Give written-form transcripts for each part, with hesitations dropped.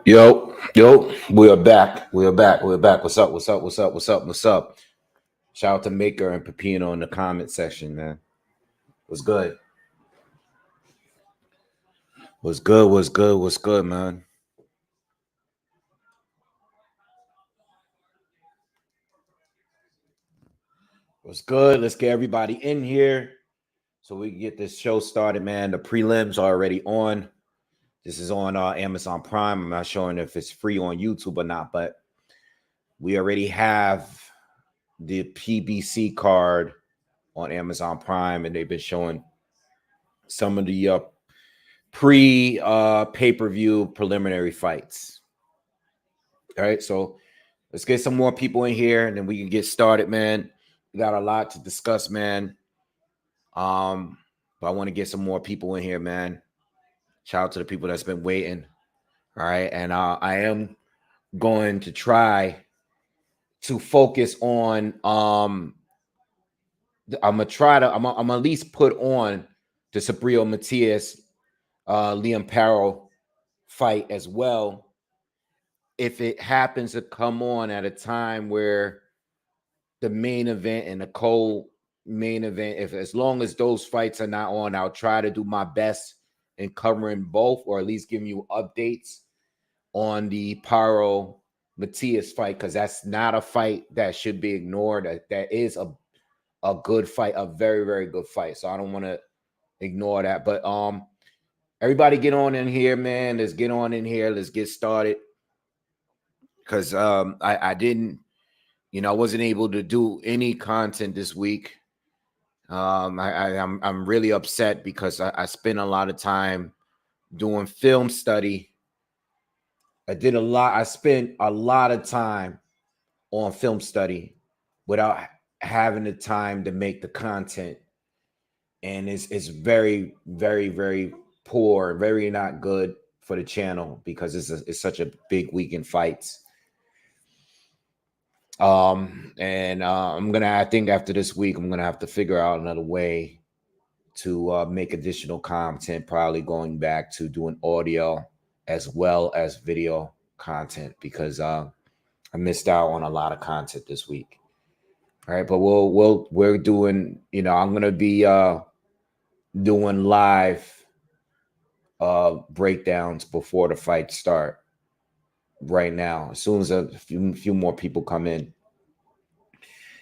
Yo, we are back. We are back. We are back. What's up? What's up? What's up? What's up? What's up? Shout out to Maker and Pepino in the comment section, man. What's good? What's good? What's good? What's good, man? What's good? Let's get everybody in here so we can get this show started, man. The prelims are already on. This is on Amazon Prime. I'm not sure if it's free on YouTube or not, but we already have the PBC card on Amazon Prime, and they've been showing some of the pre pay-per-view preliminary fights. All right, so let's get some more people in here, and then we can get started, man. We got a lot to discuss, man. But I want to get some more people in here, man. Shout out to the people that's been waiting. All right, and I am going to try to focus on I'm gonna at least put on the Sabrio Matias Liam Paro fight as well, if it happens to come on at a time where the main event and the co-main event, if as long as those fights are not on, I'll try to do my best in covering both, or at least giving you updates on the Paro Matias fight, because that's not a fight that should be ignored. That is a good fight, a very, very good fight. So I don't want to ignore that. But everybody get on in here, man. Let's get on in here. Let's get started. Because I didn't, I wasn't able to do any content this week. I'm really upset because I spent a lot of time doing film study. I spent a lot of time on film study without having the time to make the content. And it's very, very, very poor, very not good for the channel, because it's such a big week in fights. I think after this week, I'm gonna have to figure out another way to make additional content, probably going back to doing audio as well as video content, because I missed out on a lot of content this week. All right, but we're doing, I'm gonna be doing live breakdowns before the fight start right now, as soon as a few more people come in.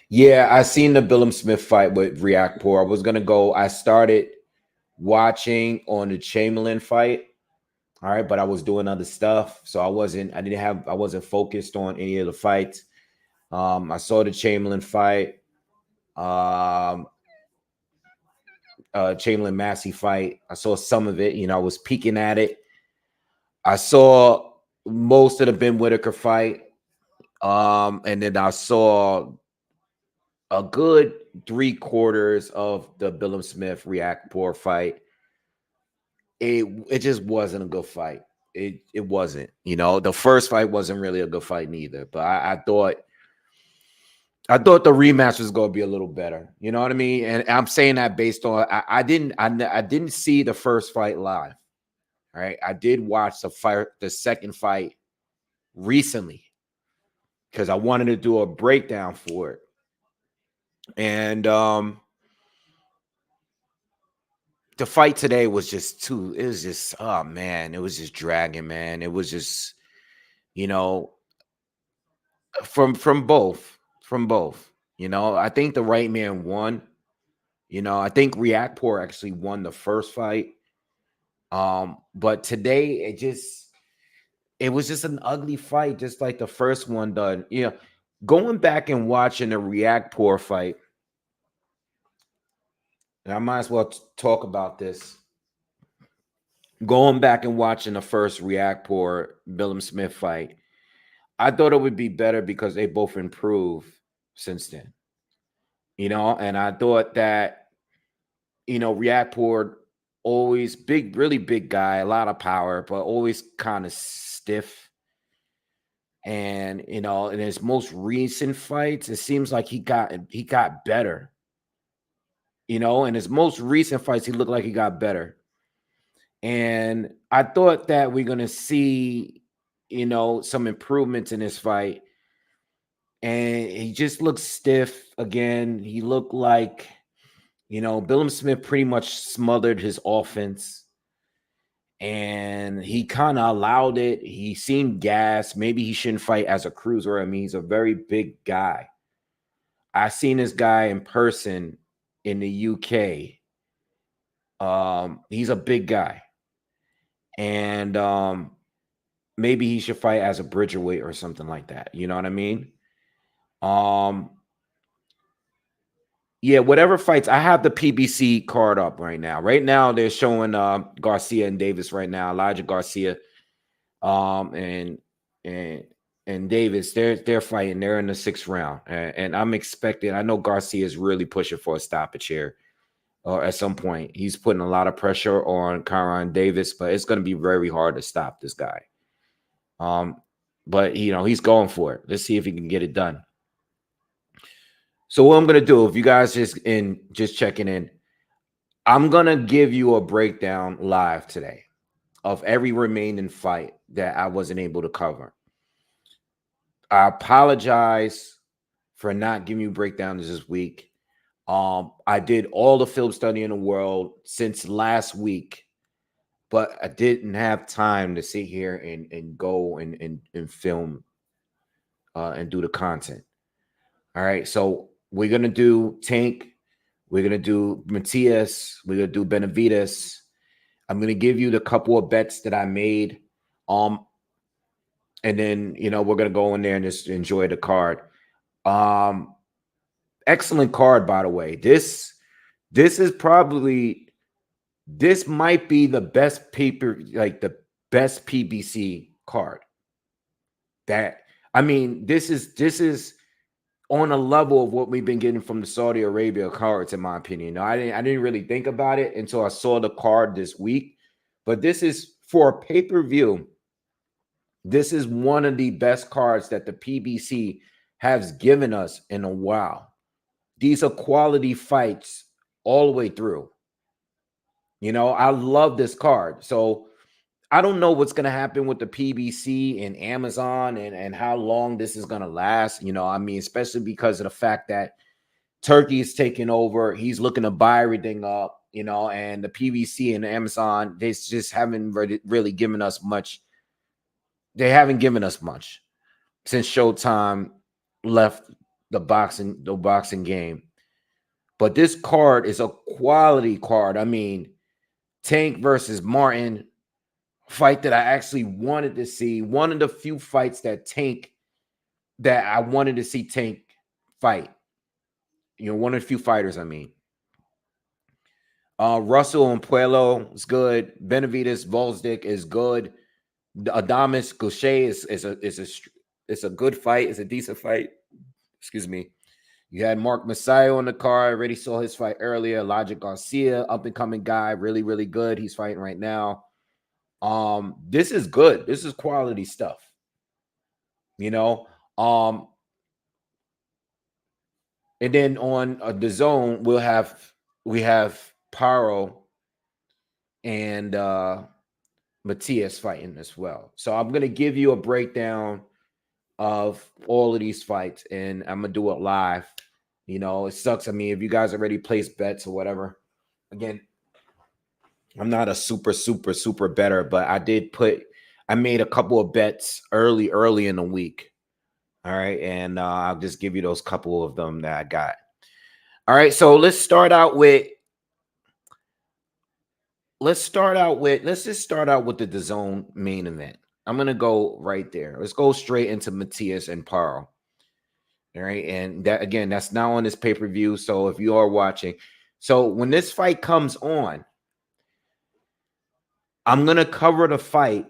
Yeah, I seen the Billum Smith fight with Reactpour. I started watching on the Chamberlain fight. All right, but I was doing other stuff, so I wasn't focused on any of the fights. I saw the Chamberlain fight, Chamberlain Massey fight. I saw some of it. I was peeking at it. I saw most of the Ben Whitaker fight, and then I saw a good 3/4 of the Billum Smith Reactpour fight. It just wasn't a good fight. It wasn't. The first fight wasn't really a good fight neither. But I thought the rematch was going to be a little better. You know what I mean? And I'm saying that based on I didn't see the first fight live. All right, I did watch the second fight recently, because I wanted to do a breakdown for it. And the fight today was just oh man, it was just dragging, man. It was just, from both. I think the right man won. I think Reactpour actually won the first fight. But today it was just an ugly fight, just like the first one done. Going back and watching the Reactpour fight, and I might as well talk about this. Going back and watching the first Reactpour Billum Smith fight, I thought it would be better because they both improved since then. And I thought that, Reactpour, always really big guy, a lot of power, but always kind of stiff. And in his most recent fights, it seems like he got better. In his most recent fights, he looked like he got better. And I thought that we're gonna see, some improvements in this fight. And he just looked stiff again. He looked like, Billum Smith pretty much smothered his offense. And he kind of allowed it. He seemed gassed. Maybe he shouldn't fight as a cruiser. I mean, he's a very big guy. I seen this guy in person in the UK. He's a big guy. And maybe he should fight as a bridgerweight or something like that. You know what I mean? Yeah, whatever fights. I have the PBC card up right now. Right now, they're showing Garcia and Davis right now. Elijah Garcia, and Davis. They're fighting. They're in the 6th round, and I'm expecting. I know Garcia is really pushing for a stoppage here, or at some point. He's putting a lot of pressure on Kyron Davis, but it's going to be very hard to stop this guy. But he's going for it. Let's see if he can get it done. So what I'm gonna do, if you guys just checking in, I'm gonna give you a breakdown live today of every remaining fight that I wasn't able to cover. I apologize for not giving you breakdowns this week. I did all the film study in the world since last week, but I didn't have time to sit here and go and film and do the content. All right, so we're gonna do Tank, we're gonna do Matias, we're gonna do Benavidez. I'm gonna give you the couple of bets that I made. And then we're gonna go in there and just enjoy the card. Excellent card, by the way. This might be the best the best PBC card. This is on a level of what we've been getting from the Saudi Arabia cards, in my opinion. I didn't really think about it until I saw the card this week. But this is for a pay-per-view. This is one of the best cards that the PBC has given us in a while. These are quality fights all the way through. I love this card. So I don't know what's going to happen with the PBC and Amazon and how long this is going to last. Especially because of the fact that Turkey is taking over. He's looking to buy everything up, and the PBC and Amazon, they just haven't really given us much. They haven't given us much since Showtime left the boxing game. But this card is a quality card. Tank versus Martin, fight that I actually wanted to see. One of the few fights that I wanted to see Tank fight. One of the few fighters, Russell and Puello is good. Benavidez, Gvozdyk is good. Adamas Gaucher is a good fight. It's a decent fight. Excuse me. You had Mark Messiah on the card. Already saw his fight earlier. Elijah Garcia, up and coming guy, really, really good. He's fighting right now. This is good. This is quality stuff. And then on the zone, we have Paro and Matias fighting as well. So I'm gonna give you a breakdown of all of these fights, and I'm gonna do it live. It sucks. If you guys already placed bets or whatever, again, I'm not a super better, but I made a couple of bets early in the week. All right, and I'll just give you those couple of them that I got. All right, so let's just start out with the DAZN main event. I'm gonna go right there. Let's go straight into Matias and Paro. All right, and that again, that's now on this pay-per-view. So if you are watching, so when this fight comes on, I'm gonna cover the fight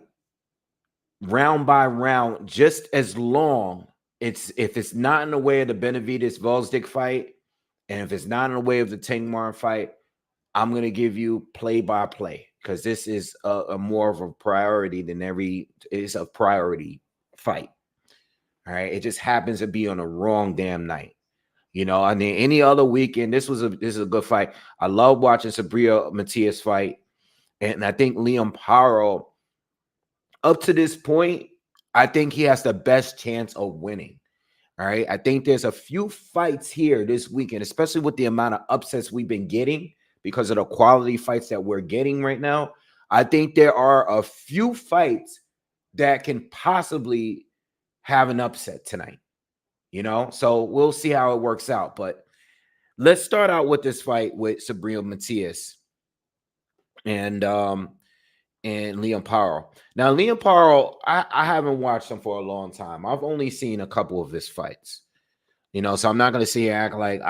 round by round, just as long if it's not in the way of the Benavidez Gvozdyk fight, and if it's not in the way of the Tank Martin fight, I'm gonna give you play-by-play because this is a more of a priority than it's a priority fight. All right, it just happens to be on the wrong damn night. Any other weekend, this is a good fight. I love watching Sabria Matias fight. And I think Liam Paro, up to this point, I think he has the best chance of winning. All right. I think there's a few fights here this weekend, especially with the amount of upsets we've been getting because of the quality fights that we're getting right now. I think there are a few fights that can possibly have an upset tonight, So we'll see how it works out. But let's start out with this fight with Subriel Matias and Liam Paro. Now, Liam Paro, I haven't watched him for a long time. I've only seen a couple of his fights, so I'm not going to sit here and act like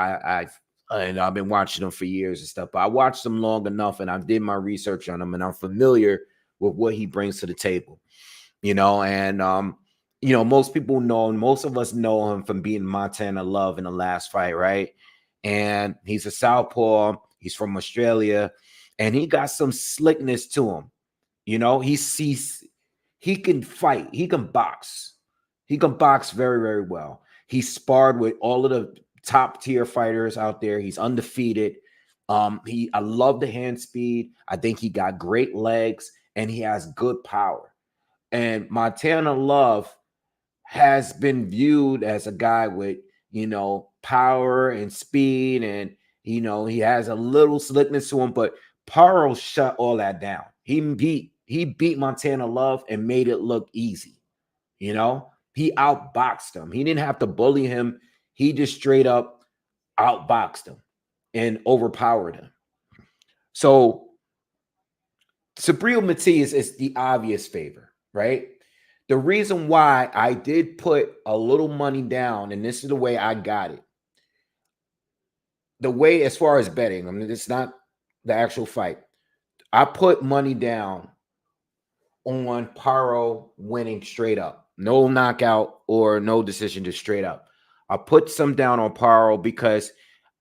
I've been watching him for years and stuff, but I watched him long enough and I did my research on him and I'm familiar with what he brings to the table, and, most people know, most of us know him from beating Montana Love in the last fight, right? And he's a southpaw. He's from Australia and he got some slickness to him. He can fight. He can box. He can box very, very well. He sparred with all of the top tier fighters out there. He's undefeated. I love the hand speed. I think he got great legs and he has good power. And Montana Love has been viewed as a guy with, power and speed, and he has a little slickness to him, but Paro shut all that down. He beat Montana Love and made it look easy. He outboxed him. He didn't have to bully him. He just straight up outboxed him and overpowered him. So Subriel Matias is the obvious favor, right? The reason why I did put a little money down, and this is the way I got it. The way, as far as betting, I mean, it's not the actual fight. I put money down on Paro winning straight up. No knockout or no decision, just straight up. I put some down on Paro because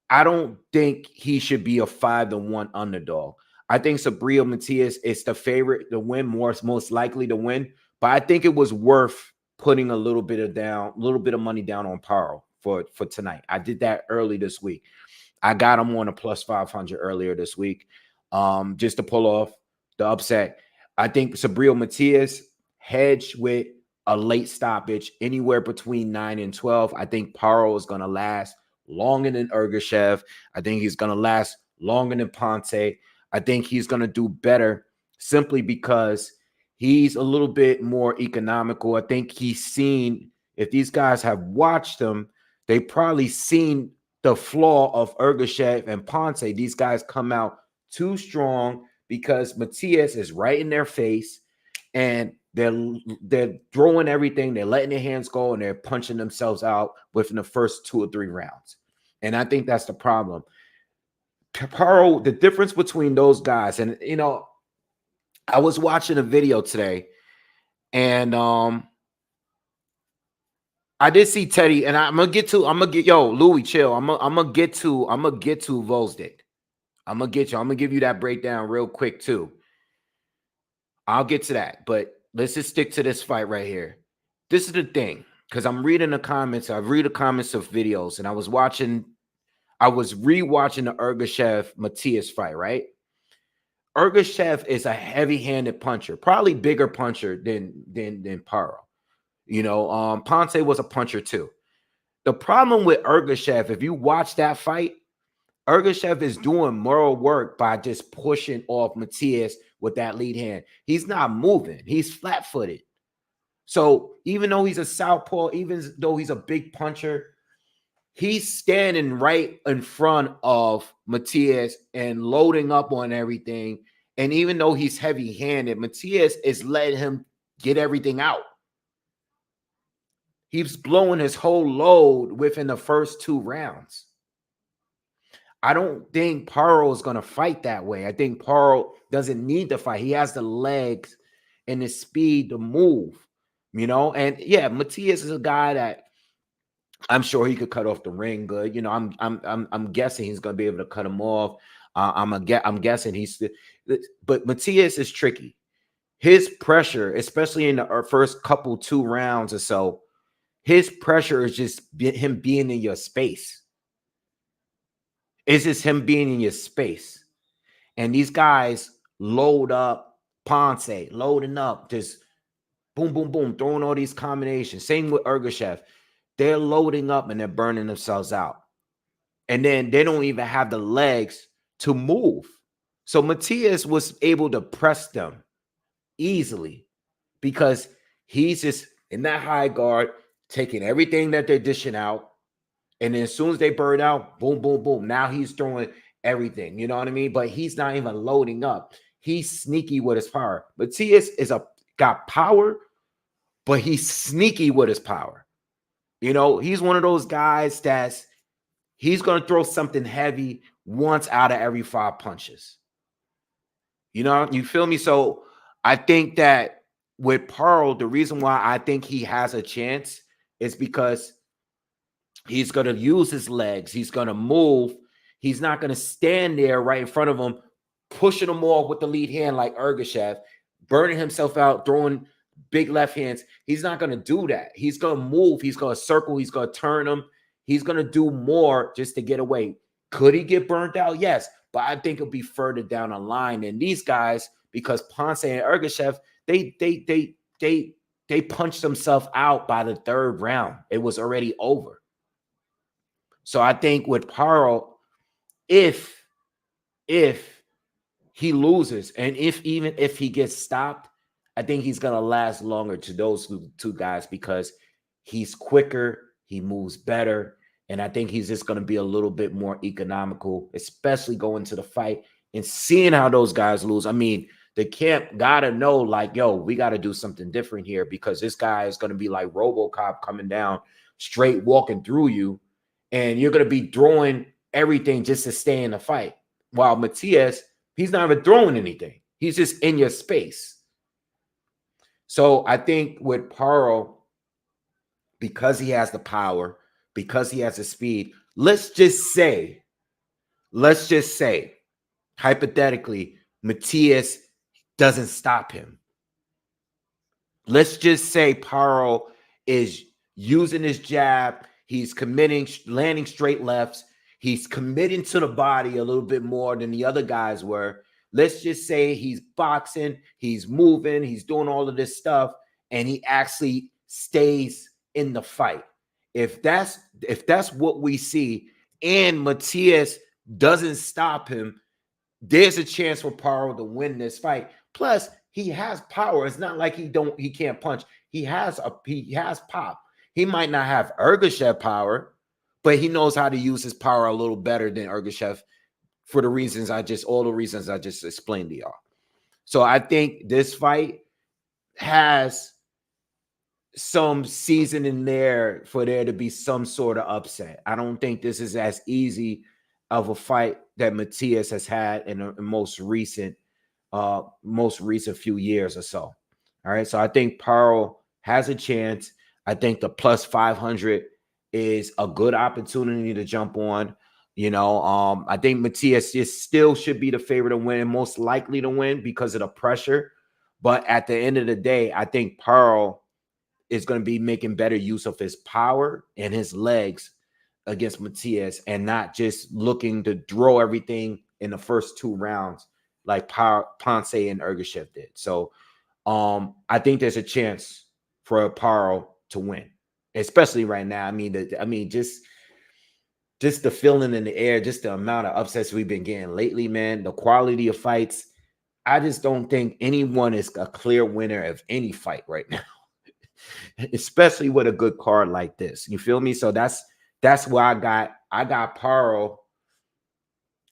I don't think he should be a 5-1 underdog. I think Subriel Matias is the favorite to win, most likely to win. But I think it was worth putting a little bit of money down on Paro for tonight. I did that early this week. I got him on a plus 500 earlier this week, just to pull off the upset. I think Subriel Matias hedged with a late stoppage anywhere between 9 and 12. I think Paro is going to last longer than Ergashev. I think he's going to last longer than Ponte. I think he's going to do better simply because he's a little bit more economical. I think he's seen, if these guys have watched him, they probably seen the flaw of Ergashev and Ponte. These guys come out too strong because Matias is right in their face and they're throwing everything. They're letting their hands go and they're punching themselves out within the first 2 or 3 rounds. And I think that's the problem. Paro, the difference between those guys, and I was watching a video today, and I did see Teddy, and I'm gonna get Louis, chill. I'm gonna get to Gvozdyk. I'm gonna give you that breakdown real quick too. I'll get to that, but let's just stick to this fight right here. This is the thing, because I'm reading the comments. I read the comments of videos, and I was rewatching the Ergashev Matias fight, right? Ergashev is a heavy-handed puncher, probably bigger puncher than Paro. Ponte was a puncher too. The problem with Ergashev, if you watch that fight, Ergashev is doing more work by just pushing off Matias with that lead hand. He's not moving. He's flat-footed. So even though he's a southpaw, even though he's a big puncher, he's standing right in front of Matias and loading up on everything. And even though he's heavy-handed, Matias is letting him get everything out. He's blowing his whole load within the first 2 rounds. I don't think Paro is going to fight that way. I think Paro doesn't need to fight. He has the legs and the speed to move, And yeah, Matias is a guy that I'm sure he could cut off the ring good. I'm guessing he's going to be able to cut him off. I'm guessing but Matias is tricky. His pressure, especially in the first 2 rounds or so, his pressure is just him being in your space. It's just him being in your space. And these guys load up Ponce, loading up, just boom, boom, boom, throwing all these combinations. Same with Ergashev. They're loading up and they're burning themselves out. And then they don't even have the legs to move. So Matias was able to press them easily because he's just in that high guard, taking everything that they're dishing out. And then as soon as they burn out, boom, boom, boom. Now he's throwing everything. You know what I mean? But he's not even loading up. He's sneaky with his power. Matias got power, but he's sneaky with his power. You know, he's one of those guys he's going to throw something heavy once out of every 5 punches. You know, you feel me? So I think that with Paro, the reason why I think he has a chance is because he's going to use his legs. He's going to move. He's not going to stand there right in front of him, pushing him off with the lead hand like Ergashev, burning himself out, throwing big left hands. He's not going to do that. He's going to move. He's going to circle. He's going to turn him. He's going to do more just to get away. Could he get burnt out? Yes. But I think it'll be further down the line. And these guys, because Ponce and Ergashev, they punched themselves out by the 3rd round. It was already over. So I think with Paro, if he loses and even if he gets stopped, I think he's going to last longer to those two guys because he's quicker, he moves better, and I think he's just going to be a little bit more economical, especially going to the fight and seeing how those guys lose. I mean, the camp got to know, like, yo, we got to do something different here because this guy is going to be like RoboCop coming down, straight walking through you, and you're going to be throwing everything just to stay in the fight. While Matias, he's not even throwing anything. He's just in your space. So I think with Paro, because he has the power, because he has the speed, let's just say, hypothetically, Matias doesn't stop him. Let's just say Paro is using his jab. He's landing straight lefts. He's committing to the body a little bit more than the other guys were. Let's just say he's boxing, he's moving, he's doing all of this stuff, and he actually stays in the fight. If that's what we see, and Matias doesn't stop him, there's a chance for Paro to win this fight. Plus, he has power. It's not like he can't punch. He has pop. He might not have Ergashev power, but he knows how to use his power a little better than Ergashev for all the reasons I just explained to y'all. So I think this fight has some seasoning there for there to be some sort of upset. I don't think this is as easy of a fight that Matias has had in the most recent few years or so. All right. So I think Paro has a chance. I think the plus 500 is a good opportunity to jump on. You know, I think Matias still should be the favorite to win, most likely to win because of the pressure. But at the end of the day, I think Paro is going to be making better use of his power and his legs against Matias and not just looking to throw everything in the first 2 rounds like Ponce and Ergashev did. So I think there's a chance for Paro to win, especially right now. I mean, just the feeling in the air, just the amount of upsets we've been getting lately, man, the quality of fights. I just don't think anyone is a clear winner of any fight right now, especially with a good card like this. You feel me? So that's why I got Paro.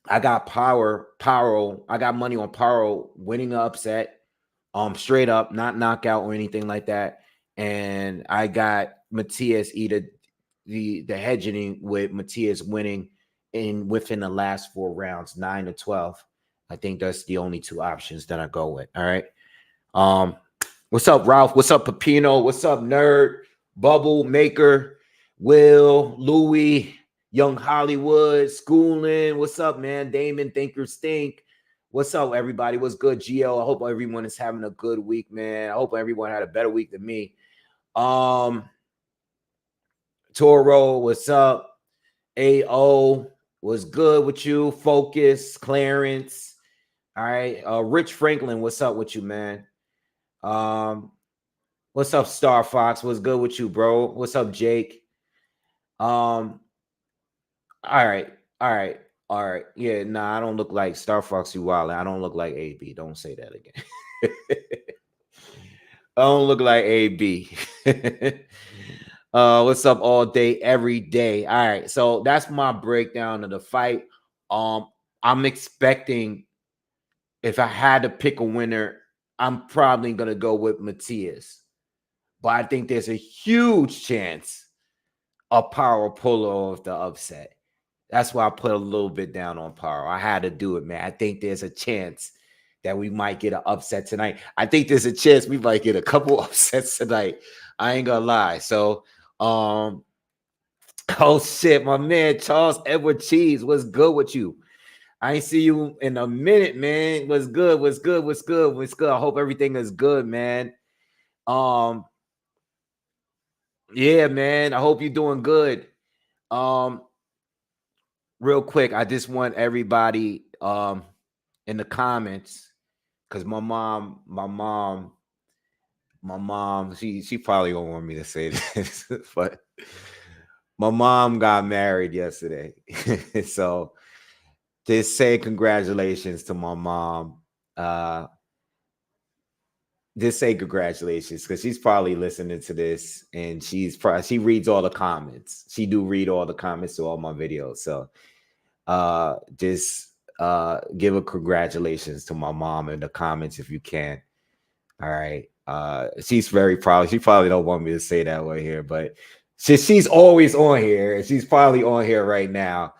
I got Paro. I got money on Paro winning the upset, straight up, not knockout or anything like that. And I got Matias either the hedging with Matias winning within the last 4 rounds, 9-12. I think that's the only 2 options that I go with. All right. What's up, Ralph? What's up, Pepino? What's up, Nerd? Bubble Maker, Will, Louie, Young Hollywood, Schooling. What's up, man? Damon, Thinker Stink. What's up, everybody? What's good, Gio? I hope everyone is having a good week, man. I hope everyone had a better week than me. Toro, what's up? AO, what's good with you? Focus, Clarence, All right. Rich Franklin, what's up with you, man? Um, what's up, Star Fox? What's good with you, bro? What's up, Jake? Um, all right, all right, all right. Yeah, nah, I don't look like Star Fox. You wild. I don't look like AB. Don't say that again. I don't look like AB. What's up all day, every day? All right, so that's my breakdown of the fight. Um, I'm expecting if I had to pick a winner, I'm probably gonna go with Matias. But I think there's a huge chance of Paro pull off the upset. That's why I put a little bit down on Paro. I had to do it, man. I think there's a chance that we might get an upset tonight. I think there's a chance we might get a couple upsets tonight. I ain't gonna lie. So, oh shit, my man Charles Edward Cheese, what's good with you? I ain't see you in a minute, man. What's good? What's good? What's good? What's good? I hope everything is good, man. Um, yeah, man. I hope you're doing good. Um, real quick, I just want everybody in the comments because my mom, she probably don't want me to say this, but my mom got married yesterday. So just say congratulations to my mom. Just say congratulations because she's probably listening to this and she reads all the comments. She do read all the comments to all my videos. So just give a congratulations to my mom in the comments if you can. All right. She's very proud. She probably don't want me to say that right here, but she's always on here. She's probably on here right now.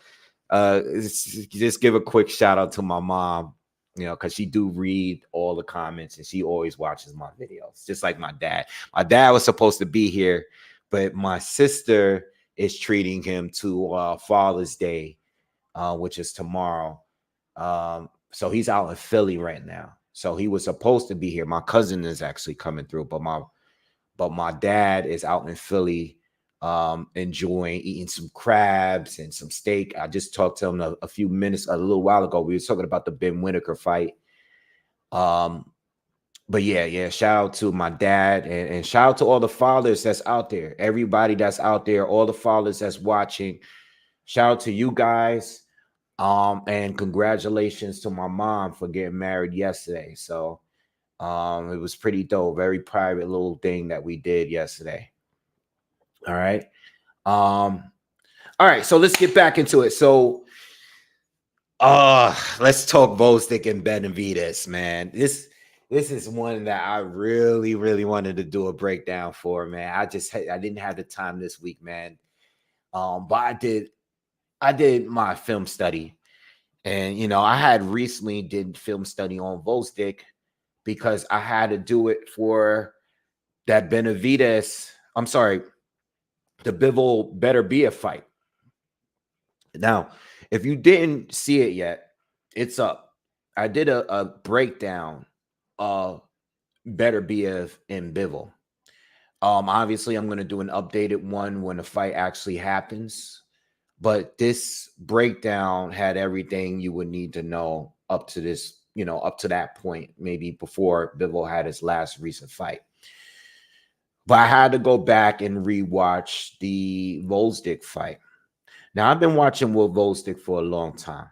Just give a quick shout out to my mom, because she do read all the comments and she always watches my videos, just like my dad. My dad was supposed to be here, but my sister is treating him to Father's Day, which is tomorrow. So he's out in Philly right now. So he was supposed to be here. My cousin is actually coming through, but my dad is out in Philly, enjoying eating some crabs and some steak. I just talked to him a few minutes, a little while ago. We were talking about the Ben Whitaker fight. But yeah, shout out to my dad and shout out to all the fathers that's out there, everybody that's out there, all the fathers that's watching. Shout out to you guys. And congratulations to my mom for getting married yesterday. So it was pretty dope, very private little thing that we did yesterday. All right. All right, so let's get back into it. So let's talk Gvozdyk and Benavidez, man. This is one that I really, really wanted to do a breakdown for, man. I didn't have the time this week, man. But I did my film study. And I had recently did film study on Gvozdyk because I had to do it for that Benavidez. I'm sorry, the Bivol Better Be a fight. Now, if you didn't see it yet, it's up. I did a breakdown of Better Be in Bivol. Obviously, I'm going to do an updated one when the fight actually happens. But this breakdown had everything you would need to know up to this, up to that point, maybe before Bivol had his last recent fight. But I had to go back and rewatch the Gvozdyk fight. Now, I've been watching Will Gvozdyk for a long time.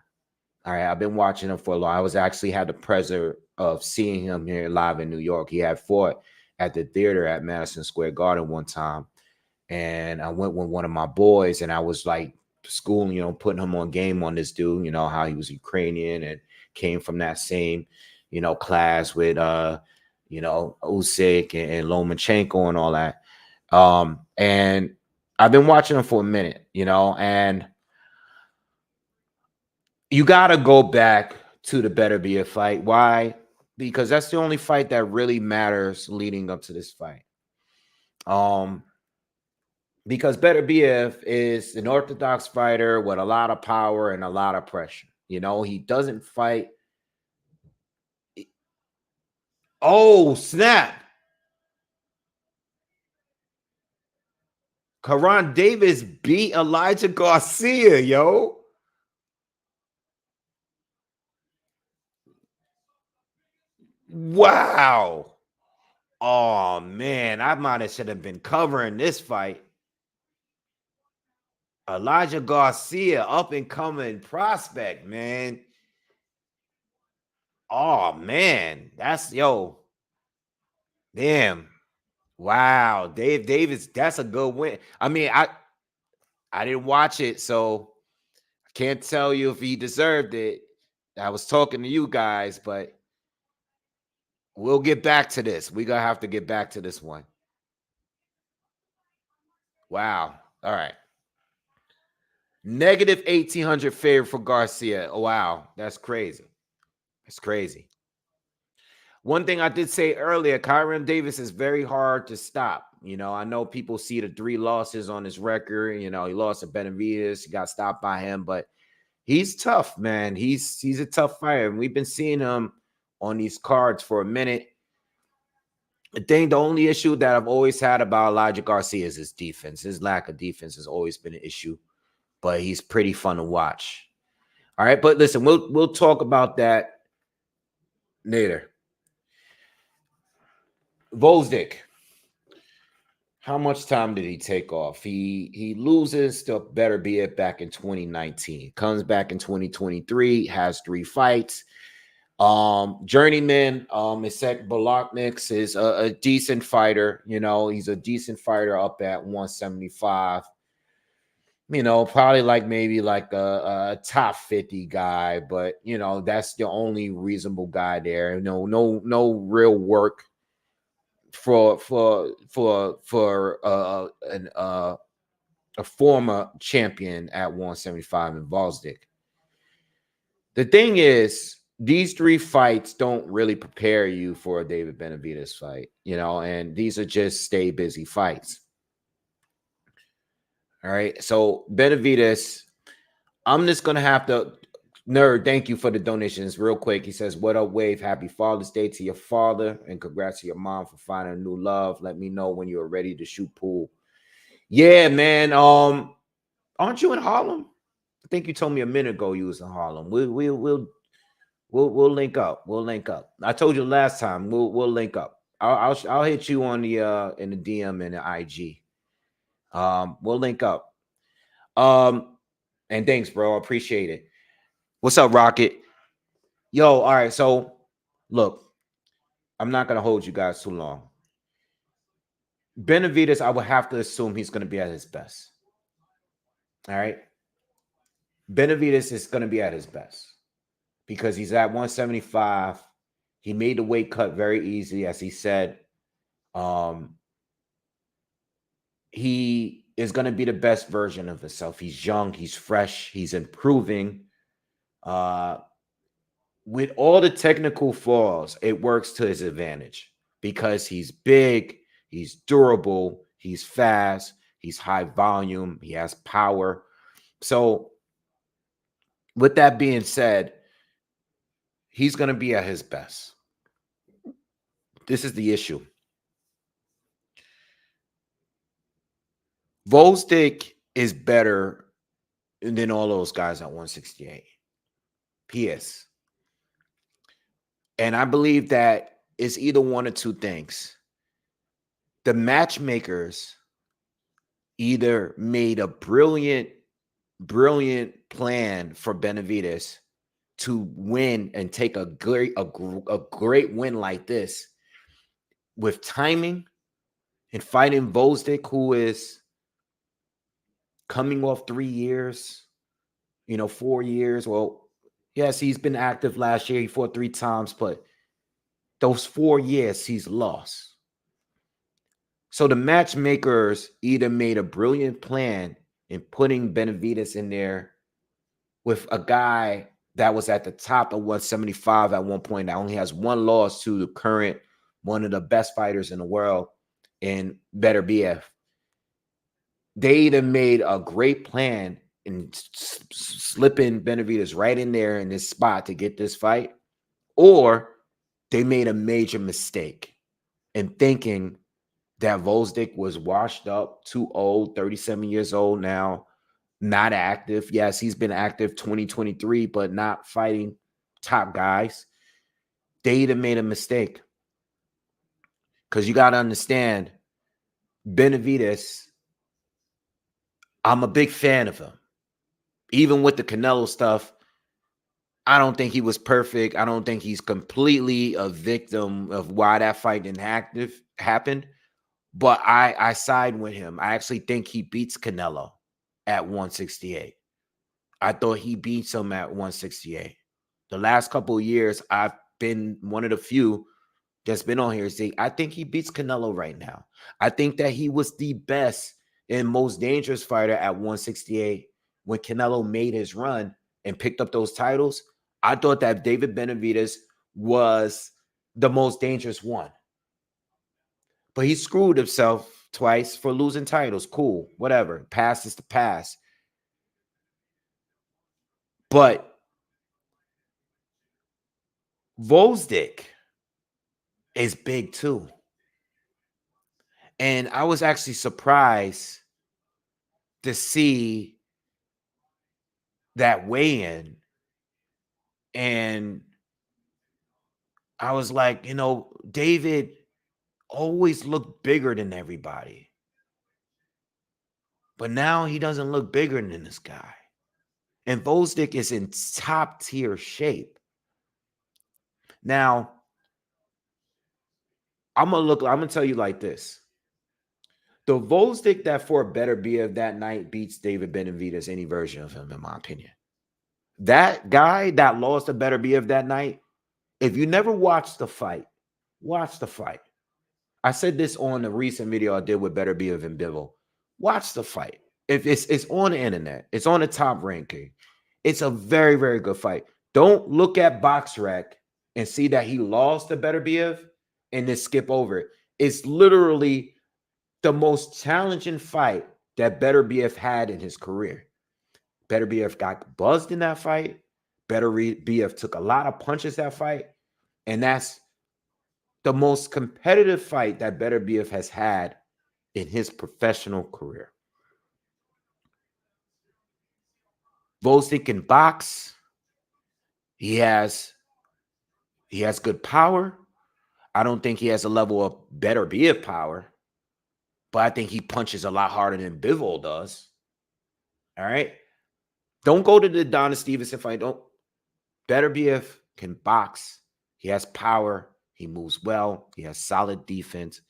All right, I've been watching him for a long. I was actually had the pleasure of seeing him here live in New York. He had fought at the theater at Madison Square Garden one time, and I went with one of my boys, and I was like schooling, putting him on game on this dude, how he was Ukrainian and came from that same, class with Usyk and Lomachenko and all that. And I've been watching him for a minute, and you got to go back to the Better Be a fight. Why? Because that's the only fight that really matters leading up to this fight. Because Better Be is an orthodox fighter with a lot of power and a lot of pressure. He doesn't fight. Oh, snap. Karan Davis beat Elijah Garcia, yo. Wow. Oh man, I might have should have been covering this fight. Elijah Garcia, up and coming prospect, man. Oh man, that's damn. Wow, Dave Davis, that's a good win. I mean, I didn't watch it, so I can't tell you if he deserved it. I was talking to you guys, but we'll get back to this. We're gonna have to get back to this one. Wow. All right. Negative 1,800 favorite for Garcia. Oh, wow. That's crazy. That's crazy. One thing I did say earlier, Kyron Davis is very hard to stop. I know people see the 3 losses on his record. He lost to Benavidez. He got stopped by him, but he's tough, man. He's a tough fighter. And we've been seeing him on these cards for a minute. The only issue that I've always had about Elijah Garcia is his defense. His lack of defense has always been an issue, but he's pretty fun to watch. All right, but listen, we'll talk about that later. Gvozdyk. How much time did he take off? He loses to Benavidez back in 2019. Comes back in 2023, has 3 fights. Journeyman, Isaac Balakniks is a decent fighter. He's a decent fighter up at 175. Probably maybe a top 50 guy, but that's the only reasonable guy there. No real work for a former champion at 175 in Gvozdyk. The thing is, these 3 fights don't really prepare you for a David Benavidez fight, and these are just stay busy fights. All right. So Benavidez, I'm just gonna have to nerd. Thank you for the donations. Real quick. He says, "What up, Wave? Happy Father's Day to your father, and congrats to your mom for finding a new love. Let me know when you're ready to shoot pool." Yeah, man. Aren't you in Harlem? I think you told me a minute ago you was in Harlem. We'll link up. We'll link up. I told you last time. We'll link up. I'll hit you on the in the DM and the IG. We'll link up. And thanks, bro. I appreciate it. What's up, Rocket? Yo, all right. So, look, I'm not gonna hold you guys too long. Benavidez, I would have to assume he's gonna be at his best. All right. Benavidez is gonna be at his best because he's at 175. He made the weight cut very easy, as he said. He is going to be the best version of himself. He's young, he's fresh, he's improving. With all the technical flaws, it works to his advantage because he's big, he's durable, he's fast, he's high volume, he has power. So, with that being said, he's going to be at his best. This is the issue. Gvozdyk is better than all those guys at 168. P.S. And I believe that it's either one or 2 things. The matchmakers either made a brilliant plan for Benavidez to win and take a great win like this with timing and fighting Gvozdyk, who is coming off 3 years, 4 years. Well, yes, he's been active last year. He fought 3 times, but those 4 years he's lost. So the matchmakers either made a brilliant plan in putting Benavidez in there with a guy that was at the top of 175 at one point that only has 1 loss to the current one of the best fighters in the world in Benavidez. They either made a great plan in slipping Benavidez right in there in this spot to get this fight, or they made a major mistake in thinking that Gvozdyk was washed up, too old, 37 years old now, not active. Yes, he's been active 2023, but not fighting top guys. they either made a mistake. Because you got to understand, Benavidez, I'm a big fan of him. Even with the Canelo stuff, I don't think he was perfect. I don't think he's completely a victim of why that fight didn't happen. But I side with him. I actually think he beats Canelo at 168. I thought he beats him at 168. The last couple of years, I've been one of the few that's been on here. See, I think he beats Canelo right now. I think that he was the best and most dangerous fighter at 168 when Canelo made his run and picked up those titles. I thought that David Benavidez was the most dangerous one. But he screwed himself twice for losing titles. Cool, whatever. Past is the past. But Gvozdyk is big too. And I was actually surprised to see that weigh-in. And I was like, David always looked bigger than everybody. But now he doesn't look bigger than this guy. And Gvozdyk is in top tier shape. Now, I'm gonna tell you like this. The Gvozdyk that fought Better BF that night beats David Benavidez, any version of him, in my opinion. That guy that lost to Better BF that night, if you never watched the fight, watch the fight. I said this on the recent video I did with Better BF and Bivol. Watch the fight. If it's on the internet, it's on the top ranking. It's a very, very good fight. Don't look at BoxRec and see that he lost to Better BF and then skip over it. It's literally the most challenging fight that Better BF had in his career. Better BF got buzzed in that fight. Better BF took a lot of punches that fight. And that's the most competitive fight that Better BF has had in his professional career. Gvozdyk can box. He has good power. I don't think he has a level of Better BF power, but I think he punches a lot harder than Bivol does. All right. Don't go to the Donna Stevenson fight. Better BF can box. He has power. He moves well. He has solid defense,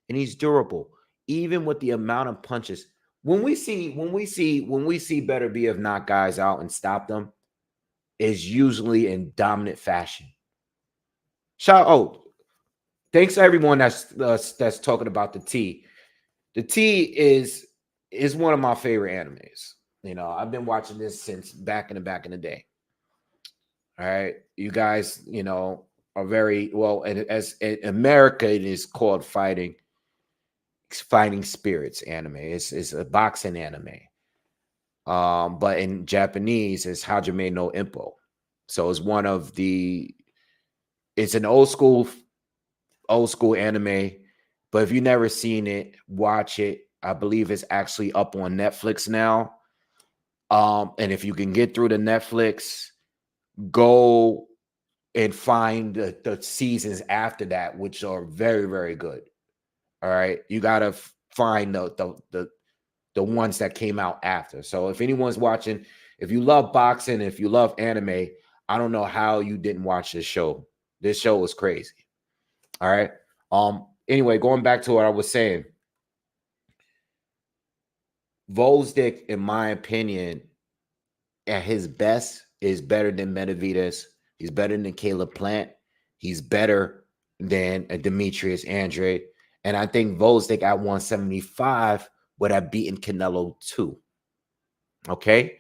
and he's durable. Even with the amount of punches, when we see Better BF knock guys out and stop them, is usually in dominant fashion. Thanks to everyone that's talking about the T. The T is one of my favorite animes. I've been watching this since back in the day. All right, you guys, are very well, and as in America, it is called Fighting Spirits anime. It's a boxing anime. But in Japanese, it's Hajime no Ippo. So it's an old school anime. But if you've never seen it, watch it. I believe it's actually up on Netflix now. And if you can get through the Netflix, go and find the seasons after that, which are very, very good. All right. You gotta find the ones that came out after. So if anyone's watching, if you love boxing, if you love anime, I don't know how you didn't watch this show. This show was crazy. All right. Anyway, going back to what I was saying, Gvozdyk, in my opinion, at his best, is better than Benavidez. He's better than Caleb Plant. He's better than Demetrius Andrade. And I think Gvozdyk at 175 would have beaten Canelo too. Okay.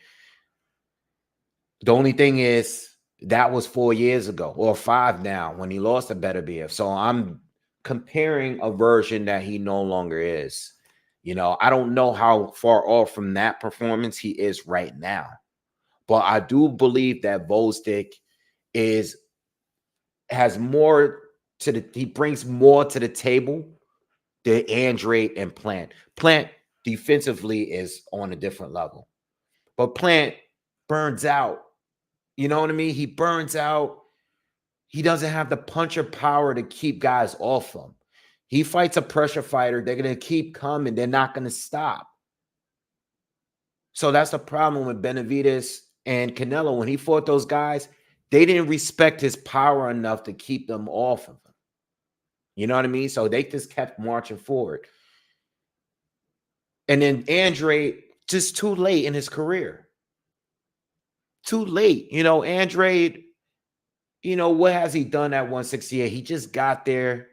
The only thing is that was 4 years ago, or 5 now, when he lost to Better BF. So I'm comparing a version that he no longer is. I don't know how far off from that performance he is right now, but I do believe that Gvozdyk has more he brings more to the table than Andrade and Plant. Plant defensively is on a different level, but Plant burns out. You know what I mean? He burns out. He doesn't have the puncher power to keep guys off him. He fights a pressure fighter. They're going to keep coming. They're not going to stop. So that's the problem with Benavidez and Canelo. When he fought those guys, they didn't respect his power enough to keep them off of him. You know what I mean? So they just kept marching forward. And then Andre, just too late in his career. Too late. You know, Andre, you know, what has he done at 168? He just got there.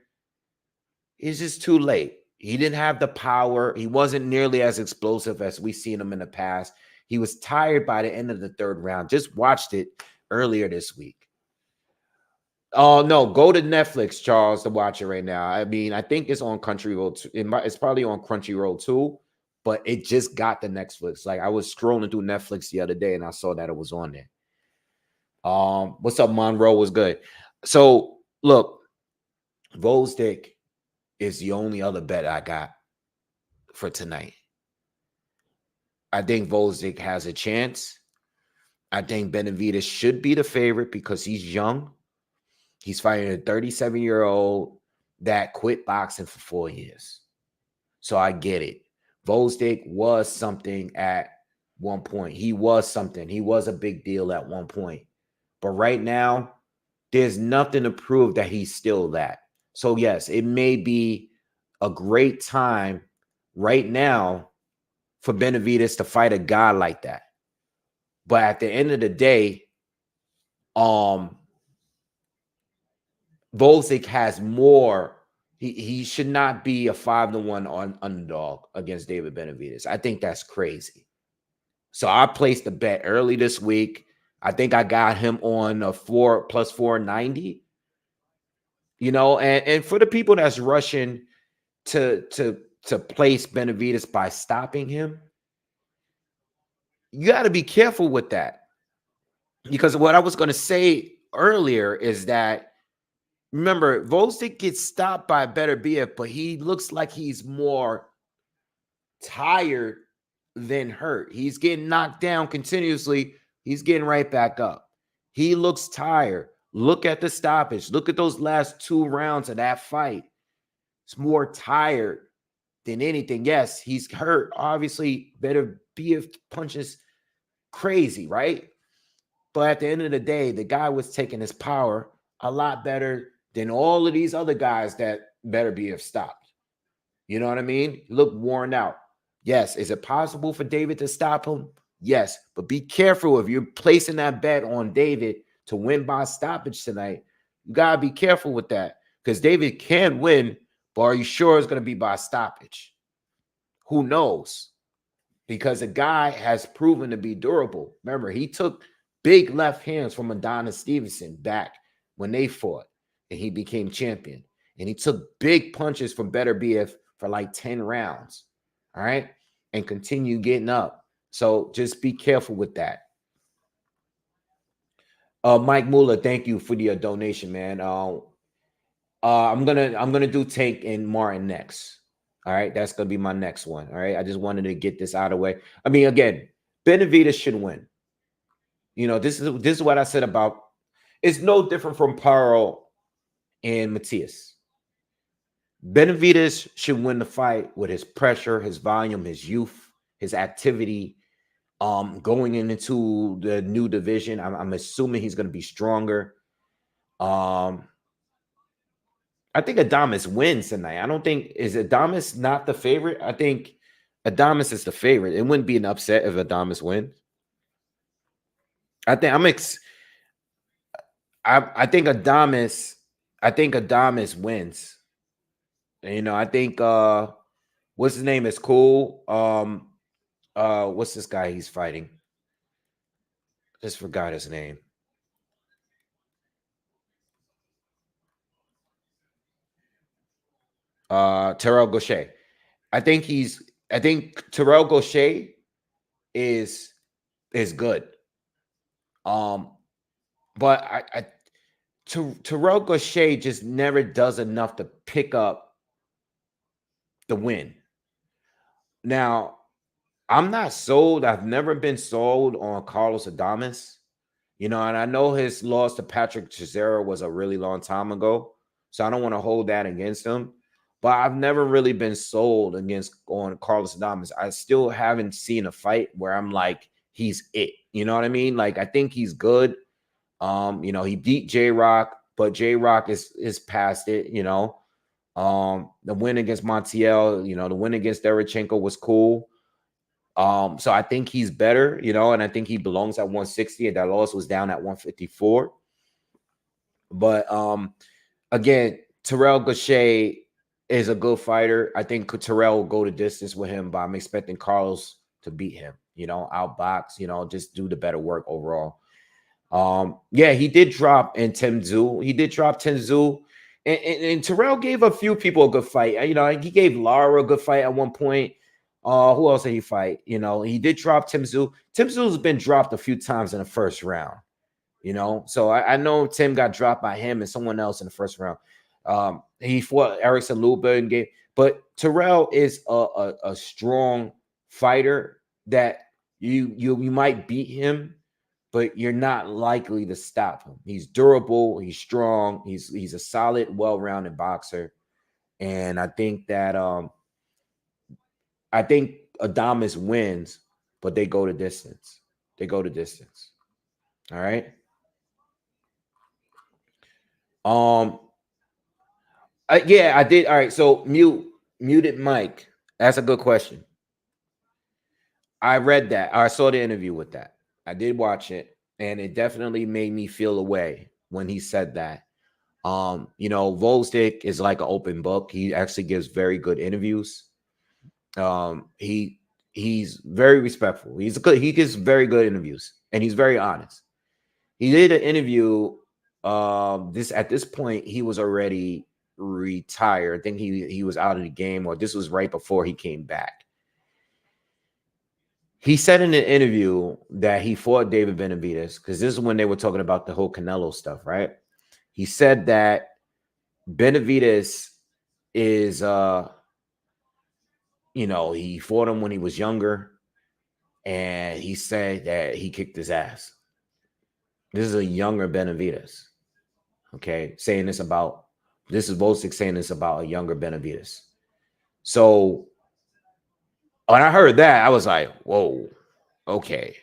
It's just too late. He didn't have the power. He wasn't nearly as explosive as we've seen him in the past. He was tired by the end of the third round. Just watched it earlier this week. Oh, no. Go to Netflix, Charles, to watch it right now. I mean, I think it's on Crunchyroll. It's probably on Crunchyroll too, but it just got the Netflix. Like, I was scrolling through Netflix the other day and I saw that it was on there. What's up, Monroe? Was good. So, look, Gvozdyk is the only other bet I got for tonight. I think Gvozdyk has a chance. I think Benavidez should be the favorite because he's young. He's fighting a 37-year-old that quit boxing for 4 years. So I get it. Gvozdyk was something at one point. He was something. He was a big deal at one point. But right now, there's nothing to prove that he's still that. So yes, it may be a great time right now for Benavidez to fight a guy like that. But at the end of the day, Gvozdyk has more. He should not be a 5-1 on underdog against David Benavidez. I think that's crazy. So I placed the bet early this week. I think I got him on a 4 plus 490. You know, and for the people that's rushing to place Benavidez by stopping him, you got to be careful with that. Because what I was going to say earlier is that, remember, Gvozdyk gets stopped by Benavidez, but he looks like he's more tired than hurt. He's getting knocked down continuously. He's getting right back up. He looks tired. Look at the stoppage. Look at those last 2 rounds of that fight. It's more tired than anything. Yes, he's hurt. Obviously, Benavidez punches crazy, right? But at the end of the day, the guy was taking his power a lot better than all of these other guys that Benavidez stopped. You know what I mean? Look worn out. Yes. Is it possible for David to stop him? Yes. But be careful if you're placing that bet on David to win by stoppage tonight. You got to be careful with that because David can win, but are you sure it's going to be by stoppage? Who knows? Because the guy has proven to be durable. Remember, he took big left hands from Adonis Stevenson back when they fought and he became champion. And he took big punches from Benavidez for like 10 rounds. All right. And continue getting up. So just be careful with that. Mike Muller, thank you for the donation, man. I'm gonna do Tank and Martin next. All right, that's gonna be my next one. All right, I just wanted to get this out of the way. I mean, again, Benavidez should win. You know, this is what I said about. It's no different from Paro and Matias. Benavidez should win the fight with his pressure, his volume, his youth, his activity. Going into the new division, I'm assuming he's going to be stronger. I think Adames wins tonight. I don't think is Adames not the favorite. I think Adames is the favorite. It wouldn't be an upset if Adames wins. I think I think Adames wins. You know, I think what's his name is cool. What's this guy he's fighting? Just forgot his name. Terrell Gaucher. I think Terrell Gaucher is good. But Terrell Gaucher just never does enough to pick up the win. Now, I'm not sold. I've never been sold on Carlos Adames. And I know his loss to Patrick Chisero was a really long time ago, so I don't want to hold that against him. But I've never really been sold on Carlos Adames. I still haven't seen a fight where I'm like, he's it. You know what I mean? Like, I think he's good. He beat J Rock, but J Rock is past it. The win against Montiel, the win against Derevchenko was cool. So I think he's better, and I think he belongs at 160, and that loss was down at 154. But again, Terrell Gausha is a good fighter. I think Terrell will go the distance with him, but I'm expecting Carlos to beat him, outbox, just do the better work overall. Yeah, he did drop in Tim Tszyu. He did drop Tim Tszyu. And Terrell gave a few people a good fight. He gave Lara a good fight at one point. Who else did he fight? He did drop Tim Tszyu. Tim Tszyu has been dropped a few times in the first round. So I know Tim got dropped by him and someone else in the first round. He fought Erickson Luba and gave, but Terrell is a strong fighter that you might beat him, but you're not likely to stop him. He's durable, he's strong, he's a solid, well-rounded boxer. And I think that Adames wins, but they go the distance. All right. Yeah, I did. All right. So muted Mike. That's a good question. I read that. I saw the interview with that. I did watch it, and it definitely made me feel away when he said that. Gvozdyk is like an open book. He actually gives very good interviews. He's very respectful. He gives very good interviews, and he's very honest. He did an interview. At this point, he was already retired. I think he was out of the game, or this was right before he came back. He said in an interview that he fought David Benavidez, because this is when they were talking about the whole Canelo stuff, right? He said that Benavidez is he fought him when he was younger, and he said that he kicked his ass. This is a younger Benavidez. Okay, this is Gvozdyk saying this about a younger Benavidez. So when I heard that, I was like, whoa, okay.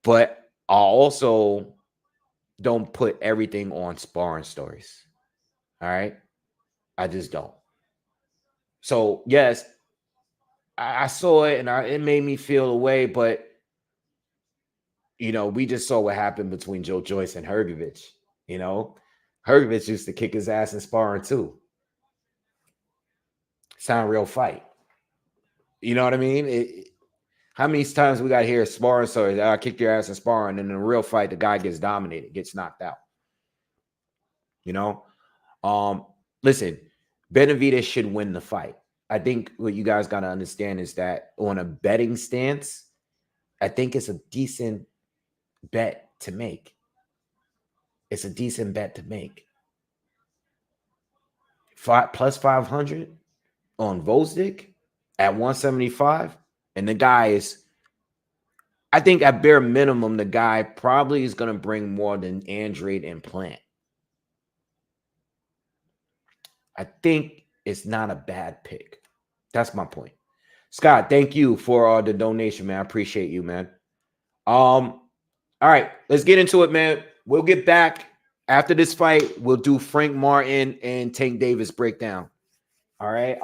But I also don't put everything on sparring stories. All right. I just don't. So yes, I saw it and it made me feel away, but we just saw what happened between Joe Joyce and Hrgovic. Hrgovic used to kick his ass in sparring too. Sound real fight. You know what I mean? How many times we got here sparring stories? I kick your ass in sparring, and in a real fight, the guy gets dominated, gets knocked out. Listen, Benavidez should win the fight. I think what you guys got to understand is that on a betting stance, I think it's a decent bet to make. It's a decent bet to make. Plus 500 on Gvozdyk at 175. And the guy is, I think at bare minimum, the guy probably is going to bring more than Andrade and Plant. I think it's not a bad pick. That's my point. Scott, thank you for the donation, man. I appreciate you, man. All right, let's get into it, man. We'll get back after this fight. We'll do Frank Martin and Tank Davis breakdown. All right.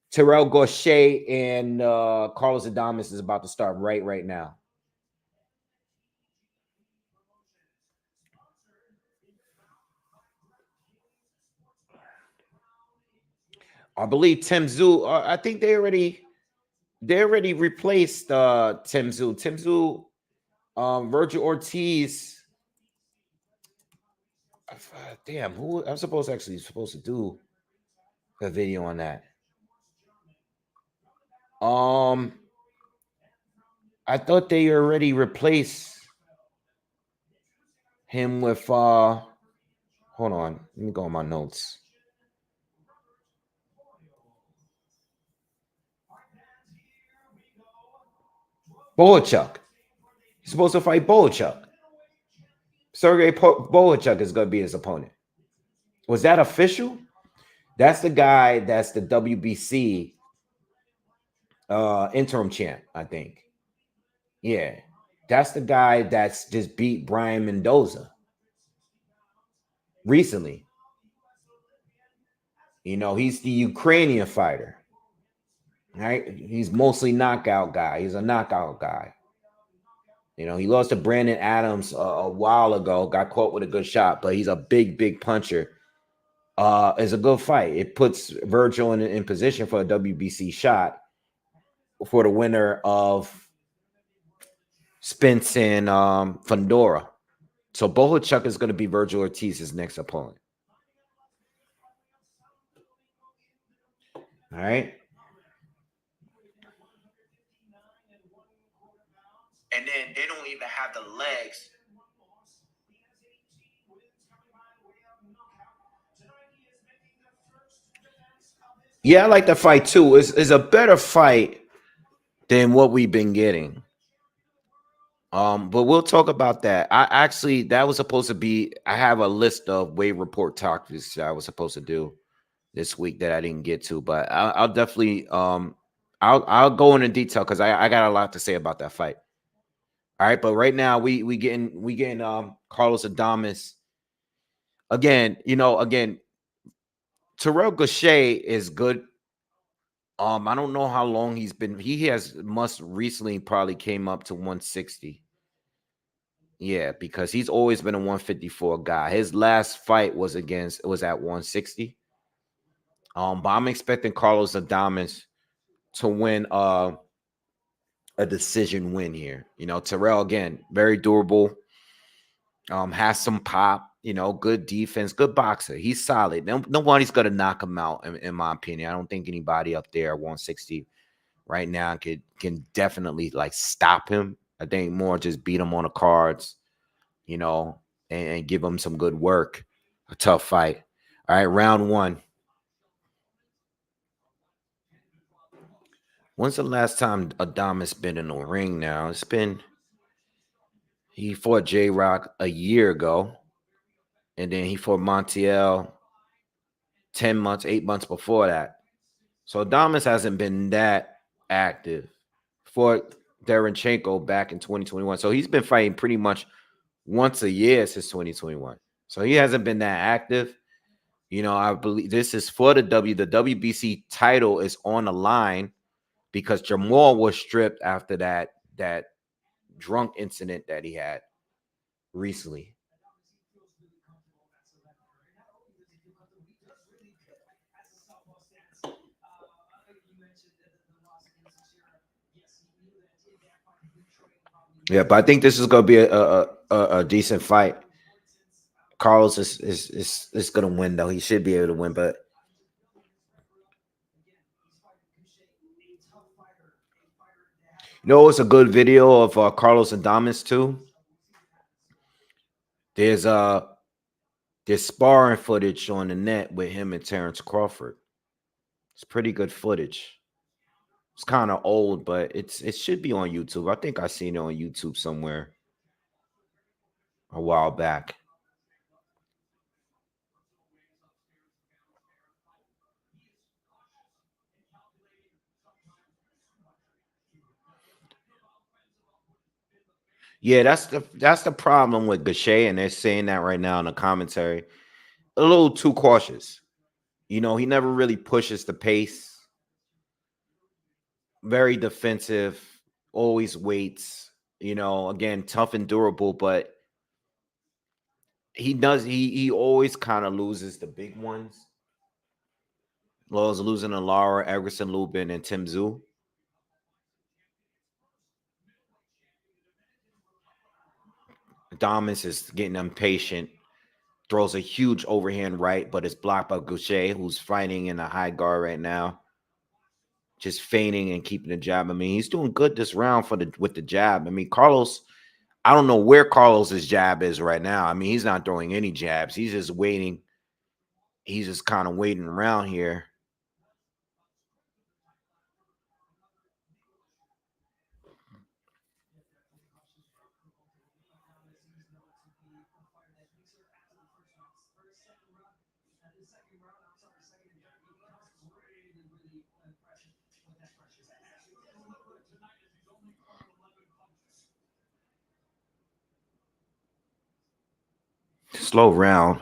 Terrell Gausha and Carlos Adames is about to start right now. I believe Tim Tszyu. I think they already replaced Tim Tszyu. Tim Tszyu, Virgil Ortiz. Damn, who I'm supposed to do a video on that. I thought they already replaced him with hold on, let me go on my notes. Bohachuk. He's supposed to fight Bohachuk. Sergey Bohachuk is going to be his opponent. Was that official? That's the guy that's the WBC interim champ, I think. Yeah. That's the guy that's just beat Brian Mendoza recently. You know, he's the Ukrainian fighter. Right? He's mostly knockout guy. He's a knockout guy. You know, he lost to Brandon Adams a while ago, got caught with a good shot, but he's a big puncher. It's a good fight. It puts Virgil in position for a WBC shot for the winner of Spence and Fundora. So Bohachuk is going to be Virgil Ortiz's next opponent. All right. And then they don't even have the legs. Yeah, I like the fight too. It's a better fight than what we've been getting. But we'll talk about that. That was supposed to be. I have a list of Wave Report topics that I was supposed to do this week that I didn't get to, but I'll definitely I'll go into detail because I got a lot to say about that fight. All right, but right now we getting Carlos Adames again. You know, again, Terrell Gausha is good. I don't know how long he's been. He must recently probably came up to 160. Yeah, because he's always been a 154 guy. His last fight was at 160. But I'm expecting Carlos Adames to win a decision win here. You know, Terrell again, very durable. Has some pop, you know, good defense, good boxer. He's solid. Nobody's gonna knock him out, in my opinion. I don't think anybody up there at 160 right now can definitely like stop him. I think more just beat him on the cards, you know, and give him some good work. A tough fight. All right, round one. When's the last time Adames been in the ring now? He fought J-Rock a year ago. And then he fought Montiel 10 months, 8 months before that. So Adames hasn't been that active. Fought Derenchenko back in 2021. So he's been fighting pretty much once a year since 2021. So he hasn't been that active. You know, I believe this is for the WBC title is on the line because Jamal was stripped after that drunk incident that he had recently. Yeah, but I think this is going to be a decent fight. Carlos is going to win though. He should be able to win, but you know, it's a good video of Carlos Adames too. There's there's sparring footage on the net with him and Terrence Crawford. It's pretty good footage. It's kind of old, but it should be on YouTube. I think I seen it on YouTube somewhere a while back. Yeah, that's the problem with Gausha, and they're saying that right now in the commentary. A little too cautious. You know, he never really pushes the pace. Very defensive, always waits. You know, again, tough and durable, but he always kind of loses the big ones. Lowe's losing to Lara, Egerson Lubin, and Tim Zoo. Adames is getting impatient, throws a huge overhand right, but it's blocked by Gausha, who's fighting in a high guard right now. Just feigning and keeping the jab. I mean, he's doing good this round with the jab. I mean, Carlos, I don't know where Carlos's jab is right now. I mean, he's not throwing any jabs. He's just waiting. He's just kind of waiting around here. Slow round.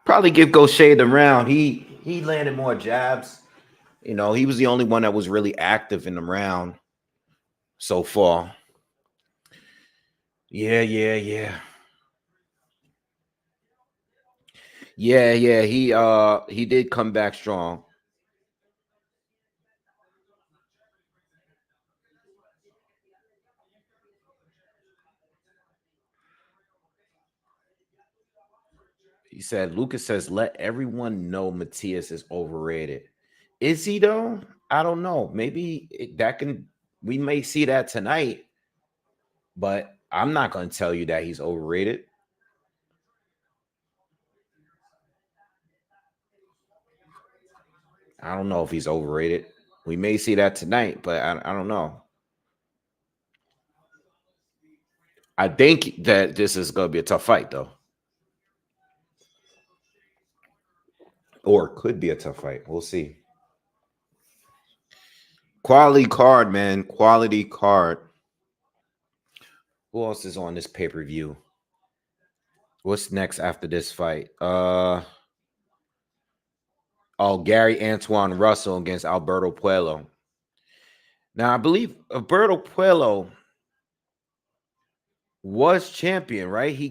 Probably give Gaucher the round. He landed more jabs. You know, he was the only one that was really active in the round so far. Yeah. Yeah. He did come back strong. He said, Lucas says, let everyone know Matias is overrated. Is he though? I don't know. Maybe we may see that tonight, but I'm not going to tell you that he's overrated. I don't know if he's overrated. We may see that tonight, but I don't know. I think that this is going to be a tough fight, though. Or could be a tough fight. We'll see. Quality card, man. Quality card. Who else is on this pay-per-view? What's next after this fight? Gary Antoine Russell against Alberto Puello. Now, I believe Alberto Puello was champion, right? He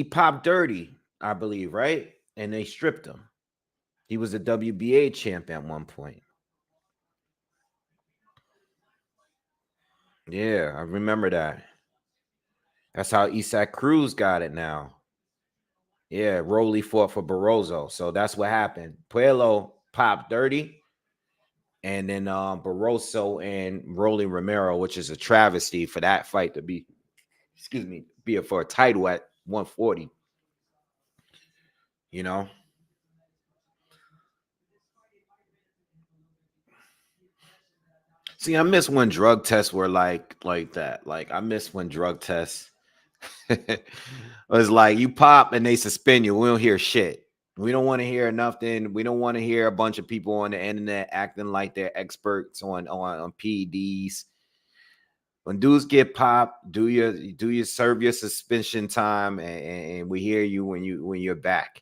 popped dirty, I believe, right? And they stripped him. He was a WBA champ at one point. Yeah, I remember that. That's how Isaac Cruz got it now. Yeah, Rolly fought for Barroso. So that's what happened. Puello popped dirty. And then Barroso and Rolly Romero, which is a travesty for that fight to be, be for a title at 140. You know? See, I miss when drug tests were like that. Like I miss when drug tests was like you pop and they suspend you. We don't hear shit. We don't want to hear nothing. We don't want to hear a bunch of people on the internet acting like they're experts on PEDs. When dudes get popped, do you serve your suspension time, and we hear you when you're back.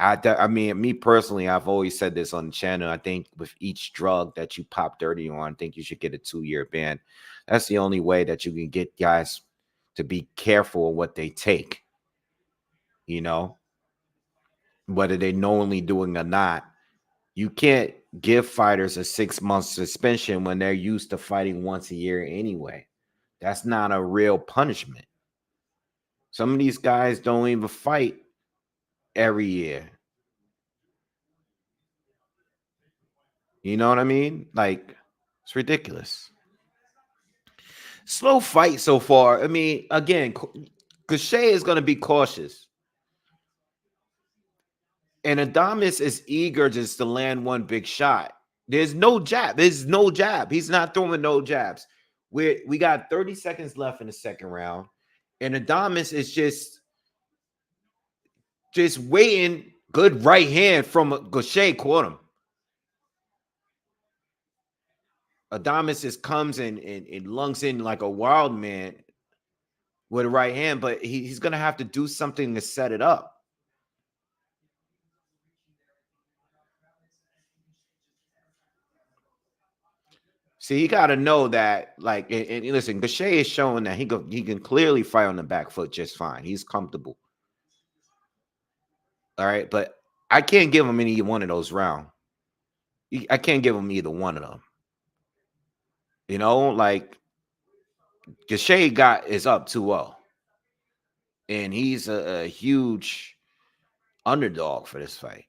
I mean, me personally, I've always said this on the channel. I think with each drug that you pop dirty on, I think you should get a 2-year ban. That's the only way that you can get guys to be careful of what they take. You know, whether they knowingly doing or not. You can't give fighters a 6-month suspension when they're used to fighting once a year anyway. That's not a real punishment. Some of these guys don't even fight every year. You know what I mean? Like, it's ridiculous. Slow fight so far. I mean, again, Cashapp is going to be cautious. And Adames is eager just to land one big shot. There's no jab. There's no jab. He's not throwing no jabs. We got 30 seconds left in the second round. And Adames is just waiting. Good right hand from Gaucher caught him. Adames just comes and lungs in like a wild man with a right hand, but he's going to have to do something to set it up. See, you got to know that, like, and listen, Gaucher is showing that he can clearly fight on the back foot just fine. He's comfortable. All right, but I can't give him any one of those rounds. I can't give him either one of them. You know, like Gaucher is up 2-0. And he's a huge underdog for this fight.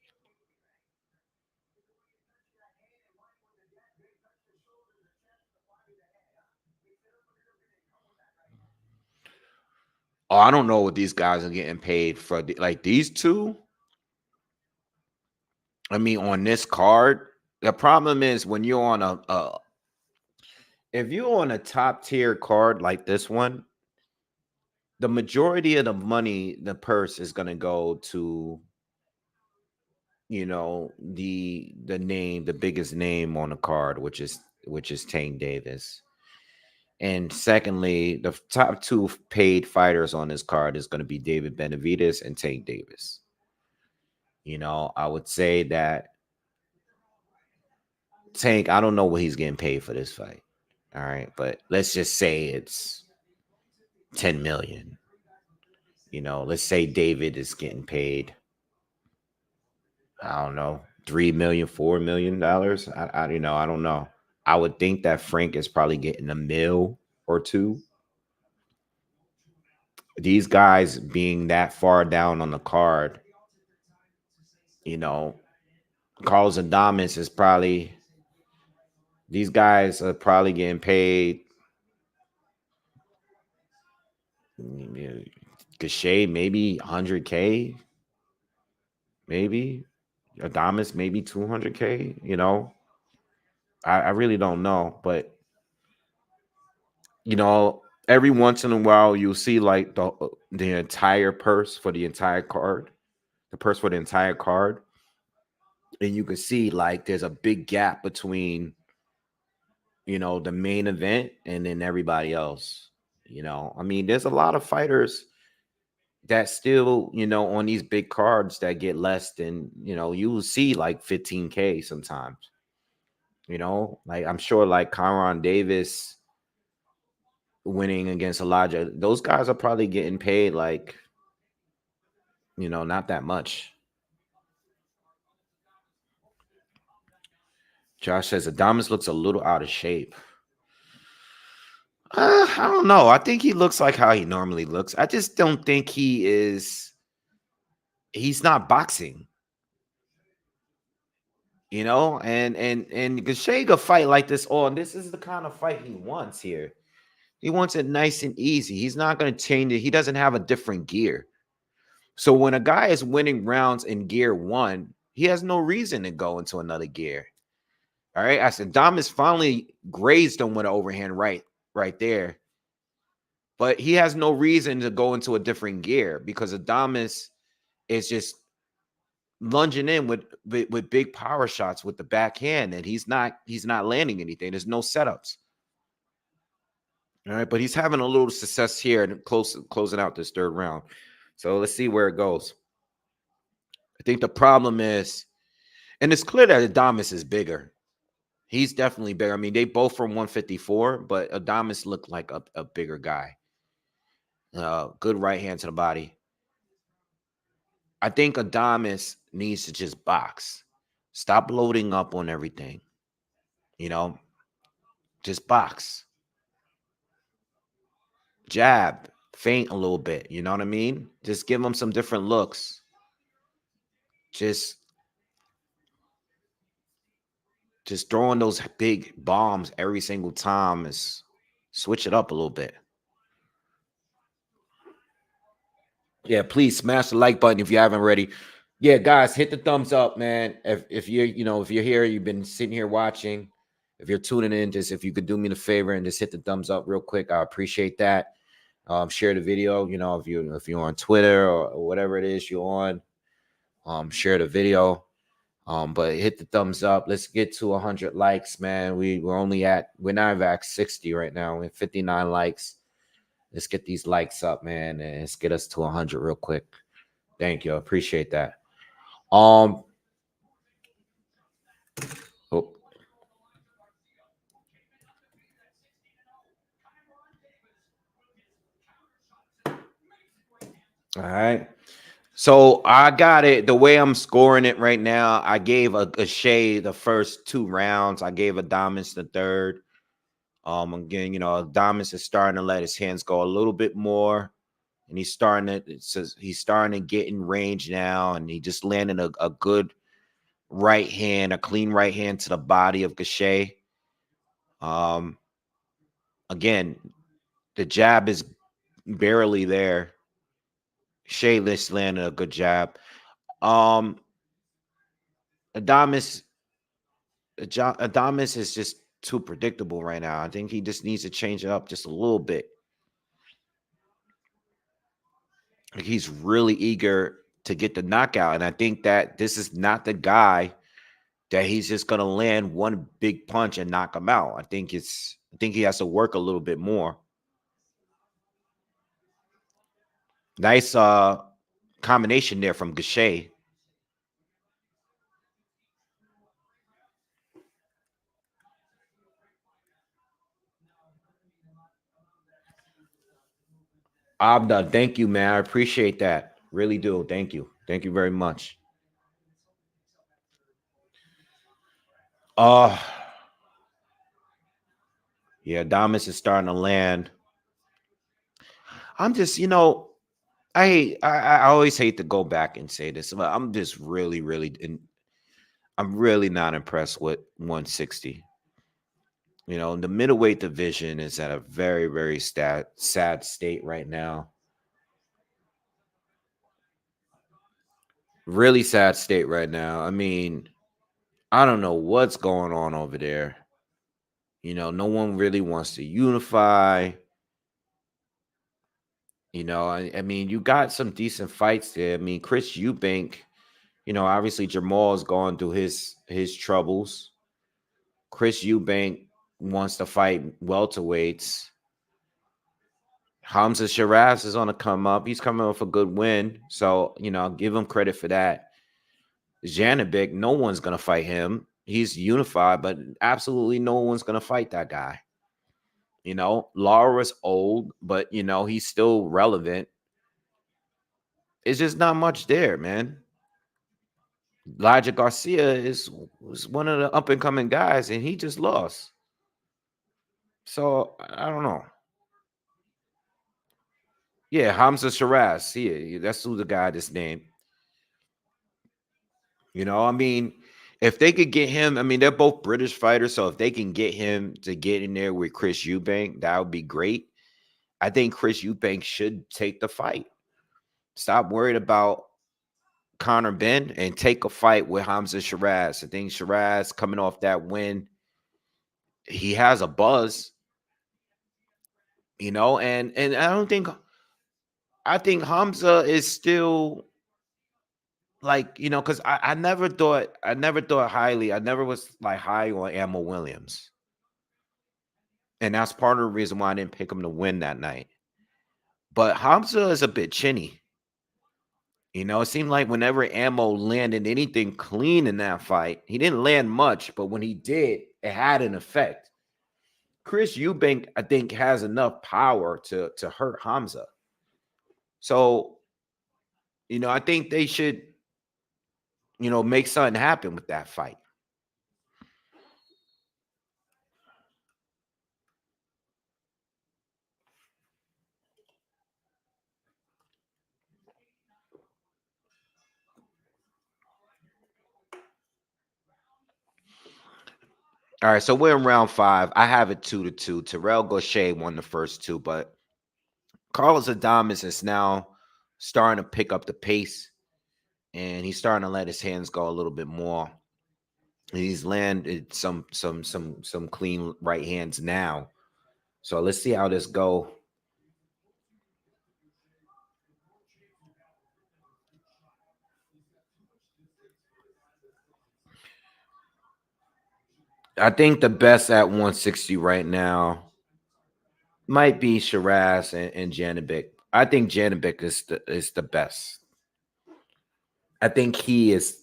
Oh, I don't know what these guys are getting paid for. Like these two. I mean, on this card, the problem is when you're on if you're on a top tier card like this one, the majority of the money, the purse is going to go to, the biggest name on the card, which is Tank Davis. And secondly, the top two paid fighters on this card is going to be David Benavidez and Tank Davis. I would say that Tank, I don't know what he's getting paid for this fight. All right, but let's just say it's 10 million. Let's say David is getting paid, I don't know, 3 million, $4 million. I don't know. I would think that Frank is probably getting a mil or two. These guys being that far down on the card, Carlos Adames is probably, these guys are probably getting paid. Cashapp, maybe 100K, maybe. Adames, maybe 200K, I really don't know. But, every once in a while, you'll see like the entire purse for the entire card, the purse for the entire card. And you can see like there's a big gap between, the main event and then everybody else. There's a lot of fighters that still, on these big cards that get less than, you will see like 15K sometimes. Like I'm sure like Kyron Davis winning against Elijah, those guys are probably getting paid like, not that much. Josh says Adames looks a little out of shape. I don't know. I think he looks like how he normally looks. I just don't think he's not boxing. And Gvozdyk fight like this on. This is the kind of fight he wants here. He wants it nice and easy. He's not going to change it. He doesn't have a different gear. So when a guy is winning rounds in gear 1, he has no reason to go into another gear. All right. I said Adames finally grazed him with an overhand right there. But he has no reason to go into a different gear because Adames is just lunging in with big power shots with the backhand, and he's not landing anything. There's no setups. All right, but he's having a little success here and closing out this third round. So let's see where it goes. I think the problem is, and it's clear that Adames is bigger. He's definitely bigger. They both from 154, but Adames looked like a bigger guy. Good right hand to the body. I think Adames needs to just box. Stop loading up on everything. Just box. Jab, feint a little bit. You know what I mean? Just give him some different looks. Just throwing those big bombs every single time is switch it up a little bit. Yeah, please smash the like button if you haven't already. Yeah, guys, hit the thumbs up, man. If you're, if you're here, you've been sitting here watching. If you're tuning in, just if you could do me the favor and just hit the thumbs up real quick, I appreciate that. Share the video. If you're on Twitter or whatever it is you're on, share the video. But hit the thumbs up. Let's get to 100 likes, man. We're not at 60 right now. We're at 59 likes. Let's get these likes up, man, and let's get us to 100 real quick. Thank you. I appreciate that. Oh. All right. So I got it. The way I'm scoring it right now, I gave a Shea the first 2 rounds. I gave Adames the third. Again, Adames is starting to let his hands go a little bit more, and he's starting to get in range now, and he just landed a good right hand, a clean right hand to the body of Cashapp. Again, the jab is barely there. Shayless landed a good jab. Adames is just too predictable right now. I think he just needs to change it up just a little bit. He's really eager to get the knockout, and I think that this is not the guy that he's just going to land one big punch and knock him out. I think think he has to work a little bit more. Nice combination there from Gachet. Abda, thank you, man. I appreciate that. Really do. Thank you. Thank you very much. Uh yeah, Damas is starting to land. I'm just, I always hate to go back and say this, but I'm just I'm really not impressed with 160. The middleweight division is at a very, very sad state right now. Really sad state right now. I mean, I don't know what's going on over there. No one really wants to unify. I mean, you got some decent fights there. I mean, Chris Eubank, obviously Jamal's gone through his troubles. Chris Eubank wants to fight welterweights. Hamza Shiraz is on the come up. He's coming off a good win. So, I'll give him credit for that. Janibek, no one's going to fight him. He's unified, but absolutely no one's going to fight that guy. Laura's old, but, he's still relevant. It's just not much there, man. Elijah Garcia was one of the up-and-coming guys, and he just lost. So, I don't know. Yeah, Hamza Shiraz. Yeah, that's who the guy that's named. I mean, if they could get him, I mean, they're both British fighters, so if they can get him to get in there with Chris Eubank, that would be great. I think Chris Eubank should take the fight. Stop worried about Conor Ben and take a fight with Hamza Shiraz. I think Shiraz coming off that win, he has a buzz, and I think Hamza is still like, because I never thought highly. I never was like high on Ammo Williams. And that's part of the reason why I didn't pick him to win that night. But Hamza is a bit chinny. It seemed like whenever Ammo landed anything clean in that fight, he didn't land much, but when he did, it had an effect. Chris Eubank, I think, has enough power to hurt Hamza. So, I think they should, make something happen with that fight. All right, so we're in round 5. I have it 2-2. Terrell Gaucher won the first 2, but Carlos Adames is now starting to pick up the pace, and he's starting to let his hands go a little bit more. He's landed some clean right hands now. So let's see how this go. I think the best at 160 right now might be Shiraz and Janibek. I think Janibek is the best. I think he is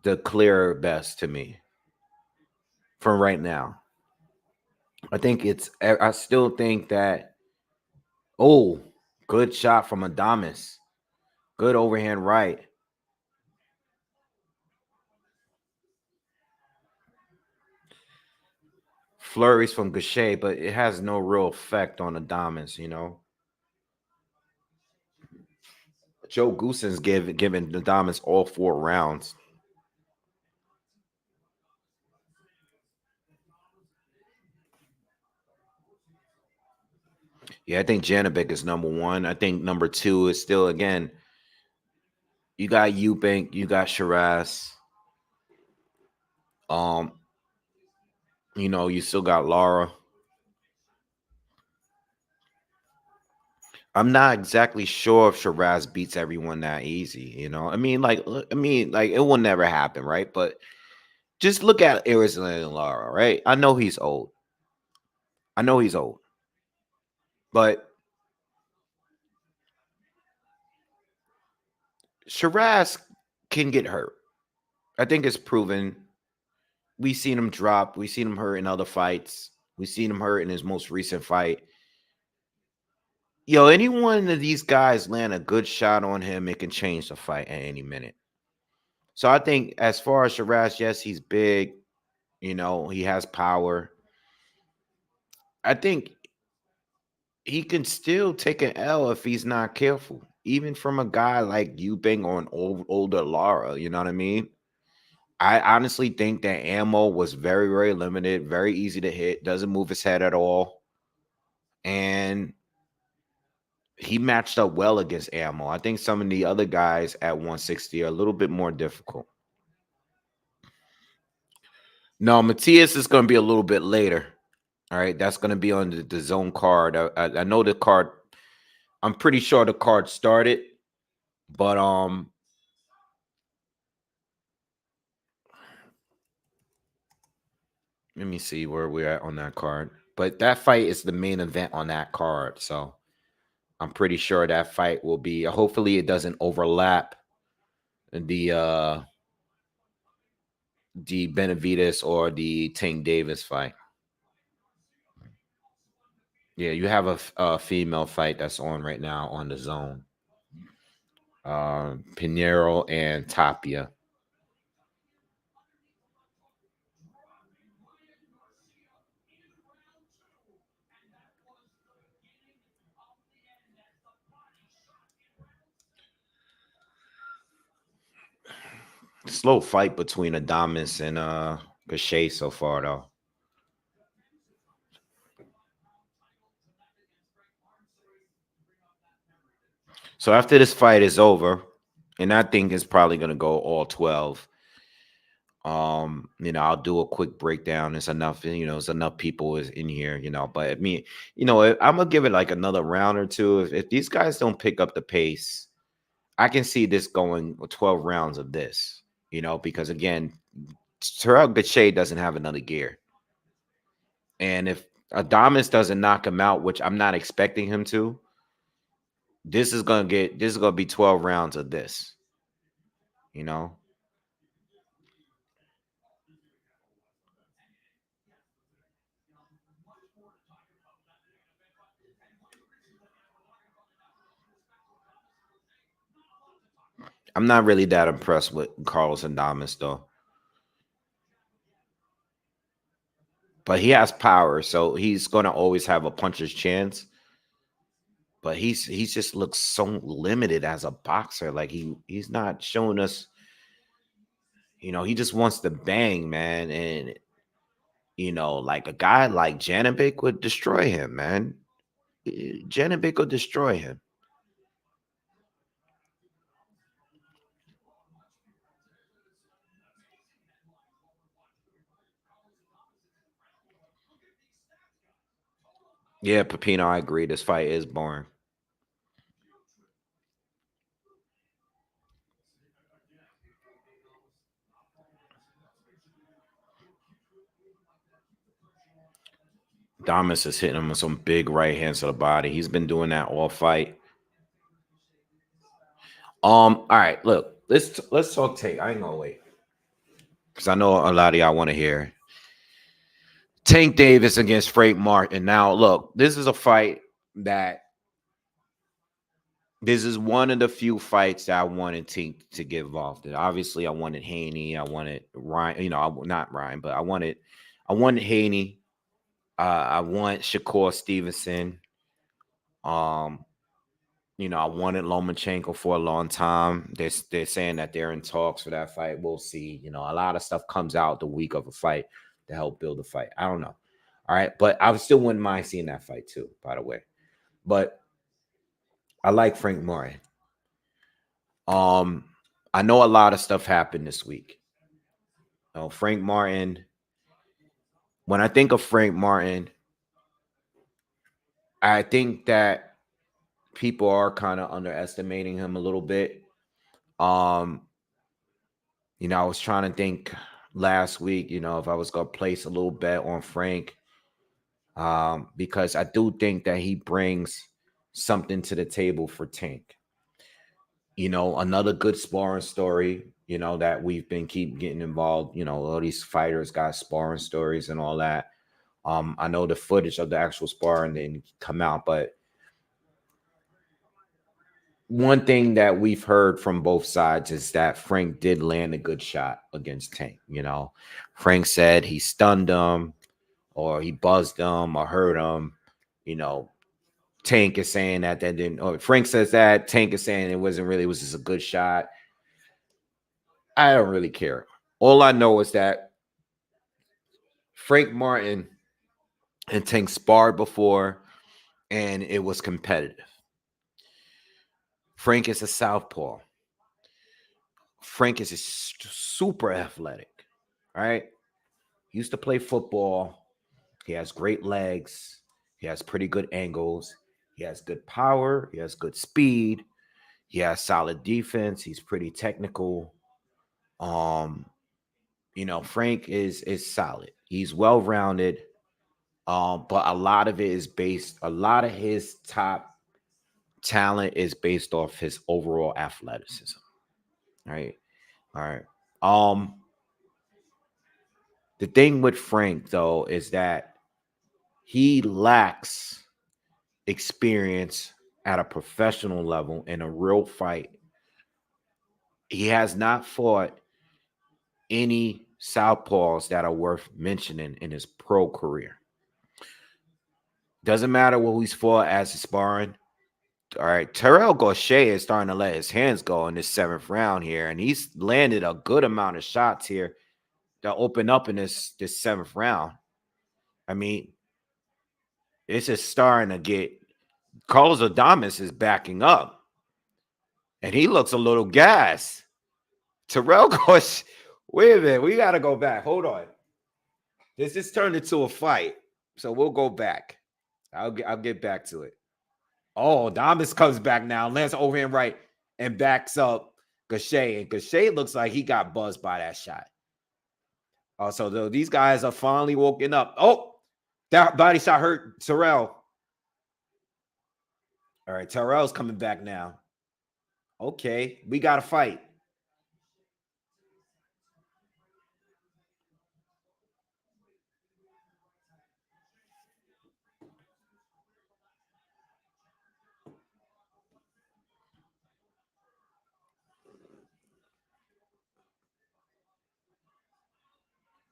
the clear best to me from right now. I still think that, oh, good shot from Adames. Good overhand right. Flurries from Gaucher, but it has no real effect on Adames, Joe Goosens giving Adames all 4 rounds. Yeah, I think Janibek is number 1. I think number 2 is still, again, you got Eubank, you got Shiraz. You still got Lara. I'm not exactly sure if Shiraz beats everyone that easy, I mean, like it will never happen, right? But just look at Arizona and Lara, right? I know he's old. I know he's old, but Shiraz can get hurt. I think it's proven. We've seen him drop. We've seen him hurt in other fights. We've seen him hurt in his most recent fight. Yo, any one of these guys land a good shot on him, it can change the fight at any minute. So I think as far as Shiraz, yes, he's big. He has power. I think he can still take an L if he's not careful, even from a guy like Eubank or an older Lara. You know what I mean? I honestly think that ammo was very, very limited, very easy to hit, doesn't move his head at all. And he matched up well against ammo. I think some of the other guys at 160 are a little bit more difficult. No, Matias is going to be a little bit later. All right, that's going to be on the zone card. I know the card. I'm pretty sure the card started, but let me see where we're at on that card. But that fight is the main event on that card, so I'm pretty sure that fight will be. Hopefully, it doesn't overlap the Benavidez or the Tank Davis fight. Yeah, you have a female fight that's on right now on the zone. Pinheiro and Tapia. Slow fight between Adames and Cashapp so far though. So after this fight is over, and I think it's probably gonna go all 12. I'll do a quick breakdown. It's enough, it's enough people is in here, but I mean, I'm gonna give it like another round or two. If these guys don't pick up the pace, I can see this going 12 rounds of this, because again, Terrell Gache doesn't have another gear. And if Adames doesn't knock him out, which I'm not expecting him to, this is gonna be 12 rounds of this, you know. I'm not really that impressed with Carlos Adames though. But he has power, so he's gonna always have a puncher's chance. But he's just looks so limited as a boxer. Like he's not showing us, he just wants to bang, man. And like a guy like Janibek would destroy him, man. Janibek would destroy him. Yeah, Pepino, I agree. This fight is boring. Damas is hitting him with some big right hands to the body. He's been doing that all fight. All right, look, let's talk tape. I ain't gonna wait because I know a lot of y'all want to hear Tank Davis against Frank Martin. Now, look, this is a fight that this is one of the few fights that I wanted Tank to get involved in. Obviously, I wanted Haney. I wanted Ryan. Not Ryan, but I wanted Haney. I want Shakur Stevenson. Um, I wanted Lomachenko for a long time. They're saying that they're in talks for that fight. We'll see. A lot of stuff comes out the week of a fight to help build a fight. I don't know. All right, but I still wouldn't mind seeing that fight too. By the way, but I like Frank Martin. I know a lot of stuff happened this week. Frank Martin. When I think of Frank Martin, I think that people are kind of underestimating him a little bit. I was trying to think last week, if I was gonna place a little bet on Frank. because I do think that he brings something to the table for Tank. Another good sparring story, that we've been keep getting involved. All these fighters got sparring stories and all that. I know the footage of the actual sparring didn't come out, but one thing that we've heard from both sides is that Frank did land a good shot against Tank. Frank said he stunned him or he buzzed him or hurt him. Tank is saying that didn't, or Frank says that. Tank is saying it was just a good shot. I don't really care. All I know is that Frank Martin and Tank sparred before and it was competitive. Frank is a southpaw. Frank is super athletic, right? He used to play football. He has great legs. He has pretty good angles. He has good power. He has good speed. He has solid defense. He's pretty technical. Frank is solid. He's well-rounded. But a lot of his top talent is based off his overall athleticism. Right. All right. The thing with Frank, though, is that he lacks experience at a professional level in a real fight. He has not fought any southpaws that are worth mentioning in his pro career. Doesn't matter what he's fought as a sparring. All right, Terrell Gausha is starting to let his hands go in this 7th round here, and he's landed a good amount of shots here that open up in this 7th round. I mean, it's just starting to get. Carlos Adames is backing up, and he looks a little gassed. Terrell Gausha, wait a minute, we got to go back. Hold on. This just turned into a fight, so we'll go back. I'll get back to it. Oh, Adames comes back now, lands overhand right, and backs up Gausha. And Gausha looks like he got buzzed by that shot. So these guys are finally woken up. Oh, that body shot hurt Terrell. All right, Terrell's coming back now. Okay, we got to fight.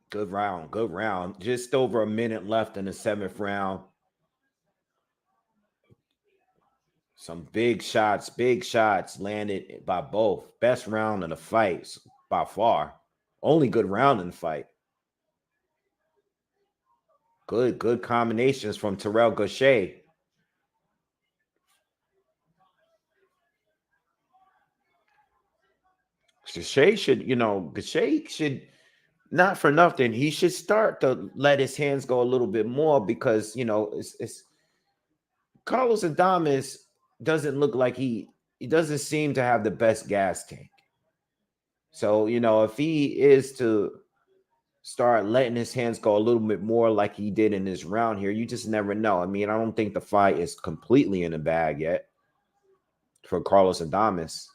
Good round, good round. Just over a minute left in the 7th round. Some big shots landed by both. Best round of the fight by far. Only good round in the fight. Good combinations from Terrell Gausha. Gausha should, not for nothing, he should start to let his hands go a little bit more because, it's Carlos Adames doesn't look like he doesn't seem to have the best gas tank. So, if he is to start letting his hands go a little bit more like he did in this round here, you just never know. I mean, I don't think the fight is completely in the bag yet for Carlos Adames.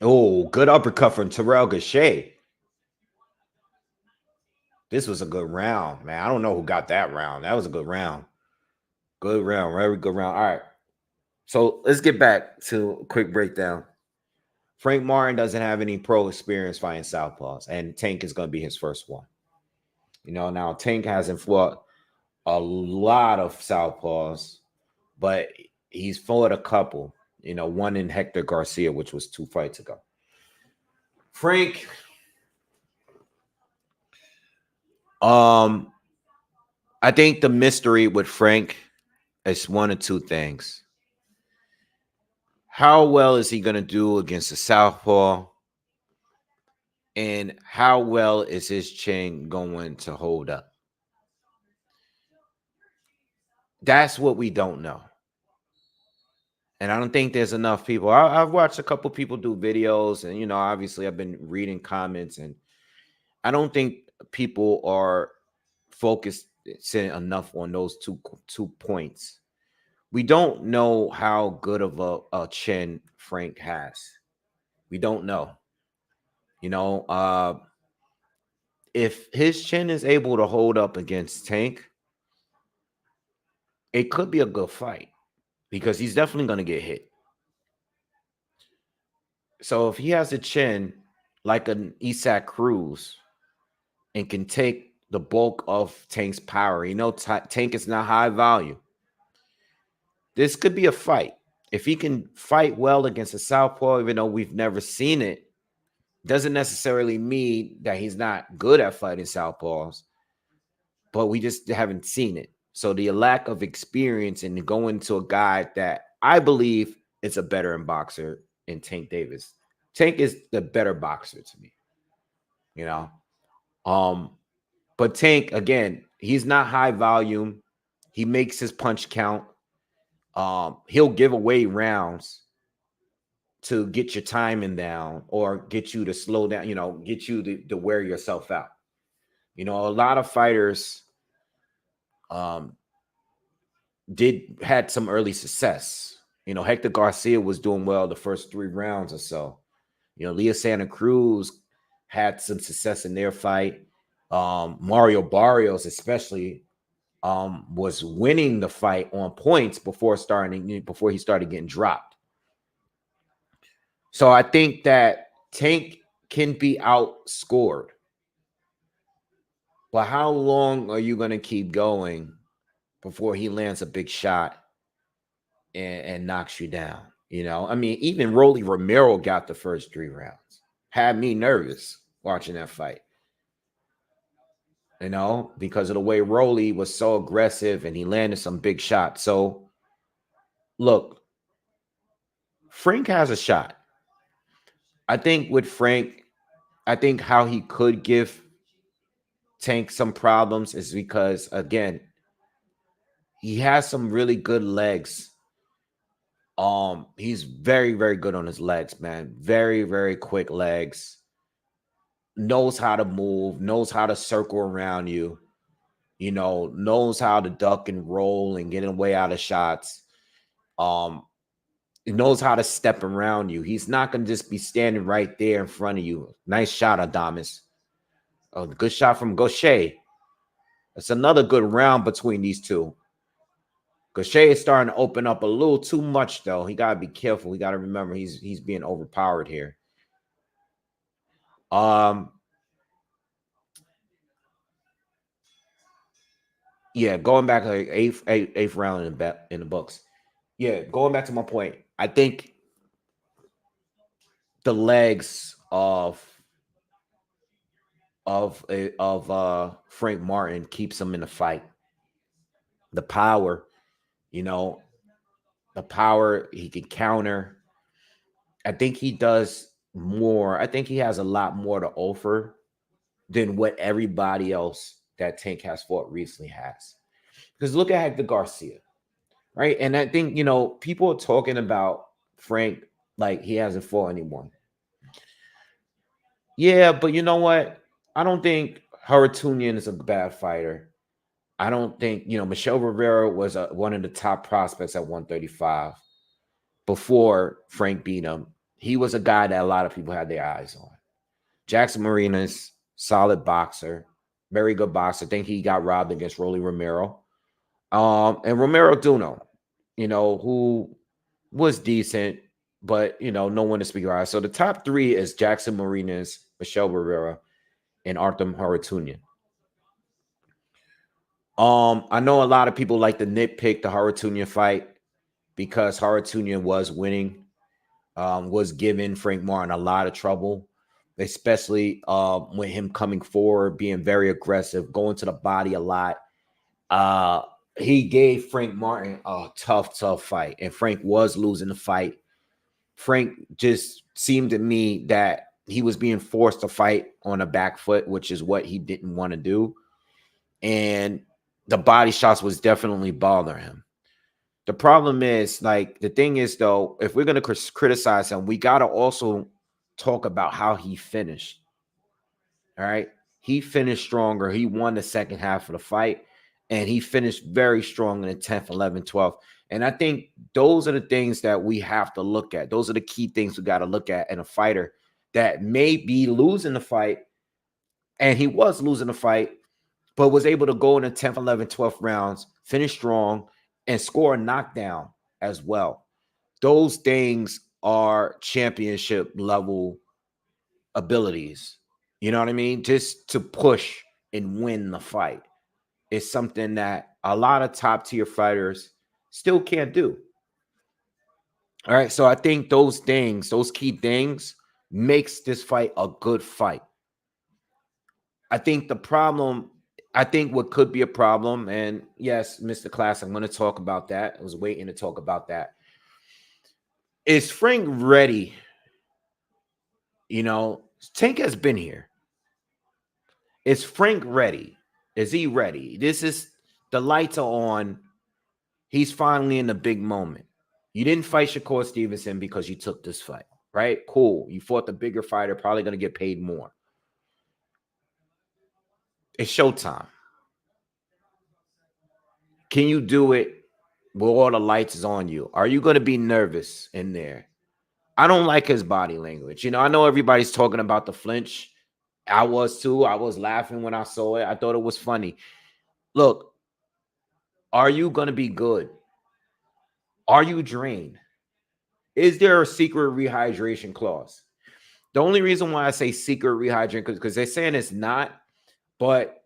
Oh, good uppercut from Terrell Gausha. This was a good round, man. I don't know who got that round. That was a good round. Good round, very good round. All right. So let's get back to a quick breakdown. Frank Martin doesn't have any pro experience fighting southpaws, and Tank is going to be his first one. Now Tank hasn't fought a lot of southpaws, but he's fought a couple. One in Hector Garcia, which was 2 fights ago. Frank, I think the mystery with Frank is one of two things. How well is he going to do against the southpaw? And how well is his chin going to hold up? That's what we don't know. And I don't think there's enough people. I've watched a couple people do videos, and obviously I've been reading comments, and I don't think people are focused enough on those two points. We don't know how good of a chin Frank has. We don't know. You know, if his chin is able to hold up against Tank, it could be a good fight because he's definitely going to get hit. So if he has a chin like an Isaac Cruz and can take the bulk of Tank's power, Tank is not high value. This could be a fight. If he can fight well against a southpaw, even though we've never seen it, doesn't necessarily mean that he's not good at fighting southpaws, but we just haven't seen it. So the lack of experience and going to a guy that I believe is a better boxer in Tank Davis. Tank is the better boxer to me, you know. But Tank, again, he's not high volume. He makes his punch count. He'll give away rounds to get your timing down or get you to slow down, get you to wear yourself out. A lot of fighters had some early success. Hector Garcia was doing well the first 3 rounds or so. Leah Santa Cruz had some success in their fight. Mario Barrios, especially, was winning the fight on points before he started getting dropped. So I think that Tank can be outscored. But how long are you going to keep going before he lands a big shot and knocks you down? I mean, even Rolly Romero got the first 3 rounds. Had me nervous watching that fight. Because of the way Rolly was so aggressive and he landed some big shots. So, look, Frank has a shot. I think with Frank, how he could give Tank some problems is because, again, he has some really good legs. He's very, very good on his legs, man. Very, very quick legs. Knows how to move, knows how to circle around you, knows how to duck and roll and get away out of shots. He knows how to step around you. He's not going to just be standing right there in front of you. Nice shot, Adames. Oh, good shot from Gaucher. It's another good round between these two. Gaucher is starting to open up a little too much, though. He got to be careful. We got to remember he's being overpowered here. Yeah, going back to like eighth round in the books. Yeah, going back to my point, I think the legs of Frank Martin keeps him in the fight. The power, the power he can counter. I think he does more. I think he has a lot more to offer than what everybody else that Tank has fought recently has. Because look at Hector Garcia, right? And I think, people are talking about Frank like he hasn't fought anyone. Yeah, but you know what? I don't think Haratunian is a bad fighter. I don't think, Michelle Rivera was one of the top prospects at 135 before Frank beat him. He was a guy that a lot of people had their eyes on. Jackson Marinas, solid boxer, very good boxer. I think he got robbed against Rolly Romero. And Romero Duno, who was decent, but, no one to speak about. So the top 3 is Jackson Marinas, Michelle Rivera, and Artem Haratunian. I know a lot of people like to nitpick the Haratunian fight because Haratunian was winning, was giving Frank Martin a lot of trouble, especially with him coming forward, being very aggressive, going to the body a lot. He gave Frank Martin a tough fight, and Frank was losing the fight. Frank just seemed to me that he was being forced to fight on a back foot, which is what he didn't want to do. And the body shots was definitely bothering him. The problem is, like, the thing is, though, if we're going to criticize him, we got to also talk about how he finished. All right. He finished stronger. He won the second half of the fight, and he finished very strong in the 10th, 11th, 12th. And I think those are the things that we have to look at. Those are the key things we got to look at in a fighter that may be losing the fight. And he was losing the fight, but was able to go in the 10th, 11th, 12th rounds, finish strong, and score a knockdown as well. Those things are championship level abilities. You know what I mean? Just to push and win the fight is something that a lot of top tier fighters still can't do. All right. So I think those things, those key things, makes this fight a good fight. I think what could be a problem, and yes, Mr. Class, I'm going to talk about that. I was waiting to talk about that. Is Frank ready? You know, Tank has been here. Is Frank ready? Is he ready? This is the lights are on. He's finally in the big moment. You didn't fight Shakur Stevenson because you took this fight, right? Cool. You fought the bigger fighter, probably going to get paid more. It's showtime. Can you do it with all the lights is on you? Are you going to be nervous in there? I don't like his body language. You know, I know everybody's talking about the flinch. I was too. I was laughing when I saw it. I thought it was funny. Look, are you going to be good? Are you drained? Is there a secret rehydration clause? The only reason why I say secret rehydration because they're saying it's not, but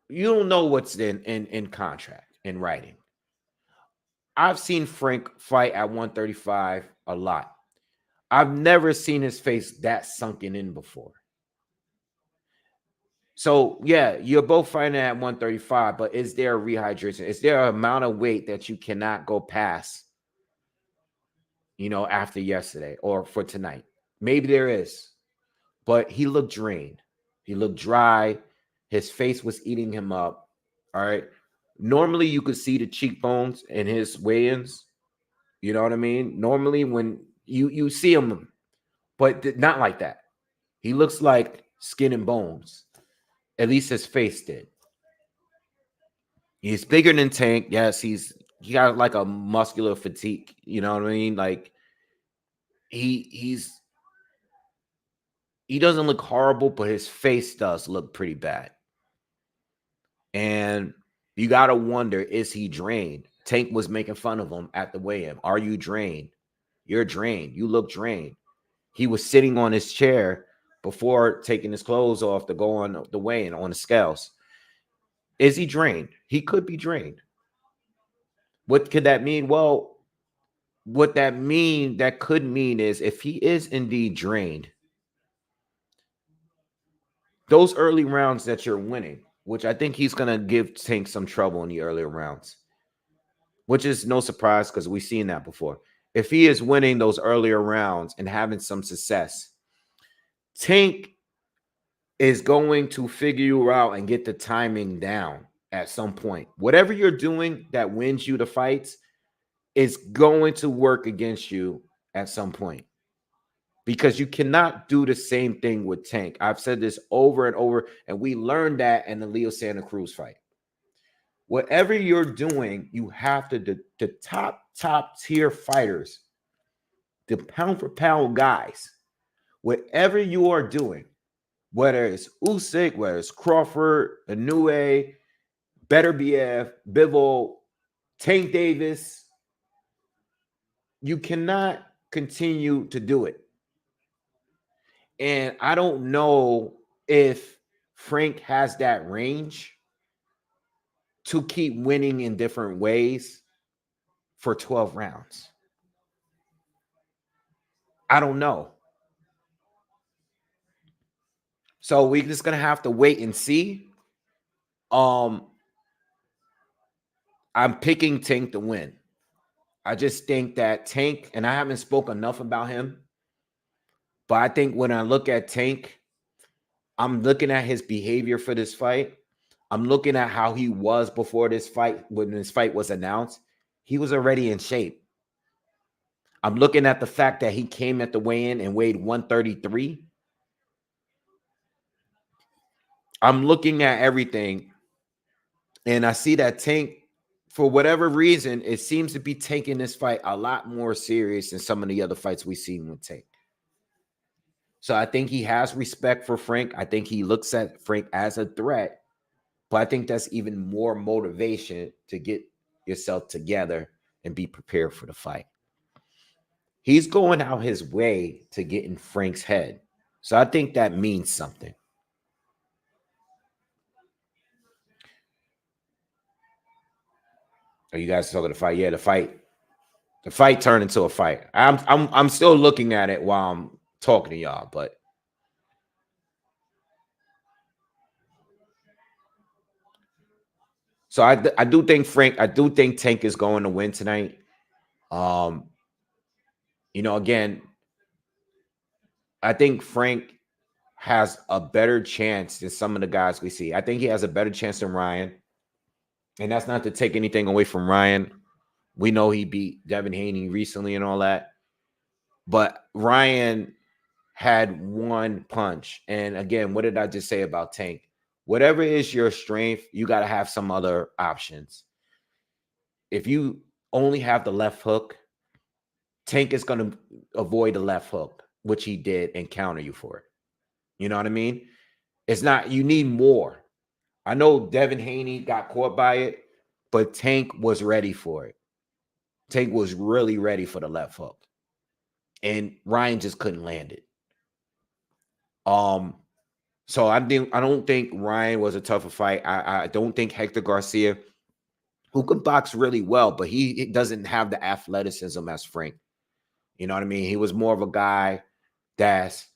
you don't know what's in contract, in writing. I've seen Frank fight at 135 a lot. I've never seen his face that sunken in before. So, yeah, you're both fighting at 135, but is there a rehydration? Is there an amount of weight that you cannot go past, you know, after yesterday or for tonight? Maybe there is, but he looked drained. He looked dry. His face was eating him up. All right. Normally, you could see the cheekbones in his weigh-ins. You know what I mean? Normally, when you see him, but not like that. He looks like skin and bones. At least his face did. He's bigger than Tank. Yes, he got like a muscular fatigue. You know what I mean? Like he doesn't look horrible, but his face does look pretty bad. And you gotta wonder, is he drained? Tank was making fun of him at the weigh-in. Are you drained? You're drained. You look drained. He was sitting on his chair before taking his clothes off to go on the weigh-in on the scales. Is he drained? He could be drained. What could that mean? Well, that could mean is if he is indeed drained, those early rounds that you're winning, which I think he's going to give Tank some trouble in the earlier rounds, which is no surprise because we've seen that before. If he is winning those earlier rounds and having some success, Tank is going to figure you out and get the timing down at some point. Whatever you're doing that wins you the fights is going to work against you at some point because you cannot do the same thing with Tank. I've said this over and over, and we learned that in the Leo Santa Cruz fight. Whatever you're doing, you have to, the top tier fighters, the pound for pound guys, whatever you are doing, whether it's Usyk, whether it's Crawford, Inoue, Beterbiev, Bivol, Tank Davis, you cannot continue to do it. And I don't know if Frank has that range to keep winning in different ways for 12 rounds. I don't know. So we're just going to have to wait and see. I'm picking Tank to win. I just think that Tank, and I haven't spoken enough about him, but I think when I look at Tank, I'm looking at his behavior for this fight. I'm looking at how he was before this fight. When this fight was announced, he was already in shape. I'm looking at the fact that he came at the weigh-in and weighed 133. I'm looking at everything, and I see that Tank, for whatever reason, it seems to be taking this fight a lot more serious than some of the other fights we've seen with Tank. So I think he has respect for Frank. I think he looks at Frank as a threat, but I think that's even more motivation to get yourself together and be prepared for the fight. He's going out his way to get in Frank's head. So I think that means something. Are you guys talking the fight? Yeah, the fight turned into a fight. I'm still looking at it while I'm talking to y'all, but so I do think Tank is going to win tonight. Again, I think Frank has a better chance than some of the guys we see. I think he has a better chance than Ryan. And that's not to take anything away from Ryan. We know he beat Devin Haney recently and all that. But Ryan had one punch. And again, what did I just say about Tank? Whatever is your strength, you got to have some other options. If you only have the left hook, Tank is going to avoid the left hook, which he did, and counter you for it. You know what I mean? It's not, you need more. I know Devin Haney got caught by it, but Tank was ready for it. Tank was really ready for the left hook. And Ryan just couldn't land it. So I don't think Ryan was a tougher fight. I don't think Hector Garcia, who can box really well, but he doesn't have the athleticism as Frank. You know what I mean? He was more of a guy that's,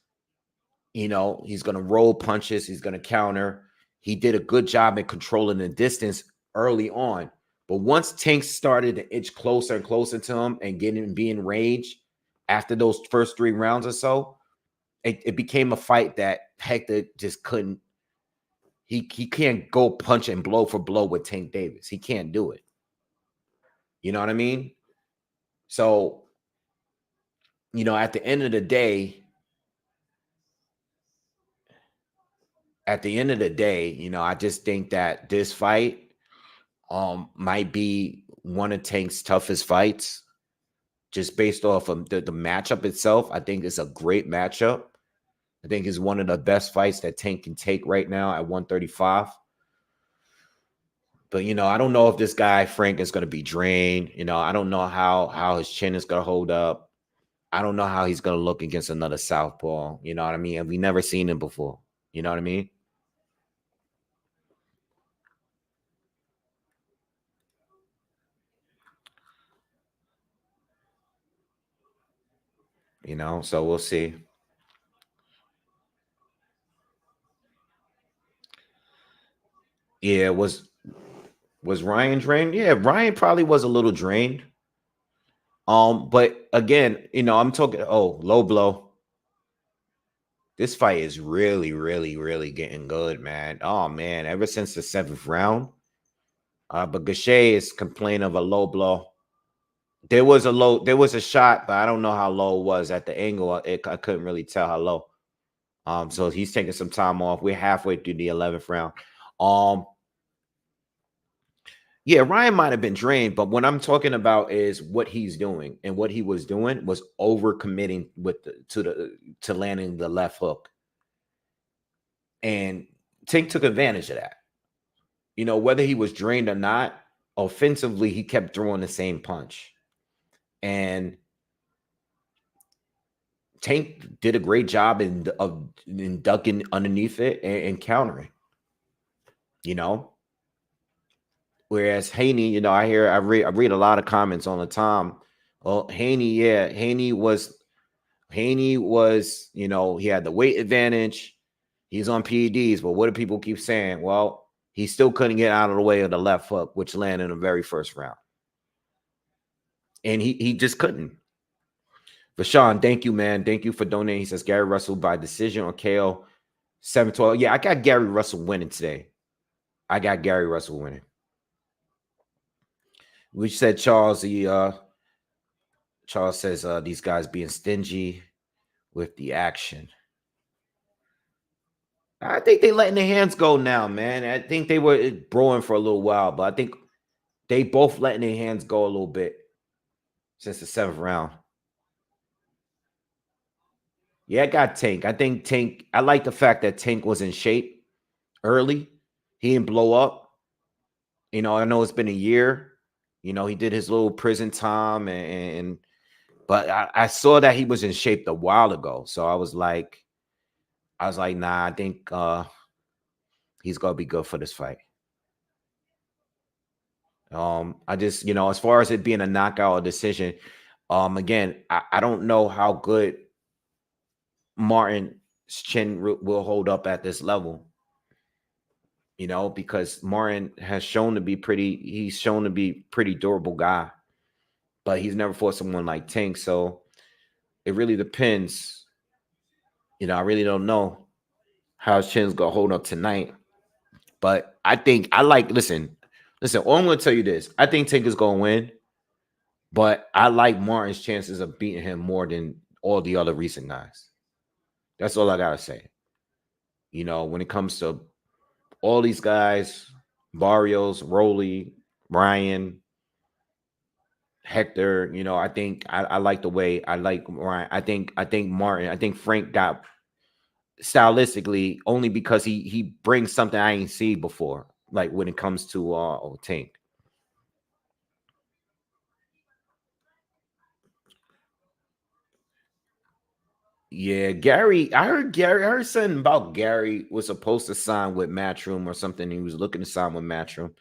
he's going to roll punches. He's going to counter. He did a good job in controlling the distance early on. But once Tank started to inch closer and closer to him and being range after those first 3 rounds or so, it became a fight that Hector just couldn't. He can't go punch and blow for blow with Tank Davis. He can't do it. You know what I mean? So, at the end of the day, I just think that this fight might be one of Tank's toughest fights, just based off of the matchup itself. I think it's a great matchup. I think it's one of the best fights that Tank can take right now at 135. But, I don't know if this guy, Frank, is going to be drained. I don't know how his chin is going to hold up. I don't know how he's going to look against another southpaw. You know what I mean? And we never seen him before. You know what I mean? So we'll see. Yeah, was Ryan drained? Yeah, Ryan probably was a little drained. But again, I'm talking, low blow. This fight is really, really, really getting good, man. Oh man, ever since the 7th round. But Gaucher is complaining of a low blow. There was a shot, but I don't know how low it was at the angle. I couldn't really tell how low. So he's taking some time off. We're halfway through the 11th round. Yeah, Ryan might have been drained, but what I'm talking about is what he's doing, and what he was doing was overcommitting to landing the left hook, and Tank took advantage of that. Whether he was drained or not, offensively he kept throwing the same punch, and Tank did a great job in ducking underneath it and countering. Whereas Haney, I read a lot of comments all the time. Well, Haney was, he had the weight advantage. He's on PEDs, but what do people keep saying? Well, he still couldn't get out of the way of the left hook, which landed in the very first round. And he just couldn't. Vashawn, thank you, man. Thank you for donating. He says Gary Russell by decision or KO 7-12. Yeah, I got Gary Russell winning today. I got Gary Russell winning. We said Charles. Charles says these guys being stingy with the action. I think they letting their hands go now, man. I think they were broing for a little while, but I think they both letting their hands go a little bit since the 7th round. Yeah, I got Tank. I think Tank. I like the fact that Tank was in shape early. He didn't blow up. I know it's been a year. He did his little prison time, and but I saw that he was in shape a while ago. So I was like, nah, I think he's gonna be good for this fight. I just, as far as it being a knockout or decision, again, I don't know how good Martin's chin will hold up at this level. Because Martin has shown to be he's shown to be pretty durable guy, but he's never fought someone like Tank. So it really depends. I really don't know how his chin's gonna hold up tonight. But I think listen, all I'm gonna tell you this. I think Tank is gonna win, but I like Martin's chances of beating him more than all the other recent guys. That's all I gotta say. When it comes to all these guys, Barrios, Rolly, Ryan, Hector, I think I like the way I like Ryan. I think Martin, I think Frank got stylistically only because he brings something I ain't seen before, like when it comes to Tank. Yeah, Gary. I heard something about Gary was supposed to sign with Matchroom or something. He was looking to sign with Matchroom.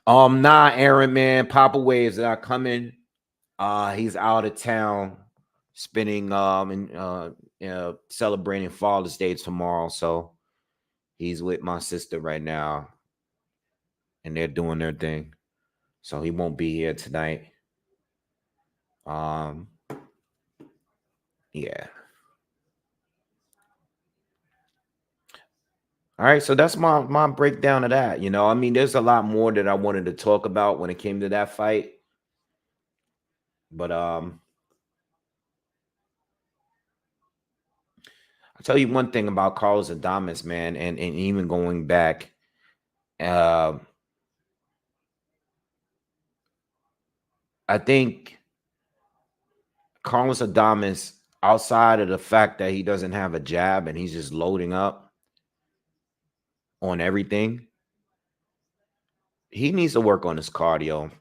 Nah, Aaron, man. Papa Wave's not coming. He's out of town, spending and celebrating Father's Day tomorrow. So he's with my sister right now, and they're doing their thing. So he won't be here tonight. Um, yeah. All right, so that's my breakdown of that. I mean, there's a lot more that I wanted to talk about when it came to that fight, but I'll tell you one thing about Carlos Adames, man, and even going back, uh, I think Carlos Adames, outside of the fact that he doesn't have a jab and he's just loading up on everything, he needs to work on his cardio.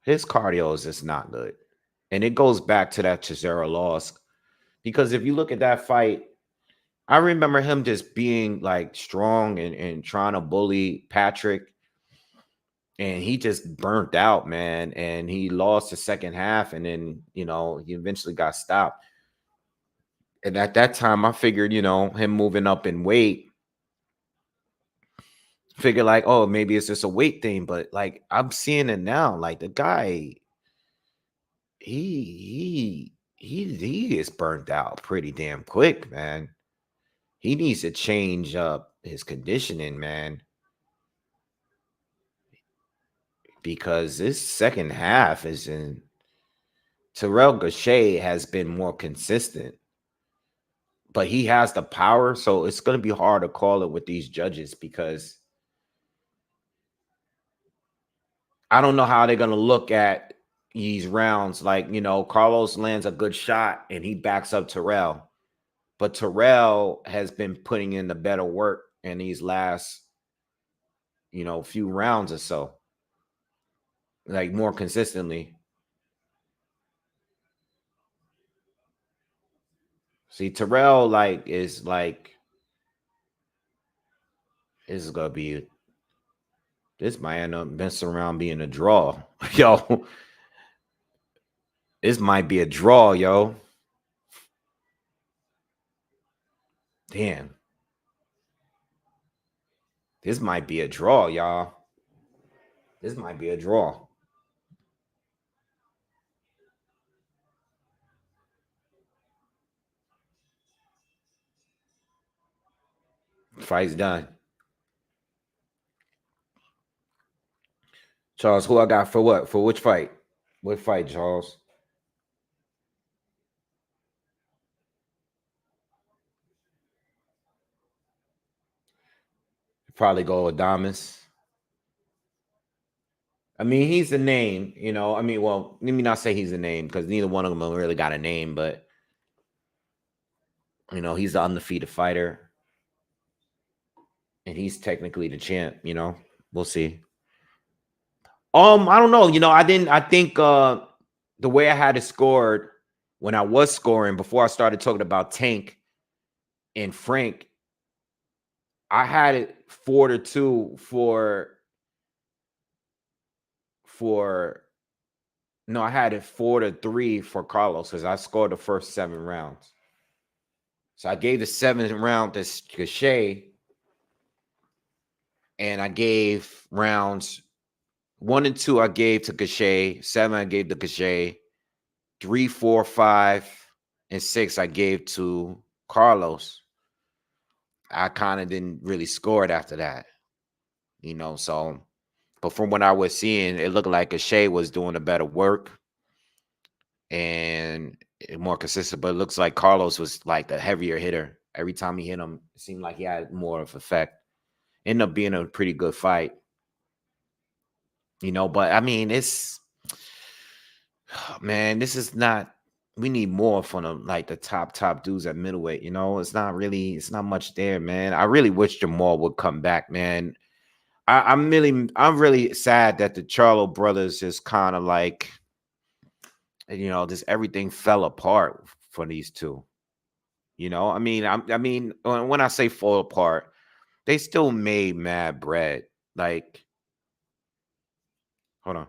His cardio is just not good, and it goes back to that Chisora loss. Because if you look at that fight, I remember him just being like strong and trying to bully Patrick, and he just burnt out, man. And he lost the second half, and then he eventually got stopped. And at that time, I figured, him moving up in weight, figure like, oh, maybe it's just a weight thing. But like I'm seeing it now, like the guy, he gets burnt out pretty damn quick, man. He needs to change up his conditioning, man, because this second half is in. Terrell Gaucher has been more consistent, but he has the power, so it's going to be hard to call it with these judges because I don't know how they're going to look at these rounds. Like, Carlos lands a good shot and he backs up Terrell, but Terrell has been putting in the better work in these last, few rounds or so, like more consistently. See, Terrell is gonna be this might end up messing around being a draw. Yo, this might be a draw, yo. Damn. This might be a draw, y'all. This might be a draw. Fight's done. Charles, who I got for what? For which fight? What fight, Charles? Probably go with Damas. I mean, he's a name, you know. I mean, well, let me not say he's a name because neither one of them really got a name, but you know, he's the undefeated fighter, and he's technically the champ. You know, we'll see. I don't know. You know, I didn't. I think the way I had it scored when I was scoring before I started talking about Tank and Frank, I had it 4-2 for no, I had it 4-3 for Carlos because I scored the first 7 rounds. So I gave the 7th round to Cashapp, and I gave rounds 1 and 2 I gave to Cashapp, 7 I gave to Cashapp, 3, 4, 5, and 6 I gave to Carlos. I kind of didn't really score it after that, you know. So, but from what I was seeing, it looked like Cashapp was doing a better work and more consistent. But it looks like Carlos was like the heavier hitter. Every time he hit him, it seemed like he had more of effect. Ended up being a pretty good fight, you know. But I mean, it's man, this is not. We need more from them, like the top dudes at middleweight. You know, it's not much there, man. I really wish Jamal would come back, man. I'm really sad that the Charlo brothers just kind of like, you know, just everything fell apart for these two. You know, I mean, when I say fall apart, they still made mad bread. Like, hold on,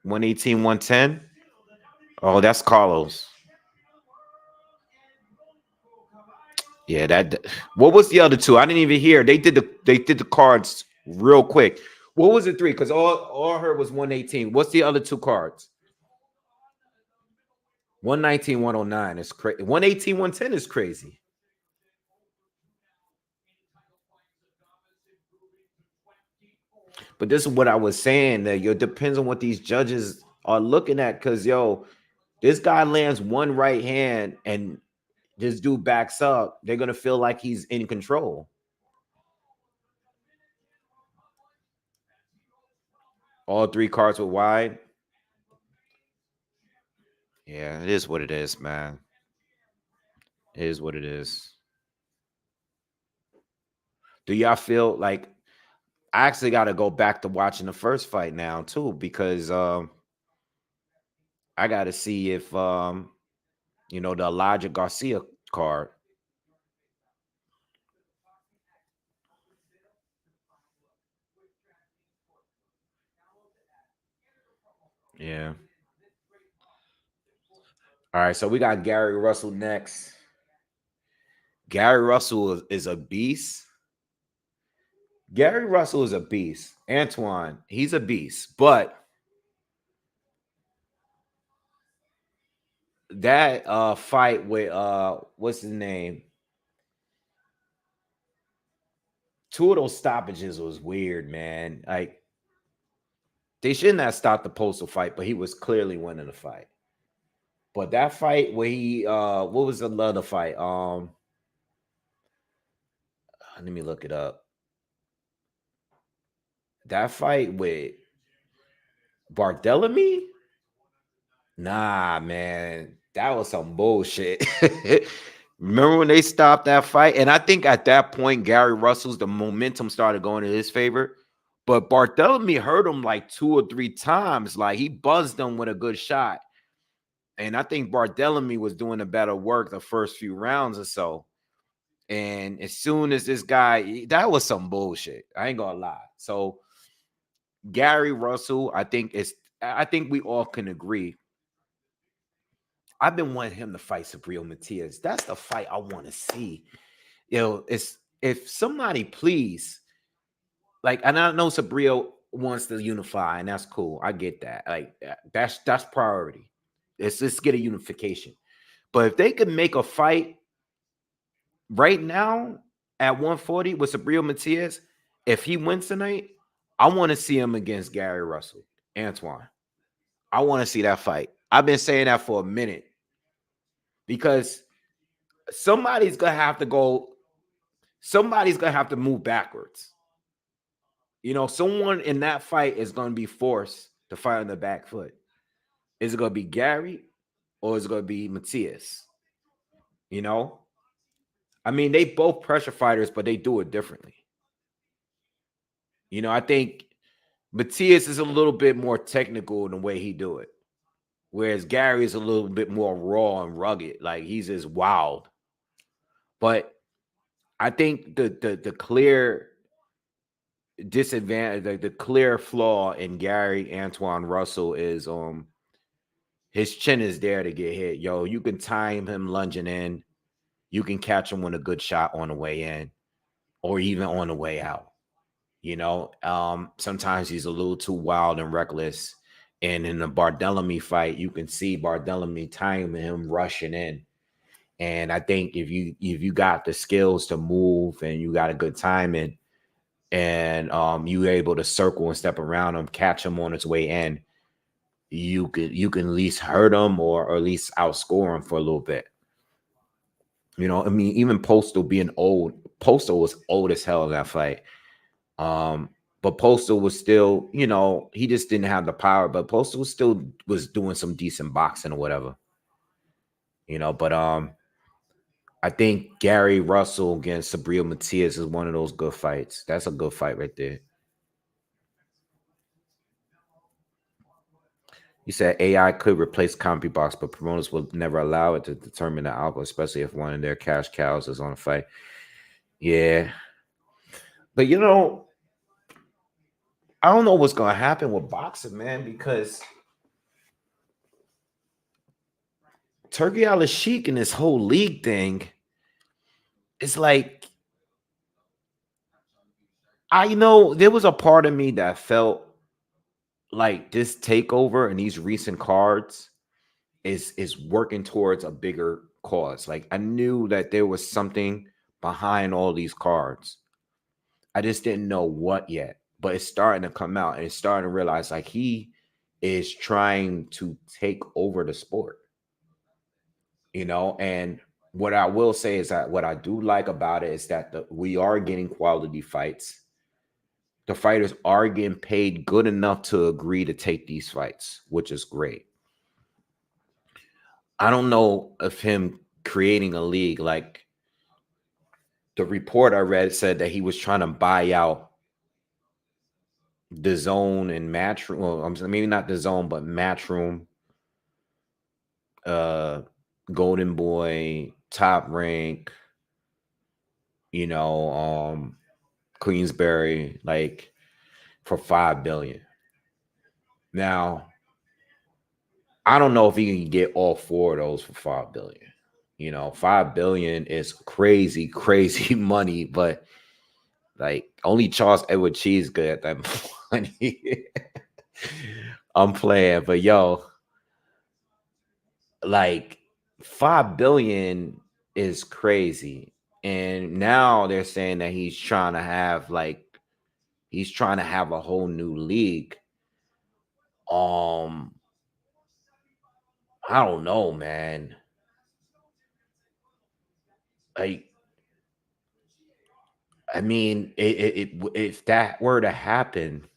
118, 110. Oh, that's Carlos. Yeah, that. What was the other two? I didn't even hear. They did the cards real quick. What was it three? Because all I heard was 118. What's the other two cards? 119, 109 is crazy. 118, 110 is crazy. But this is what I was saying, that it depends on what these judges are looking at. Cause yo, this guy lands one right hand and this dude backs up, they're gonna feel like he's in control. All three cards were wide. Yeah, it is what it is, man. It is what it is. Do y'all feel like I actually got to go back to watching the first fight now too because I got to see if you know, the Elijah Garcia card. Yeah. All right, so we got Gary Russell next. Gary Russell is a beast. Gary Russell is a beast. Antoine, he's a beast. But that fight with what's his name? Two of those stoppages was weird, man. Like they shouldn't have stopped the postal fight, but he was clearly winning the fight. But that fight where he what was the other fight? Let me look it up. That fight with Barthélemy? Nah, man, that was some bullshit. Remember when they stopped that fight? And I think at that point, Gary Russell's the momentum started going in his favor. But Barthélemy hurt him like 2 or 3 times. Like he buzzed him with a good shot. And I think Barthélemy was doing the better work the first few rounds or so. And as soon as this guy, that was some bullshit. I ain't gonna lie. So Gary Russell, I think we all can agree. I've been wanting him to fight Subriel Matias. That's the fight I want to see. You know, it's if somebody please, like, and I know Subriel wants to unify, and that's cool. I get that. Like that's priority. Let's get a unification. But if they could make a fight right now at 140 with Subriel Matias, If he wins tonight, I want to see him against Gary Russell, Antoine. I want to see that fight. I've been saying that for a minute because somebody's gonna have to go. Somebody's gonna have to move backwards. Someone in that fight is gonna be forced to fight on the back foot. Is it gonna be Gary or is it gonna be Matias? You know, I mean, they both pressure fighters, but they do it differently. I think Matias is a little bit more technical in the way he do it, whereas Gary is a little bit more raw and rugged. Like he's just wild. But I think the clear disadvantage, the clear flaw in Gary Antoine Russell is his chin is there to get hit. You can time him lunging in. You can catch him with a good shot on the way in or even on the way out. Sometimes he's a little too wild and reckless. And in the Barthélemy fight, you can see Barthélemy timing him rushing in. And I think if you got the skills to move and you got a good timing and you're able to circle and step around him, catch him on his way in, you can at least hurt him or at least outscore him for a little bit. I mean, even Postal being old, Postal was old as hell in that fight. But Postal was still, he just didn't have the power, but Postal was doing some decent boxing or whatever. But I think Gary Russell against Subriel Matias is one of those good fights. That's a good fight right there. You said AI could replace CompuBox, but promoters will never allow it to determine the outcome, especially if one of their cash cows is on a fight. Yeah. But I don't know what's going to happen with boxing, man, because Turki Al-Sheikh and this whole league thing, it's like, there was a part of me that felt like this takeover and these recent cards is working towards a bigger cause. Like I knew that there was something behind all these cards. I just didn't know what yet, but it's starting to come out and it's starting to realize like he is trying to take over the sport. And what I will say is that what I do like about it is that we are getting quality fights. The fighters are getting paid good enough to agree to take these fights, which is great. I don't know if him creating a league, like the report I read said that he was trying to buy out the Zone and Matchroom. Well, maybe not the Zone, but Matchroom, Golden Boy, Top Rank, Queensberry, like for $5 billion. Now, I don't know if he can get all four of those for $5 billion. $5 billion is crazy, crazy money, but like only Charles Edward Cheese good at that money. I'm playing, but like $5 billion is crazy. And now they're saying that he's trying to have a whole new league. I don't know, man. Like, I mean, if that were to happen,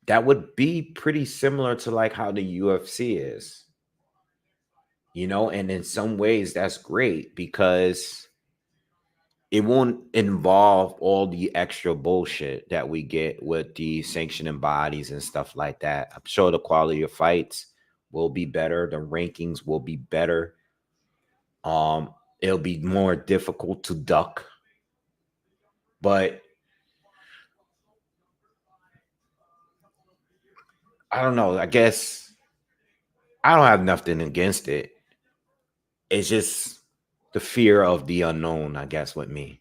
that would be pretty similar to like how the UFC is. And in some ways that's great because it won't involve all the extra bullshit that we get with the sanctioning bodies and stuff like that. I'm sure the quality of fights will be better. The rankings will be better. It'll be more difficult to duck. But I don't know. I guess I don't have nothing against it. It's just the fear of the unknown, I guess, with me.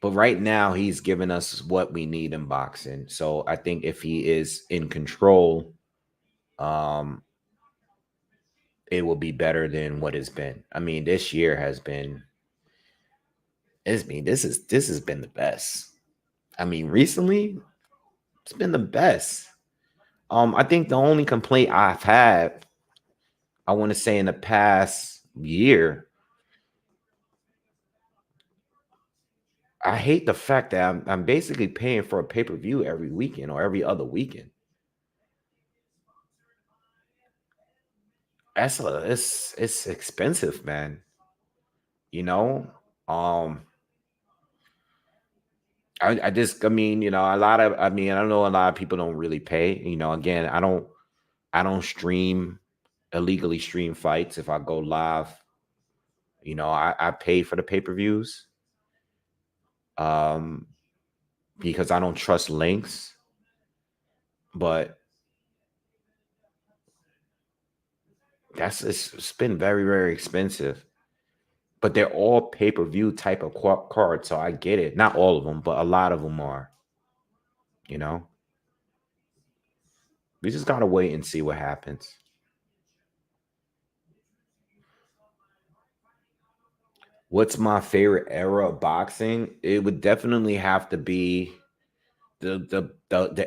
But right now, he's giving us what we need in boxing. So I think if he is in control, it will be better than what it's been. I mean, this year has been This has been the best. I mean, recently it's been the best. I think the only complaint I've had, I want to say in the past year, I hate the fact that I'm basically paying for a pay-per-view every weekend or every other weekend. It's expensive, man. You know, um, I mean, I know a lot of people don't really pay. Again, I don't stream illegally stream fights. If I go live, I pay for the pay-per-views. Um, because I don't trust links, but it's been very, very expensive. But they're all pay-per-view type of cards, so I get it. Not all of them, but a lot of them are. You know, we just gotta wait and see what happens. What's my favorite era of boxing? It would definitely have to be the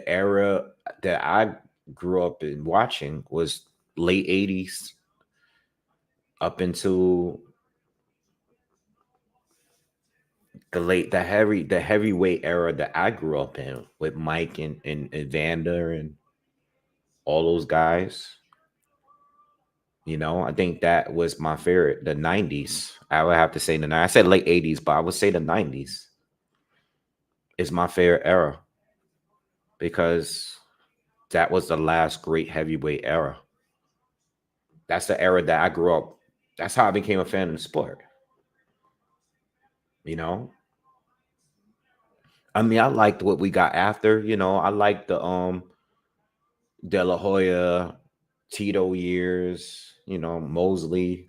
era that I grew up in watching was late 80s up into the heavyweight era that I grew up in with Mike and Evander and all those guys. I think that was my favorite. The 90s. I would have to say I said late 80s, but I would say the 90s is my favorite era because that was the last great heavyweight era. That's the era that I grew up. That's how I became a fan of the sport. You know, I mean, I liked what we got after. I liked the De La Hoya, Tito years. Mosley.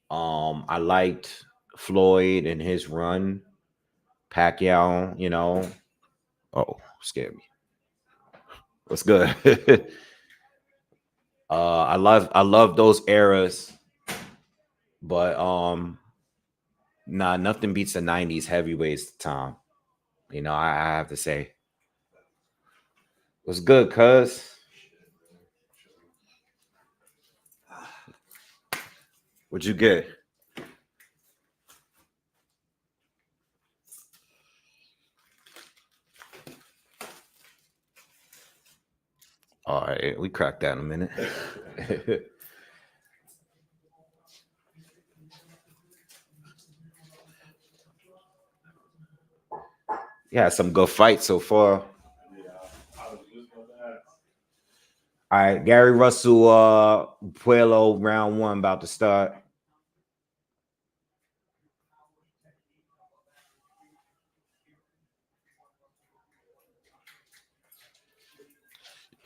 I liked Floyd and his run. Pacquiao. Oh, scared me. What's good? I love those eras, but nothing beats the '90s heavyweights time. I have to say. What's good, cuz? What'd you get? All right, we cracked that in a minute. Yeah, some good fights so far. All right, Gary Russell, Puello, round one about to start.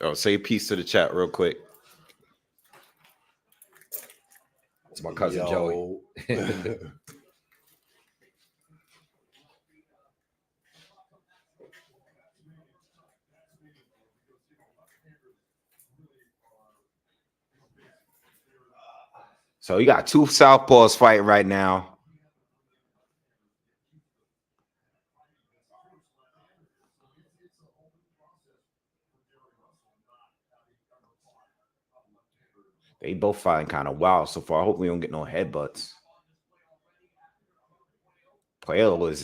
Oh, say a piece to the chat real quick. It's my cousin Joey. So you got two southpaws fighting right now. They both fighting kind of wild so far. I hope we don't get no headbutts. Puello is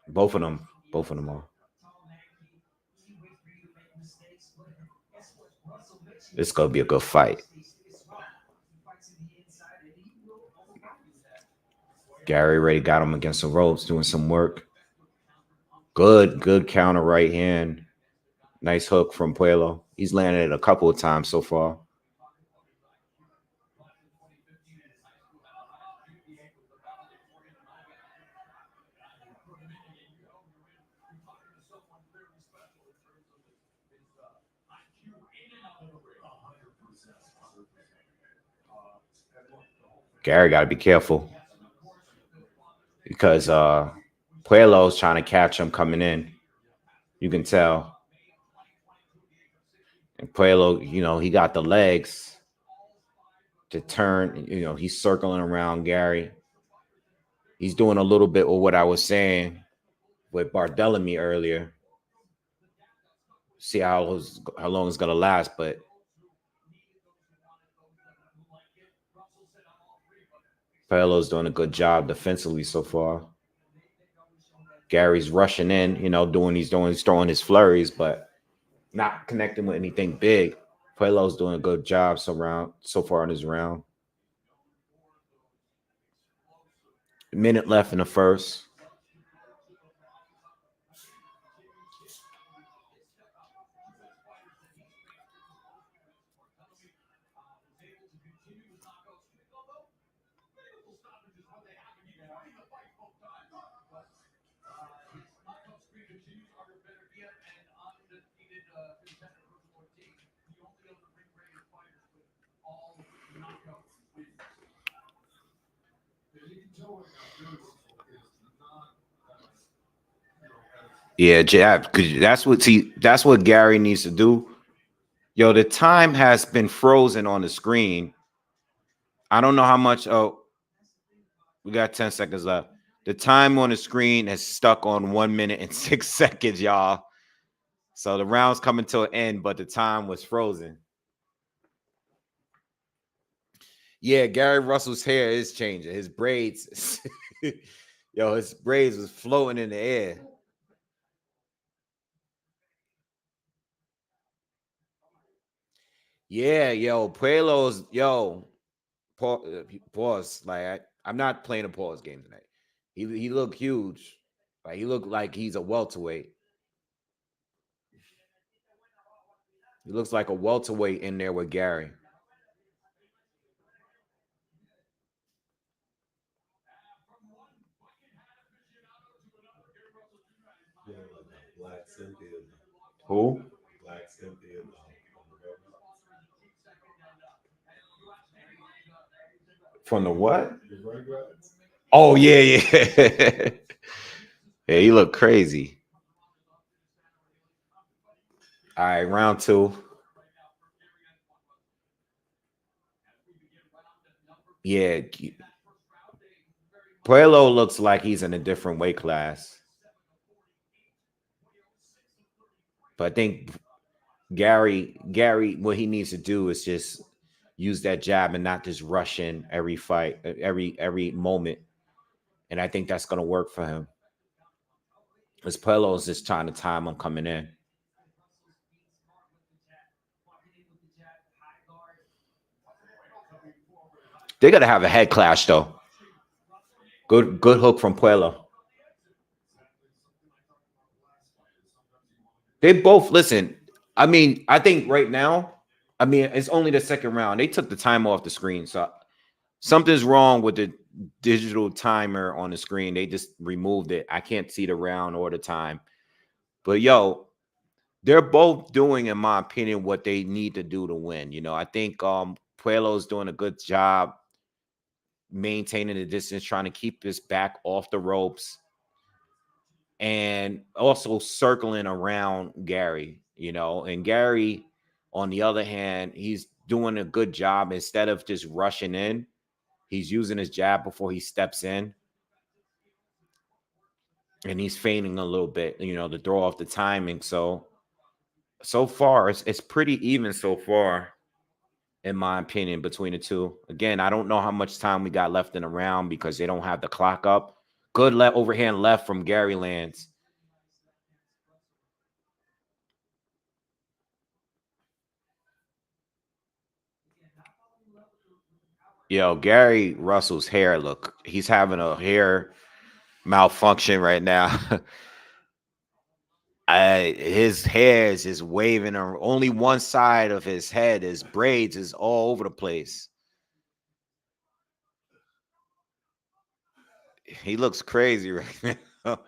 both of them. Both of them are. It's gonna be a good fight. Gary already got him against the ropes, doing some work. Good counter right hand. Nice hook from Puello. He's landed it a couple of times so far. Gary got to be careful because Puello's trying to catch him coming in. You can tell. And Puello, he got the legs. to turn. He's circling around Gary. He's doing a little bit of what I was saying with Barthélemy earlier. See how long it's gonna last, but Puello's doing a good job defensively so far. Gary's rushing in, he's throwing his flurries, but not connecting with anything big. Puello's doing a good job so far in his round. A minute left in the first. Yeah, jab. That's what Gary needs to do. Yo, the time has been frozen on the screen. I don't know how much. Oh, we got 10 seconds left. The time on the screen is stuck on 1 minute and 6 seconds, y'all. So the round's coming to an end, but the time was frozen. Yeah, Gary Russell's hair is changing. His braids, his braids was floating in the air. Yeah, Puello's, pause. Like I'm not playing a pause game tonight. He looked huge. Like he looked like he's a welterweight. He looks like a welterweight in there with Gary. Who? From the what? Oh yeah. Yeah, he looked crazy. All right, round 2. Yeah, Puello looks like he's in a different weight class. But I think Gary, what he needs to do is just use that jab and not just rush in every fight, every moment. And I think that's gonna work for him. Because Puello is just trying to time him coming in. They're gonna have a head clash though. Good hook from Puello. They both listen. I mean, I think right now, it's only the second round. They took the time off the screen, so something's wrong with the digital timer on the screen. They just removed it. I can't see the round or the time. But they're both doing, in my opinion, what they need to do to win. I think Puello's doing a good job maintaining the distance, trying to keep his back off the ropes, and also circling around Gary. And Gary, on the other hand, he's doing a good job. Instead of just rushing in, he's using his jab before he steps in. And he's feigning a little bit, to throw off the timing. So far, it's pretty even so far, in my opinion, between the two. Again, I don't know how much time we got left in the round because they don't have the clock up. Good overhand left from Gary lands. Gary Russell's hair, look, he's having a hair malfunction right now. His hair is just waving. Only one side of his head, his braids, is all over the place. He looks crazy right now.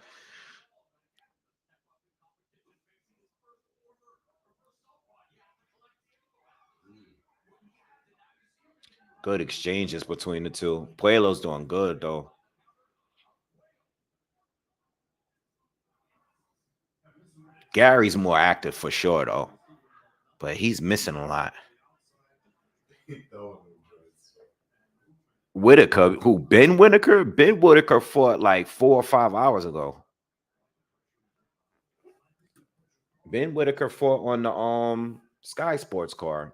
Good exchanges between the two. Puello's doing good though. Gary's more active for sure though, but he's missing a lot. Whitaker, who Ben Whitaker? Ben Whitaker fought like 4 or 5 hours ago. Ben Whitaker fought on the Sky Sports card.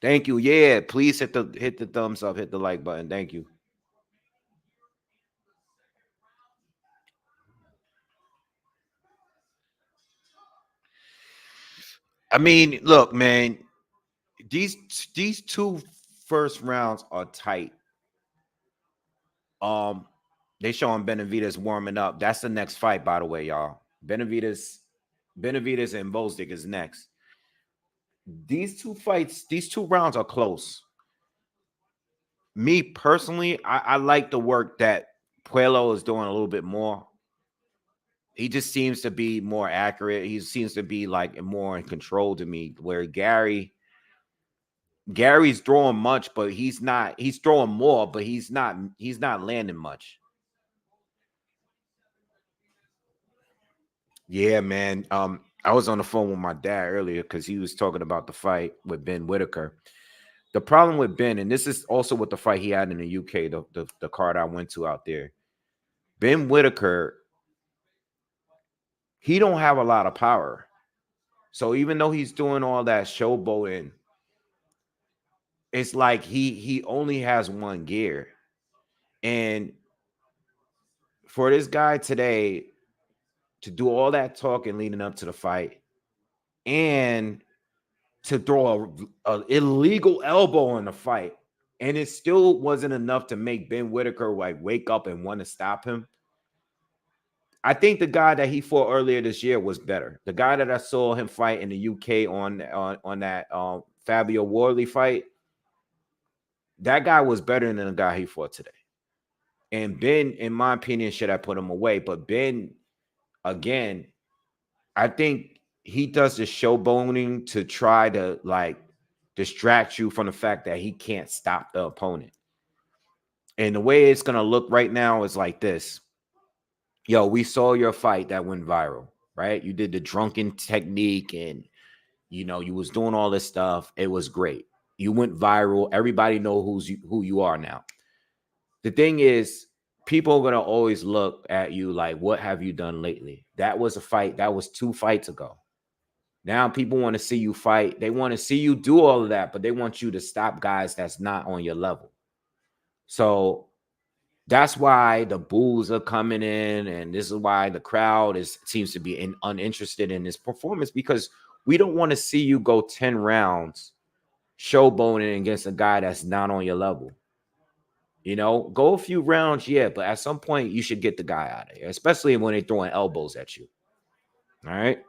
Thank you. Yeah, please hit the thumbs up, hit the like button. Thank you. I mean, look, man, these two first rounds are tight. They showing Benavidez warming up. That's the next fight, by the way, y'all. Benavidez and Gvozdyk is next. These two rounds are close. Me personally, I like the work that Puello is doing a little bit more. He just seems to be more accurate. He seems to be like more in control to me. Where Gary's throwing much, but he's throwing more, but he's not landing much. Yeah, man. I was on the phone with my dad earlier because he was talking about the fight with Ben Whitaker. The problem with Ben, and this is also with the fight he had in the UK, the card I went to out there. Ben Whitaker, he don't have a lot of power. So even though he's doing all that showboating, it's like he only has one gear. And for this guy today to do all that talking leading up to the fight and to throw a illegal elbow in the fight, and it still wasn't enough to make Ben Whitaker like wake up and want to stop him. I think the guy that he fought earlier this year was better. The guy that I saw him fight in the UK on that Fabio Wardley fight, that guy was better than the guy he fought today. And Ben, in my opinion, should have put him away. But Ben, again, I think he does the showboating to try to like distract you from the fact that he can't stop the opponent. And the way it's going to look right now is like this. Yo, we saw your fight that went viral, right? You did the drunken technique and, you know, you was doing all this stuff. It was great. You went viral. Everybody know who you are now. The thing is, people are going to always look at you like, what have you done lately? That was a fight. That was 2 fights ago. Now people want to see you fight. They want to see you do all of that, but they want you to stop guys that's not on your level. So that's why the boos are coming in, and this is why the crowd seems to be uninterested in this performance, because we don't want to see you go 10 rounds showboating against a guy that's not on your level. You know, go a few rounds, yeah, but at some point you should get the guy out of here, especially when they're throwing elbows at you. All right.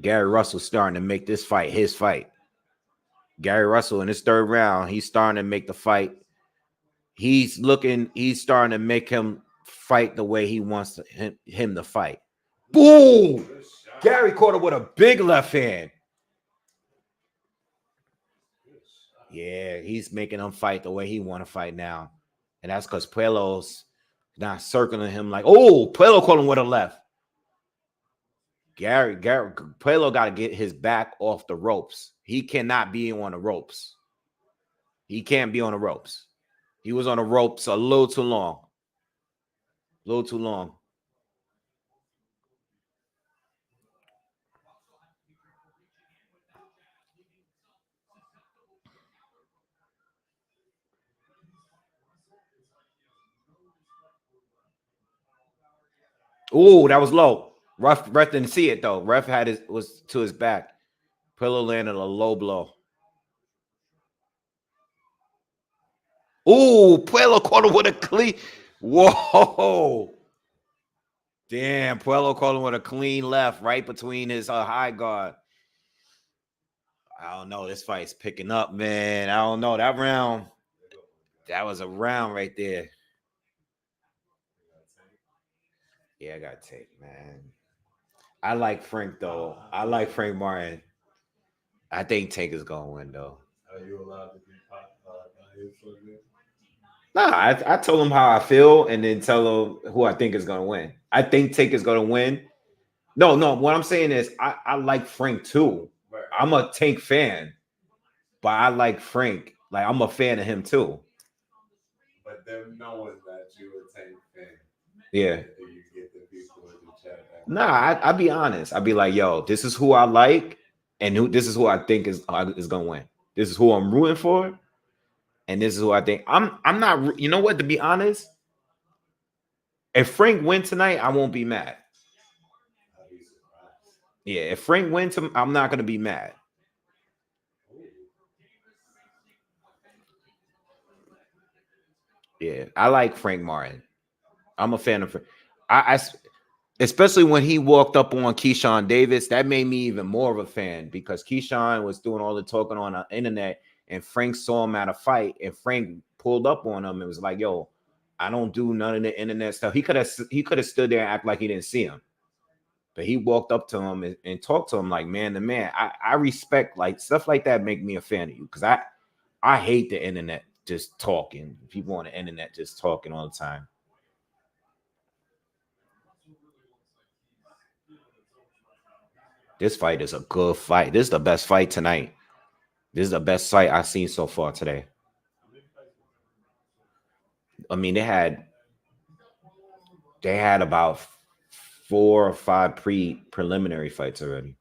Gary Russell starting to make this fight his fight. Gary Russell in his 3rd round, he's starting to make the fight. He's starting to make him fight the way he wants him to fight. Boom! Gary caught him with a big left hand. Yeah, he's making him fight the way he want to fight now. And that's because Puello's not circling him like, oh, Puello caught him with a left. Puello got to get his back off the ropes. He cannot be on the ropes. He can't be on the ropes. He was on the ropes a little too long. A little too long. Oh, that was low. Ref didn't see it though. Ref was to his back. Puello landed a low blow. Oh, Puello caught him with a clean. Whoa. Damn, Puello caught him with a clean left right between his high guard. I don't know. This fight's picking up, man. I don't know. That round, that was a round right there. Yeah, I got to take, man. I like Frank, though. I like Frank Martin. I think Tank is going to win, though. Are you allowed to be Nah, I told him how I feel and then tell him who I think is going to win. I think Tank is going to win. No. What I'm saying is I like Frank, too. Right. I'm a Tank fan. But I like Frank. Like, I'm a fan of him too. But them knowing that you a Tank fan, Yeah. do you get the people in the chat that Nah, I be honest. I'd be like, yo, this is who I like, and this is who I think is gonna win. This is who I'm rooting for, and this is who I think. I'm not. You know what? To be honest, if Frank win tonight, I won't be mad. I'd be surprised? Yeah, if Frank wins, I'm not gonna be mad. Ooh. Yeah, I like Frank Martin. I'm a fan of Frank. I especially when he walked up on Keyshawn Davis, that made me even more of a fan because Keyshawn was doing all the talking on the internet, and Frank saw him at a fight, and Frank pulled up on him and was like, "Yo, I don't do none of the internet stuff." He could have stood there and act like he didn't see him, but he walked up to him and talked to him like man to man. I respect like stuff like that. Make me a fan of you because I hate the internet just talking. People on the internet just talking all the time. This fight is a good fight. This is the best fight tonight. This is the best fight I've seen so far today. I mean, they had about 4 or 5 preliminary fights already.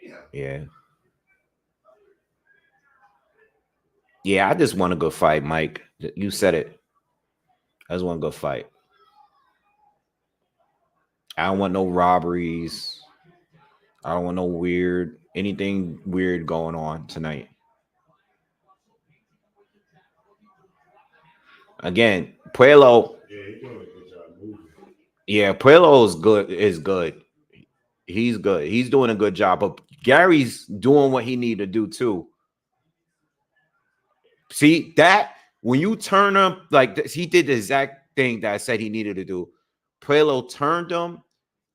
Damn. Yeah. Yeah, I just want a good fight, Mike. You said it. I just want a good fight. I don't want no robberies. I don't want no anything weird going on tonight. Again, Puello. Yeah, he doing a good job moving. Yeah, Puello is good. Is good. He's good. He's doing a good job. But Gary's doing what he need to do too. See that when you turn him like this, he did the exact thing that I said he needed to do. Puello turned him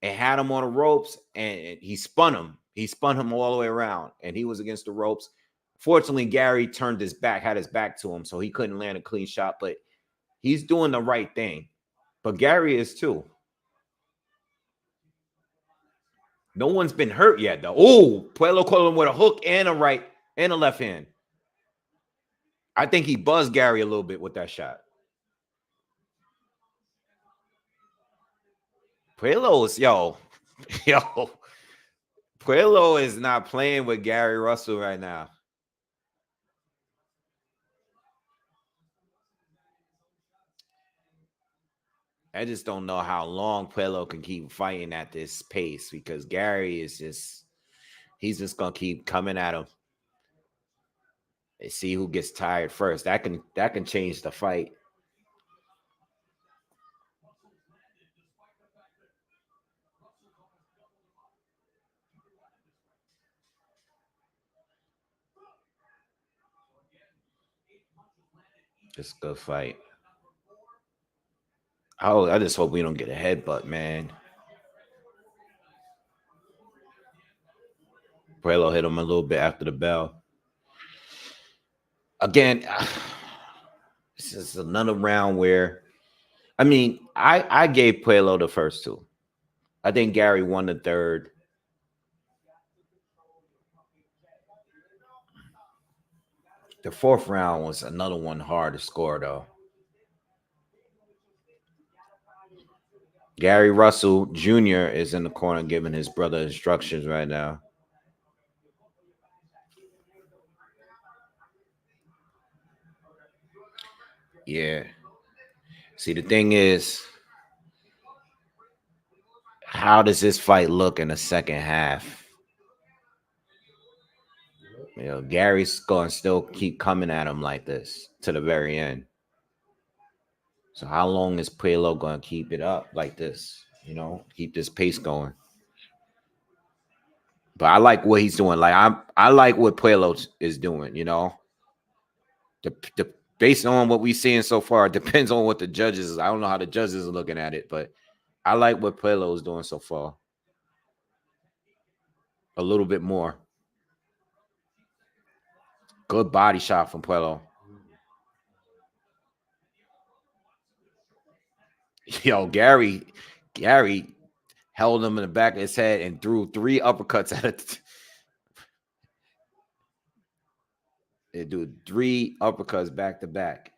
and had him on the ropes, and he spun him. He spun him all the way around, and he was against the ropes. Fortunately, Gary turned his back, had his back to him, so he couldn't land a clean shot. But he's doing the right thing. But Gary is too. No one's been hurt yet, though. Oh, Puello caught him with a hook and a right and a left hand. I think he buzzed Gary a little bit with that shot. Puello is, yo, Puello is not playing with Gary Russell right now. I just don't know how long Puello can keep fighting at this pace because Gary is he's just gonna keep coming at him and see who gets tired first. That can change the fight. It's a good fight. I just hope we don't get a headbutt, man. Puello hit him a little bit after the bell. Again, this is another round where, I mean, I gave Puello the first two. I think Gary won the third. The fourth round was another one hard to score, though. Gary Russell Jr. is in the corner giving his brother instructions right now. Yeah. See, the thing is, how does this fight look in the second half? You know, Gary's going to still keep coming at him like this to the very end. So how long is Puello going to keep it up like this? You know, keep this pace going. But I like what he's doing. Like I like what Puello is doing. You know, the based on what we're seeing so far, it depends on what the judges. I don't know how the judges are looking at it, but I like what Puello is doing so far. A little bit more. Good body shot from Puello. Yo, Gary held him in the back of his head and threw 3 uppercuts at it. They do 3 uppercuts back to back.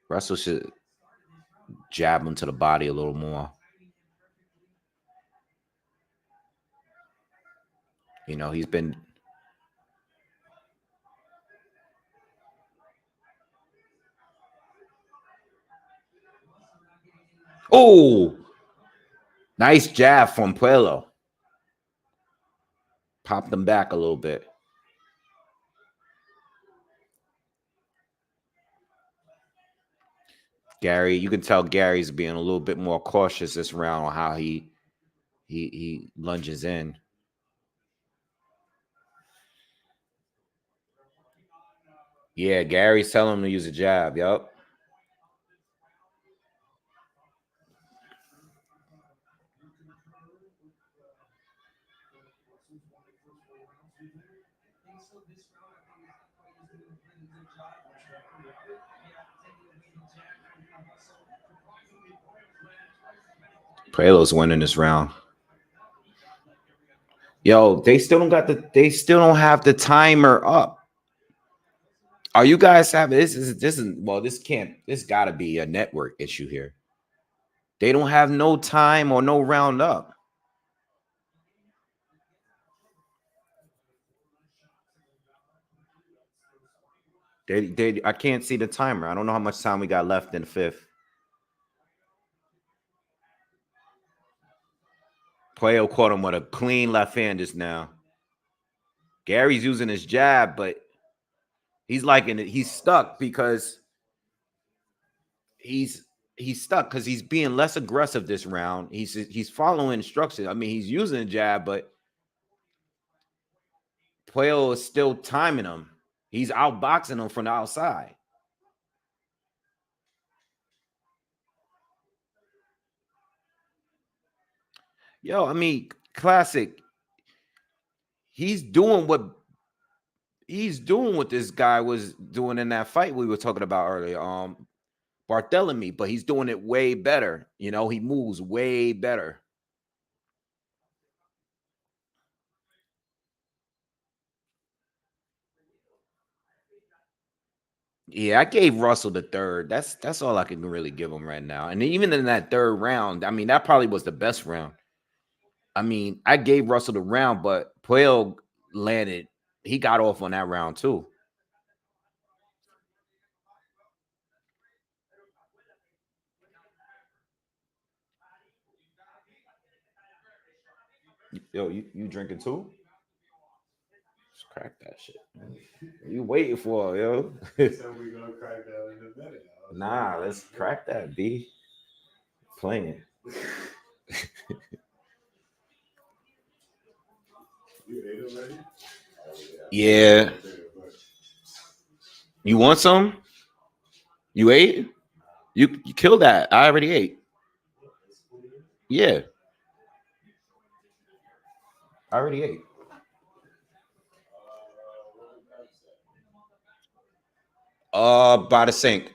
Russell should jab him to the body a little more. You know, he's been. Oh, nice jab from Puello. Popped him back a little bit. Gary, you can tell Gary's being a little bit more cautious this round on how he lunges in. Yeah, Gary's telling him to use a jab. Yup. Puello's winning this round. Yo, they still don't have the timer up. Are you guys having this gotta be a network issue here. They don't have no time or no round up. I can't see the timer. I don't know how much time we got left in the 5th. Puello caught him with a clean left hand just now. Gary's using his jab, but he's liking it. He's stuck because he's stuck because he's being less aggressive this round. He's following instructions. I mean, he's using a jab, but Puello is still timing him. He's outboxing him from the outside. Yo, I mean, classic. He's doing what this guy was doing in that fight we were talking about earlier. Barthélemy, but he's doing it way better. You know, he moves way better. Yeah, I gave Russell the 3rd. That's all I can really give him right now. And even in that 3rd round, I mean, that probably was the best round. I mean, I gave Russell the round, but Puello landed. He got off on that round too. Yo, you drinking too? Let's crack that shit. You waiting for it, yo? So we gonna crack that in a minute. Nah, let's crack that, B. Playing. You ate already? Yeah. You want some? You ate? You killed that. I already ate. Yeah. I already ate. By the sink.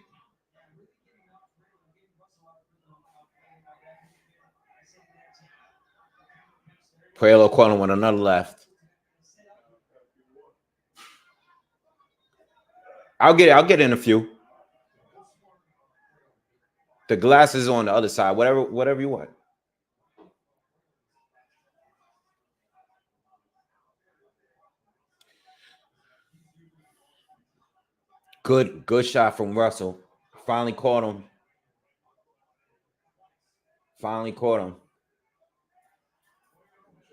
Puello calling with another left. I'll get in a few. The glass is on the other side. Whatever you want. Good shot from Russell. Finally caught him.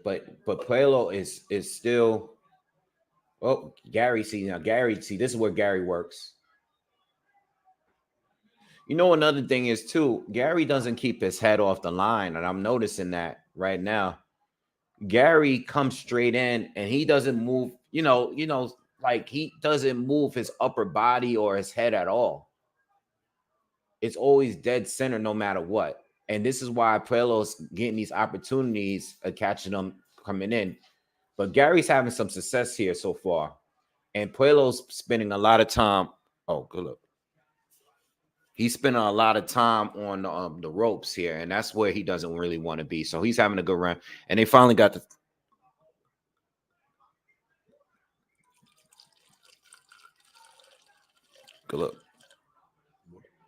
But Puello is still. Oh, Gary, see, this is where Gary works. You know, another thing is too, Gary doesn't keep his head off the line, and I'm noticing that right now. Gary comes straight in and he doesn't move, like he doesn't move his upper body or his head at all. It's always dead center no matter what. And this is why Puello's getting these opportunities of catching them coming in. But Gary's having some success here so far. And Puello's spending a lot of time. Oh, good look. He's spending a lot of time on the ropes here, and that's where he doesn't really want to be. So he's having a good round, and they finally got the. Good look.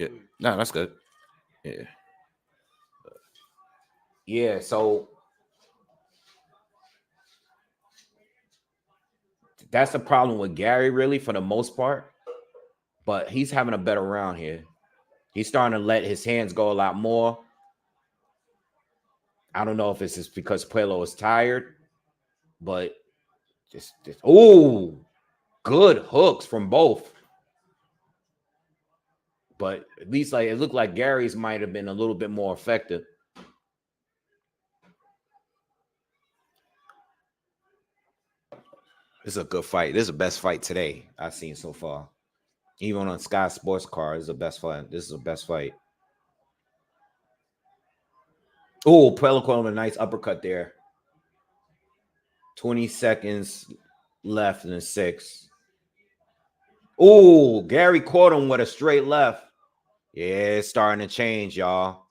Yeah, no, that's good. Yeah, yeah. So that's the problem with Gary, really, for the most part. But he's having a better round here. He's starting to let his hands go a lot more. I don't know if it's just because Puello is tired, but just oh, good hooks from both. But at least like it looked like Gary's might have been a little bit more effective. This is a good fight. This is the best fight today I've seen so far. Even on Sky Sports Card, this is the best fight. This is the best fight. Oh, Puello caught him a nice uppercut there. 20 seconds left in the 6. Oh, Gary caught him with a straight left. Yeah, it's starting to change, y'all.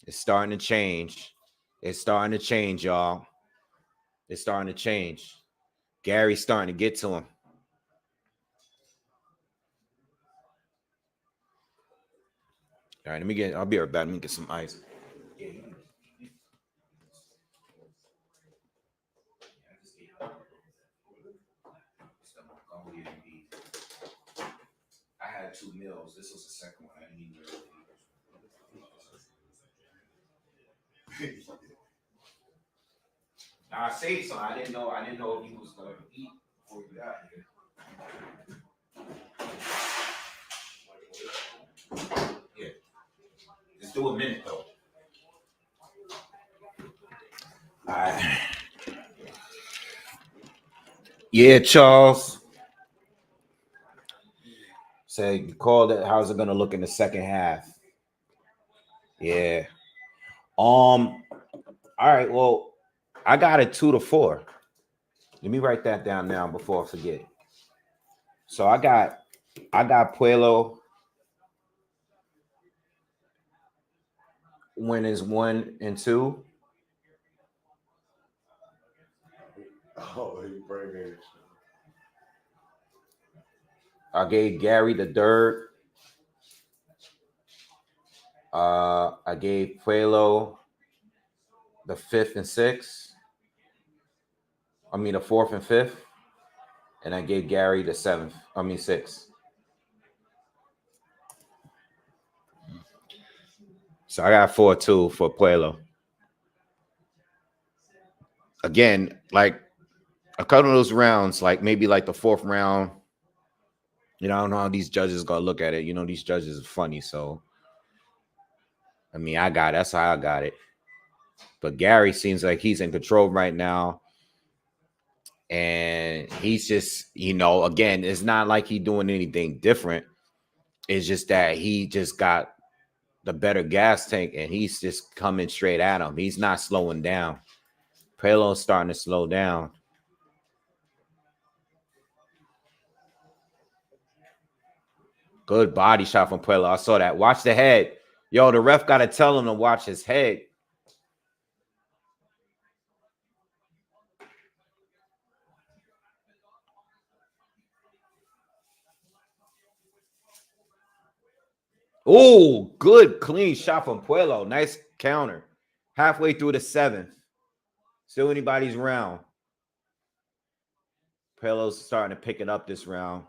It's starting to change. It's starting to change, y'all. It's starting to change. Gary's starting to get to him. All right, I'll be right back. Let me get some ice. I had 2 meals. This was the second one. I didn't even really. Now I saved some. I didn't know if he was going to eat before we got here. Yeah. Just do a minute though. All right. Yeah, Charles. Say you called it. How's it gonna look in the second half? Yeah. All right. Well, I got it 2-4. Let me write that down now before I forget. So I got Puello win is 1 and 2. Oh, he bringing. I gave Gary the third. I gave Puello the 5th and 6th. I mean the 4th and 5th. And I gave Gary the 7th. I mean 6th. So I got 4-2 for Puello. Again, like a couple of those rounds, like maybe like the 4th round. I don't know how these judges gonna look at it. These judges are funny. So I mean, that's how I got it. But Gary seems like he's in control right now. And he's just, again, it's not like he's doing anything different. It's just that he just got the better gas tank and he's just coming straight at him. He's not slowing down. Puello's starting to slow down. Good body shot from Puello. I saw that. Watch the head. Yo, the ref got to tell him to watch his head. Oh, good clean shot from Puello. Nice counter. Halfway through the 7th. Still anybody's round. Puello's starting to pick it up this round.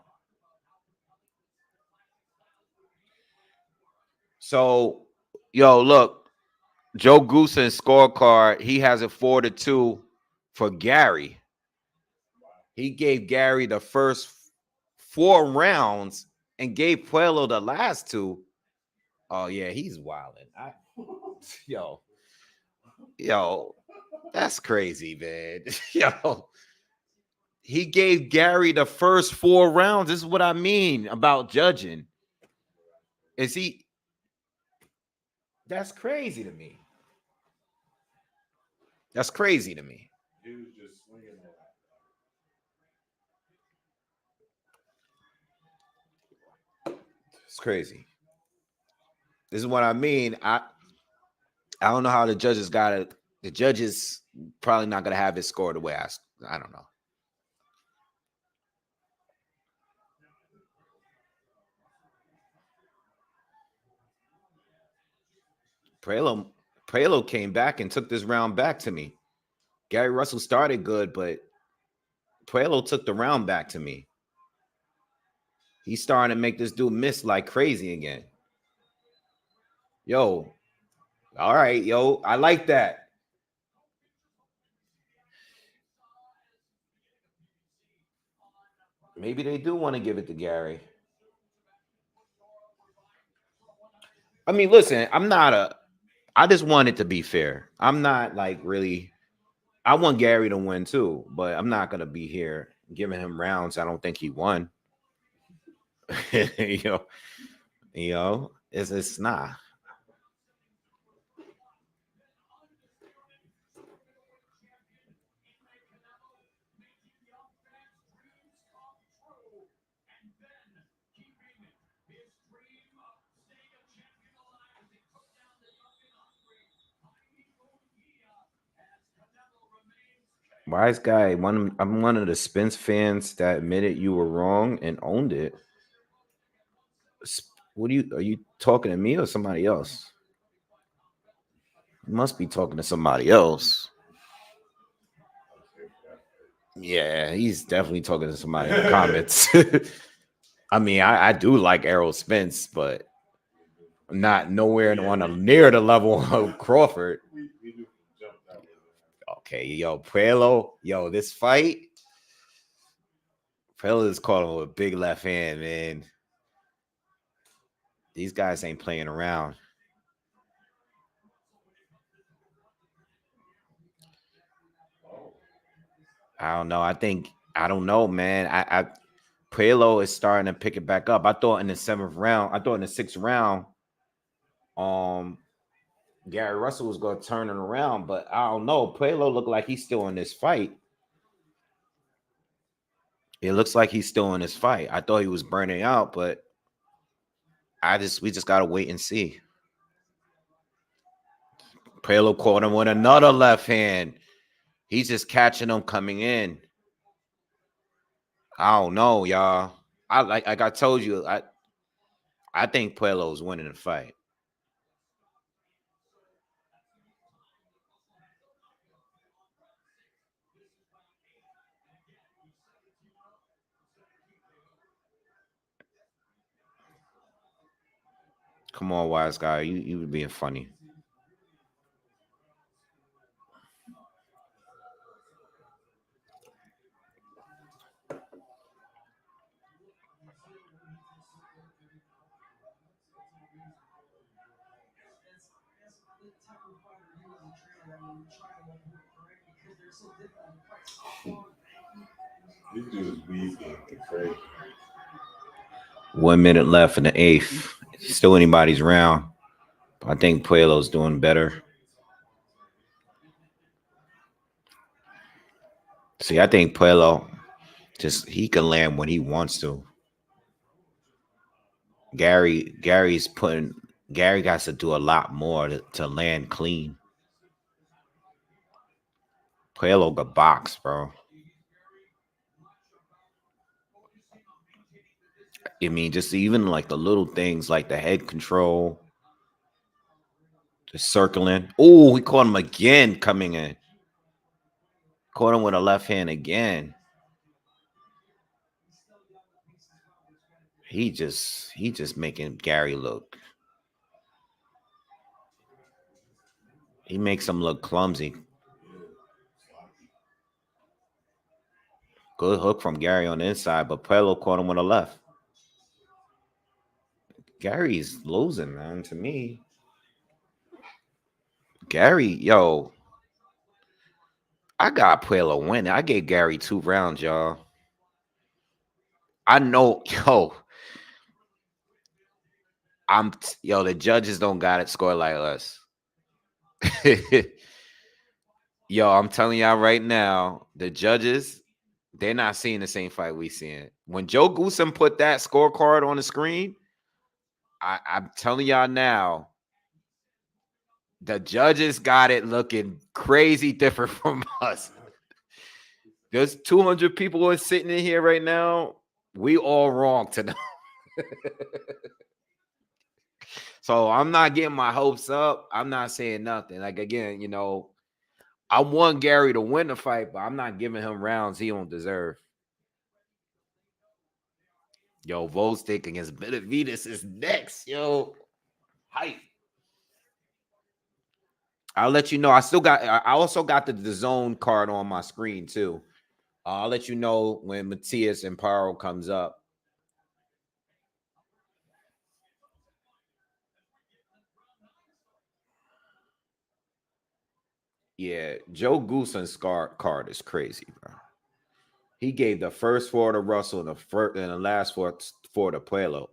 So, yo, look. Joe Gooson's scorecard, he has it 4-2 for Gary. He gave Gary the first 4 rounds and gave Puello the last 2. Oh, yeah, he's wilding. Yo, that's crazy, man. Yo, he gave Gary the first 4 rounds. This is what I mean about judging. That's crazy to me. That's crazy to me. He was just swinging It's crazy. This is what I mean. I don't know how the judges got it. The judges probably not gonna have it scored the way I don't know. Puello came back and took this round back to me. Gary Russell started good, but Puello took the round back to me. He's starting to make this dude miss like crazy again. Yo, all right, yo, I like that. Maybe they do want to give it to Gary. I mean, listen, I just want it to be fair. I'm not like really, I want Gary to win too, but I'm not going to be here giving him rounds I don't think he won. you know, it's not. Wise guy, I'm one of the Spence fans that admitted you were wrong and owned it. What are you talking to me or somebody else? You must be talking to somebody else. Yeah, he's definitely talking to somebody in the comments. I mean, I do like Errol Spence, but not nowhere near the level of Crawford. Okay, yo, Puello, yo, this fight, Puello is caught him with a big left hand, man. These guys ain't playing around. I don't know. I don't know, man. Puello is starting to pick it back up. I thought in the 6th round, Gary Russell was gonna turn it around, but I don't know. Puello looked like he's still in this fight. It looks like he's still in this fight. I thought he was burning out, but we just gotta wait and see. Puello caught him with another left hand. He's just catching them coming in. I don't know, y'all. Like I told you, I think Puello's winning the fight. Come on, wise guy. You were being funny. This dude's weaving crazy. 1 minute left in the 8th. Still anybody's round. I think Puello's doing better. See, I think Puello he can land when he wants to. Gary got to do a lot more to land clean. Puello got box, bro. I mean, just even like the little things like the head control, the circling. Oh, we caught him again coming in. Caught him with a left hand again. He just making Gary look. He makes him look clumsy. Good hook from Gary on the inside, but Puello caught him with a left. Gary's losing, man, to me. Gary, yo, I got Puello winning. I gave Gary 2 rounds, y'all. I know, yo, the judges don't got it scored like us. Yo, I'm telling y'all right now, the judges, they're not seeing the same fight we seeing. When Joe Goosen put that scorecard on the screen, I'm telling y'all now, the judges got it looking crazy different from us. There's 200 people sitting in here right now. We all wrong tonight. So I'm not getting my hopes up. I'm not saying nothing. Like, again, I want Gary to win the fight, but I'm not giving him rounds he don't deserve. Yo, Gvozdyk against Benavidez is next. Yo, hype. I'll let you know. I also got the zone card on my screen too. I'll let you know when Matias and Paro comes up. Yeah, Joe Gooson's card is crazy, bro. He gave the first four to Russell and the last four to Puello.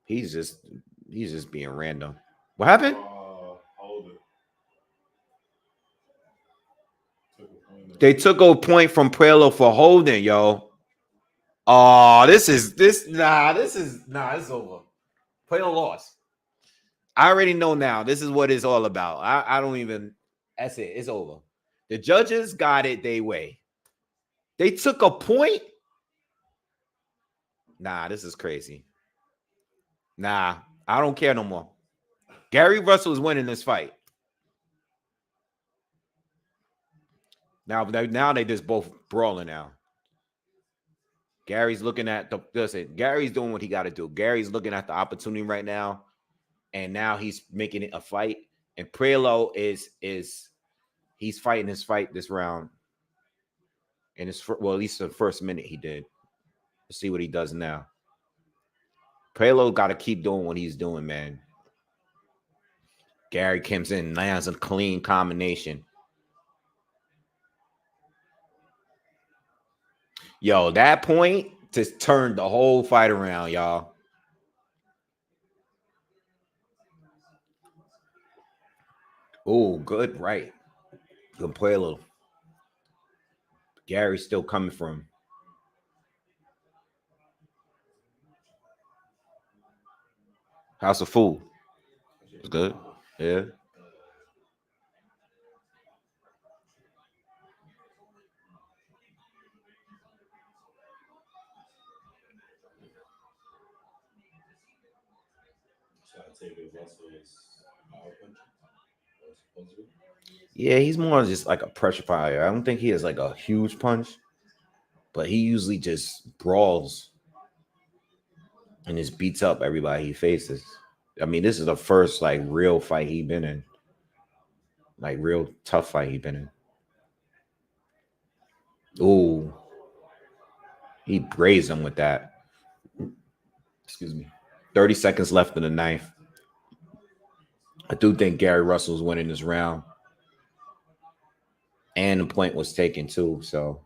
He's just being random. What happened? They took a point from Puello for holding, yo. Oh, this is over. Puello lost. I already know now. This is what it's all about. I don't even. That's it. It's over. The judges got it their way. They took a point. Nah, this is crazy. Nah, I don't care no more. Gary Russell is winning this fight. Now they just both brawling now. Gary's looking at Gary's doing what he got to do. Gary's looking at the opportunity right now, and now he's making it a fight. And Puello is he's fighting his fight this round. And it's at least the first minute he did. Let's see what he does now. Puello got to keep doing what he's doing, man. Gary comes in, lands a clean combination. Yo, that point just turned the whole fight around, y'all. Oh, good right. Good Puello. Gary's still coming from. House of Food. It's good. Yeah. Yeah, he's more just like a pressure fire. I don't think he has like a huge punch, but he usually just brawls and just beats up everybody he faces. I mean, this is the first like real fight he been in. Like real tough fight he been in. Ooh. He grazed him with that. Excuse me. 30 seconds left in the ninth. I do think Gary Russell's winning this round. And the point was taken too, so.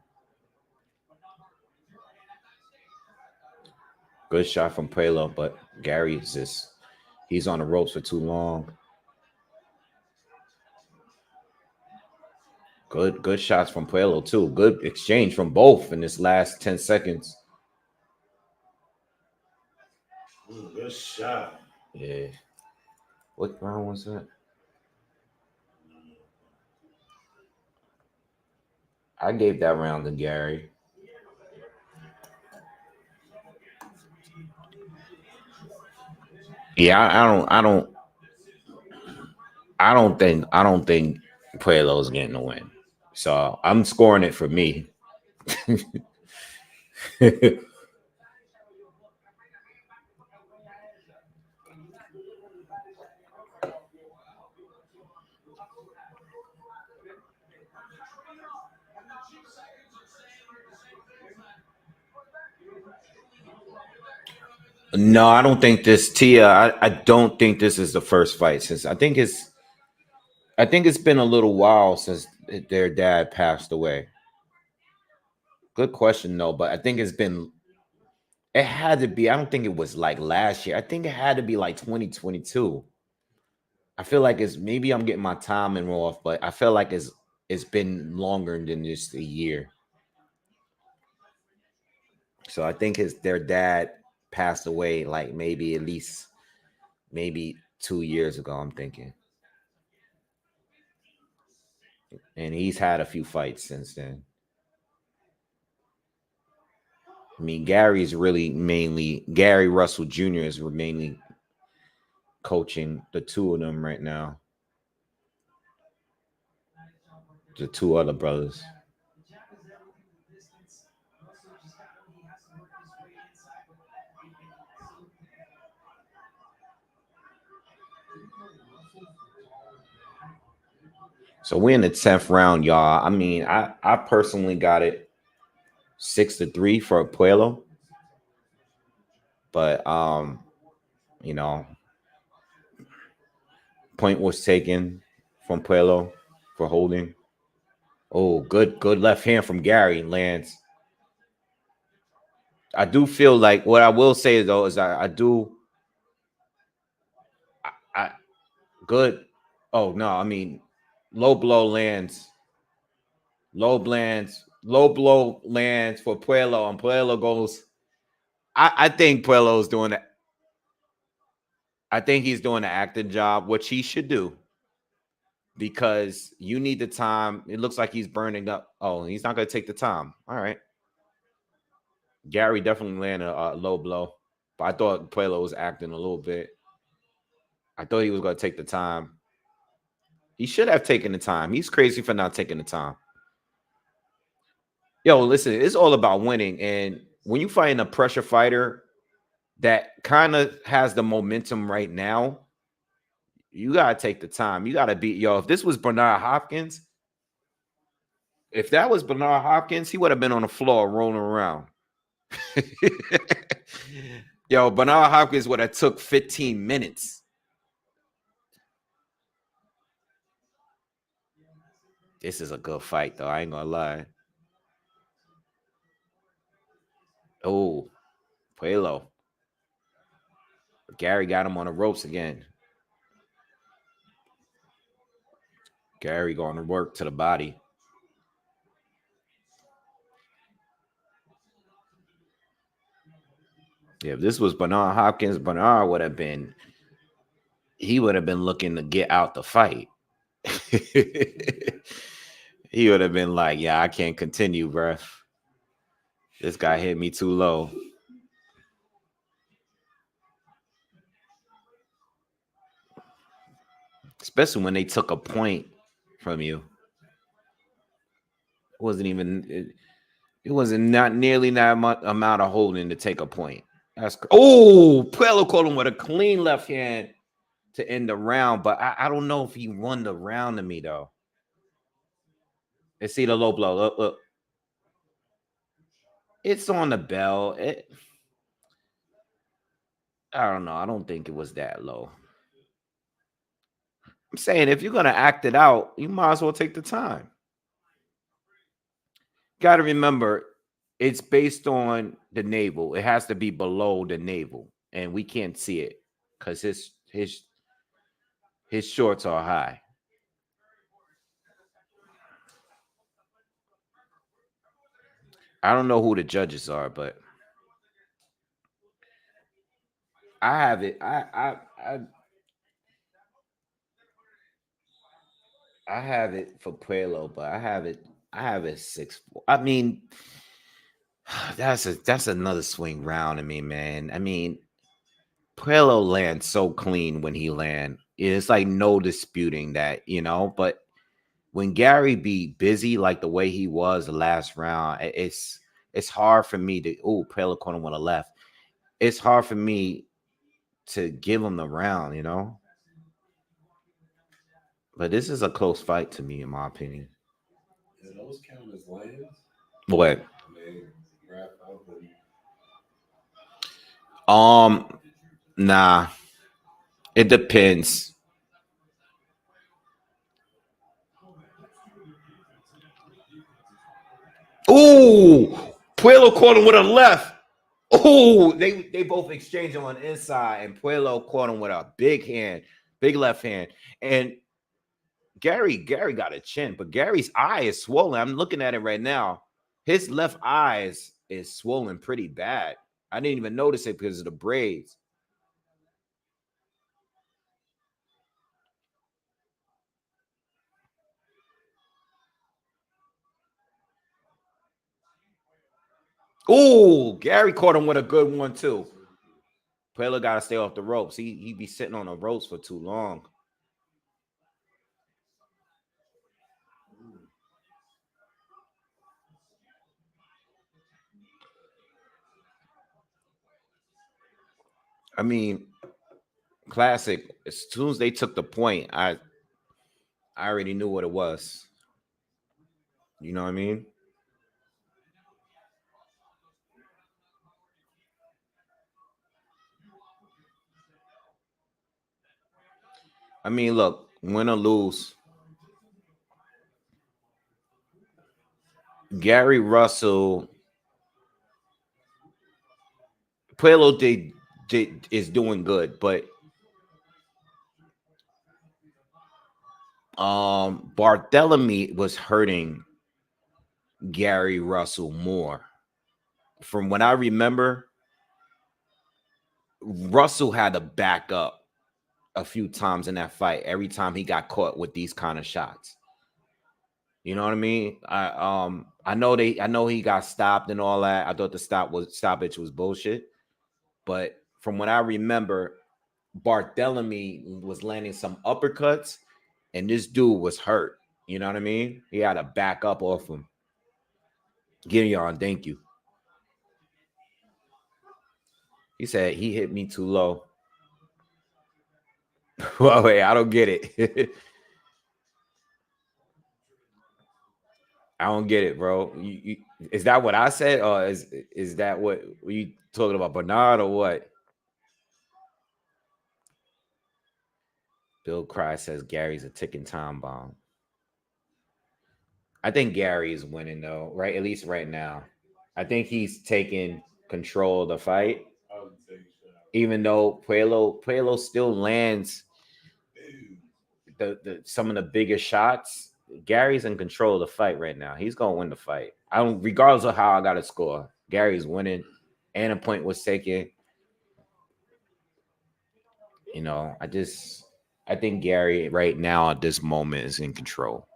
Good shot from Puello, but Gary is just, he's on the ropes for too long. Good shots from Puello too. Good exchange from both in this last 10 seconds. Good shot. Yeah. What round was that? I gave that round to Gary. Yeah, I don't think Puello's getting the win. So I'm scoring it for me. No, I don't think this Tia. I don't think this is the first fight since I think it's been a little while since their dad passed away. Good question though, but I think it had to be. I don't think it was like last year. I think it had to be like 2022. I feel like it's maybe I'm getting my timing off, but I feel like it's been longer than just a year. So I think their dad passed away like maybe at least maybe 2 years ago, I'm thinking. And he's had a few fights since then. I mean, Gary's really mainly Gary Russell Jr. is mainly coaching the two of them right now. The two other brothers. So we're in the 10th round, y'all. I mean, I personally got it 6-3 for Puello. But you know, point was taken from Puello for holding. Oh, good left hand from Gary lands. I do feel like what I will say though is I good. Oh no, I mean low blow lands. Low blow lands for Puello, and Puello goes. I think Puello's doing that. I think he's doing the acting job, which he should do. Because you need the time. It looks like he's burning up. Oh, he's not going to take the time. All right. Gary definitely landed a low blow. But I thought Puello was acting a little bit. I thought he was going to take the time. He should have taken the time. He's crazy for not taking the time. Yo, listen, it's all about winning. And when you find a pressure fighter that kind of has the momentum right now, you got to take the time. You got to beat, yo, if this was Bernard Hopkins, if that was Bernard Hopkins, he would have been on the floor rolling around. Yo, Bernard Hopkins would have took 15 minutes. This is a good fight, though. I ain't gonna lie. Oh, Puello. Gary got him on the ropes again. Gary going to work to the body. Yeah, if this was Bernard Hopkins, Bernard would have been, he would have been looking to get out the fight. He would have been like, yeah, I can't continue, bruh. This guy hit me too low. Especially when they took a point from you. It wasn't even, it wasn't not nearly that much amount of holding to take a point. That's Puello caught him with a clean left hand to end the round, but I don't know if he won the round to me though. Let's see the low blow. Look. It's on the bell. I don't know. I don't think it was that low. I'm saying if you're gonna act it out, you might as well take the time. Got to remember, it's based on the navel. It has to be below the navel, and we can't see it because his shorts are high. I don't know who the judges are, but I have it. I have it for Puello, but I have it 6-4. I mean, that's another swing round. I mean, man. I mean, Puello lands so clean when he land. It's like no disputing that, but when Gary be busy like the way he was the last round, it's hard for me to Puello caught him on the left. It's hard for me to give him the round, But this is a close fight to me, in my opinion. Do those count as lands? What? Nah. It depends. Puello caught him with a left. They both exchanged him on the inside, and Puello caught him with a big left hand. And Gary got a chin, but Gary's eye is swollen. I'm looking at it right now. His left eye is swollen pretty bad. I didn't even notice it because of the braids. Ooh, Gary caught him with a good one too. Puello got to stay off the ropes. He be sitting on the ropes for too long. I mean, classic. As soon as they took the point, I already knew what it was. You know what I mean? I mean, look, win or lose, Gary Russell, Puello is doing good, but Barthélemy was hurting Gary Russell more. From what I remember, Russell had to back up a few times in that fight every time he got caught with these kind of shots. You know what I mean? I know he got stopped and all that. I thought the stoppage was bullshit. But from what I remember, Barthélemy was landing some uppercuts and this dude was hurt. You know what I mean? He had to back up off him. Gideon, thank you. He said he hit me too low. Well, wait, I don't get it. I don't get it, bro. Is that what I said, or is that what were you talking about, Bernard, or what? Bill Cry says Gary's a ticking time bomb. I think Gary is winning though, right? At least right now. I think he's taking control of the fight. Even though Puello still lands the some of the biggest shots, Gary's in control of the fight right now. He's gonna win the fight. I don't, regardless of how I got to score. Gary's winning, and a point was taken. You know, I think Gary right now at this moment is in control.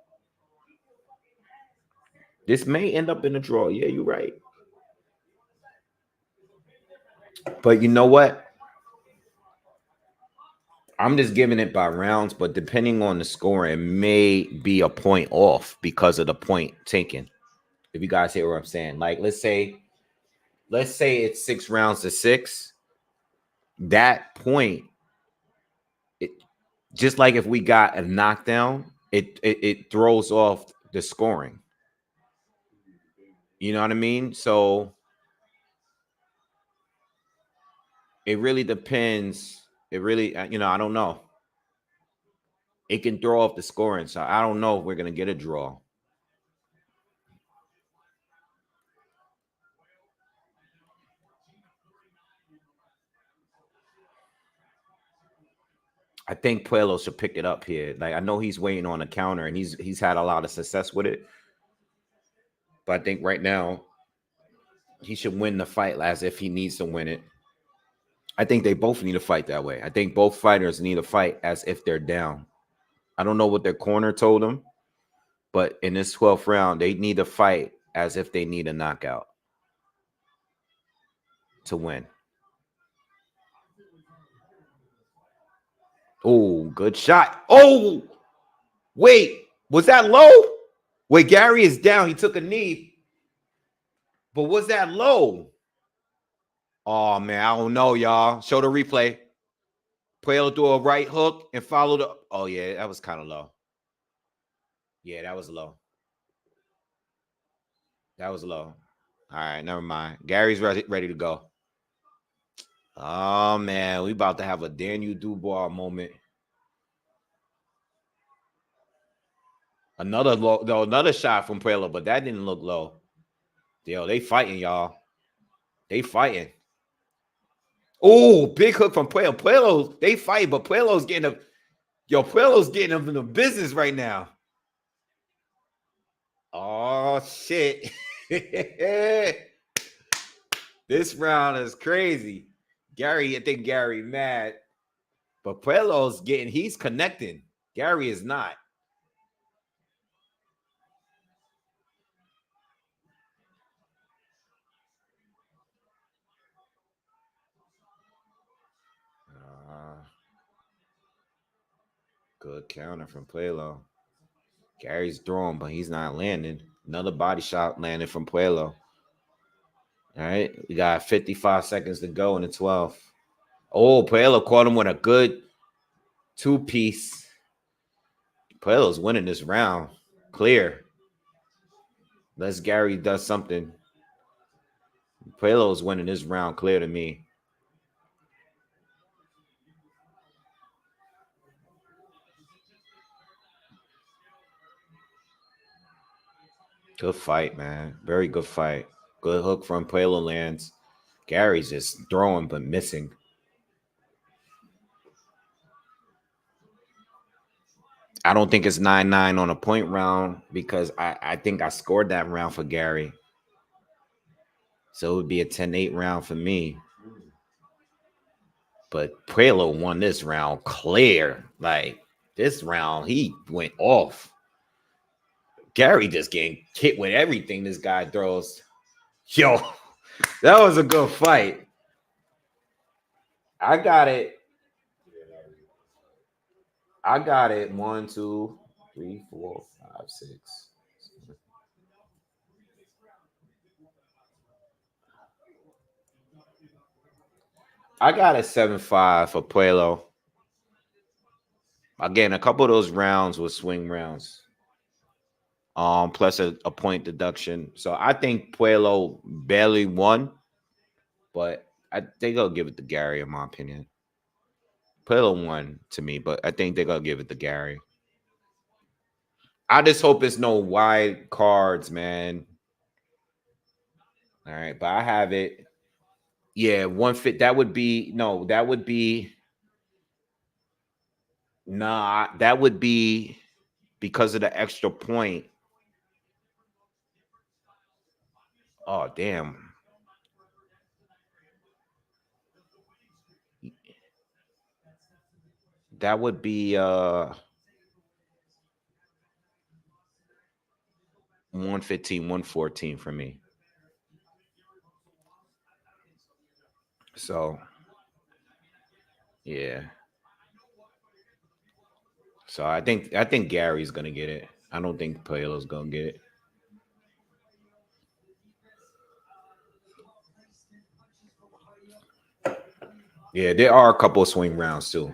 This may end up in a draw. Yeah, you're right. But you know what? I'm just giving it by rounds, but depending on the score, it may be a point off because of the point taken. If you guys hear what I'm saying, like let's say it's 6 rounds to 6. That point, it just like if we got a knockdown, it throws off the scoring. You know what I mean? So it really depends. It really, I don't know. It can throw off the scoring. So I don't know if we're going to get a draw. I think Puello should pick it up here. Like I know he's waiting on a counter and he's had a lot of success with it. But I think right now he should win the fight as if he needs to win it. I think they both need to fight that way. I think both fighters need to fight as if they're down. I don't know what their corner told them, but in this 12th round, they need to fight as if they need a knockout to win. Oh, good shot. Oh, wait, was that low? Wait, Gary is down. He took a knee. But was that low? Oh, man, I don't know, y'all. Show the replay. Puello threw a right hook and followed up. Oh, yeah, that was kind of low. Yeah, that was low. That was low. All right, never mind. Gary's ready to go. Oh, man, we about to have a Daniel Dubois moment. Another shot from Puello, but that didn't look low. Yo, they fighting, y'all. They fighting. Oh, big hook from Puello. Puello, they fight, but Puello's getting Puello's getting them in the business right now. Oh, shit. This round is crazy. I think Gary mad, but Puello's he's connecting. Gary is not. Good counter from Puello. Gary's throwing, but he's not landing. Another body shot landed from Puello. All right, we got 55 seconds to go in the 12th. Oh, Puello caught him with a good two-piece. Puello's winning this round. Clear. Unless Gary does something. Puello's winning this round clear to me. Good fight, man. Very good fight. Good hook from Puello lands. Gary's just throwing but missing. I don't think it's 9-9 on a point round because I think I scored that round for Gary. So it would be a 10-8 round for me. But Puello won this round clear. Like, this round, he went off. Gary just getting hit with everything this guy throws. Yo, that was a good fight. I got it. 1, 2, 3, 4, 5, 6. I got a 7-5 for Puello. Again, a couple of those rounds were swing rounds. Plus a point deduction. So I think Puello barely won, but I think I'll give it to Gary, in my opinion. Puello won to me, but I think they're gonna give it to Gary. I just hope it's no wide cards, man. All right, but I have it. Yeah, 150. That would be that would be because of the extra point. Oh, damn. That would be 115, 114 for me. So, yeah. So I think Gary's gonna get it. I don't think Puello's gonna get it. Yeah, there are a couple of swing rounds too.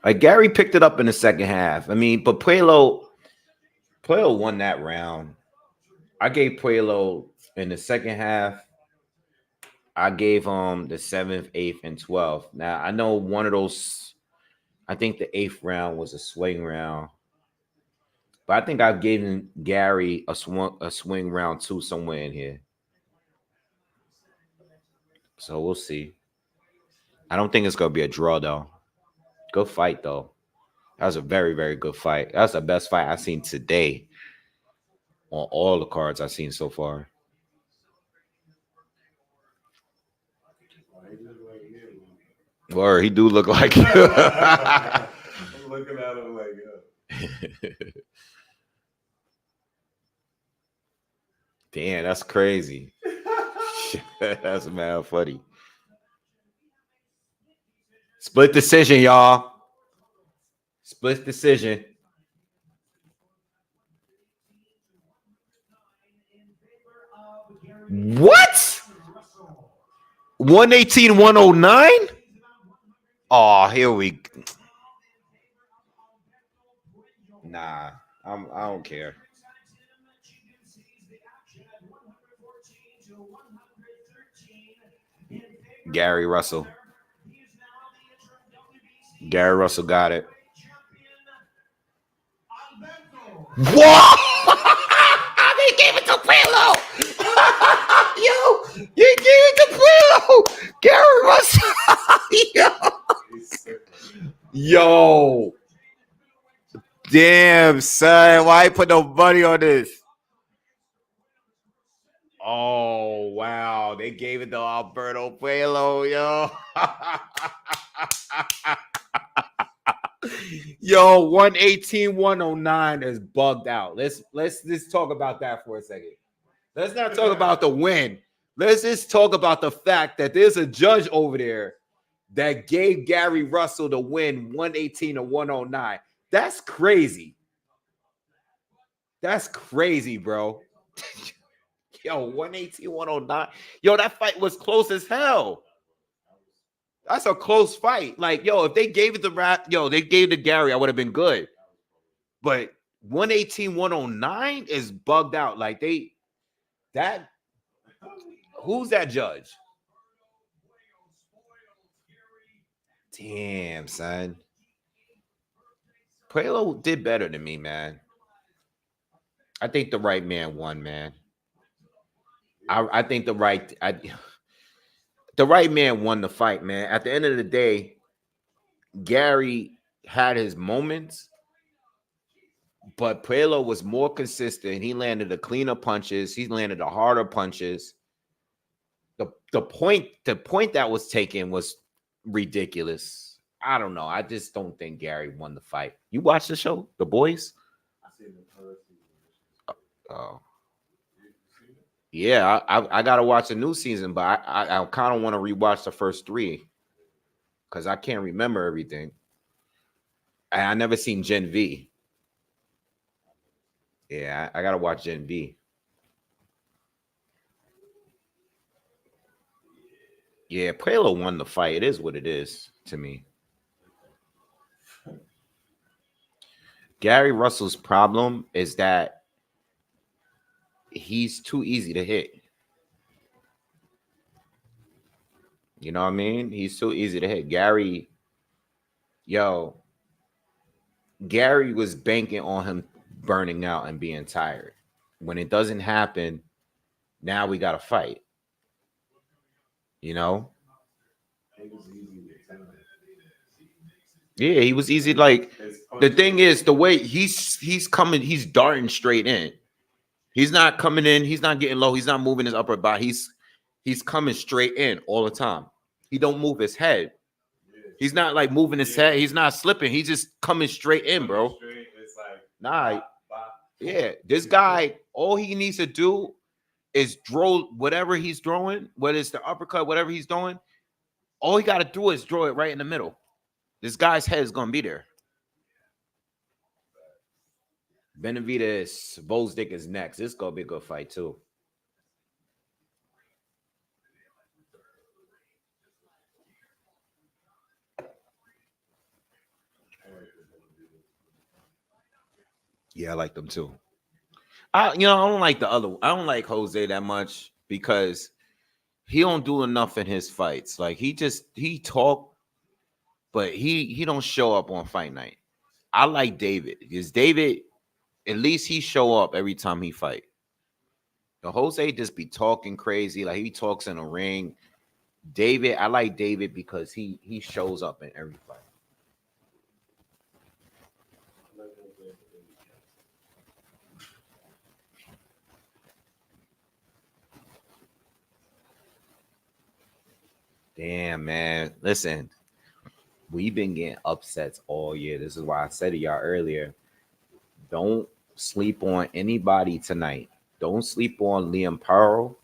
Like Gary picked it up in the second half. I mean, but Puello won that round. I gave Puello in the second half. I gave him the 7th, 8th, and 12th. Now I know one of those. I think the 8th round was a swing round, but I think I've given Gary a swing round too somewhere in here. So we'll see. I don't think it's gonna be a draw though. Good fight though. That was a very, very good fight. That's the best fight I've seen today on all the cards I've seen so far. Or he do look like I'm looking at him like, damn, that's crazy. That's mad funny. Split decision, y'all. Split decision. What? 118, 109? Oh, here we. Nah, I don't care. Gary Russell. Gary Russell got it. What? They gave it to Puello. Yo, you gave it to Puello. Gary Russell. Yo. Damn, son. Why you put no money on this? Oh, wow. They gave it to Alberto Puello, yo. Yo, 118, 109 is bugged out. Let's just talk about that for a second. Let's not talk about the win. Let's just talk about the fact that there's a judge over there that gave Gary Russell the win 118 to 109. That's crazy. That's crazy, bro. Yo, 118, 109. Yo, that fight was close as hell. That's a close fight. Like, yo, if they gave it to they gave it to Gary, I would have been good. But 118, 109 is bugged out. Like, who's that judge? Damn, son. Puello did better than me, man. I think the right man won, man. I think the right man won the fight, man. At the end of the day, Gary had his moments, but Puello was more consistent. He landed the cleaner punches. He landed the harder punches. The point that was taken was ridiculous. I don't know. I just don't think Gary won the fight. You watched the show, The Boys? Oh. Yeah, I gotta watch the new season, but I kind of want to rewatch the first three because I can't remember everything. And I never seen Gen V. Yeah, I gotta watch Gen V. Yeah, Puello won the fight. It is what it is to me. Gary Russell's problem is that he's too easy to hit. You know what I mean? He's too easy to hit. Gary was banking on him burning out and being tired. When it doesn't happen, now we got to fight. You know? Yeah, he was easy. Like, the thing is, the way he's coming, he's darting straight in. He's not coming in. He's not getting low. He's not moving his upper body. He's coming straight in all the time. He don't move his head. He's not like moving his head. He's not slipping. He's just coming straight in, bro. It's like, Nah, yeah. This guy, all he needs to do is throw whatever he's throwing, whether it's the uppercut, whatever he's doing. All he got to do is throw it right in the middle. This guy's head is gonna be there. Benavidez, Gvozdyk is next. This is gonna be a good fight too. Yeah, I like them too. I don't like I don't like Jose that much because he don't do enough in his fights. Like he talk, but he don't show up on fight night. I like David because David, at least he show up every time he fight. The Jose just be talking crazy, like he talks in a ring. David, I like David because he shows up in every fight. Damn, man. Listen, we've been getting upsets all year. This is why I said to y'all earlier, don't sleep on anybody tonight. Don't sleep on Liam Paro.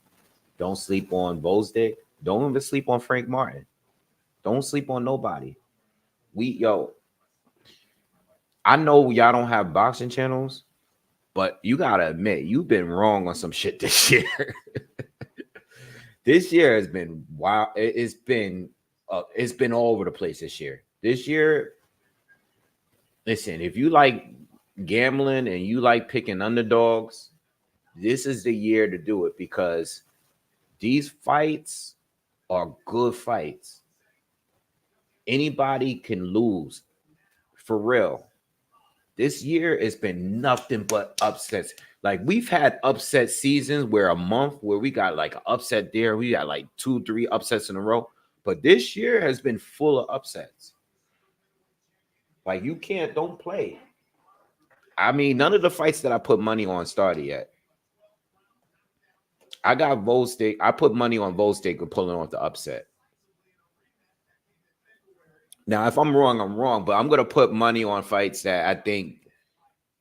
Don't sleep on Gvozdyk. Don't even sleep on Frank Martin. Don't sleep on nobody. I know y'all don't have boxing channels, but you gotta admit you've been wrong on some shit this year. This year has been wild. It's been all over the place this year. This year, listen, if you like gambling and you like picking underdogs, this is the year to do it because these fights are good fights. Anybody can lose. For real. This year it's been nothing but upsets. Like we've had upset seasons where a month where we got like an upset there, we got like 2-3 upsets in a row. But this year has been full of upsets. Like don't play. I mean, none of the fights that I put money on started yet. I got Gvozdyk. I put money on Gvozdyk and pulling off the upset. Now, if I'm wrong, I'm wrong, but I'm gonna put money on fights that I think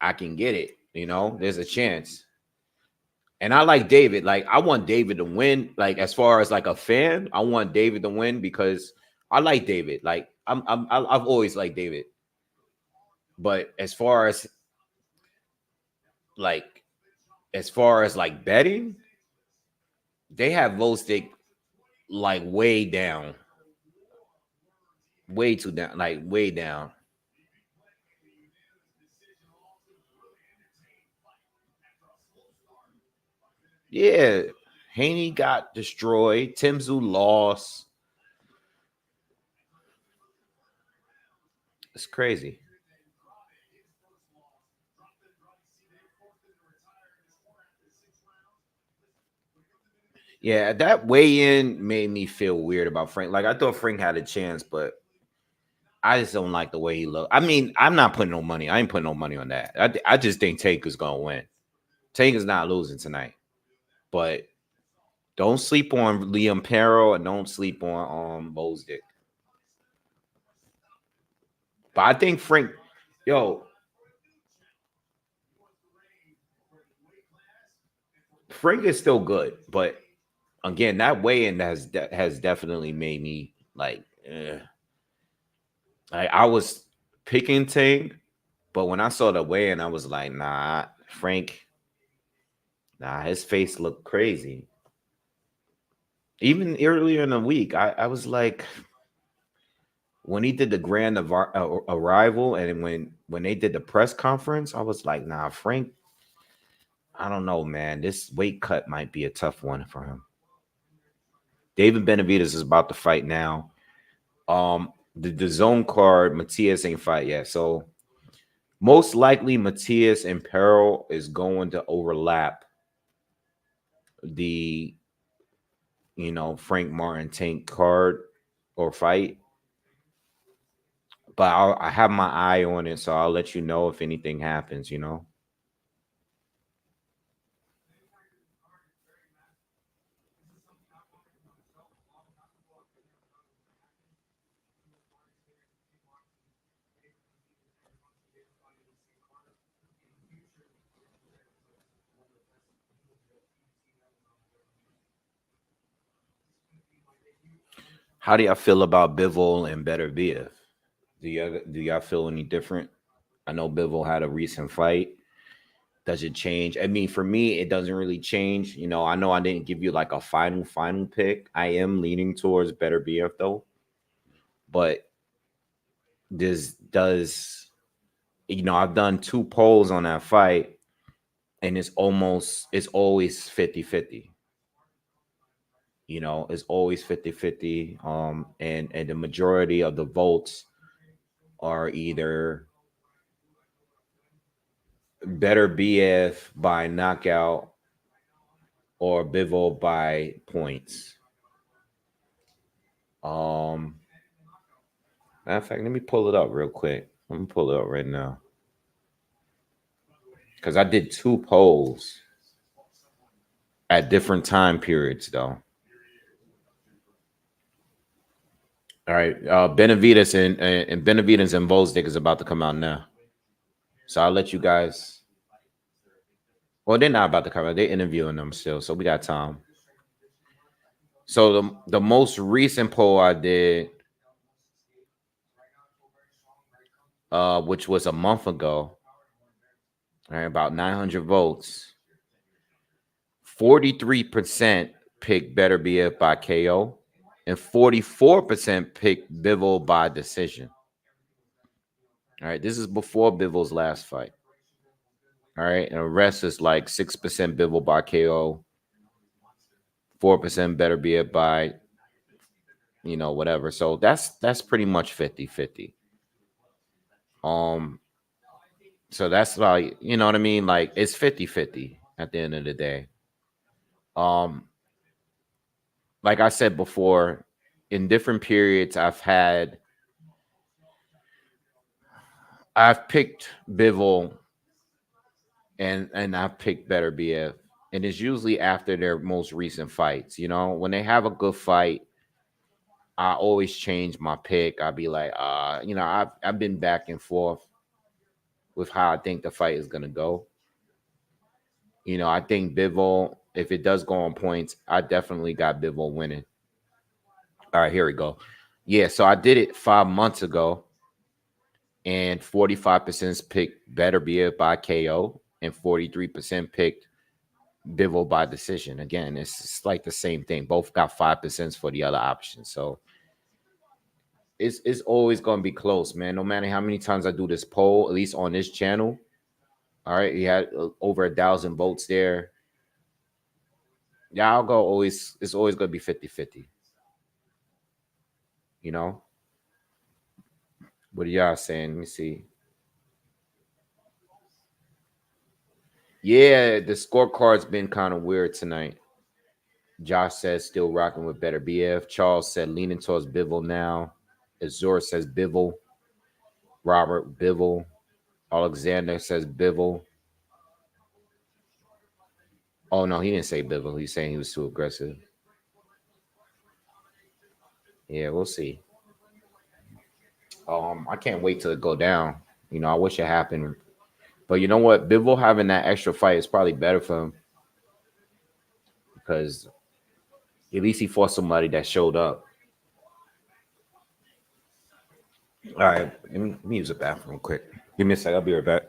I can get it. You know, there's a chance. And I like David. Like, I want David to win. Like, as far as like a fan, I want David to win because I like David. Like, I've always liked David. But like, as far as like betting, they have Gvozdyk like way down, way too down, like way down. Yeah, Haney got destroyed. Timzu lost. It's crazy. Yeah, that weigh-in made me feel weird about Frank. Like I thought Frank had a chance, but I just don't like the way he looked. I mean, I'm not putting no money. I ain't putting no money on that. I just think Taker's gonna win. Taker's not losing tonight. But don't sleep on Liam Paro and don't sleep on Gvozdyk. But I think Frank, yo, Frank is still good, but again, that weigh-in has definitely made me like, I was picking Tank, but when I saw the weigh-in, I was like, nah, Frank, nah, his face looked crazy. Even earlier in the week, I was like, when he did the arrival and when they did the press conference, I was like, nah, Frank, I don't know, man. This weight cut might be a tough one for him. David Benavidez is about to fight now. The zone card, Matias ain't fight yet. So most likely Matias and Paro is going to overlap the Frank Martin Tank card or fight. But I have my eye on it, so I'll let you know if anything happens, How do y'all feel about Bivol and Better BF? Do y'all feel any different? I know Bivol had a recent fight. Does it change? I mean, for me, it doesn't really change. I know I didn't give you like a final pick. I am leaning towards Better BF though. But this does, I've done two polls on that fight, and it's always 50-50. It's always 50-50. And the majority of the votes are either Better BF by knockout or Bivol by points. Matter of fact, let me pull it up real quick. Let me pull it up right now. Because I did two polls at different time periods, though. All right. Benavidez and Benavidez and Gvozdyk is about to come out now. So I'll let you guys. Well, they're not about to come out. They're interviewing them still. So we got time. So the most recent poll I did, which was a month ago, all right, about 900 votes. 43% picked Better BF by KO, and 44% picked Bivol by decision. All right, this is before Bivol's last fight. All right, and the rest is like 6% Bivol by KO, 4% Better BF by, whatever. So that's pretty much 50-50. So that's like, you know what I mean? Like it's 50-50 at the end of the day. Um, like I said before, in different periods, I've picked Bivol and I've picked Better BF. and it's usually after their most recent fights. You know, when they have a good fight, I always change my pick. I'll be like, you know, I've been back and forth with how I think the fight is gonna go. You know, I think Bivol, if it does go on points, I definitely got Bivol winning. All right, here we go. Yeah, so I did it 5 months ago, and 45% picked Better Be It by KO, and 43% picked Bivol by decision. Again, it's like the same thing. Both got 5% for the other option. So it's always gonna be close, man. No matter how many times I do this poll, at least on this channel. All right, you had over 1,000 votes there. Yeah, I'll go always. It's always gonna be 50-50. You know? What are y'all saying? Let me see. Yeah, the scorecard's been kind of weird tonight. Josh says still rocking with Better BF. Charles said leaning towards Bivol now. Azor says Bivol. Robert Bivol. Alexander says Bivol. Oh no, he didn't say Bivol. He's saying he was too aggressive. Yeah, we'll see. I can't wait till it go down. You know, I wish it happened. But you know what? Bivol having that extra fight is probably better for him because at least he fought somebody that showed up. All right, let me use the bathroom quick. Give me a sec. I'll be right back.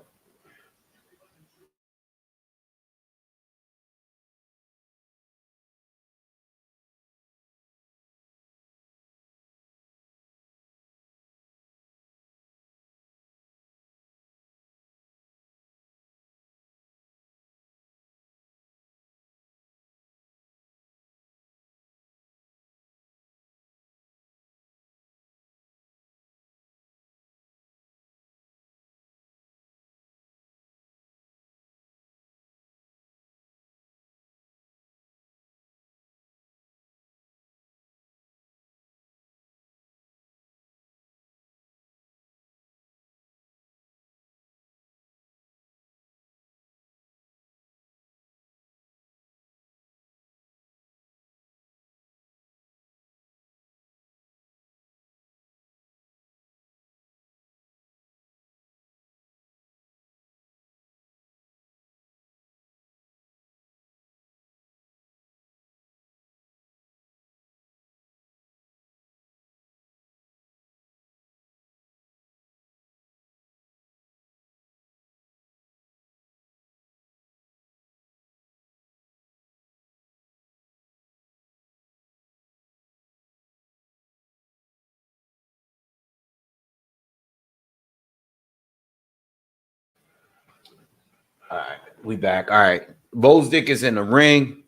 All right, we back. All right, Gvozdyk is in the ring.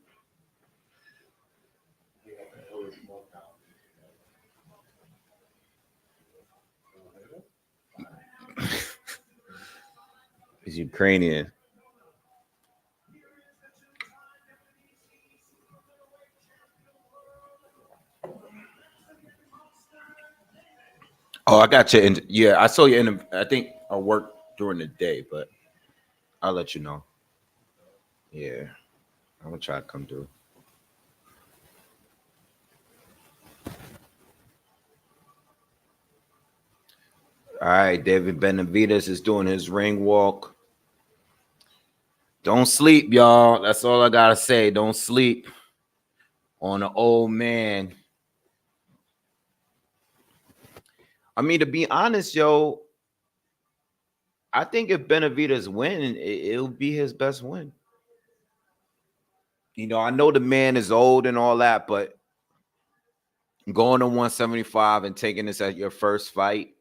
He's Ukrainian. Oh, I got you. Yeah, I saw you in. I think I work during the day, but I'll let you know. Yeah, I'm gonna try to come through. All right, David Benavidez is doing his ring walk. Don't sleep, y'all. That's all I gotta say. Don't sleep on an old man. I mean, to be honest, yo, I think if Benavidez win, it'll be his best win. You know, I know the man is old and all that, but going to 175 and taking this as your first fight,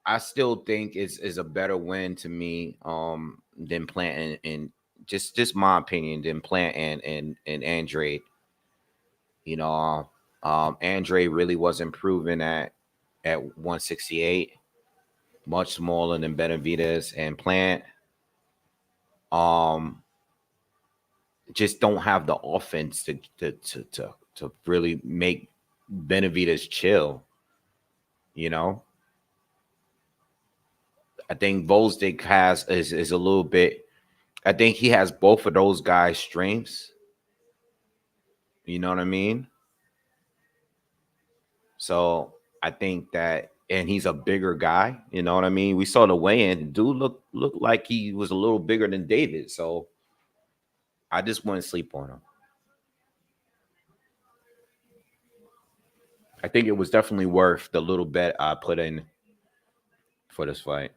I still think is a better win to me than Plant and just my opinion than Plant and Andre. You know, Andre really wasn't proven at 168, much smaller than Benavidez and Plant. Um, just don't have the offense to really make Benavidez chill. You know, I think Gvozdyk is a little bit I think he has both of those guys' strengths. You know what I mean? So I think that, and he's a bigger guy. You know what I mean? We saw the weigh-in. Dude looked like he was a little bigger than David. So I just wouldn't sleep on him. I think it was definitely worth the little bet I put in for this fight.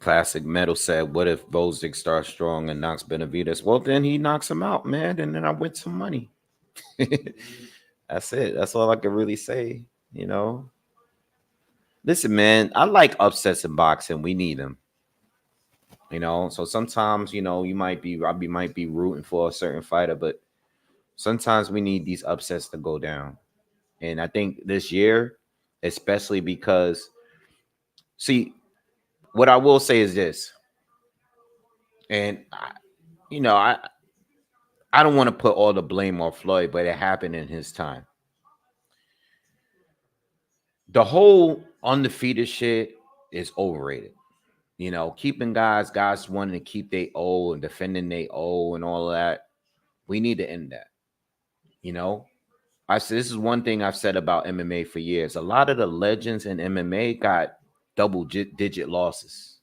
Classic Metal said, "What if Gvozdyk starts strong and knocks Benavidez?" Well, then he knocks him out, man, and then I win some money. That's it. That's all I can really say. You know. Listen, man, I like upsets in boxing. We need them. You know, so sometimes you might be rooting for a certain fighter, but sometimes we need these upsets to go down. And I think this year, especially because, see, what I will say is this, and you know, I I don't want to put all the blame on Floyd, but it happened in his time. The whole undefeated shit is overrated. You know, keeping guys wanting to keep their O and defending their O and all of that. We need to end that. You know, I said this is one thing I've said about MMA for years. A lot of the legends in MMA got double-digit losses.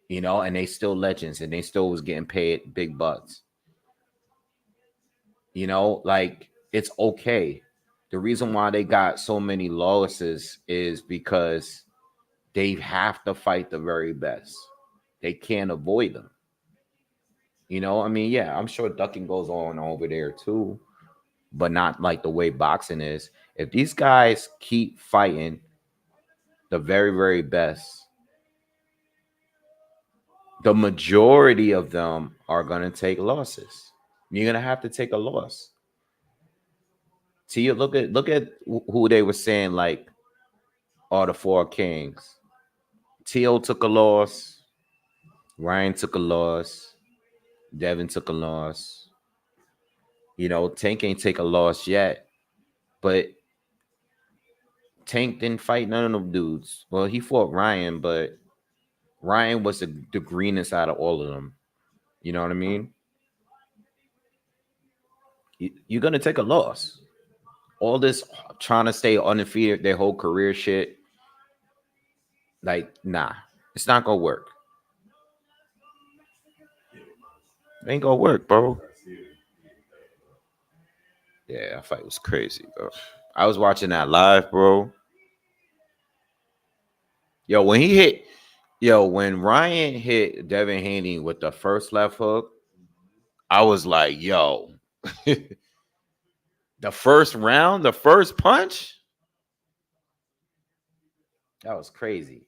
You know, and they still legends and they still was getting paid big bucks. You know, like it's okay. The reason why they got so many losses is because they have to fight the very best. They can't avoid them. You know, I mean, yeah, I'm sure ducking goes on over there too, but not like the way boxing is. If these guys keep fighting the very, very best, the majority of them are going to take losses. You're going to have to take a loss. See, look at who they were saying, like, all the four kings. T.O. took a loss. Ryan took a loss. Devin took a loss. You know, Tank ain't take a loss yet, but Tank didn't fight none of them dudes. Well, he fought Ryan, but Ryan was the greenest out of all of them. You know what I mean? You're gonna take a loss. All this trying to stay undefeated their whole career shit, like, nah, it's not gonna work. It ain't gonna work, bro. Yeah, that fight was crazy, bro. I was watching that live, bro. Yo, when Ryan hit Devin Haney with the first left hook, I was like, yo, the first round, the first punch, that was crazy.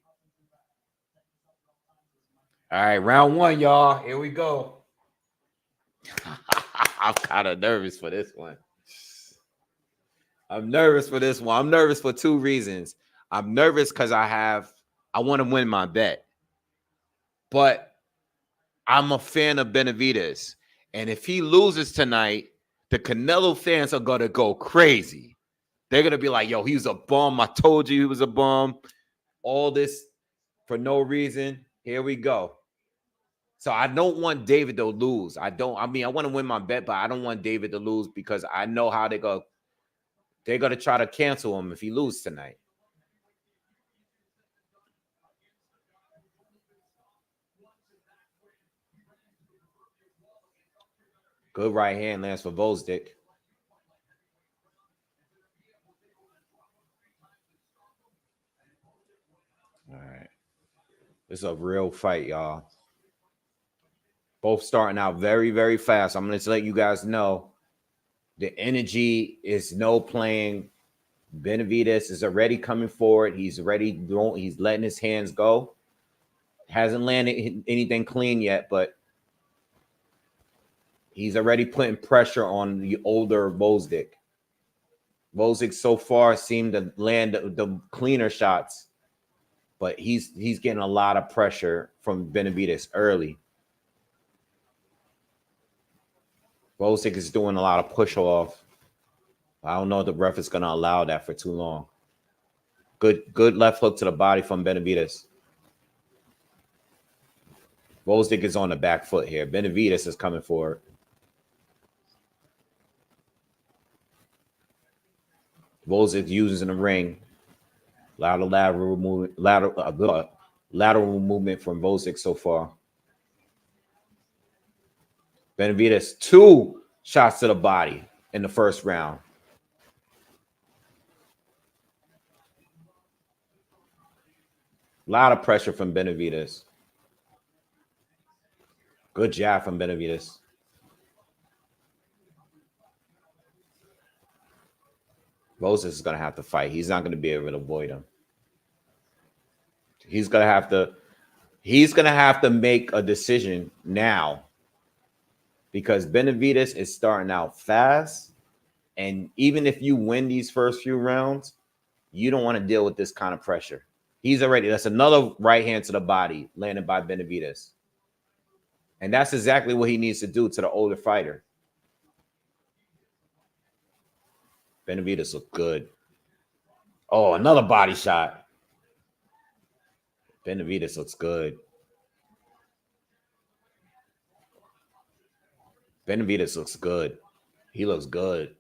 All right, round one, y'all. Here we go. I'm kind of nervous for this one. I'm nervous for this one. I'm nervous for two reasons. I'm nervous because I want to win my bet, but I'm a fan of Benavidez. And if he loses tonight, the Canelo fans are going to go crazy. They're going to be like, yo, he was a bum. I told you he was a bum. All this for no reason. Here we go. So I don't want David to lose. I want to win my bet, but I don't want David to lose because I know how they go. They're going to try to cancel him if he loses tonight. Good right hand lands for Gvozdyk. All right. This is a real fight, y'all. Both starting out very, very fast. I'm going to let you guys know the energy is no playing. Benavidez is already coming forward. He's already going. He's letting his hands go. Hasn't landed anything clean yet, but he's already putting pressure on the older Gvozdyk. Gvozdyk so far seemed to land the cleaner shots, but he's getting a lot of pressure from Benavidez early. Gvozdyk is doing a lot of push off. I don't know if the ref is going to allow that for too long. Good left hook to the body from Benavidez. Gvozdyk is on the back foot here. Benavidez is coming forward. Gvozdyk uses in the ring. Lateral movement from Gvozdyk so far. Benavidez, 2 shots to the body in the first round. A lot of pressure from Benavidez. Good jab from Benavidez. Gvozdyk is going to have to fight. He's not going to be able to avoid him. He's going to have to make a decision now because Benavidez is starting out fast. And even if you win these first few rounds, you don't want to deal with this kind of pressure. That's another right hand to the body landed by Benavidez. And that's exactly what he needs to do to the older fighter. Benavidez looked good. Oh, another body shot. Benavidez looks good. Benavidez looks good. He looks good.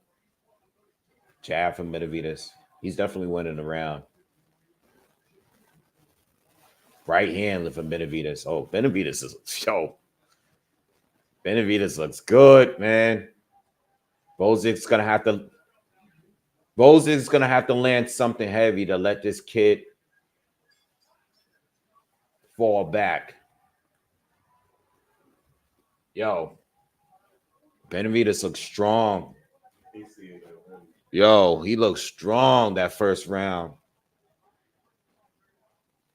Jab from Benavidez. He's definitely winning the round. Right hand from Benavidez. Oh, Benavidez looks good, man. Gvozdyk's gonna have to land something heavy to let this kid fall back. Yo, Benavidez looks strong. Yo, he looks strong that first round.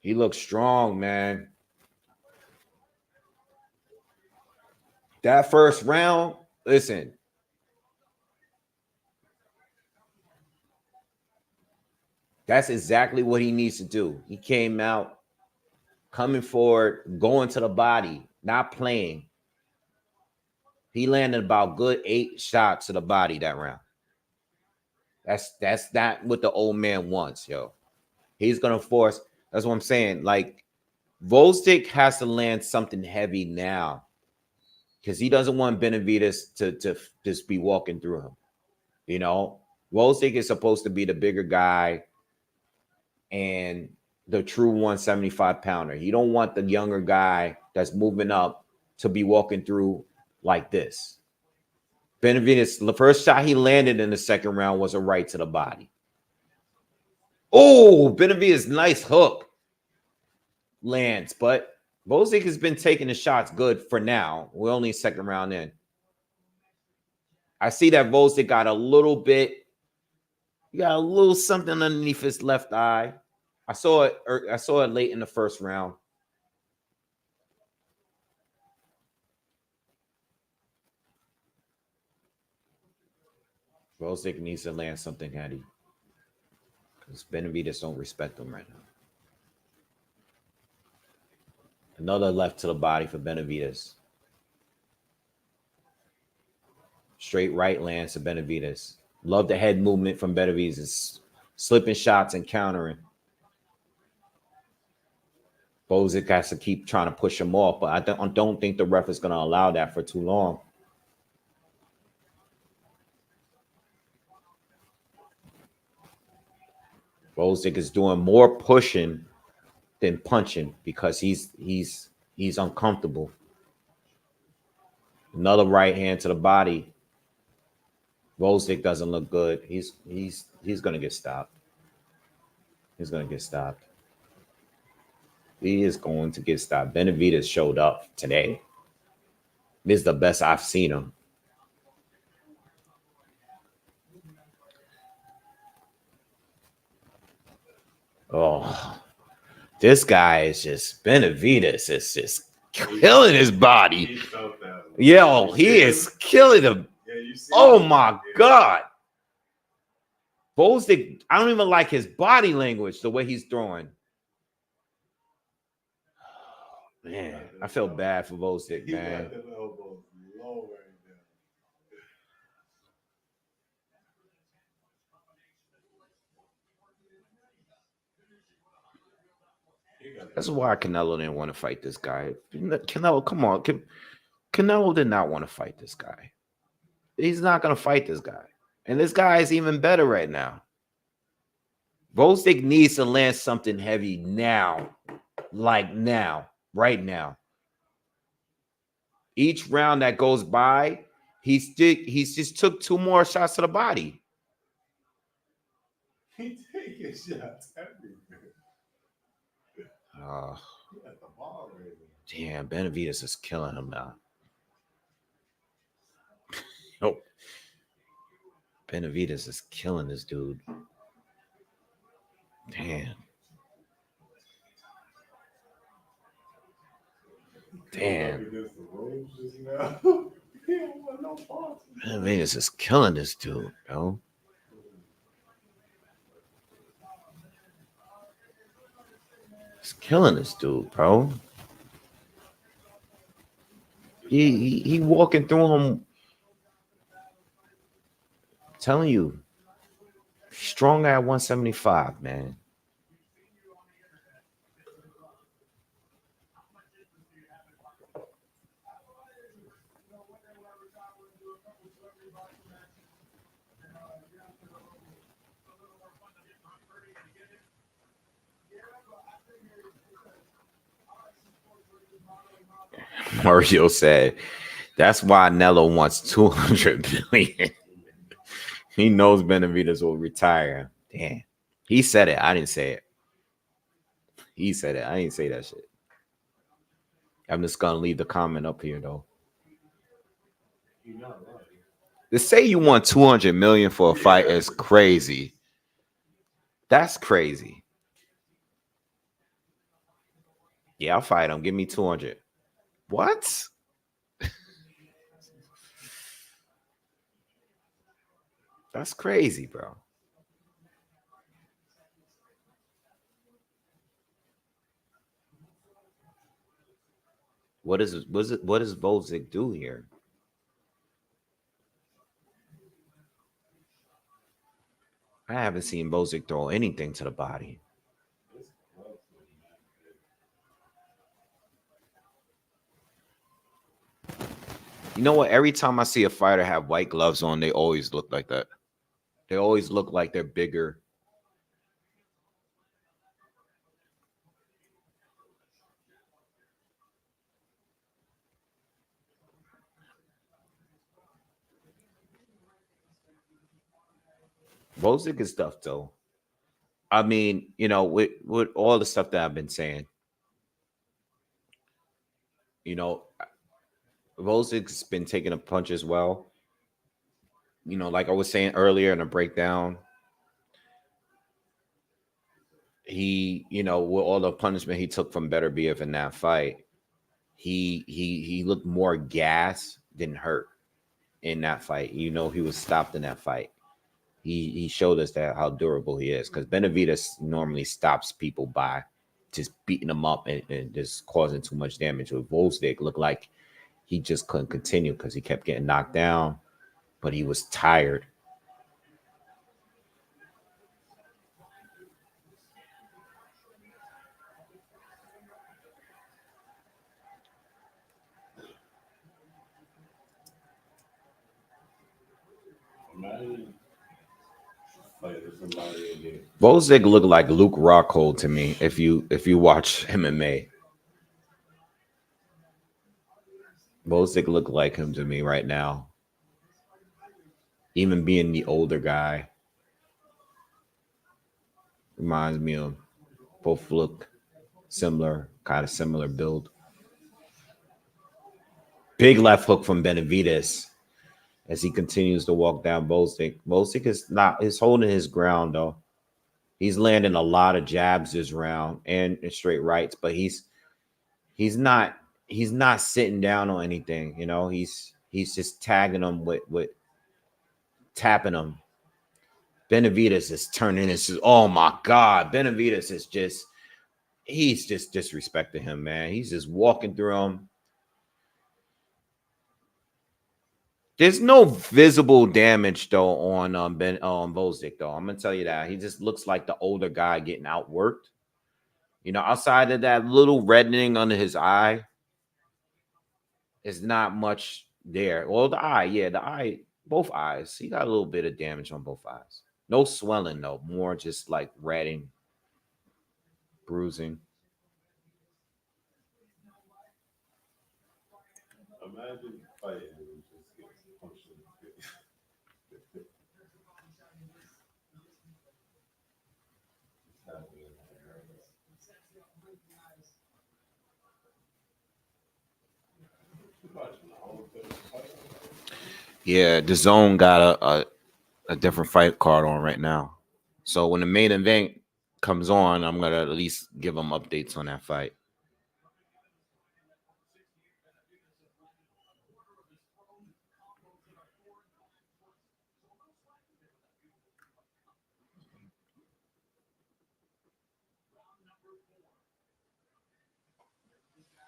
He looks strong, man. That first round, listen. That's exactly what he needs to do. He came out, coming forward, going to the body, not playing. He landed about good 8 shots to the body that round. That's not what the old man wants, yo. He's gonna force. That's what I'm saying. Like, Gvozdyk has to land something heavy now because he doesn't want Benavidez to just be walking through him. You know, Gvozdyk is supposed to be the bigger guy and the true 175 pounder. You don't want the younger guy that's moving up to be walking through like this. Benavidez, the first shot he landed in the second round was a right to the body. Oh, Benavidez, nice hook lands, but Gvozdyk has been taking the shots good for now. We're only second round in. I see that Gvozdyk got a little something underneath his left eye. I saw it late in the first round. Gvozdyk needs to land something heavy because Benavidez don't respect him right now. Another left to the body for Benavidez. Straight right lands to Benavidez. Love the head movement from Benavidez. Slipping shots and countering. Gvozdyk has to keep trying to push him off, but I don't think the ref is going to allow that for too long. Gvozdyk is doing more pushing than punching because he's uncomfortable. Another right hand to the body. Gvozdyk doesn't look good. He's going to get stopped. He's going to get stopped. He is going to get stopped. Benavidez showed up today. This is the best I've seen him. Oh, this guy is just Benavidez is just killing his body. Yo, he is killing him. Oh my God. Gvozdyk, I don't even like his body language, the way he's throwing. Man, I feel bad for Gvozdyk, man. That's why Canelo didn't want to fight this guy. Canelo, come on. Canelo did not want to fight this guy. He's not going to fight this guy. And this guy is even better right now. Gvozdyk needs to land something heavy now. Like now. Right now. Each round that goes by, he's just took 2 more shots to the body. He taking shots everywhere. Damn, Benavidez is killing him now. Nope. Benavidez is killing this dude. Damn. Benavidez is killing this dude, bro. He's killing this dude, bro. He walking through him. I'm telling you, strong at 175, man. Mario said, that's why Nello wants 200 billion. He knows Benavidez will retire. Damn. He said it. I didn't say it. He said it. I didn't say that shit. I'm just going to leave the comment up here, though. To say you want 200 million for a fight is crazy. That's crazy. Yeah, I'll fight him. Give me 200. What? That's crazy, bro. What does Gvozdyk do here? I haven't seen Gvozdyk throw anything to the body. You know what? Every time I see a fighter have white gloves on, they always look like that. They always look like they're bigger. Gvozdyk is tough, though. I mean, you know, with all the stuff that I've been saying, you know, Gvozdyk's been taking a punch as well. You know, like I was saying earlier in a breakdown, he, you know, with all the punishment he took from Benavidez in that fight, he looked more gas than hurt in that fight. You know, he was stopped in that fight. He showed us that how durable he is, because Benavidez normally stops people by just beating them up and just causing too much damage. With Gvozdyk, looked like he just couldn't continue because he kept getting knocked down, but he was tired. Gvozdyk looked like Luke Rockhold to me if you watch MMA. Gvozdyk looked like him to me right now. Even being the older guy. Reminds me of, both look similar, kind of similar build. Big left hook from Benavidez as he continues to walk down Gvozdyk. Gvozdyk is holding his ground, though. He's landing a lot of jabs this round and straight rights, but he's not sitting down on anything. You know, he's just tagging them with tapping them. Benavidez is turning and says, oh my God, Benavidez is just, he's just disrespecting him, man. He's just walking through him. There's no visible damage though on Gvozdyk though. I'm gonna tell you that he just looks like the older guy getting outworked. Outside of that little reddening under his eye, is not much there. Well, the eye, yeah, the eye, both eyes. He got a little bit of damage on both eyes. No swelling though, more just like redding, bruising. Imagine fighting and just get punched in the face. Yeah, the zone got a different fight card on right now. So when the main event comes on, I'm gonna at least give them updates on that fight.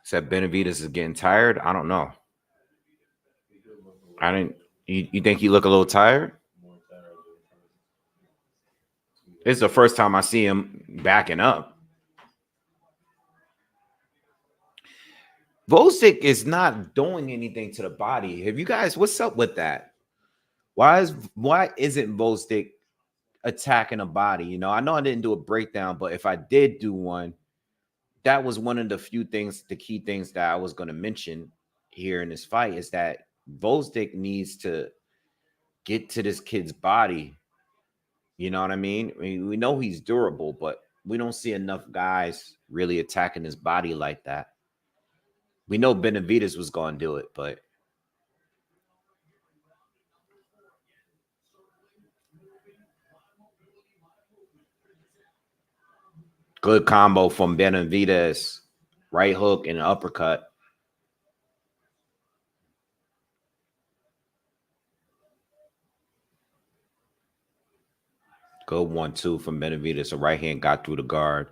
Said Benavidez is getting tired. I don't know. I didn't. You think he look a little tired? It's the first time I see him backing up. Gvozdyk is not doing anything to the body. Have you guys? What's up with that? Why isn't Gvozdyk attacking a body? I know I didn't do a breakdown, but if I did do one, that was one of the few things, the key things that I was going to mention here in this fight is that Gvozdyk needs to get to this kid's body. You know what I mean? We know he's durable, but we don't see enough guys really attacking his body like that. We know Benavidez was going to do it, but good combo from Benavidez. Right hook and an uppercut. Good 1-2 from Benavidez. A right hand got through the guard.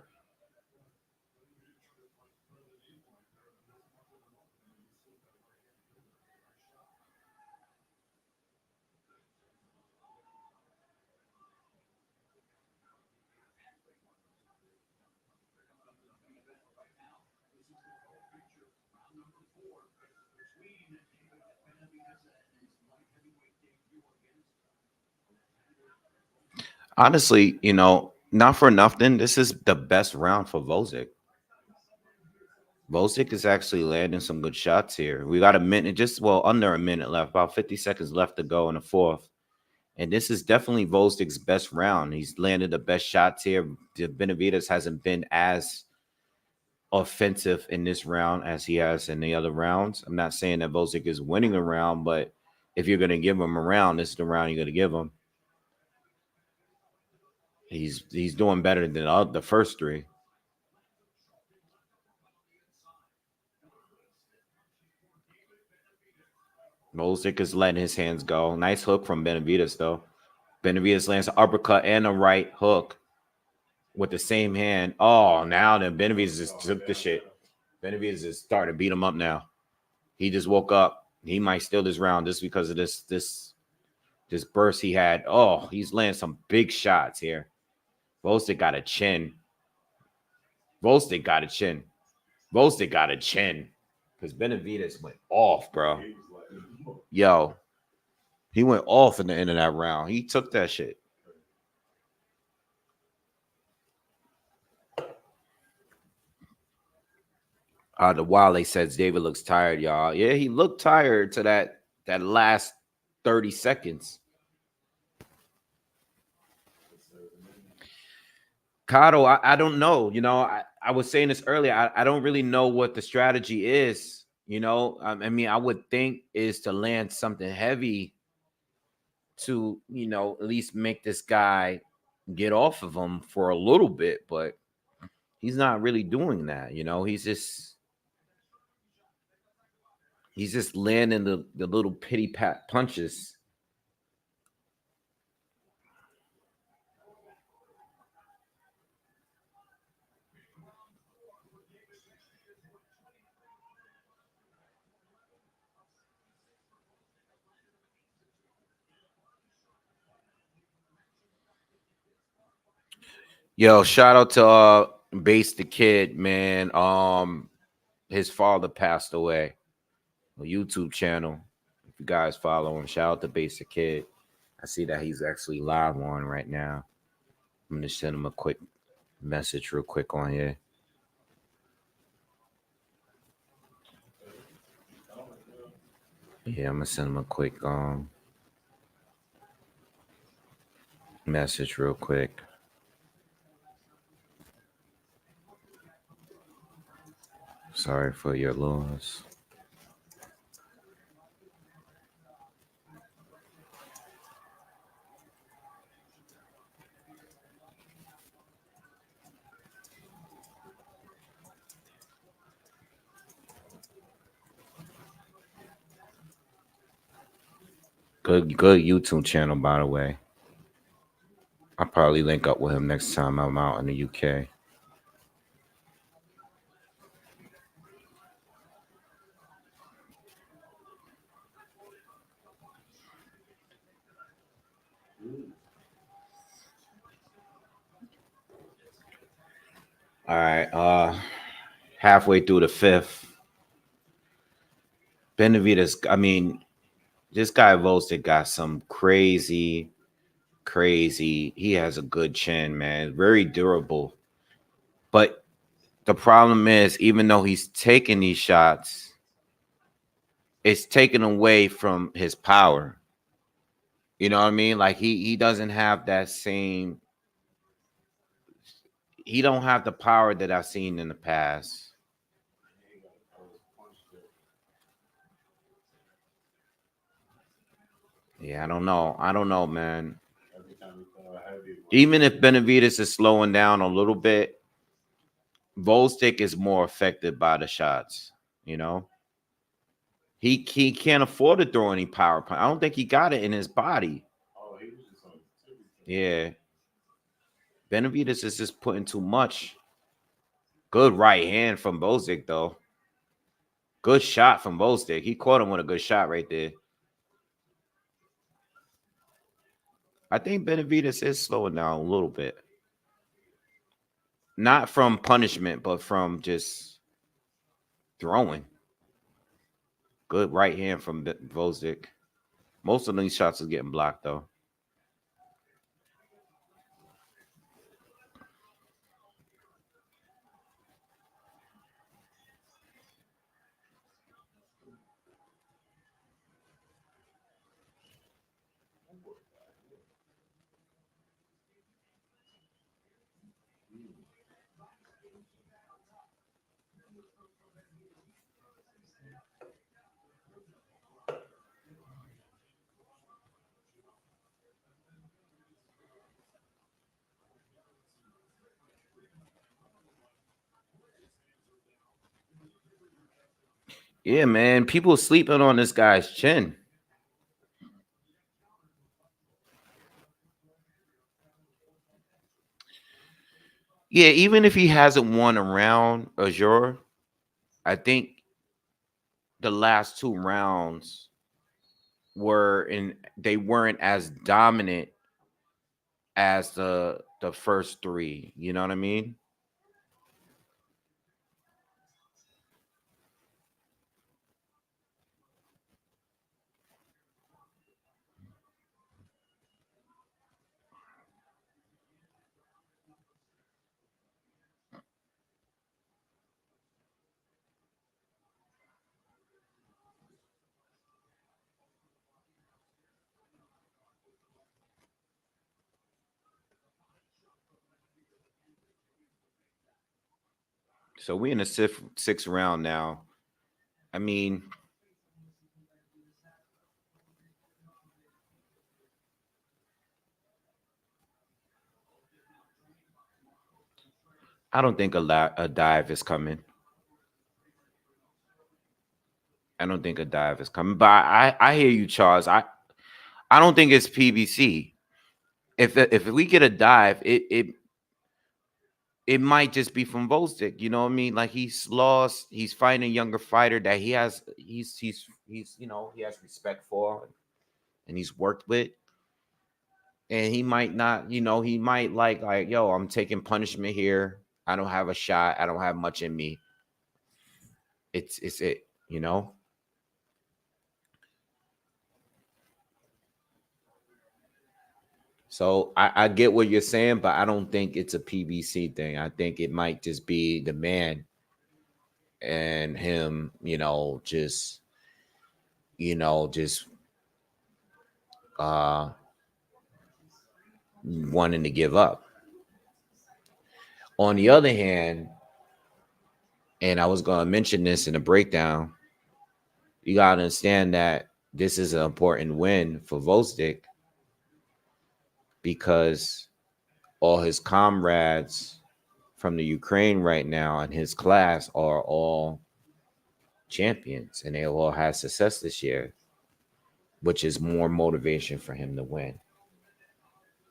Honestly, not for nothing, this is the best round for Gvozdyk. Gvozdyk is actually landing some good shots here. We got a minute, under a minute left, about 50 seconds left to go in the fourth. And this is definitely Gvozdyk's best round. He's landed the best shots here. Benavidez hasn't been as offensive in this round as he has in the other rounds. I'm not saying that Gvozdyk is winning a round, but if you're going to give him a round, this is the round you're going to give him. He's doing better than the first three. Gvozdyk is letting his hands go. Nice hook from Benavidez, though. Benavidez lands an uppercut and a right hook with the same hand. Oh, now then Benavidez just took the shit. Benavidez is starting to beat him up now. He just woke up. He might steal this round just because of this burst he had. Oh, he's landing some big shots here. Gvozdyk got a chin. Gvozdyk got a chin. Gvozdyk got a chin. Because Benavidez went off, bro. Yo, he went off in the end of that round. He took that shit. The Wale says David looks tired, y'all. Yeah, he looked tired to that last 30 seconds. Cotto, I don't know. I was saying this earlier. I don't really know what the strategy is. I would think is to land something heavy to, at least make this guy get off of him for a little bit, but he's not really doing that. He's just landing the little pity pat punches. Yo, shout out to Base the Kid, man. His father passed away. A YouTube channel. If you guys follow him, shout out to Base the Kid. I see that he's actually live on right now. I'm gonna send him a quick message real quick on here. Yeah, I'm gonna send him a quick message real quick. Sorry for your loss. Good YouTube channel, by the way. I'll probably link up with him next time I'm out in the UK. All right, halfway through the fifth. Benavidez, I mean, this guy Gvozdyk got some crazy. He has a good chin, man. Very durable. But the problem is, even though he's taking these shots, it's taken away from his power. You know what I mean? Like he doesn't have that same. He don't have the power that I've seen in the past. Yeah, I don't know, man. Even if Benavidez is slowing down a little bit, Gvozdyk is more affected by the shots. You know, he can't afford to throw any power punch. I don't think he got it in his body. Yeah, Benavidez is just putting too much. Good right hand from Gvozdyk though. Good shot from Gvozdyk. He caught him with a good shot right there. I think Benavidez is slowing down a little bit. Not from punishment, but from just throwing. Good right hand from Gvozdyk. Most of these shots are getting blocked though. Yeah, man. People sleeping on this guy's chin. Yeah, even if he hasn't won a round, Azure, I think the last two rounds they weren't as dominant as the first three. You know what I mean? So we in the sixth round now. I mean, I don't think a dive is coming. I don't think a dive is coming. But I hear you, Charles. I don't think it's PBC. If we get a dive, it might just be from Gvozdyk. You know what I mean? Like he's lost. He's fighting a younger fighter that he's he has respect for and he's worked with. And he might not, he might like yo, I'm taking punishment here. I don't have a shot. I don't have much in me. It's it, you know? So I get what you're saying, but I don't think it's a PBC thing. I think it might just be the man and him, just uh wanting to give up. On the other hand, and I was gonna mention this in the breakdown, you gotta understand that this is an important win for Gvozdyk because all his comrades from the Ukraine right now in his class are all champions and they all had success this year, which is more motivation for him to win.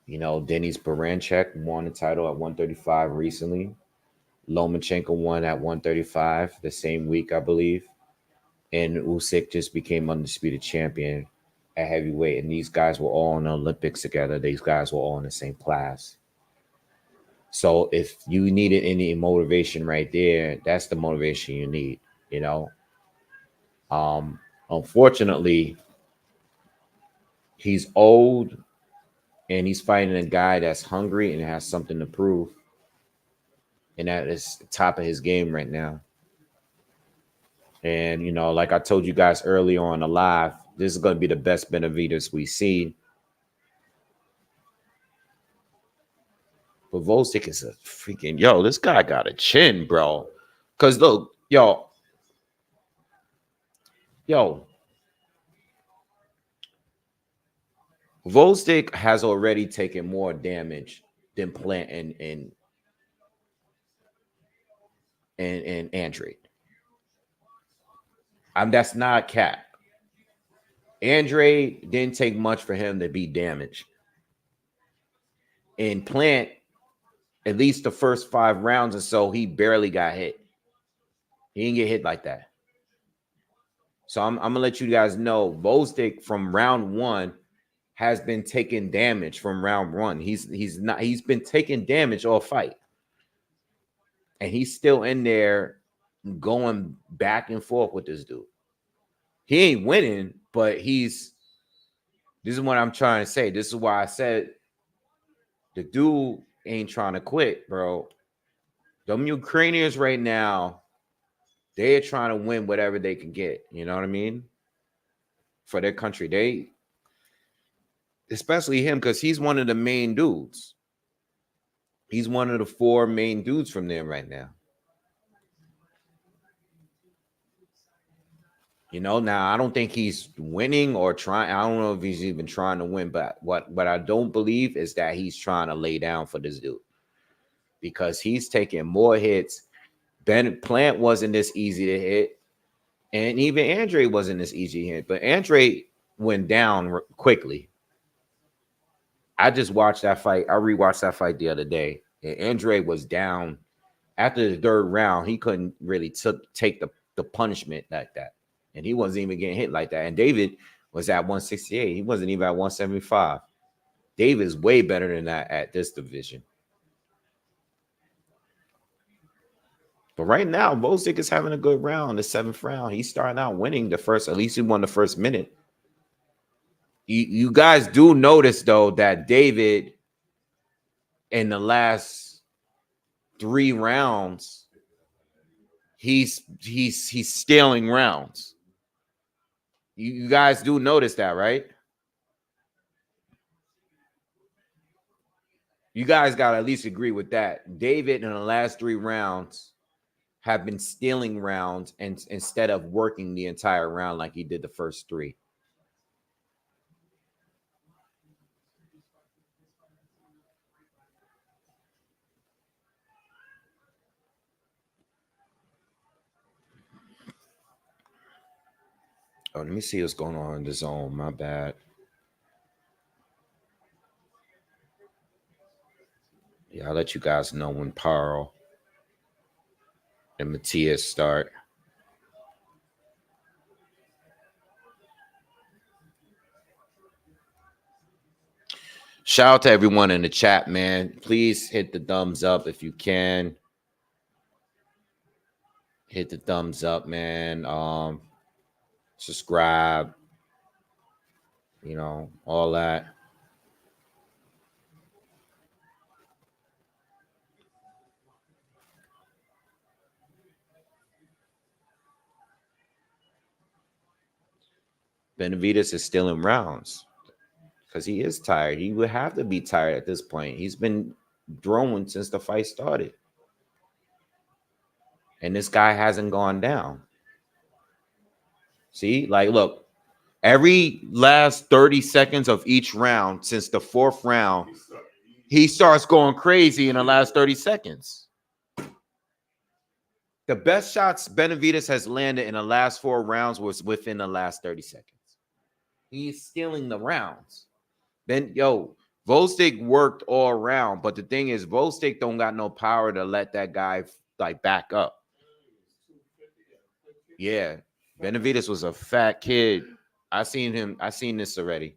Denis Baranchek won the title at 135 recently. Lomachenko won at 135 the same week, I believe. And Usyk just became undisputed champion at heavyweight. And these guys were all in the Olympics together. These guys were all in the same class. So if you needed any motivation right there, that's the motivation you need, Unfortunately, he's old and he's fighting a guy that's hungry and has something to prove. And that is the top of his game right now. And, like I told you guys earlier on the live, this is going to be the best Benavidez we see. But Gvozdyk is a freaking, this guy got a chin, bro. Because look, Gvozdyk has already taken more damage than Plant and Andre. That's not cap. Andre didn't take much for him to be damaged. And Plant, at least the first 5 rounds or so, he barely got hit. He didn't get hit like that. So I'm gonna let you guys know, Gvozdyk from round 1 has been taking damage from round 1. He's been taking damage all fight. And he's still in there going back and forth with this dude. He ain't winning, but this is what I'm trying to say. This is why I said the dude ain't trying to quit, bro. Them Ukrainians right now, they're trying to win whatever they can get. You know what I mean? For their country. Especially him, because he's one of the main dudes. He's one of the 4 main dudes from there right now. Now I don't think he's winning or trying. I don't know if he's even trying to win, but what I don't believe is that he's trying to lay down for this dude because he's taking more hits. Plant wasn't this easy to hit, and even Andre wasn't this easy to hit, but Andre went down quickly. I just watched that fight. I rewatched that fight the other day, and Andre was down after the 3rd round. He couldn't really take the punishment like that. And he wasn't even getting hit like that. And David was at 168. He wasn't even at 175. David's way better than that at this division. But right now, Gvozdyk is having a good round, the 7th round. He's starting out winning the first, at least he won the first minute. You guys do notice, though, that David in the last 3 rounds, he's stealing rounds. You guys do notice that, right? You guys got to at least agree with that. David in the last 3 rounds have been stealing rounds and instead of working the entire round like he did the first 3. Oh, let me see what's going on in the zone. My bad. Yeah, I'll let you guys know when Paro and Matias start. Shout out to everyone in the chat, man. Please hit the thumbs up if you can. hit the thumbs up, man. Subscribe, all that. Benavidez is still in rounds because he is tired. He would have to be tired at this point. He's been throwing since the fight started. And this guy hasn't gone down. See, like, look, every last 30 seconds of each round since the fourth round, he starts going crazy in the last 30 seconds. The best shots Benavidez has landed in the last 4 rounds was within the last 30 seconds. He's stealing the rounds. Gvozdyk worked all around, but the thing is, Gvozdyk don't got no power to let that guy like back up. Yeah, Benavidez was a fat kid. I seen this already.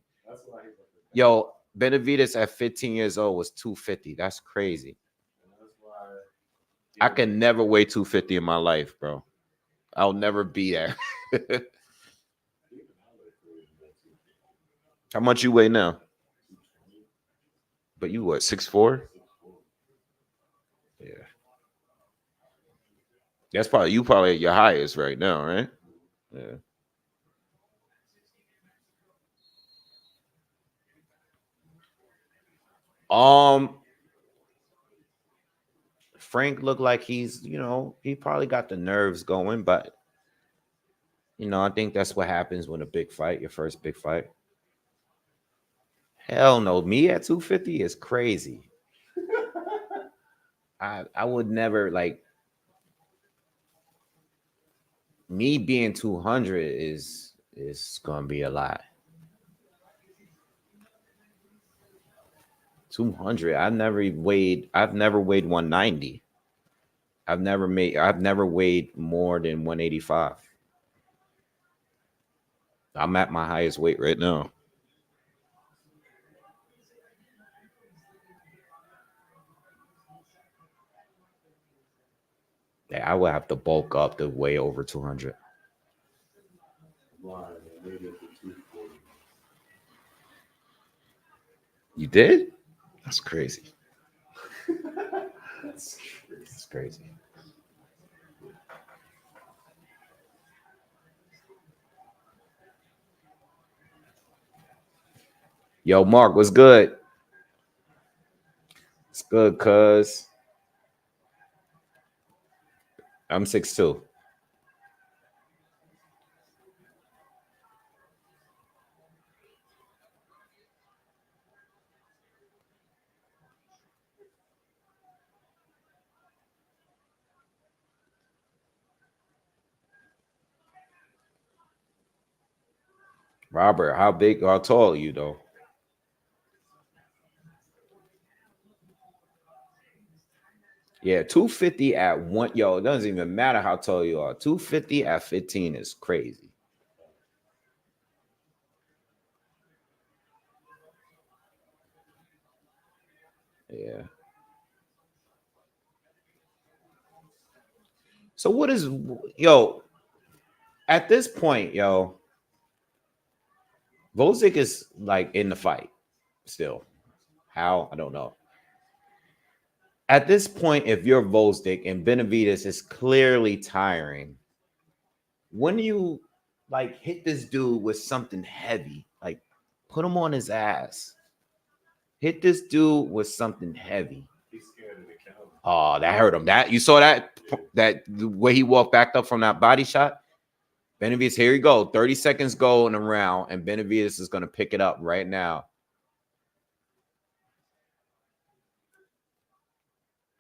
Yo, Benavidez at 15 years old was 250. That's crazy. I can never weigh 250 in my life, bro. I'll never be there. How much you weigh now? But you what, 6'4"? Yeah. That's probably at your highest right now, right? Yeah. Frank looked like he's, he probably got the nerves going, but I think that's what happens when a big fight, your first big fight. Hell no, me at 250 is crazy. I would never me being 200 is gonna be a lot. 200. I've never weighed 190. I've never weighed more than 185. I'm at my highest weight right now. I would have to bulk up to weigh over 200. You did? That's crazy. That's crazy. Yo, Mark, what's good? It's good, cuz. I'm 6'2". Robert, how tall are you though? Yeah, 250 at one. Yo, it doesn't even matter how tall you are. 250 at 15 is crazy. Yeah. So what is at this point, Gvozdyk is like in the fight still. How? I don't know. At this point, if you're Gvozdyk and Benavidez is clearly tiring, when you hit this dude with something heavy, like put him on his ass. Hit this dude with something heavy. He's scared of the count. Oh, that hurt him. That you saw that the way he walked back up from that body shot. Benavidez, here you go. 30 seconds go in a round, and Benavidez is going to pick it up right now.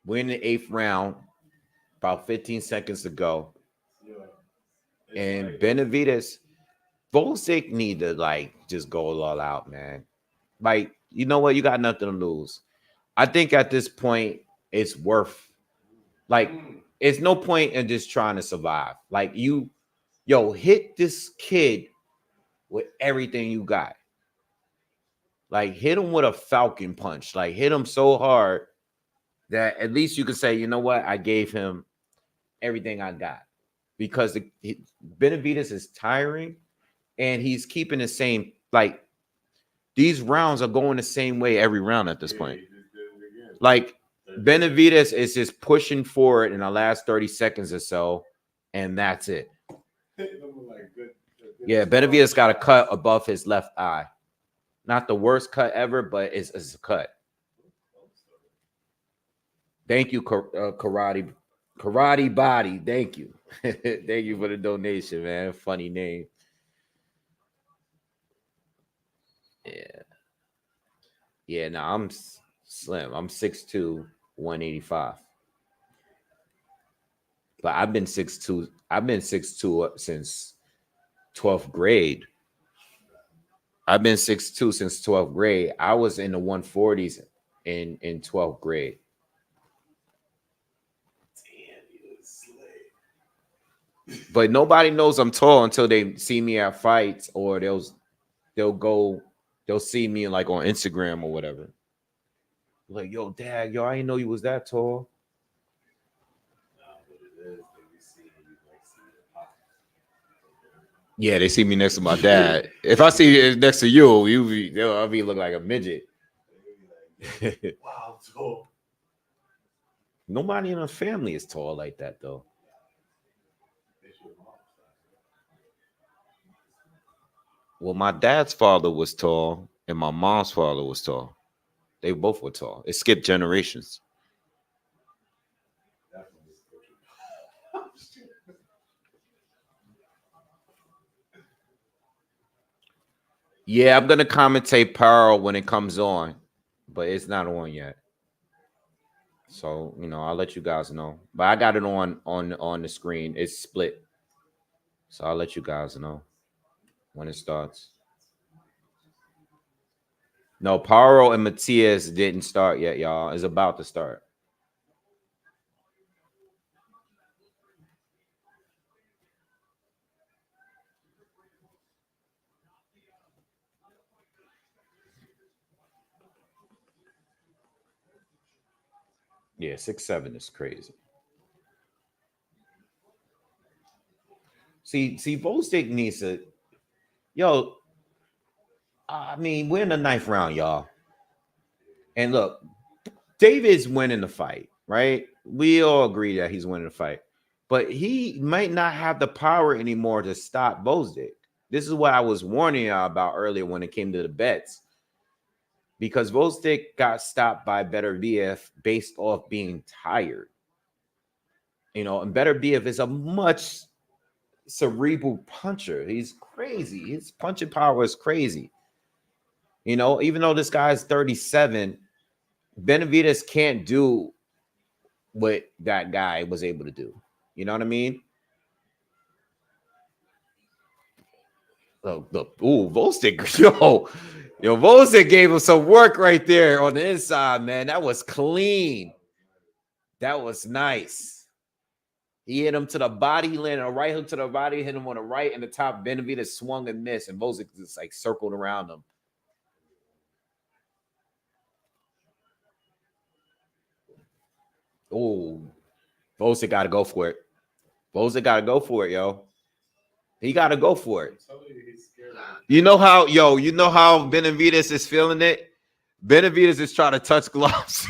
We're in the 8th round, about 15 seconds to go. Yeah. And Benavidez, Gvozdyk need to just go all out, man. You know what? You got nothing to lose. I think at this point, it's worth it's no point in just trying to survive. Hit this kid with everything you got. Hit him with a falcon punch. Hit him so hard that at least you can say, you know what? I gave him everything I got. because Benavidez is tiring and he's keeping the same, like, these rounds are going the same way every round at this point. Like, Benavidez is just pushing forward in the last 30 seconds or so, and that's it. Yeah, Benavidez got a cut above his left eye. Not the worst cut ever, but it's a cut. Thank you, Karate Body. Thank you. Thank you for the donation, man. Funny name. Yeah. Yeah, no, I'm slim. I'm 6'2", 185. But I've been 6'2". I've been 6'2" since 12th grade. I've been 6'2" since 12th grade. I was in the 140s in 12th grade. But nobody knows I'm tall until they see me at fights, or they'll see me like on Instagram or whatever. Like, yo, dad, yo, I didn't know you was that tall. Yeah, they see me next to my dad. If I see it next to you, I'll be looking like a midget. Wow, tall. Nobody in our family is tall like that, though. Well, my dad's father was tall, and my mom's father was tall. They both were tall. It skipped generations. Yeah, I'm gonna commentate Paro when it comes on, but it's not on yet. So, you know, I'll let you guys know. But I got it on the screen. It's split. So I'll let you guys know when it starts. No, Paro and Matias didn't start yet, y'all. It's about to start. Yeah, 6'7" is crazy. See, Gvozdyk needs to, yo. I mean, we're in the 9th round, y'all. And look, David's winning the fight, right? We all agree that he's winning the fight. But he might not have the power anymore to stop Gvozdyk. This is what I was warning y'all about earlier when it came to the bets. Because Gvozdyk got stopped by Benavidez based off being tired. You know, and Benavidez is a much cerebral puncher. He's crazy. His punching power is crazy. You know, even though this guy's 37, Benavidez can't do what that guy was able to do. You know what I mean? Ooh, Gvozdyk, yo, Gvozdyk gave him some work right there on the inside, man. That was clean. That was nice. He hit him to the body. He landed a right hook to the body, hit him on the right and the top. Benavidez swung and missed, and Gvozdyk just like circled around him. Oh, Gvozdyk got to go for it. Gvozdyk got to go for it, yo. He got to go for it. You know how Benavidez is feeling it? Benavidez is trying to touch gloves.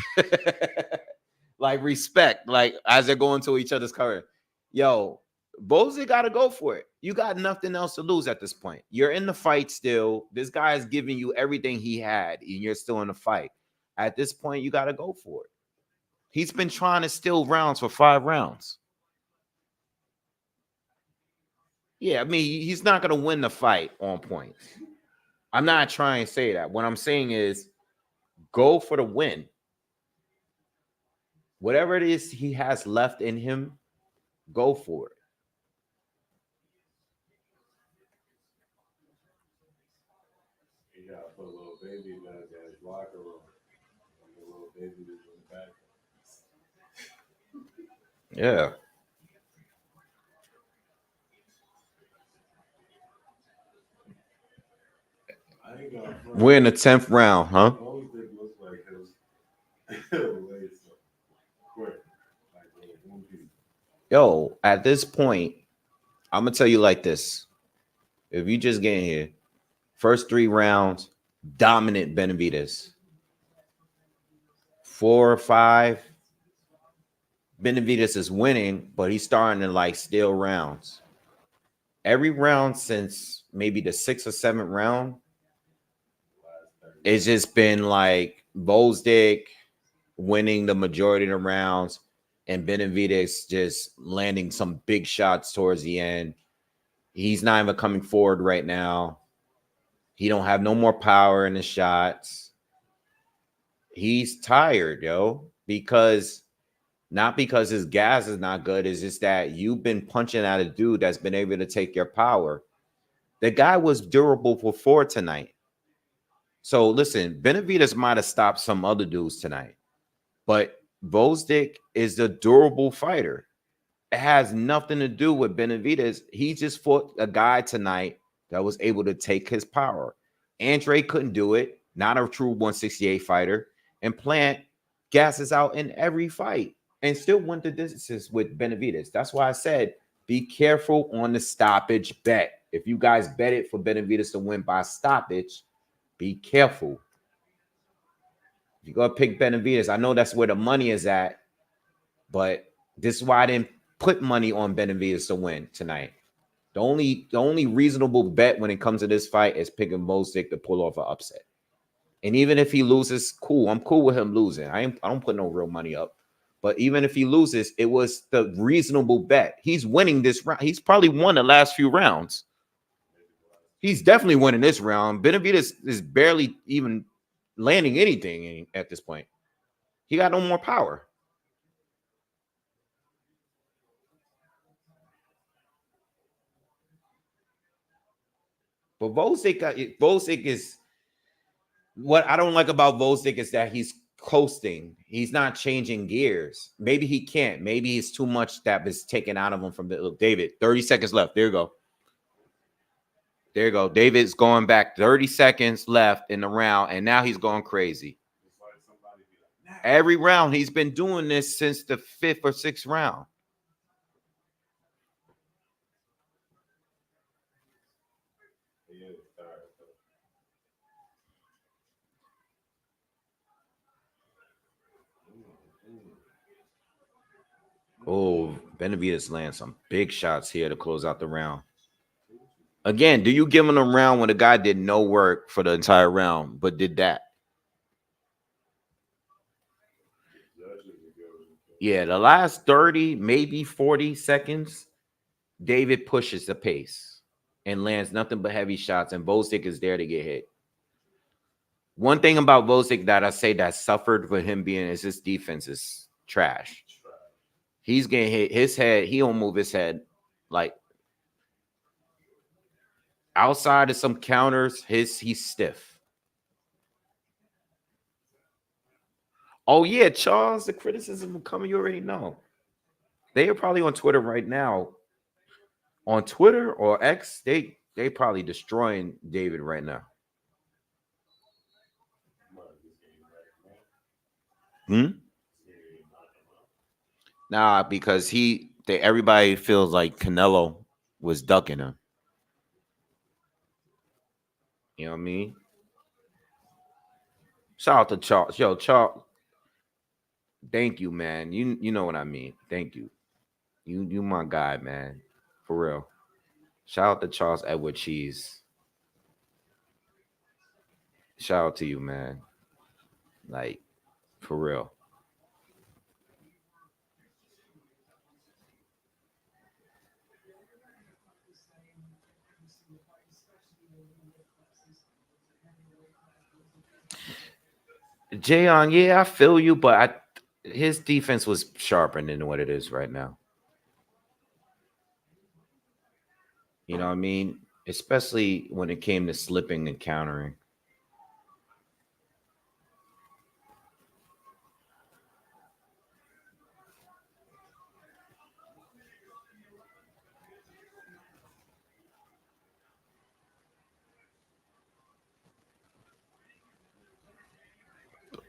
Like respect, like as they're going to each other's cover. Yo, Gvozdyk got to go for it. You got nothing else to lose at this point. You're in the fight still. This guy is giving you everything he had, and you're still in the fight. At this point, you got to go for it. He's been trying to steal rounds for 5 rounds. Yeah, I mean, he's not going to win the fight on points. I'm not trying to say that. What I'm saying is go for the win. Whatever it is he has left in him, go for it. You gotta put a little baby in that guy's locker room. A little baby in the back. Yeah. We're in the 10th round, huh? Yo, at this point, I'm gonna tell you like this: if you just get in here, first 3 rounds, dominant Benavidez. 4 or 5, Benavidez is winning, but he's starting to like steal rounds. Every round since maybe the 6th or 7th round, it's just been like Gvozdyk winning the majority of the rounds and Benavidez just landing some big shots towards the end. He's not even coming forward right now. He don't have no more power in the shots. He's tired, yo, because not because his gas is not good. It's just that you've been punching at a dude that's been able to take your power. The guy was durable before tonight. So listen, Benavidez might have stopped some other dudes tonight, but Gvozdyk is the durable fighter. It has nothing to do with Benavidez. He just fought a guy tonight that was able to take his power. Andre couldn't do it, not a true 168 fighter. And Plant gasses out in every fight and still went the distances with Benavidez. That's why I said be careful on the stoppage bet. If you guys bet it for Benavidez to win by stoppage, be careful. If you're going to pick Benavidez, I know that's where the money is at, but this is why I didn't put money on Benavidez to win tonight. The only reasonable bet when it comes to this fight is picking Gvozdyk to pull off an upset. And even if he loses, cool. I'm cool with him losing. I don't put no real money up. But even if he loses, it was the reasonable bet. He's winning this round. He's probably won the last few rounds. He's definitely winning this round. Benavidez is barely even landing anything at this point. He got no more power. But Gvozdyk is what I don't like about Gvozdyk is that he's coasting. He's not changing gears. Maybe he can't. Maybe it's too much that is taken out of him from the look. David, 30 seconds left. There you go. There you go. David's going back 30 seconds left in the round, and now he's going crazy. Every round he's been doing this since the 5th or 6th round. Oh, Benavidez lands some big shots here to close out the round. Again, do you give him a round when the guy did no work for the entire round, but did that? Yeah, the last 30, maybe 40 seconds, David pushes the pace and lands nothing but heavy shots, and Gvozdyk is there to get hit. One thing about Gvozdyk that I say that suffered for him being is his defense is trash. He's getting hit. His head, he don't move his head. Like outside of some counters, he's stiff. Oh yeah, Charles, the criticism coming, you already know. They are probably on Twitter right now. On Twitter or X, they probably destroying David right now. Nah, because everybody feels like Canelo was ducking him. You know what I mean? Shout out to Charles. Yo, Charles. Thank you, man. You know what I mean. Thank you. You my guy, man. For real. Shout out to Charles Edward Cheese. Shout out to you, man. Like, for real. Jayon, yeah, I feel you, but his defense was sharper than what it is right now. You know what I mean? Especially when it came to slipping and countering.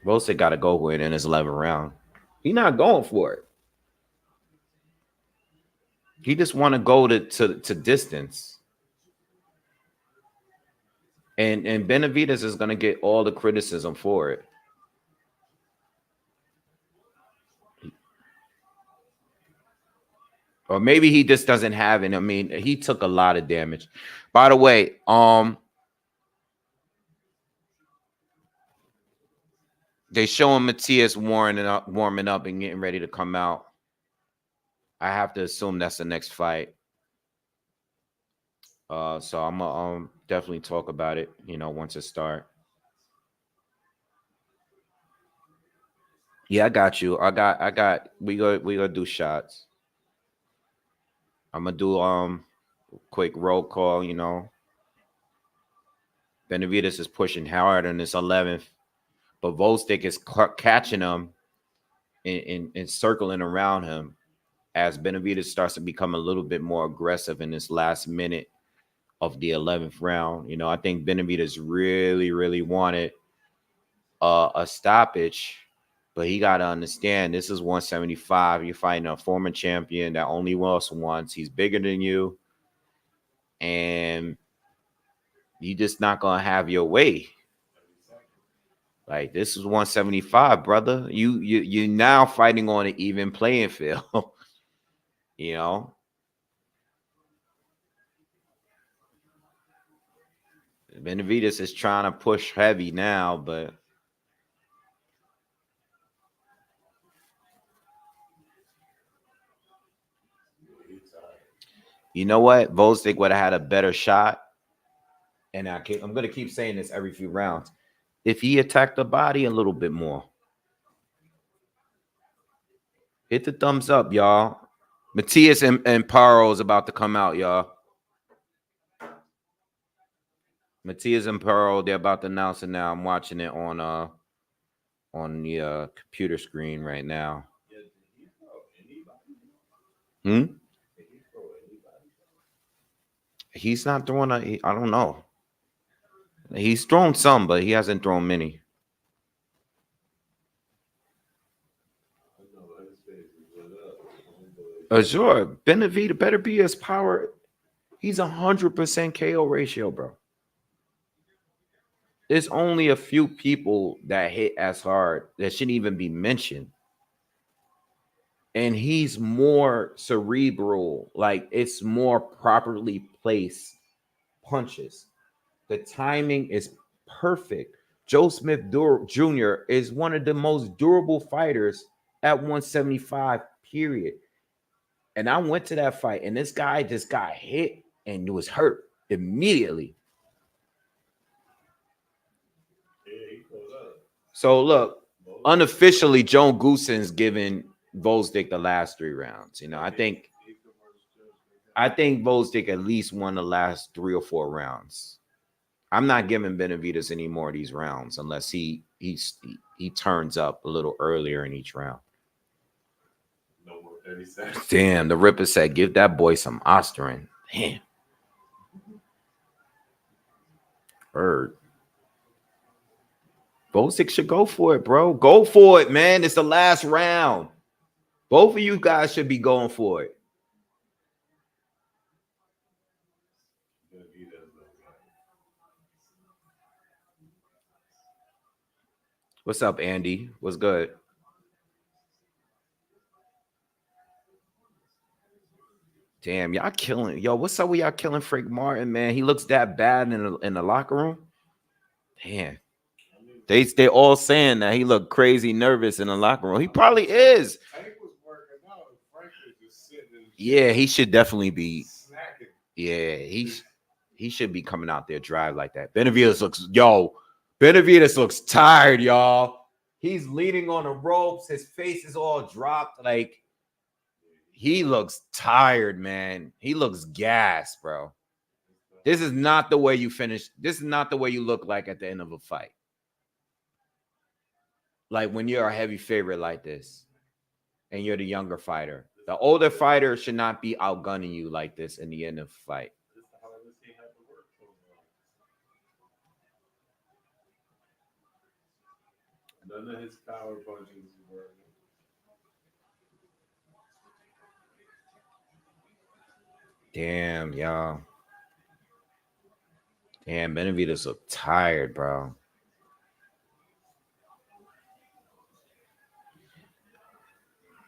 Rosa got to go with it in his 11th round. He's not going for it. He just want to go to distance. And Benavidez is going to get all the criticism for it. Or maybe he just doesn't have it. I mean, he took a lot of damage. By the way, they showing Matias warming up and getting ready to come out. I have to assume that's the next fight. So I'm gonna definitely talk about it, once it start. Yeah, I got you. I got we gonna do shots. I'm gonna do quick roll call, Benavidez is pushing hard on this 11th, but Gvozdyk is catching him and circling around him as Benavidez starts to become a little bit more aggressive in this last minute of the 11th round. I think Benavidez really, really wanted a stoppage, but he got to understand this is 175. You're fighting a former champion that only lost once. He's bigger than you, and you just not gonna have your way. Like, this is 175, brother. You now fighting on an even playing field. Benavidez is trying to push heavy now, but you know what? Gvozdyk would have had a better shot. And I'm going to keep saying this every few rounds. If he attacked the body a little bit more. Hit the thumbs up, y'all. Matias and Paro is about to come out, y'all. Matias and Paro, they're about to announce it now. I'm watching it on the computer screen right now. He's not throwing I don't know. He's thrown some, but he hasn't thrown many. Sure. Benavidez better be his power. He's 100% KO ratio, bro. There's only a few people that hit as hard that shouldn't even be mentioned. And he's more cerebral. Like, it's more properly placed punches. The timing is perfect. Joe Smith Jr. is one of the most durable fighters at 175, period. And I went to that fight, and this guy just got hit and was hurt immediately. So look, unofficially, Joan Goosen's giving Gvozdyk the last 3 rounds. I think Gvozdyk at least won the last 3 or 4 rounds. I'm not giving Benavidez any more of these rounds unless he turns up a little earlier in each round. No more 30 seconds. Damn, the Ripper said, give that boy some Osterin. Damn. Bird. Gvozdyk should go for it, bro. Go for it, man. It's the last round. Both of you guys should be going for it. What's up, Andy? What's good? Damn, y'all killing. Yo, what's up with y'all killing Frank Martin, man? He looks that bad in the locker room. Damn. They all saying that he looked crazy nervous in the locker room. He probably is. Yeah, he should definitely be. Yeah, he should be coming out there dry like that. Benavidez looks tired, y'all. He's leaning on the ropes. His face is all dropped. Like, he looks tired, man. He looks gassed, bro. This is not the way you finish. This is not the way you look like at the end of a fight. Like, when you're a heavy favorite like this and you're the younger fighter. The older fighter should not be outgunning you like this in the end of the fight. None of his power punches were. Damn, y'all. Damn, Benavidez look tired, bro.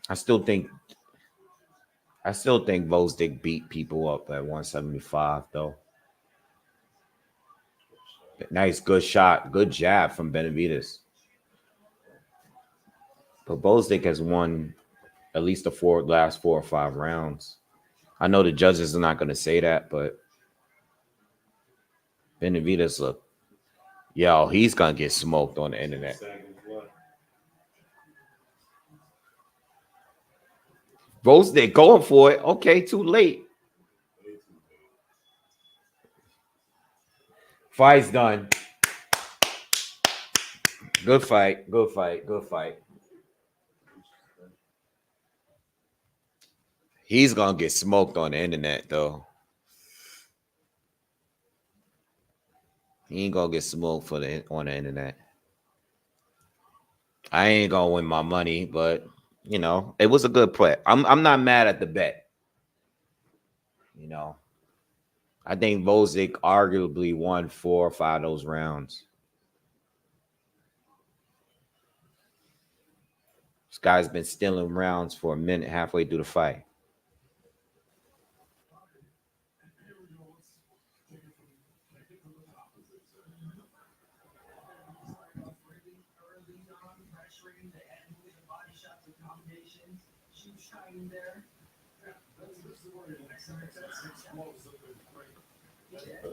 I still think Gvozdyk beat people up at 175 though. Nice, good shot, good jab from Benavidez. But Gvozdyk has won at least the last 4 or 5 rounds. I know the judges are not going to say that, but Benavidez look, yo, he's gonna get smoked on the internet. Gvozdyk going for it. Okay, too late. Fight's done. Good fight. Good fight. Good fight. He's gonna get smoked on the internet though. He ain't gonna get smoked on the internet. I ain't gonna win my money, but you know, it was a good play. I'm not mad at the bet. You know, I think Gvozdyk arguably won 4 or 5 of those rounds. This guy's been stealing rounds for a minute halfway through the fight.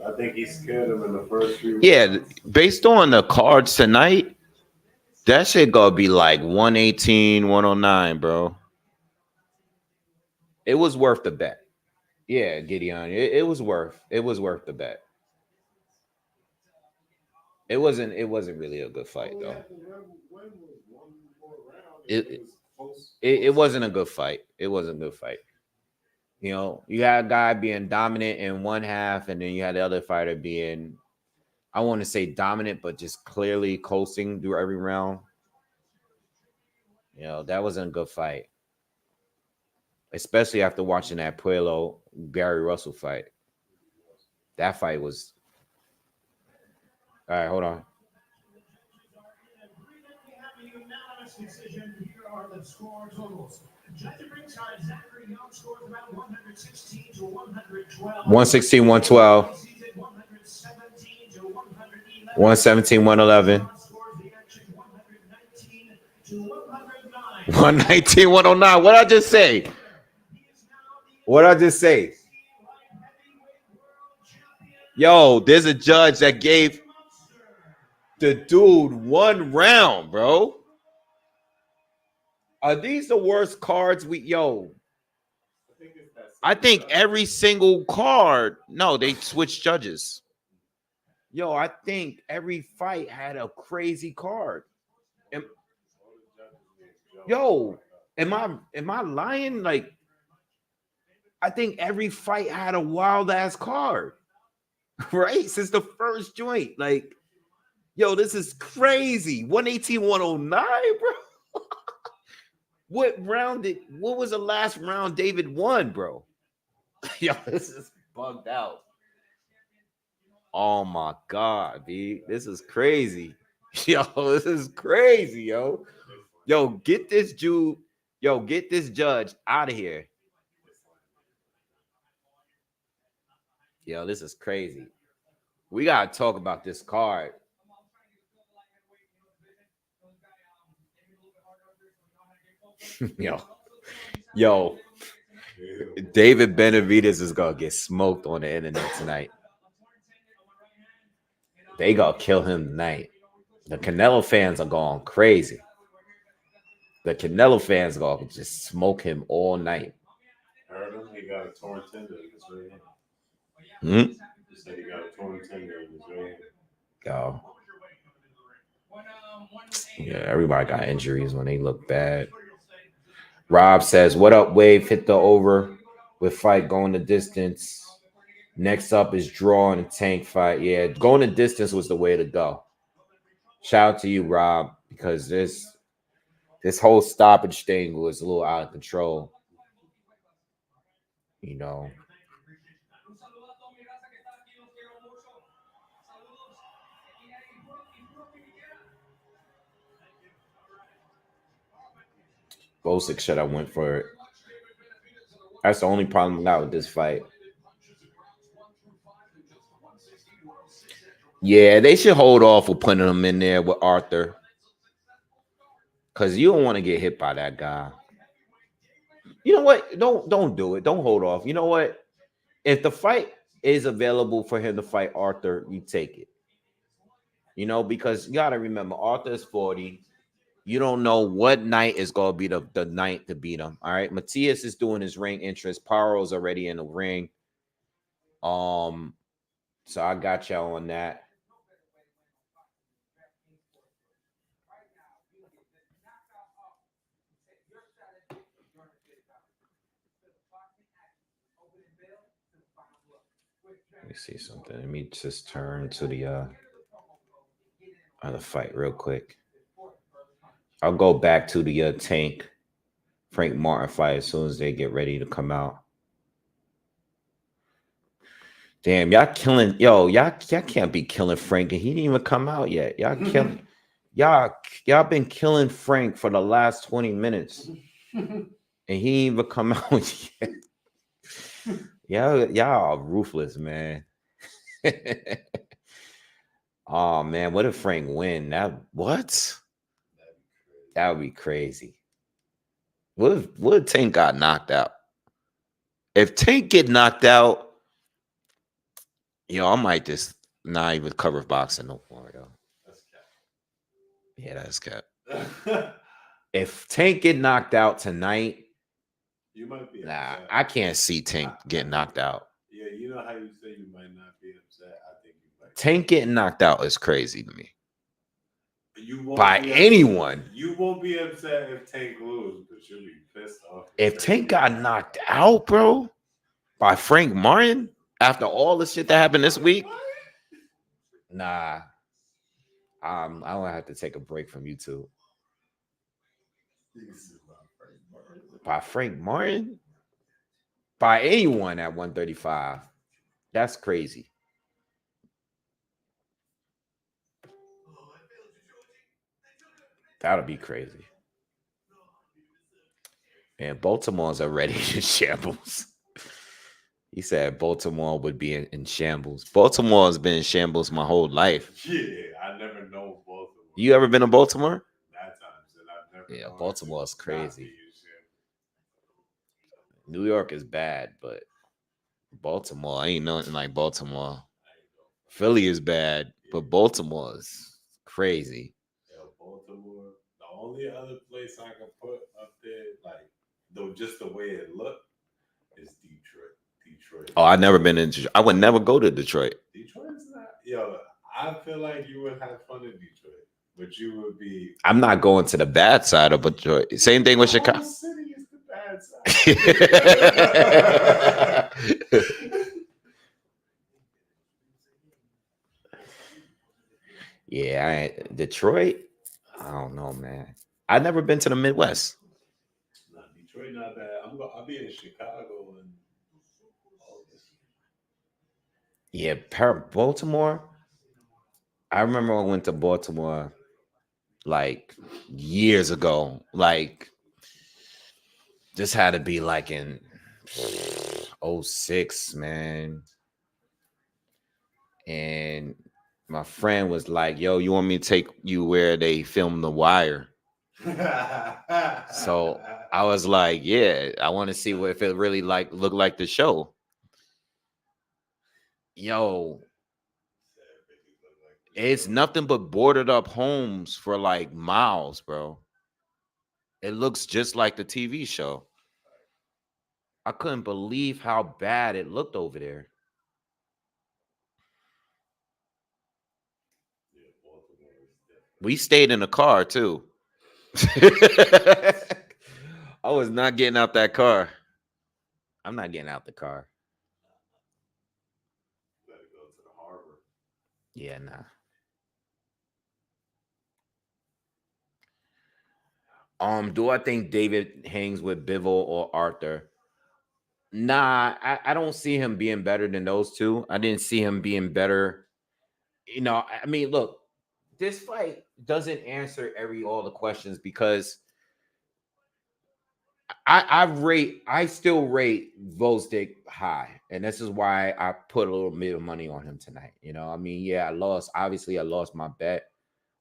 I think he scared him in the first few. Yeah, based on the cards tonight, that shit gonna be like 118, 109, bro. It was worth the bet. Yeah, Gideon. It was worth the bet. It wasn't really a good fight though. It wasn't a good fight. It wasn't a good fight. You know, you had a guy being dominant in one half, and then you had the other fighter being, I want to say dominant, but just clearly coasting through every round. You know, that wasn't a good fight. Especially after watching that Puello Gary Russell fight. That fight was. All right, hold on. Here are the score totals. Judging ringside, Zachary Young scores about 116 to 112. 116, 112. 117, 111. 119, 109. What I just say? What I just say? Yo, there's a judge that gave the dude 1 round, bro. Are these the worst cards I think every single card. No, they switched judges. Yo, I think every fight had a crazy card. Am I lying? Like, I think every fight had a wild ass card, right? Since the first joint. Like, yo, this is crazy. 118, 109, bro. What was the last round David won, bro? Yo, this is bugged out. Oh my God, B. This is crazy. Yo, this is crazy, yo. Yo, get this Jew. Yo, get this judge out of here. Yo, this is crazy. We gotta talk about this card. Yo, David Benavidez is gonna get smoked on the internet tonight. They gonna kill him tonight. The Canelo fans are going crazy. The Canelo fans are gonna just smoke him all night. Heard him? He got a torn tendon in his right hand. He said he got a torn tendon in his right hand. Yo. Yeah, everybody got injuries when they look bad. Rob says, "What up, Wave? Hit the over with fight going the distance. Next up is draw in a tank fight. Yeah, going the distance was the way to go. Shout out to you, Rob, because this whole stoppage thing was a little out of control. You know, Gvozdyk should have went for it. That's the only problem I got with this fight. Yeah, they should hold off with putting him in there with Arthur. Because you don't want to get hit by that guy. You know what? Don't do it. Don't hold off. You know what? If the fight is available for him to fight Arthur, you take it. You know, because you got to remember, Arthur is 40. You don't know what night is going to be the night to beat him. All right. Matias is doing his ring interest. Paro's already in the ring. So I got y'all on that. Let me see something. Let me just turn to the other fight real quick. I'll go back to the Tank Frank Martin fight as soon as they get ready to come out. Damn, y'all killing y'all can't be killing Frank and he didn't even come out yet. Y'all killing y'all been killing Frank for the last 20 minutes. And he ain't even come out yet. Y'all are ruthless, man. Oh man, what if Frank win? That would be crazy. What if Tank got knocked out? If Tank get knocked out, I might just not even cover boxing no more, yo. That's cap. Yeah, that's cap. If Tank get knocked out tonight, you might be nah, upset. I can't see Tank getting knocked out. Yeah, you know how you say you might not be upset. I think you might. Tank getting knocked out is crazy to me. You won't By be anyone. Upset. You won't be upset if Tank loses, but you'll be pissed off. If Tank got knocked out, bro, by Frank Martin after all the shit that happened this week, nah. I don't have to take a break from YouTube. By Frank Martin? By anyone at 135. That's crazy. That'll be crazy. And Baltimore's already in shambles. He said Baltimore would be in shambles. Baltimore has been in shambles my whole life. Yeah, I never know Baltimore. You ever been to Baltimore? That times, and I've never. Yeah, Baltimore's crazy. New York is bad, but Baltimore ain't nothing like Baltimore. Philly is bad, but Baltimore is crazy. Yeah, Baltimore. The only other place I can put up there, like though, just the way it looked, is Detroit. Oh, I've never been in Detroit. I would never go to Detroit. Detroit's not. Yo, I feel like you would have fun in Detroit, but you would be. I'm not going to the bad side of Detroit. Same thing with Chicago. The city is the bad side. Yeah, Detroit. I don't know, man. I've never been to the Midwest. Nah, Detroit not bad. I'll be in Chicago and August. Yeah, Baltimore. I remember I went to Baltimore like years ago. Like this had to be like in 06, man. And my friend was like, "Yo, you want me to take you where they filmed The Wire?" So I was like, "Yeah, I want to see what if it really look like the show." Yo, it's nothing but boarded up homes for like miles, bro. It looks just like the TV show. I couldn't believe how bad it looked over there. We stayed in the car too. I was not getting out that car. I'm not getting out the car. Gotta go to the harbor. Yeah, nah. Do I think David hangs with Bivol or Arthur? Nah, I don't see him being better than those two. I didn't see him being better. I mean, look, this fight doesn't answer all the questions because I still rate Gvozdyk high, and this is why I put a little bit of money on him tonight. You know, I mean, yeah, I lost. Obviously, I lost my bet,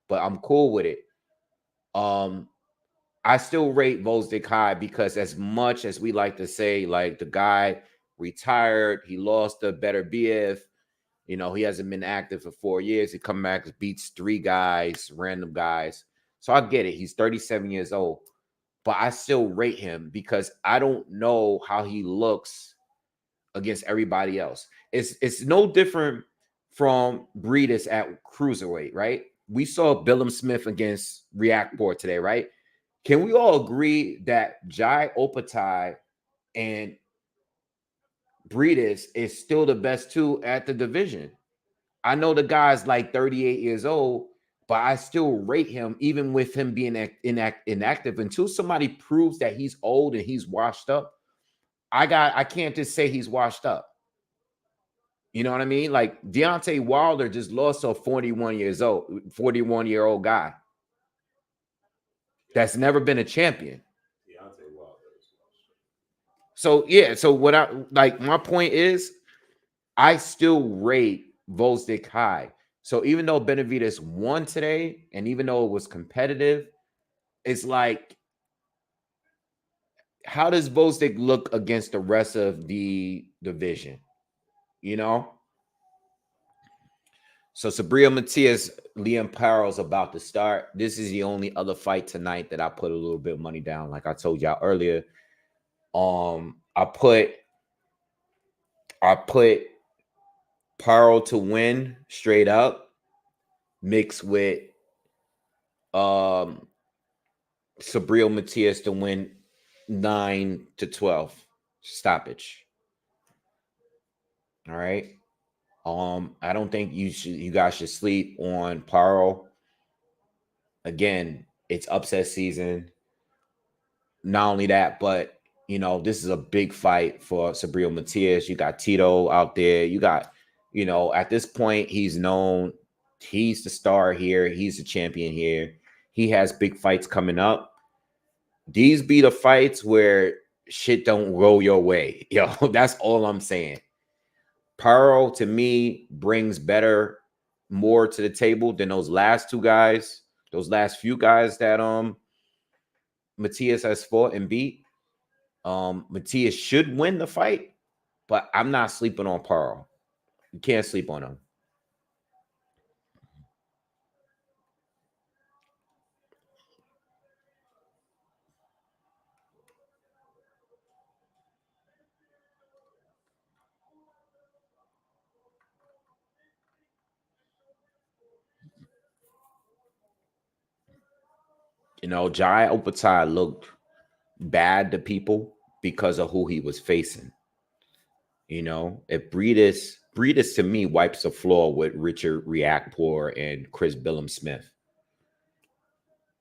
but I'm cool with it. Um, I still rate Gvozdyk high because as much as we like to say, like the guy retired, he lost to Benavidez. You know, he hasn't been active for 4 years. He come back, beats 3 guys, random guys. So I get it. He's 37 years old, but I still rate him because I don't know how he looks against everybody else. It's no different from Breedis at cruiserweight, right? We saw Billum Smith against Reactport today, right? Can we all agree that Jai Opatai and Breedis is still the best two at the division? I know the guy's like 38 years old, but I still rate him even with him being inactive. Until somebody proves that he's old and he's washed up, I can't just say he's washed up. You know what I mean? Like Deontay Wilder just lost to a 41-year-old guy that's never been a champion. Deontay Wilder. So yeah, so what I like, my point is I still rate Gvozdyk high. So even though Benavidez won today, and even though it was competitive, it's like, how does Gvozdyk look against the rest of the division? You know? So Subriel Matias, Liam Paro is about to start. This is the only other fight tonight that I put a little bit of money down. Like I told y'all earlier. I put Paro to win straight up, mixed with Subriel Matias to win 9-12 stoppage. All right. I don't think you guys should sleep on Paro. Again, it's upset season. Not only that, but you know, this is a big fight for Subriel Matias. You got Tito out there. You got, you know, at this point, he's known. He's the star here. He's the champion here. He has big fights coming up. These be the fights where shit don't roll your way. Yo, that's all I'm saying. Paro to me brings more to the table than those last two guys, those last few guys that Matias has fought and beat. Matias should win the fight, but I'm not sleeping on Paro. You can't sleep on him. You know, Jai Opatai looked bad to people because of who he was facing. You know, if Breedis to me wipes the floor with Richard Reactpor and Chris Billum Smith.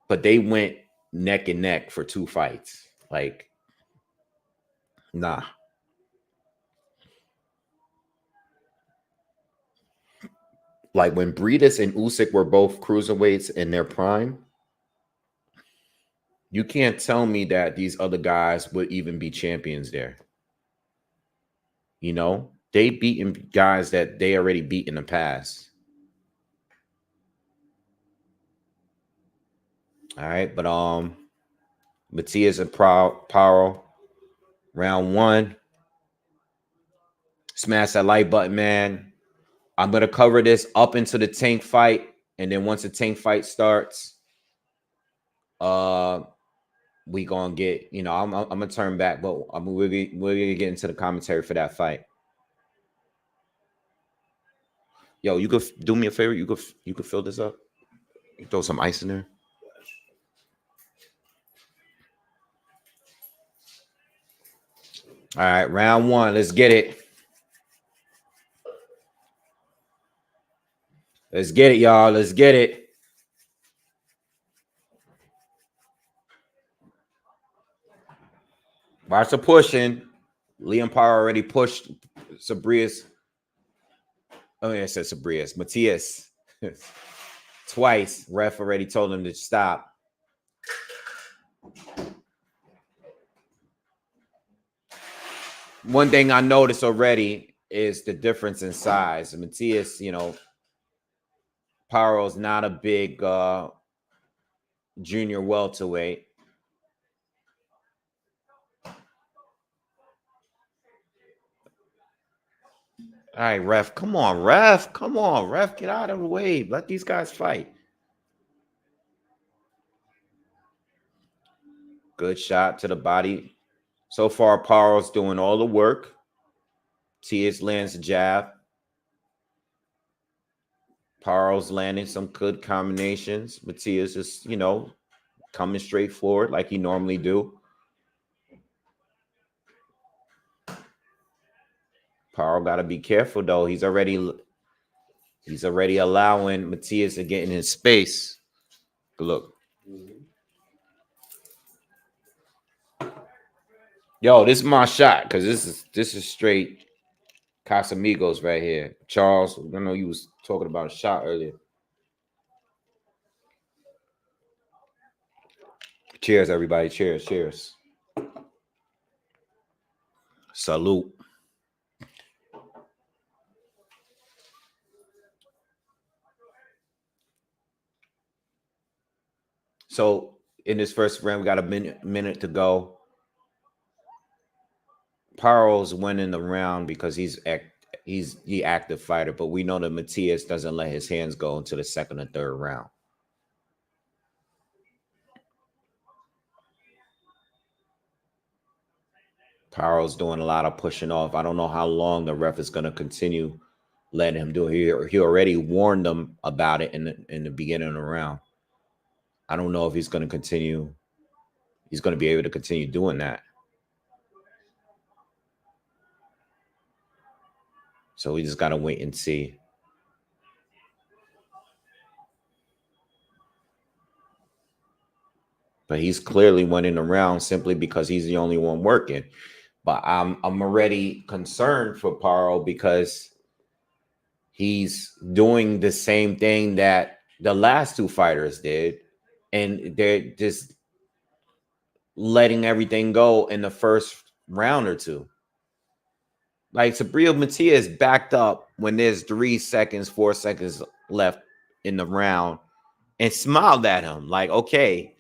But they went neck and neck for 2 fights. Like, nah. Like when Breedis and Usyk were both cruiserweights in their prime, you can't tell me that these other guys would even be champions there. You know, they beaten guys that they already beat in the past. All right, but Matias and Paro, round 1. Smash that like button, man. I'm gonna cover this up into the Tank fight, and then once the Tank fight starts, we gonna get, you know, I'm gonna turn back, but we're gonna get into the commentary for that fight. Yo, you could do me a favor. You could fill this up. You throw some ice in there. All right, round 1. Let's get it. Let's get it, y'all. Let's get it. Watch the pushing. Liam Paro already pushed Sabrias. Oh, yeah, I said Sabrias. Matias. Twice. Ref already told him to stop. one thing I noticed already is the difference in size. Matias, Paro's not a big junior welterweight. All right, ref. Come on, ref. Come on, ref. Get out of the way. Let these guys fight. Good shot to the body. So far, Paro's doing all the work. Matias lands a jab. Paro's landing some good combinations. Matias is, coming straight forward like he normally do. Paro got to be careful though. He's already allowing Matias to get in his space. Look. Yo, this is my shot because this is straight Casamigos right here. Charles, I know you was talking about a shot earlier. Cheers, everybody. Cheers, cheers. Salute. So in this first round, we got a minute to go. Paro's winning the round because he's the active fighter, but we know that Matias doesn't let his hands go into the second or third round. Paro's doing a lot of pushing off. I don't know how long the ref is going to continue letting him do it. He already warned them about it in the beginning of the round. I don't know if he's going to continue. He's going to be able to continue doing that. So we just got to wait and see. But he's clearly winning the round simply because he's the only one working. But I'm already concerned for Paro because he's doing the same thing that the last two fighters did. And they're just letting everything go in the first round or two. Like Subriel Matias backed up when there's 3 seconds, 4 seconds left in the round and smiled at him like, okay,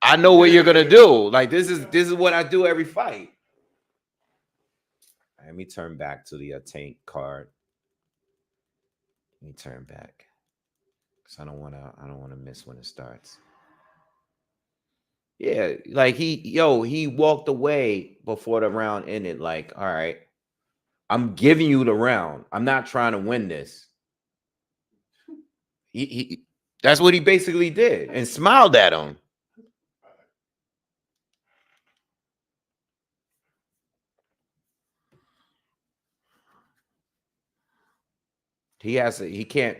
I know what you're gonna do. Like this is what I do every fight. Let me turn back to the tank card. Let me turn back because I don't want to miss when it starts. Yeah, like he walked away before the round ended. Like, all right, I'm giving you the round. I'm not trying to win this. He that's what he basically did and smiled at him. He can't.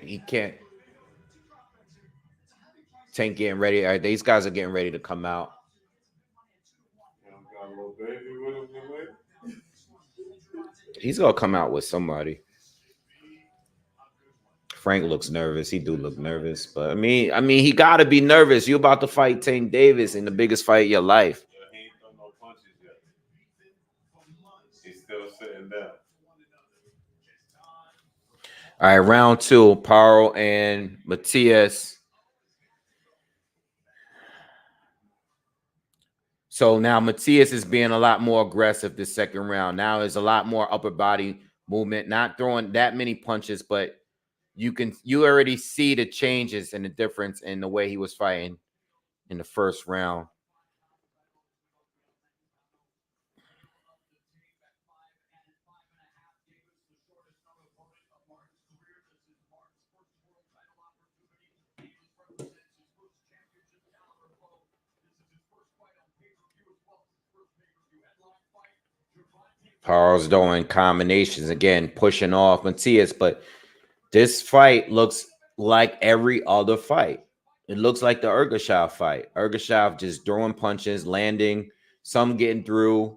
Tank getting ready. All right, these guys are getting ready to come out. He's gonna come out with somebody. Frank looks nervous. He do look nervous, but I mean, he got to be nervous. You about to fight Tank Davis in the biggest fight of your life. He ain't throw no punches yet. He's still sitting down. All right, round 2, Paro and Matias. So now Matias is being a lot more aggressive this second round. Now there's a lot more upper body movement, not throwing that many punches, but you already see the changes and the difference in the way he was fighting in the first round. Paro's doing combinations again, pushing off Matias, but this fight looks like every other fight. It looks like the Ergashev fight. Ergashev just throwing punches, landing, some getting through,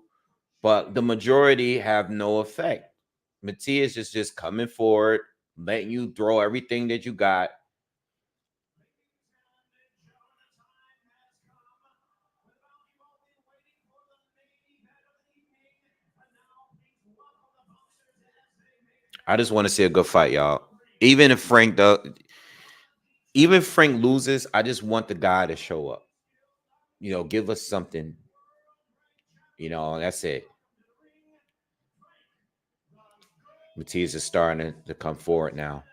but the majority have no effect. Matias is just coming forward, letting you throw everything that you got. I just want to see a good fight, y'all. Even if Frank loses, I just want the guy to show up. Give us something. That's it. Matias is starting to come forward now.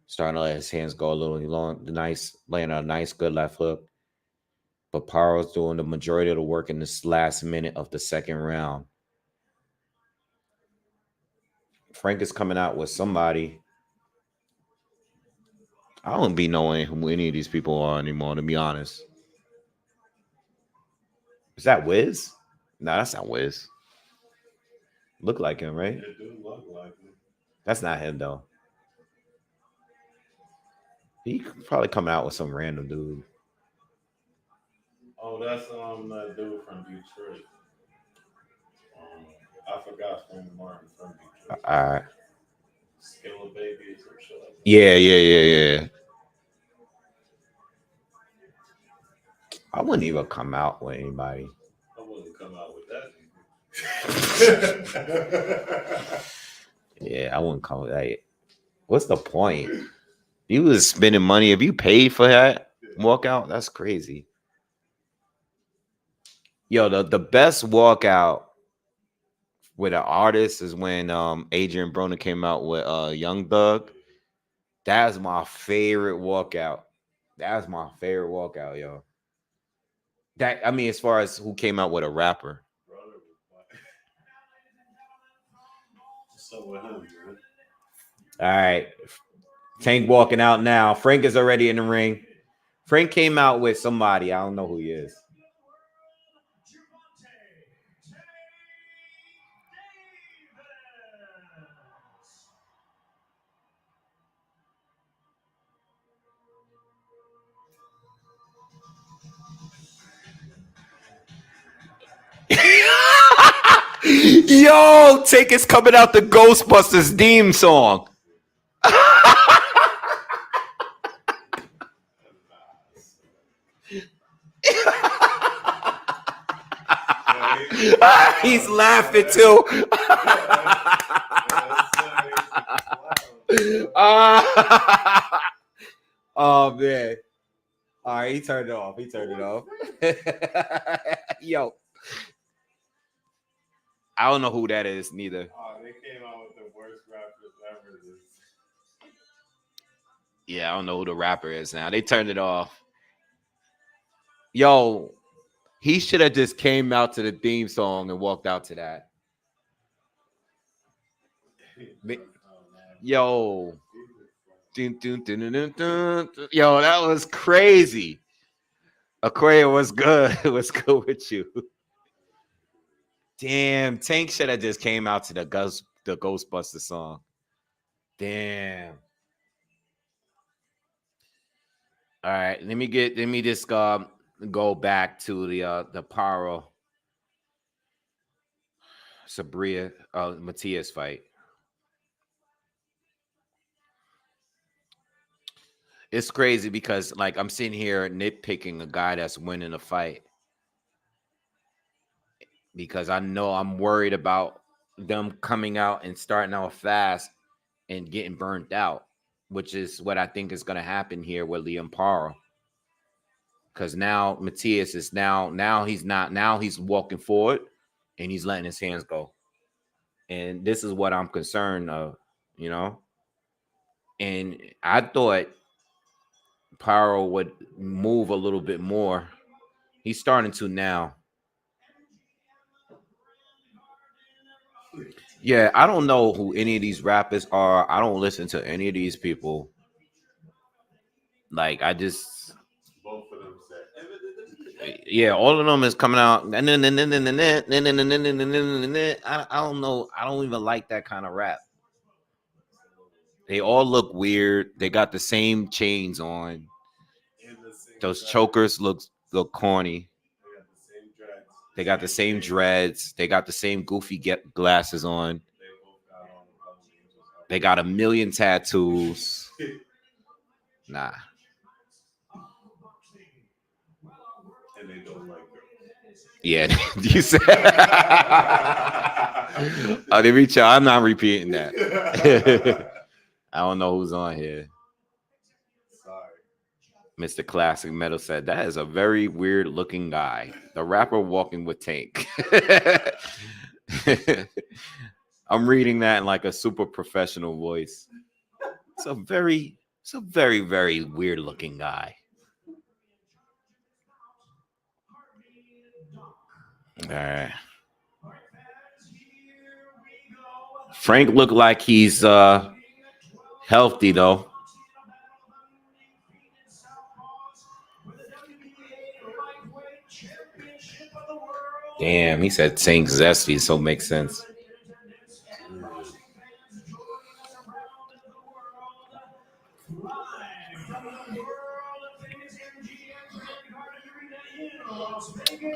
Starting to let his hands go a little long. Laying a nice, good left hook. But Paro's doing the majority of the work in this last minute of the second round. Frank is coming out with somebody. I don't be knowing who any of these people are anymore, to be honest. Is that Wiz? No, that's not Wiz. Look like him, right? It do look like him. That's not him, though. He probably coming out with some random dude. Oh, that's that dude from Detroit. I forgot Frank Martin from Detroit. All right. Skilla Baby or some shit like that. Yeah. I wouldn't even come out with anybody. I wouldn't come out with that. Yeah, I wouldn't come with that. What's the point? You was spending money. If you paid for that walkout, that's crazy. Yo, the best walkout with an artist is when Adrian Broner came out with Young Thug. That's my favorite walkout. That's my favorite walkout, yo. As far as who came out with a rapper. So with him, man. All right. Tank walking out now. Frank is already in the ring. Frank came out with somebody. I don't know who he is. Yo, Tank is coming out the Ghostbusters theme song. He's laughing too. Oh man. All right, he turned it off. Yo. I don't know who that is neither. Oh, they came out with the worst rappers ever. Yeah, I don't know who the rapper is now. They turned it off. Yo, he should have just came out to the theme song and walked out to that. Yo. Yo, that was crazy. Aquaria, what's good? What's good with you? Damn, Tank should have just came out to the Ghostbuster song. Damn. All right, let me just go back to the Paro Sabria Matias fight. It's crazy because like I'm sitting here nitpicking a guy that's winning a fight because I know I'm worried about them coming out and starting out fast and getting burnt out, which is what I think is going to happen here with Liam Paro. Because now Matias is now he's walking forward and he's letting his hands go. And this is what I'm concerned of, And I thought Paro would move a little bit more. He's starting to now. Yeah, I don't know who any of these rappers are. I don't listen to any of these people. Like, I just... Both of them said... Yeah, all of them is coming out. I don't know. I don't even like that kind of rap. They all look weird. They got the same chains on. Those chokers look corny. They got the same dreads. They got the same goofy glasses on. They got a million tattoos. Nah. And they don't like girls. Yeah, you said. didn't reach out. I'm not repeating that. I don't know who's on here. Sorry. Mr. Classic Metal said that is a very weird looking guy. The rapper walking with Tank. I'm reading that in like a super professional voice. It's a very, very weird looking guy. All right. Frank looked like he's healthy though. Damn, he said Tank zesty, so it makes sense.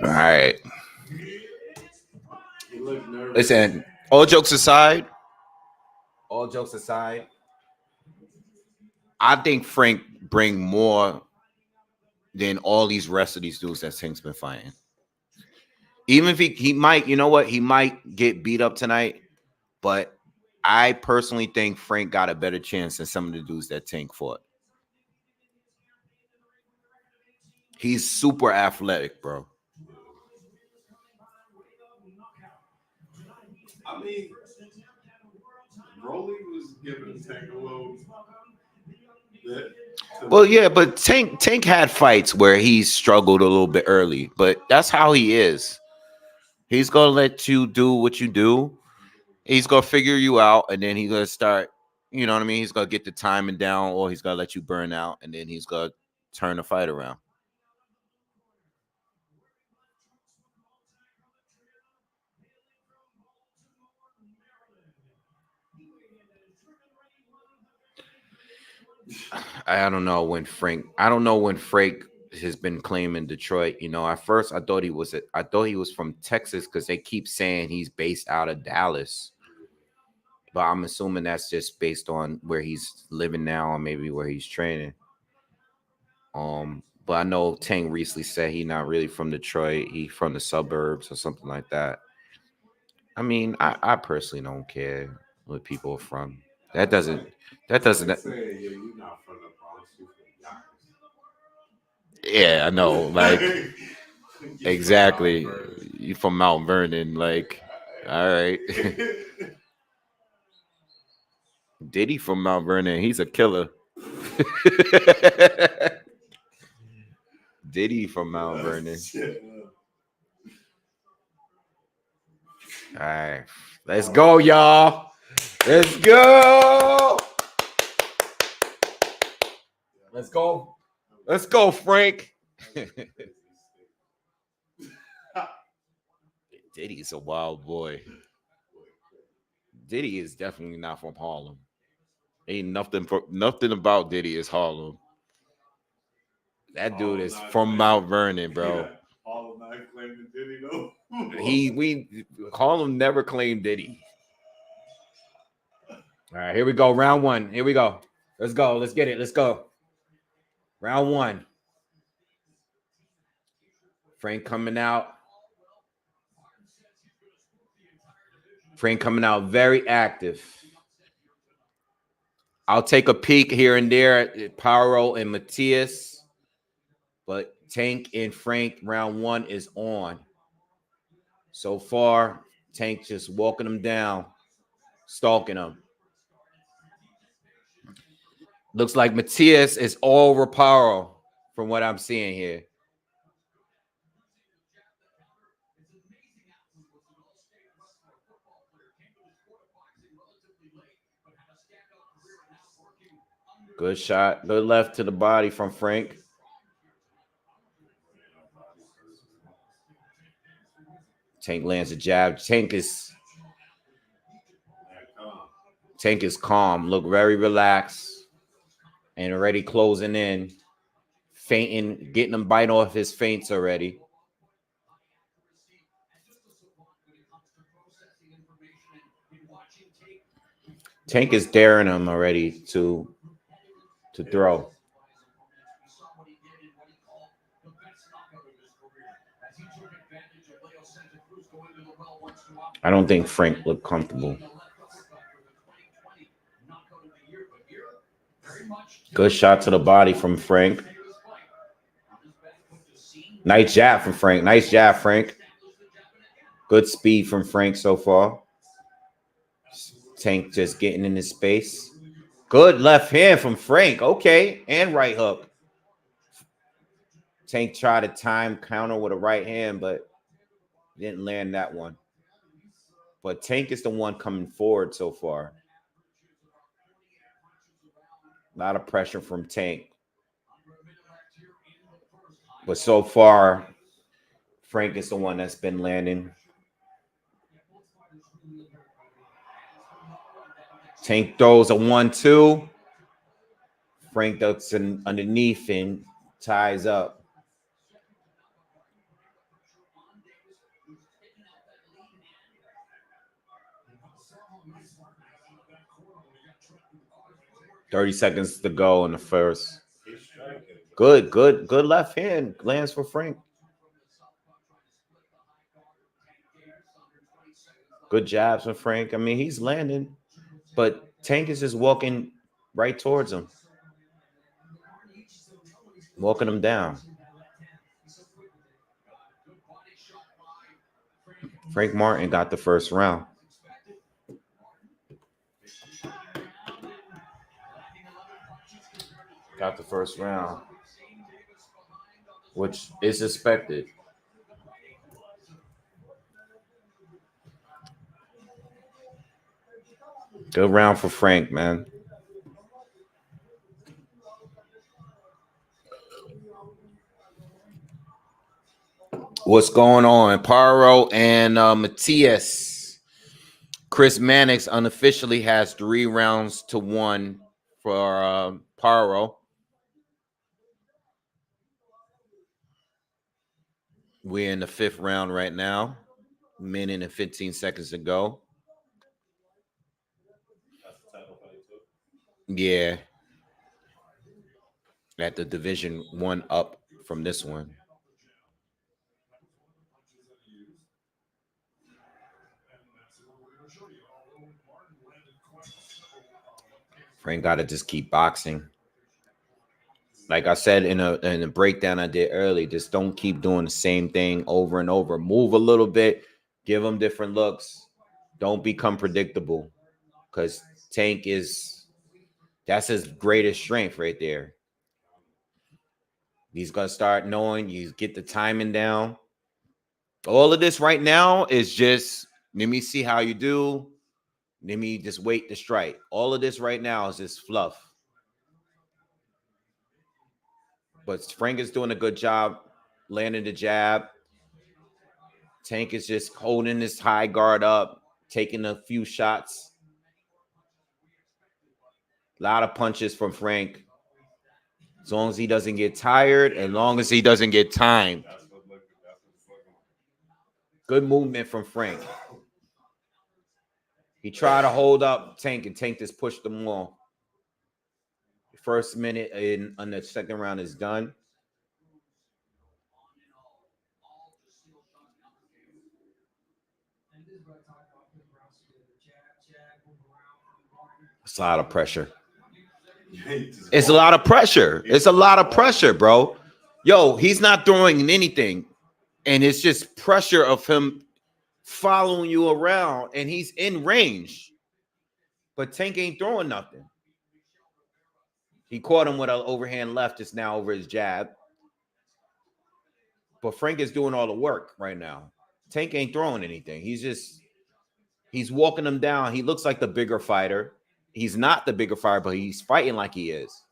All right. He looked nervous. Listen, all jokes aside, I think Frank bring more than all these rest of these dudes that Tank's been fighting. Even if he might, you know what, he might get beat up tonight, but I personally think Frank got a better chance than some of the dudes that Tank fought. He's super athletic, bro. I mean, Rolly was giving Tank a little bit. Well, yeah, but Tank had fights where he struggled a little bit early, but that's how he is. He's gonna let you do what you do. He's gonna figure you out, and then he's gonna start. You know what I mean? He's gonna get the timing down, or he's gonna let you burn out, and then he's gonna turn the fight around. I don't know when Frank. I don't know when Frank has been claiming Detroit. You know, at first I thought he was from Texas because they keep saying he's based out of Dallas. But I'm assuming that's just based on where he's living now or maybe where he's training. But I know Tank recently said he's not really from Detroit. He from the suburbs or something like that. I mean, I personally don't care where people are from. That doesn't that doesn't Like saying, yeah, you're not from the Bronx, you're from yeah, I know. Like Yonkers. exactly. From Mount Vernon. You from Mount Vernon, like all right. Diddy from Mount Vernon, he's a killer. Diddy from Mount Vernon. All right. Let's go, y'all. Let's go. Let's go. Let's go, Frank. Diddy's a wild boy. Diddy is definitely not from Harlem. Ain't nothing about Diddy is Harlem. That dude is from Mount Vernon, bro. Yeah, Harlem not claiming Diddy though. We Harlem never claimed Diddy. All right, here we go. Round one. Here we go. Let's go. Let's get it. Let's go. Round one. Frank coming out. Frank coming out very active. I'll take a peek here and there at Paro and Matias, but Tank and Frank round one is on. So far, Tank just walking them down, stalking them. Looks like Matias is all over Paro from what I'm seeing here. Good shot. Good left to the body from Frank. Tank lands a jab. Tank is calm. Look very relaxed and already closing in. Feinting, getting him bite off his feints already. Tank is daring him already to throw. All I don't think Frank looked comfortable. Good shot to the body from Frank. Nice jab from Frank. Nice jab, Frank. Good speed from Frank so far. Tank just getting in his space. Good left hand from Frank. Okay. And right hook. Tank tried to time counter with a right hand, but didn't land that one. But Tank is the one coming forward so far. A lot of pressure from Tank. But so far, Frank is the one that's been landing. Tank throws a 1-2. Frank ducks underneath and ties up. $30 seconds to go in the first. Good left hand lands for Frank. Good jabs from Frank. I mean, he's landing, but Tank is just walking right towards him. Walking him down. Frank Martin got the first round. Got the first round, which is expected. Good round for Frank, man. What's going on? Paro and Matias. Chris Mannix unofficially has 3 rounds to 1 for Paro. We're in the 5th round right now. Minute and 15 seconds to go. Yeah. At the Division 1 up from this one. Frank got to just keep boxing. Like I said in a breakdown I did early, just don't keep doing the same thing over and over. Move a little bit, give them different looks. Don't become predictable, because Tank that's his greatest strength right there. He's going to start knowing you get the timing down. All of this right now is just, let me see how you do. Let me just wait to strike. All of this right now is just fluff. But Frank is doing a good job landing the jab. Tank is just holding his high guard up, taking a few shots. A lot of punches from Frank. As long as he doesn't get tired, as long as he doesn't get timed. Good movement from Frank. He tried to hold up Tank, and Tank just pushed him off. The first minute on the second round is done. It's a lot of pressure. It's a lot of pressure. It's a lot of pressure, bro. Yo, he's not throwing anything. And it's just pressure of him following you around, and he's in range. But Tank ain't throwing nothing. He caught him with an overhand left just now over his jab. But Frank is doing all the work right now. Tank ain't throwing anything. He's walking him down. He looks like the bigger fighter. He's not the bigger fighter, but he's fighting like he is.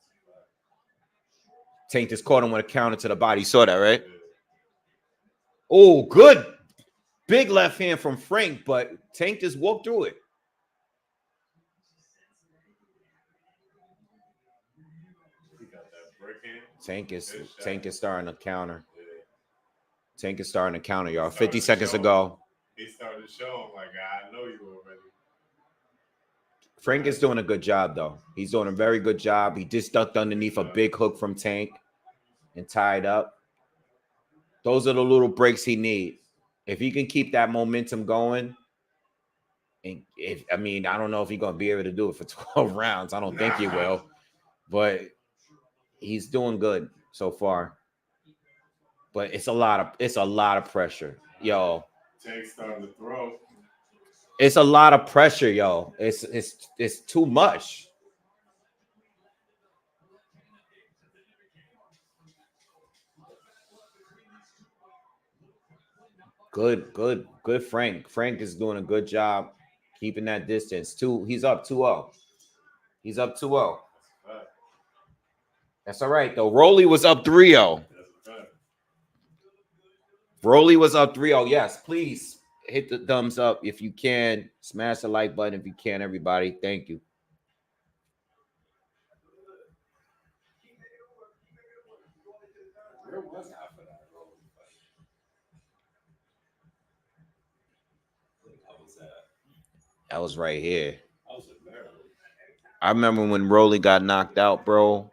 Tank just caught him with a counter to the body. You saw that, right? Oh, good. Big left hand from Frank, but Tank just walked through it. Tank is starting to counter. Tank is starting to counter, y'all. 50 seconds to go. He started to show him, like, I know you already. Frank is doing a good job, though. He's doing a very good job. He just ducked underneath a big hook from Tank and tied up. Those are the little breaks he needs. If he can keep that momentum going, And I don't know if he's gonna be able to do it for 12 rounds. I don't think he will, but he's doing good so far. But it's a lot of pressure, yo. Tank's starting to throw. It's a lot of pressure, yo. It's too much. Good, Frank. Frank is doing a good job keeping that distance. He's up 2-0. He's up 2-0. That's all right, though. Rolly was up 3-0. Rolly was up 3-0. Yes, please hit the thumbs up if you can. Smash the like button if you can, everybody. Thank you. Where was I for that Rolly fight? How was that? That was right here. I was in Maryland. I remember when Rolly got knocked out, bro.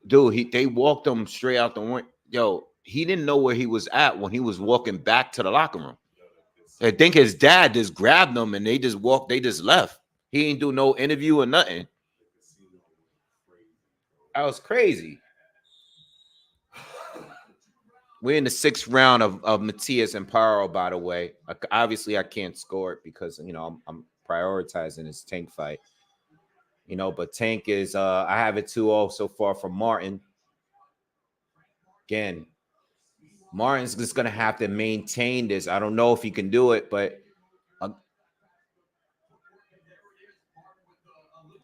Dude, they walked him straight out the window. Yo, he didn't know where he was at when he was walking back to the locker room. I think his dad just grabbed him and they just walked. They just left. He ain't do no interview or nothing. That was crazy. We're in the 6th round of Matias and Paro, by the way. Obviously, I can't score it because, I'm prioritizing this Tank fight. But Tank is, I have it 2-0 so far from Martin. Again, Martin's just going to have to maintain this. I don't know if he can do it, but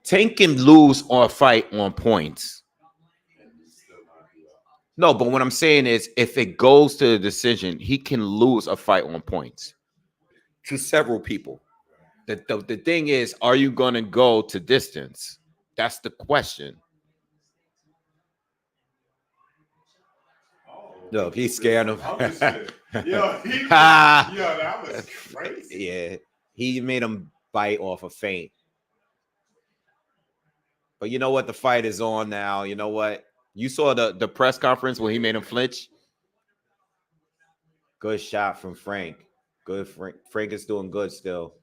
Tank can lose or fight on points. No, but what I'm saying is if it goes to the decision, he can lose a fight on points to several people. The thing is, are you going to go to distance? That's the question. Look, he's scaring him. Yo, that was crazy. Yeah, he made him bite off a feint. But you know what? The fight is on now. You know what? You saw the press conference when he made him flinch. Good shot from Frank. Good. Frank is doing good still.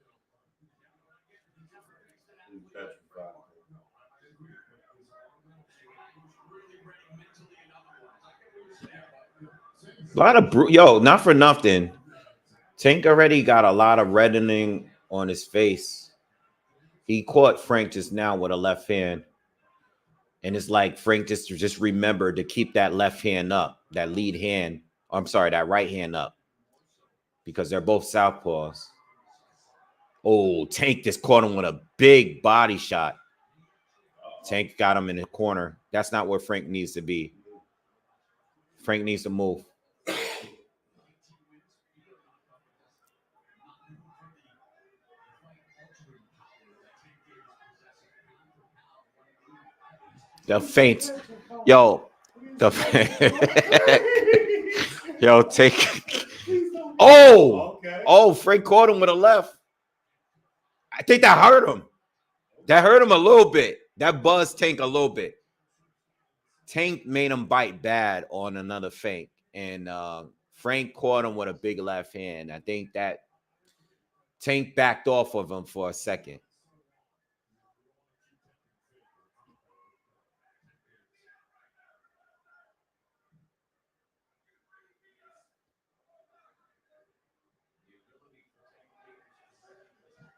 A lot of not for nothing. Tank already got a lot of reddening on his face. He caught Frank just now with a left hand. And it's like Frank just remembered to keep that left hand up, that lead hand. I'm sorry, that right hand up. Because they're both southpaws. Oh, Tank just caught him with a big body shot. Tank got him in the corner. That's not where Frank needs to be. Frank needs to move. The feint. Yo. Yo, take. Oh. Oh, Frank caught him with a left. I think that hurt him. That hurt him a little bit. That buzzed Tank a little bit. Tank made him bite bad on another feint. And Frank caught him with a big left hand. I think that Tank backed off of him for a second.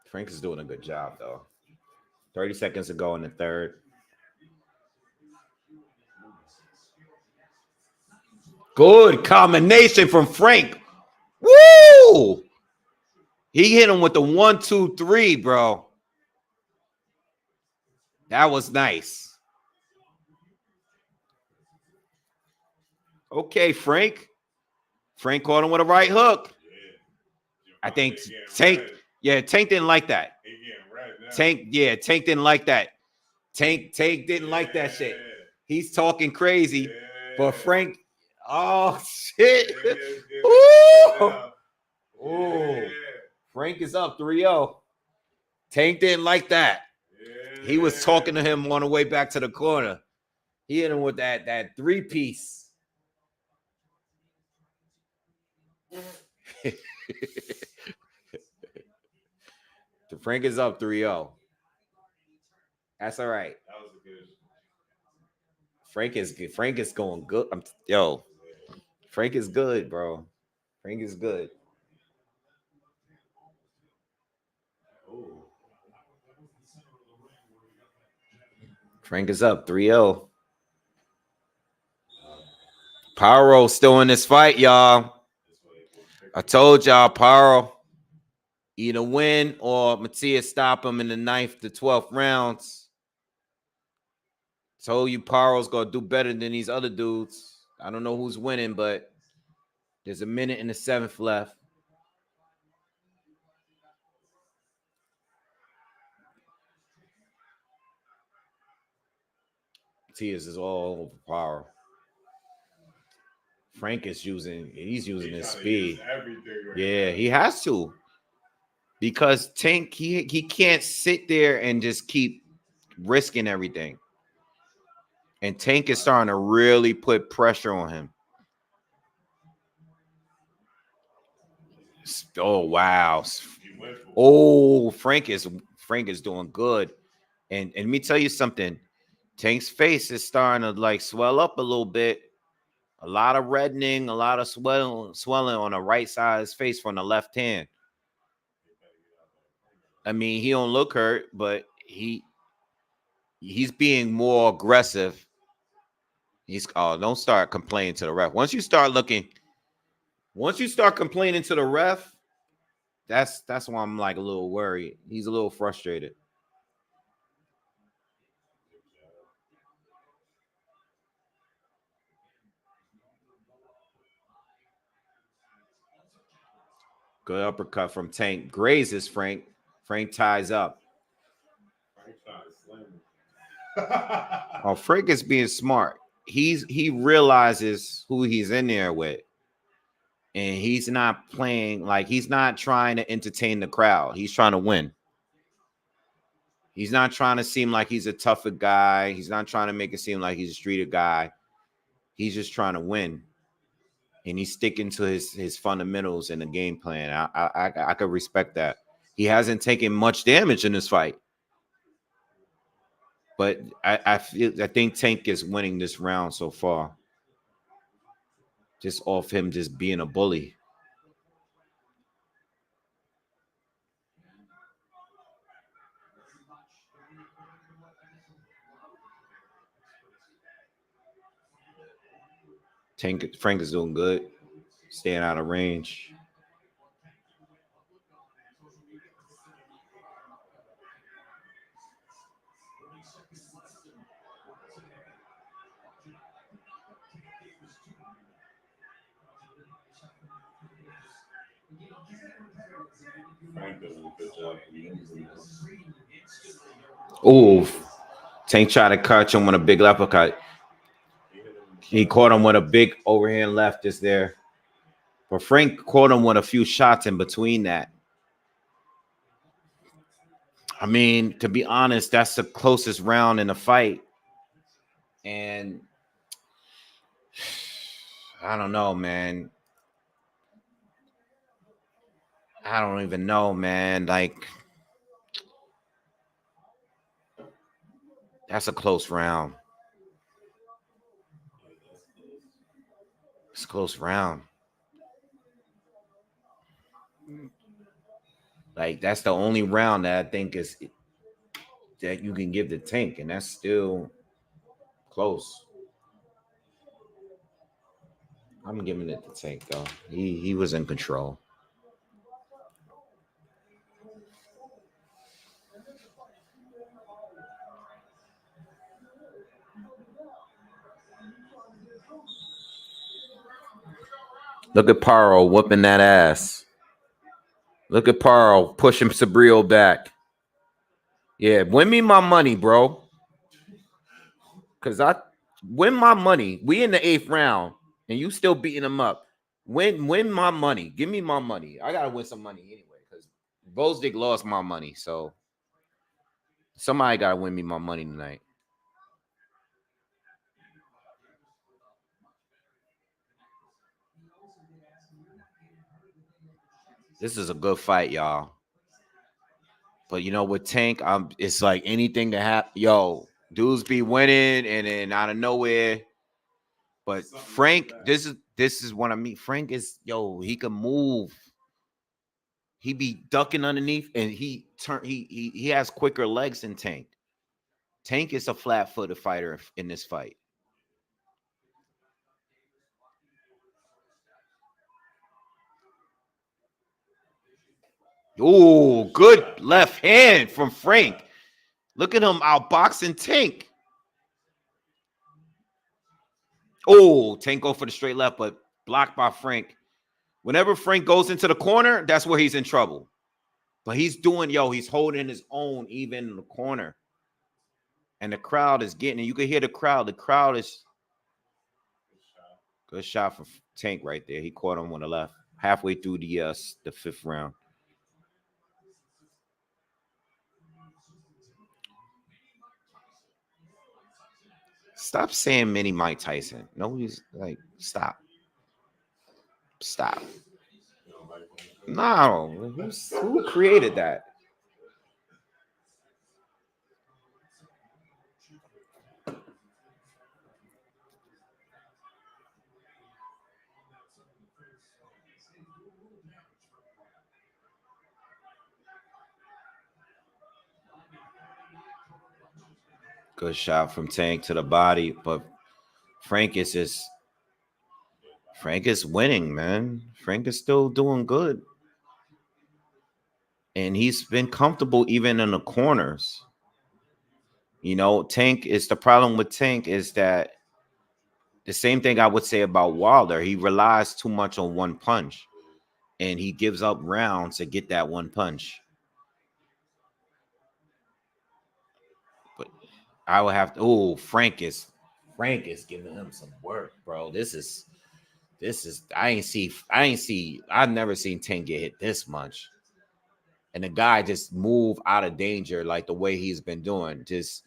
Frank is doing a good job, though. 30 seconds to go in the third. Good combination from Frank. Woo! He hit him with the 1, 2, 3, bro. That was nice. Okay, Frank. Frank caught him with a right hook. I think Tank. Yeah, Tank didn't like that. Tank didn't like that. Tank didn't like that shit. He's talking crazy. But Frank, oh shit. Ooh. Frank is up 3-0. Tank didn't like that. He was talking to him on the way back to the corner. He hit him with that 3-piece. Frank is up 3-0. That's all right. That was a good. Frank is good. Frank is going good. Yo, Frank is good, bro. Frank is good. Oh, Frank is up 3-0. Paro still in this fight, y'all. I told y'all, Paro either win or Matias stop him in the 9th to 12th rounds. Told you Paro's gonna do better than these other dudes. I don't know who's winning, but there's a minute and the 7th left. Matias is all over Paro. Frank is using his speed. Yeah, he has to. Because Tank, he can't sit there and just keep risking everything. And Tank is starting to really put pressure on him. Oh wow. Oh, Frank is doing good. And let me tell you something. Tank's face is starting to like swell up a little bit. A lot of reddening, a lot of swelling on the right side of his face from the left hand. I mean, he don't look hurt, but he's being more aggressive. Don't start complaining to the ref. Once you start complaining to the ref, that's why I'm like a little worried. He's a little frustrated. Good uppercut from Tank. Grazes Frank. Frank ties up. Oh, Frank is being smart. He realizes who he's in there with. And he's not playing like he's not trying to entertain the crowd. He's trying to win. He's not trying to seem like he's a tougher guy. He's not trying to make it seem like he's a streeter guy. He's just trying to win. And he's sticking to his fundamentals and the game plan. I could respect that. He hasn't taken much damage in this fight. But I think Tank is winning this round so far. Just off him just being a bully. Frank is doing good. Staying out of range. Oh, Tank tried to catch him with a big uppercut. He caught him with a big overhand left just there. But Frank caught him with a few shots in between that. I mean, to be honest, that's the closest round in the fight. And I don't know, man. I don't even know, man. Like, that's a close round. It's a close round. Like, that's the only round that I think is that you can give the Tank, and that's still close. I'm giving it to Tank though. He was in control. Look at Paro whooping that ass. Look at Paro pushing Sabrio back. Yeah, win me my money, bro. Cause I win my money. We in the 8th round, and you still beating him up. Win my money. Give me my money. I gotta win some money anyway. Cause Gvozdyk lost my money, so somebody gotta win me my money tonight. This is a good fight, y'all. But you know, with Tank, it's like anything to happen. Yo, dudes be winning and then out of nowhere. But Something Frank, like this is what I mean. Frank is he can move. He be ducking underneath, and he has quicker legs than Tank. Tank is a flat-footed fighter in this fight. Oh, good left hand from Frank. Look at him outboxing Tank. Oh, Tank go for the straight left, but blocked by Frank. Whenever Frank goes into the corner, that's where he's in trouble. But he's he's holding his own even in the corner. And the crowd is getting it. You can hear the crowd. The crowd is good shot from Tank right there. He caught him on the left halfway through the fifth round. Stop saying mini Mike Tyson. Nobody's like, stop. Stop. No. Who created that? Good shot from Tank to the body, but Frank is winning, man. Frank is still doing good. And he's been comfortable even in the corners. You know, the problem with Tank is that the same thing I would say about Wilder. He relies too much on one punch, and he gives up rounds to get that one punch. But I would have to. Oh, Frank is giving him some work, bro. This is. I've never seen Tank get hit this much, and the guy just move out of danger like the way he's been doing, just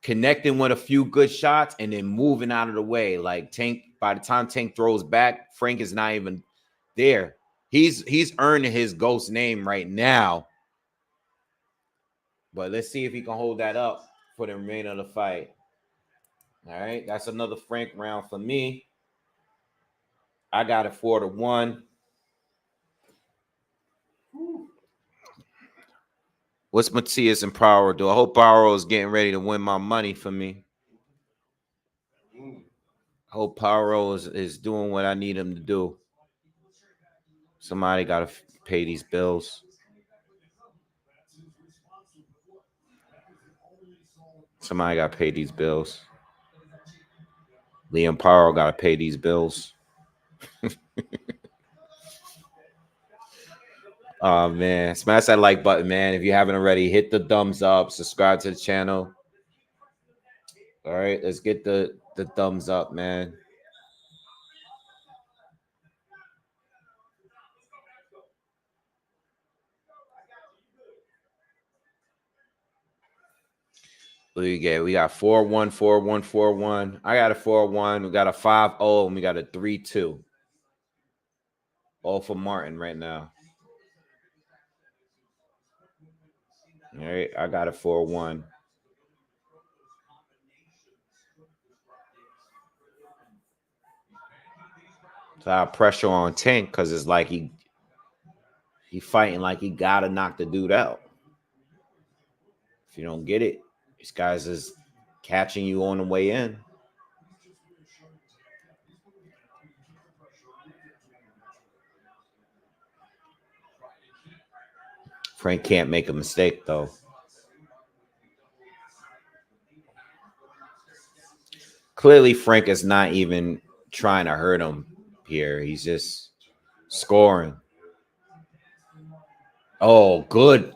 connecting with a few good shots and then moving out of the way. Like Tank, by the time Tank throws back, Frank is not even there. He's earning his ghost name right now. But let's see if he can hold that up for the remainder of the fight. All right, that's another Frank round for me. I got it 4-1. What's Matias and Paro do? I hope Paro is getting ready to win my money for me. I hope Paro is doing what I need him to do. Somebody got to pay these bills. Somebody got to pay these bills. Liam Paro got to pay these bills. Oh, man. Smash that like button, man. If you haven't already, hit the thumbs up. Subscribe to the channel. All right, let's get the thumbs up, man. What do you get? We got 4-1, 4-1, 4-1. I got a 4-1. We got a 5-0, and we got a 3-2. All for Martin right now. All right, I got a 4-1. So I have pressure on Tank because it's like he fighting like he gotta knock the dude out. If you don't get it, these guys is catching you on the way in. Frank can't make a mistake though. Clearly, Frank is not even trying to hurt him here. He's just scoring. Oh, good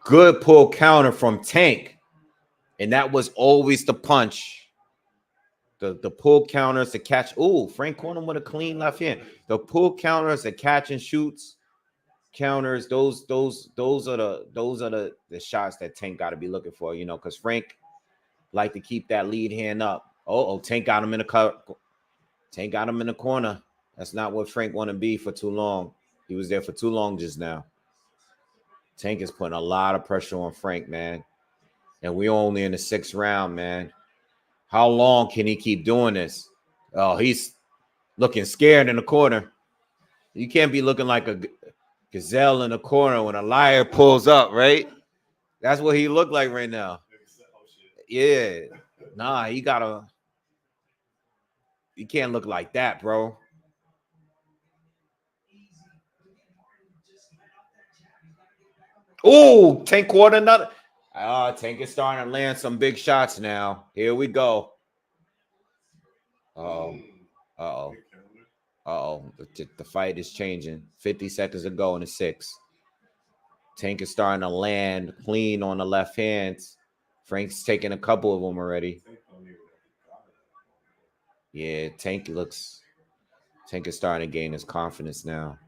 pull counter from Tank. And that was always the punch. The pull counters, the catch. Oh, Frank caught him with a clean left hand. The pull counters, the catch and shoots counters. Those are the shots that Tank got to be looking for. You know, because Frank like to keep that lead hand up. Oh, Tank got him in the cut. Tank got him in the corner. That's not what Frank want to be for too long. He was there for too long just now. Tank is putting a lot of pressure on Frank, man. And we only in the 6th round, man. How long can he keep doing this? Oh, he's looking scared in the corner. You can't be looking like a gazelle in the corner when a liar pulls up, right? That's what he looked like right now. Yeah. Nah, he can't look like that, bro. Oh, Tank caught another. Tank is starting to land some big shots now. Here we go. Uh-oh. Uh-oh. Uh-oh. The fight is changing. 50 seconds ago in the 6th. Tank is starting to land clean on the left hands. Frank's taking a couple of them already. Yeah, Tank is starting to gain his confidence now.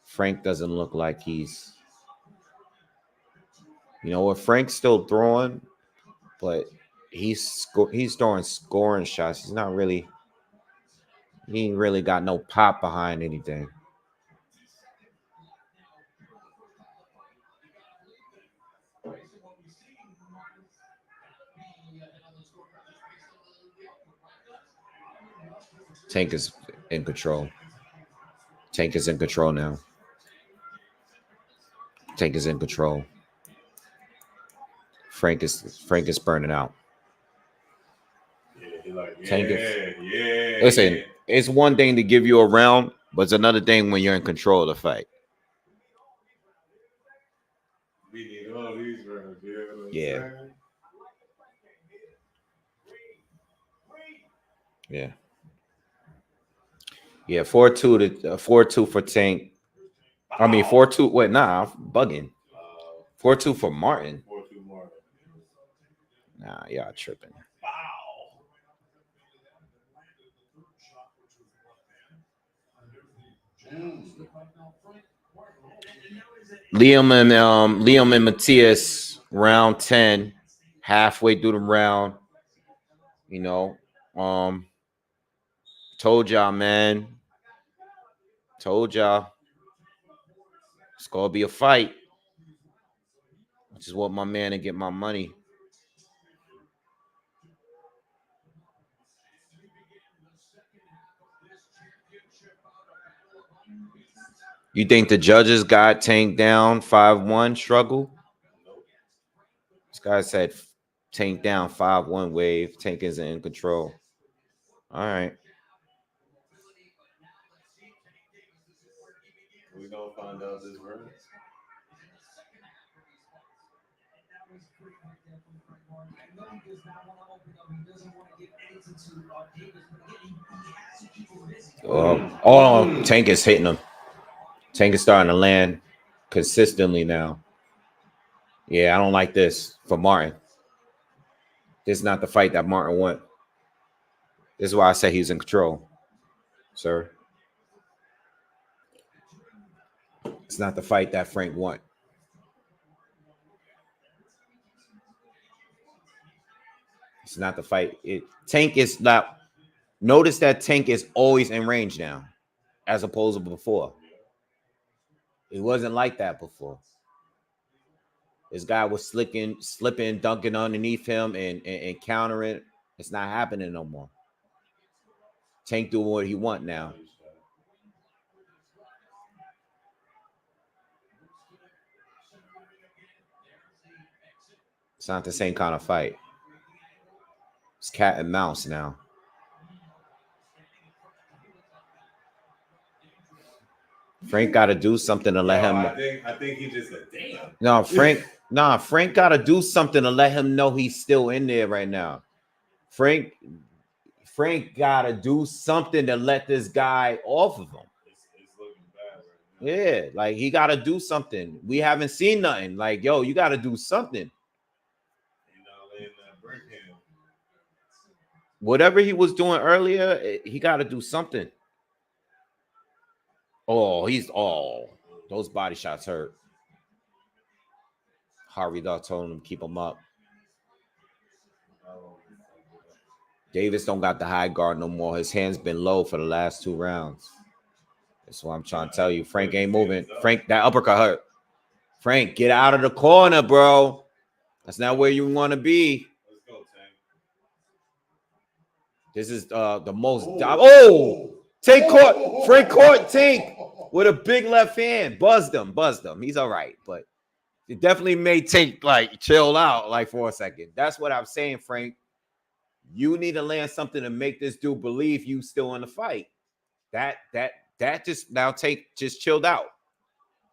Frank doesn't look like he's... You know what? Frank's still throwing, but he's throwing scoring shots. He ain't really got no pop behind anything. Tank is in control. Tank is in control now. Tank is in control. Frank is burning out. Tank is, listen, it's one thing to give you a round, but it's another thing when you're in control of the fight. We need all these rounds, yeah. Yeah. Yeah, 4-2 for Tank. I mean 4-2. Wait, nah, I'm bugging. 4-2 for Martin. 4-2 Martin. Nah, y'all tripping. Liam and Matias, round 10, halfway through the round. You know, told y'all, man. Told y'all. It's gonna be a fight. I just want my man to get my money. You think the judges got Tank down 5-1 struggle? This guy said Tank down 5-1 wave. Tank isn't in control. All right. We gonna find out this round. Tank is hitting him. Tank is starting to land consistently now. Yeah, I don't like this for Martin. This is not the fight that Martin won. This is why I say he's in control, sir. It's not the fight that Frank won. It's not the fight. Tank is not. Notice that Tank is always in range now, as opposed to before. It wasn't like that before. This guy was slipping, dunking underneath him and countering. It's not happening no more. Tank doing what he want now. It's not the same kind of fight. It's cat and mouse now. Frank got to do something to let him. I think he just like, damn. No, Frank got to do something to let him know he's still in there right now. Frank got to do something to let this guy off of him. It's looking bad right now. Yeah, like he got to do something. We haven't seen nothing. Like, yo, you got to do something. Whatever he was doing earlier, he got to do something. Those body shots hurt. Harvey Dog told him to keep him up. Davis don't got the high guard no more. His hand's been low for the last 2 rounds. That's what I'm trying to tell you. Frank ain't moving. Frank, that uppercut hurt. Frank, get out of the corner, bro. That's not where you want to be. Let's go, Tank. This is the most. Tank caught. Frank caught Tank with a big left hand. Buzzed him. He's all right, but it definitely made Tank like chill out like for a second. That's what I'm saying, Frank. You need to land something to make this dude believe you still in the fight. That just now Tank just chilled out.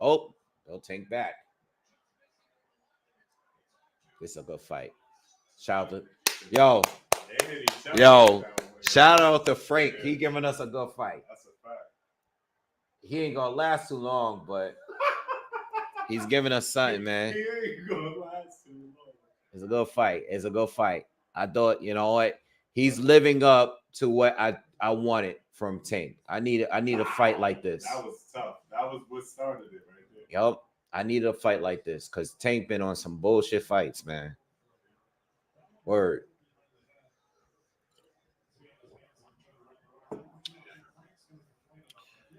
Oh, they'll Tank back. This is a good fight. Shout out to shout out to Frank. He giving us a good fight. That's a fact. He ain't gonna last too long, but he's giving us something, man. He ain't gonna last too long. It's a good fight. It's a good fight. I thought, you know what? He's living up to what I wanted from Tank. I need a fight like this. That was tough. That was what started it right there. Yup. I need a fight like this because Tank been on some bullshit fights, man. Word.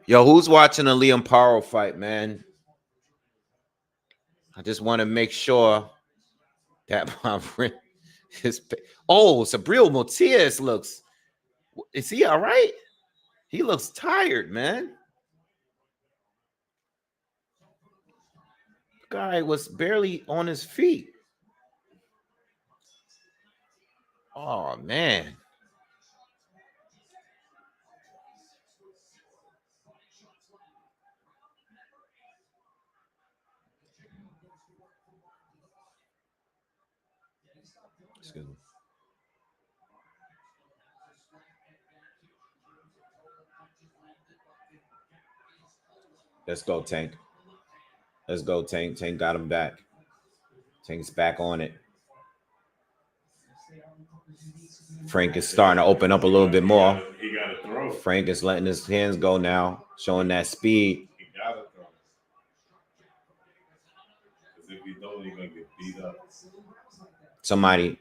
Yo, who's watching the Liam Paro fight, man? I just want to make sure that my Subriel Matias looks. Is he all right? He looks tired, man. The guy was barely on his feet. Oh, man. Excuse me. Let's go, Tank. Let's go, Tank. Tank got him back. Tank's back on it. Frank is starting to open up a little bit more. He got to throw. Frank is letting his hands go now, showing that speed. He got to throw. Because if he don't, he's going to get beat up. Somebody,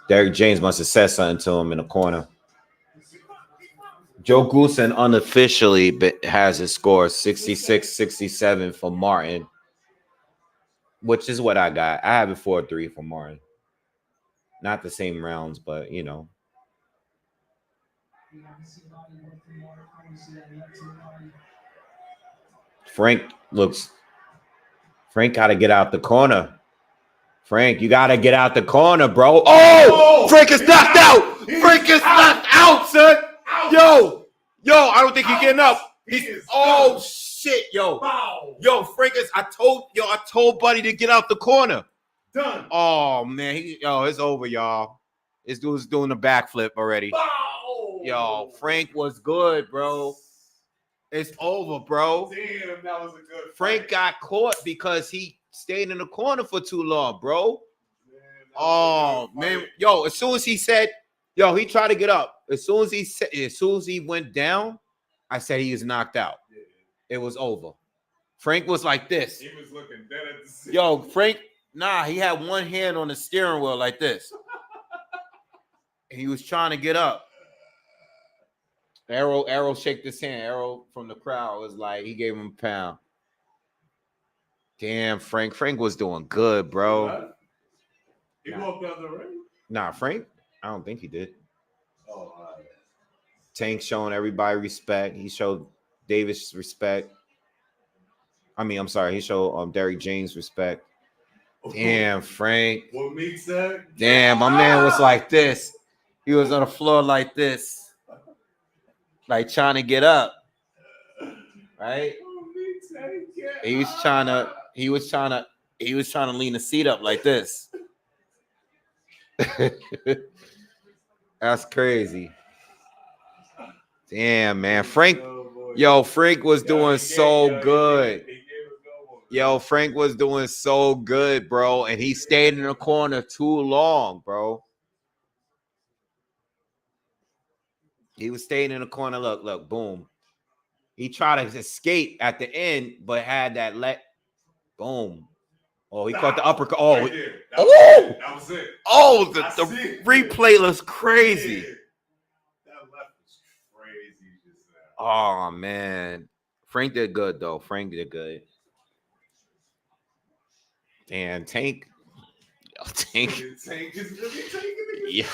Derrick James must have said something to him in the corner. Joe Goosen unofficially has his score 66-67 for Martin, which is what I got. I have it 4-3 for Martin. Not the same rounds, but you know. Frank got to get out the corner. Frank, you got to get out the corner, bro. Oh, Frank is knocked out. Frank is knocked out, son. Yo, I don't think he's getting up. Shit, yo. Yo, Frank is, I told Buddy to get out the corner. Done. Oh, man. It's over, y'all. This dude's doing the backflip already. Yo, Frank was good, bro. It's over, bro. Damn, that was a good fight. Frank got caught because he stayed in the corner for too long, bro. Man. Yo, as soon as he said, he tried to get up. As soon as he went down, I said he was knocked out. Yeah. It was over. Frank was like this. He was looking dead at the seat. Yo, Frank, he had one hand on the steering wheel like this. And he was trying to get up. Arrow shaked his hand. Arrow from the crowd was like, he gave him a pound. Damn, Frank. Frank was doing good, bro. He walked out the ring? Nah, Frank? I don't think he did. Oh, all right. Tank showing everybody respect. He showed Davis respect. I'm sorry. He showed Derrick James respect. Damn, Frank. What Meek said? Damn, my man was like this. He was on the floor like this. Like trying to get up. Right? He was trying to lean the seat up like this. That's crazy. Damn, man. Frank was doing so good. Frank was doing so good, bro. And he stayed in the corner too long, bro. He was staying in the corner. Look, boom. He tried to escape at the end, but had that boom. Oh, he caught the uppercut. Oh, right that was it. Oh, the replay looks crazy. That left was crazy just now. Oh, man. Frank did good, though. Frank did good. Damn, Tank. Yo, Tank. Tank is really taking Yo.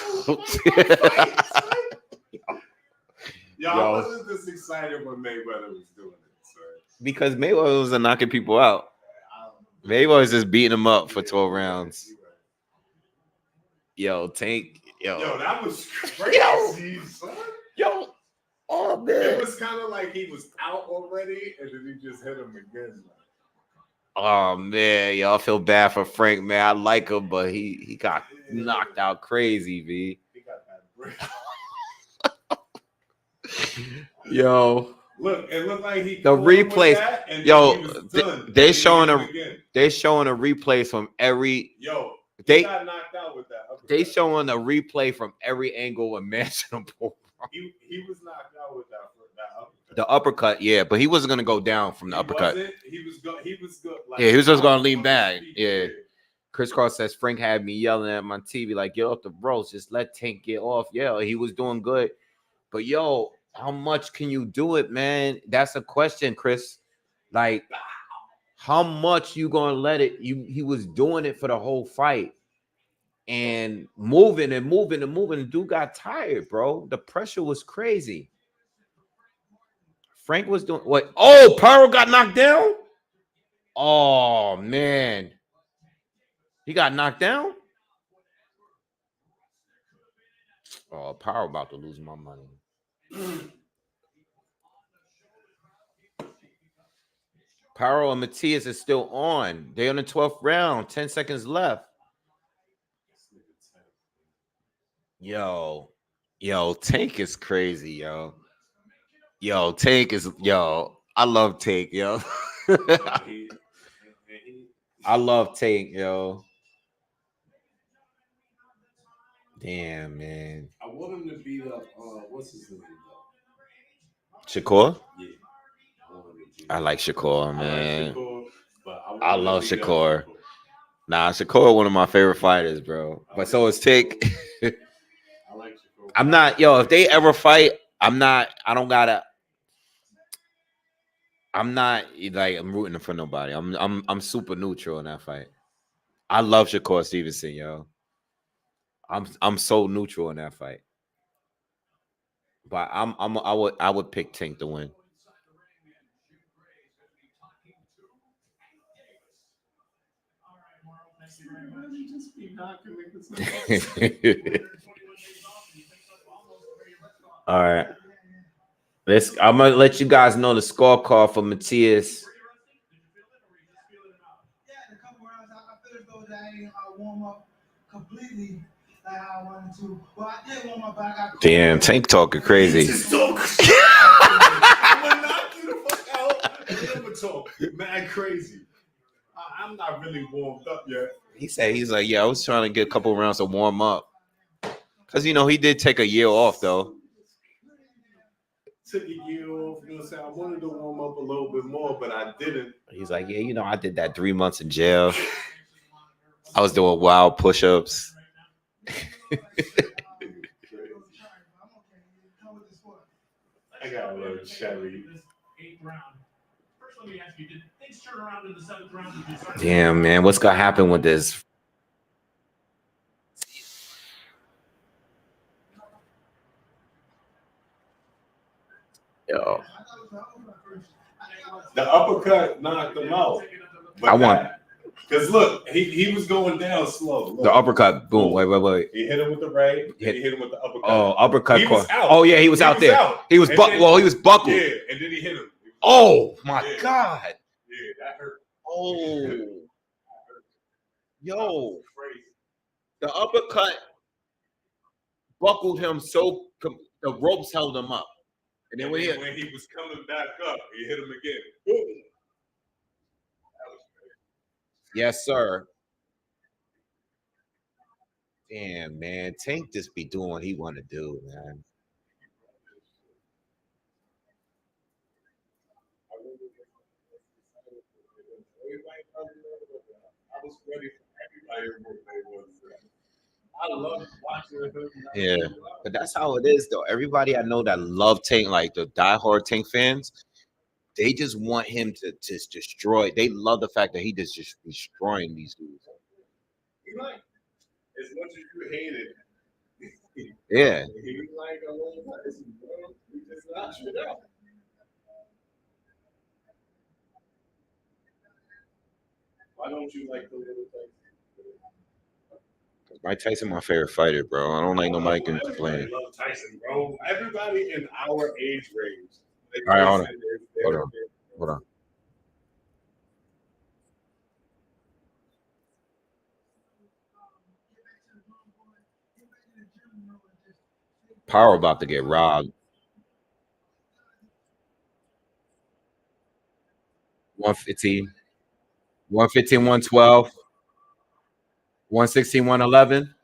Y'all wasn't this excited when Mayweather was doing it, sir. Because Mayweather was knocking people out. Mayweather was just beating them up for 12 rounds. Yo, Tank. Yo, that was crazy, son. Yo. Oh, man. It was kind of like he was out already, and then he just hit him again. Oh, man. Y'all feel bad for Frank, man. I like him, but he got knocked out crazy, V. He got that break. Yo. Look, it looked like he the replays. That, and yo, he was done. They showing a replays from every. Yo, they got knocked out with that. They showing a replay from every angle imaginable. He was knocked out with that uppercut. The uppercut, yeah, but he wasn't gonna go down from the uppercut. He was good. Like, yeah, he was just gonna lean back. Yeah. Chris Cross says Frank had me yelling at my TV like, "Get off the ropes, just let Tank get off." Yeah, he was doing good, but yo, how much can you do it, man? That's a question, Chris. Like, how much you gonna let it? He was doing it for the whole fight. And moving. The dude got tired, bro. The pressure was crazy. Frank was doing what? Oh, Paro got knocked down? Oh, man. He got knocked down? Oh, Paro about to lose my money. Paro and Matias is still on. They're on the 12th round. 10 seconds left. Yo, Tank is crazy, yo. Tank is, I love Tank, yo. I love Tank, yo. Damn, man. I want him to beat up, what's his name, though? Shakur? Yeah. I like Shakur, man. I love Shakur. Nah, Shakur one of my favorite fighters, bro. But so is Tank. I like Shakur. I'm not, if they ever fight, I'm not like I'm rooting for nobody. I'm super neutral in that fight. I love Shakur Stevenson, yo. I'm so neutral in that fight. But I would pick Tank to win. All right. I'm gonna let you guys know the scorecard for Matias. Damn, Tank talking crazy. I'm gonna knock you the fuck out. I'm gonna talk mad crazy. I'm not really warmed up yet. He's like, yeah, I was trying to get a couple rounds to warm up. Because, he did take a year off, though. Took a year off. I wanted to warm up a little bit more, but I didn't. He's like, yeah, I did that 3 months in jail. I was doing wild push-ups. I got a little cherry. Damn, man, what's gonna happen with this? Yo, the uppercut knocked him out. Because look, he was going down slow. Look. The uppercut, boom. Wait. He hit him with the right. He hit him with the uppercut. Oh, uppercut. He was out. Oh yeah, he was out there. He was he was buckled. Yeah, and then he hit him. Oh my God. Yeah, that hurt. Oh. Yo. The uppercut buckled him so the ropes held him up. And then when he was coming back up, he hit him again. Boom. Yes, sir. Damn, man. Tank just be doing what he want to do, man. I was ready for everybody. I love watching him. Yeah, but that's how it is, though. Everybody I know that love Tank, like the diehard Tank fans, They just want him to just destroy. They love the fact that he just destroying these dudes. He like as much as you hate it. Yeah. He like a little Tyson, bro. He just knocks it out. Why don't you like the little Tyson? Mike Tyson, my favorite fighter, bro. I don't like nobody can Everybody complain. loves Tyson, bro. Everybody in our age range. Like All right, hold on, Tyson is hold their on, hold on. Paro about to get robbed. 115, 115, 112, 116, 111.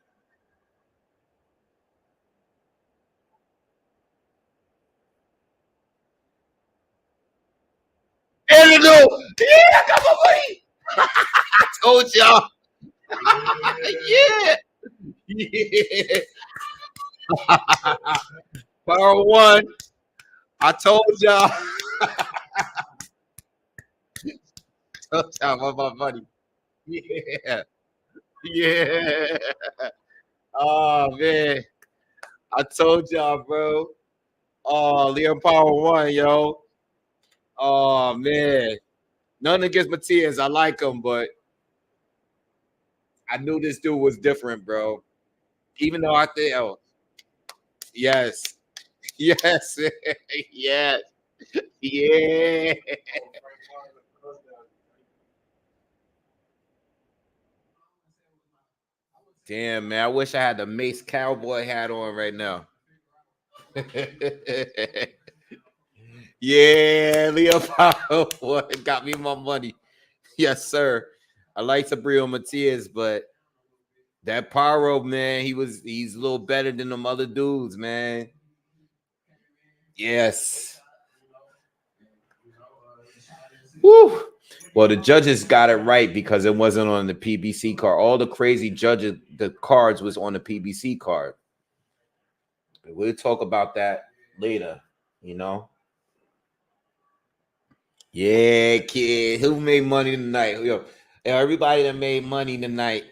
There you go. Yeah, I got my money. I told y'all. Yeah. Yeah. Power one. I told y'all. Told y'all about my money. Yeah. Yeah. Oh man. I told y'all, bro. Oh, Leon Power one, yo. Oh man. Nothing against Matias. I like him, but I knew this dude was different, bro. Even though I think, oh, yes, yes, yes, yeah. Damn, man. I wish I had the Mace Cowboy hat on right now. Yeah, Leo Paro got me my money. Yes, sir. I like Sabrina Matias, but that Paro, man, he's a little better than them other dudes, man. Yes. Woo. Well, the judges got it right because it wasn't on the PBC card. All the crazy judges, the cards was on the PBC card. We'll talk about that later, you know. Yeah, kid. Who made money tonight? Yo, everybody that made money tonight,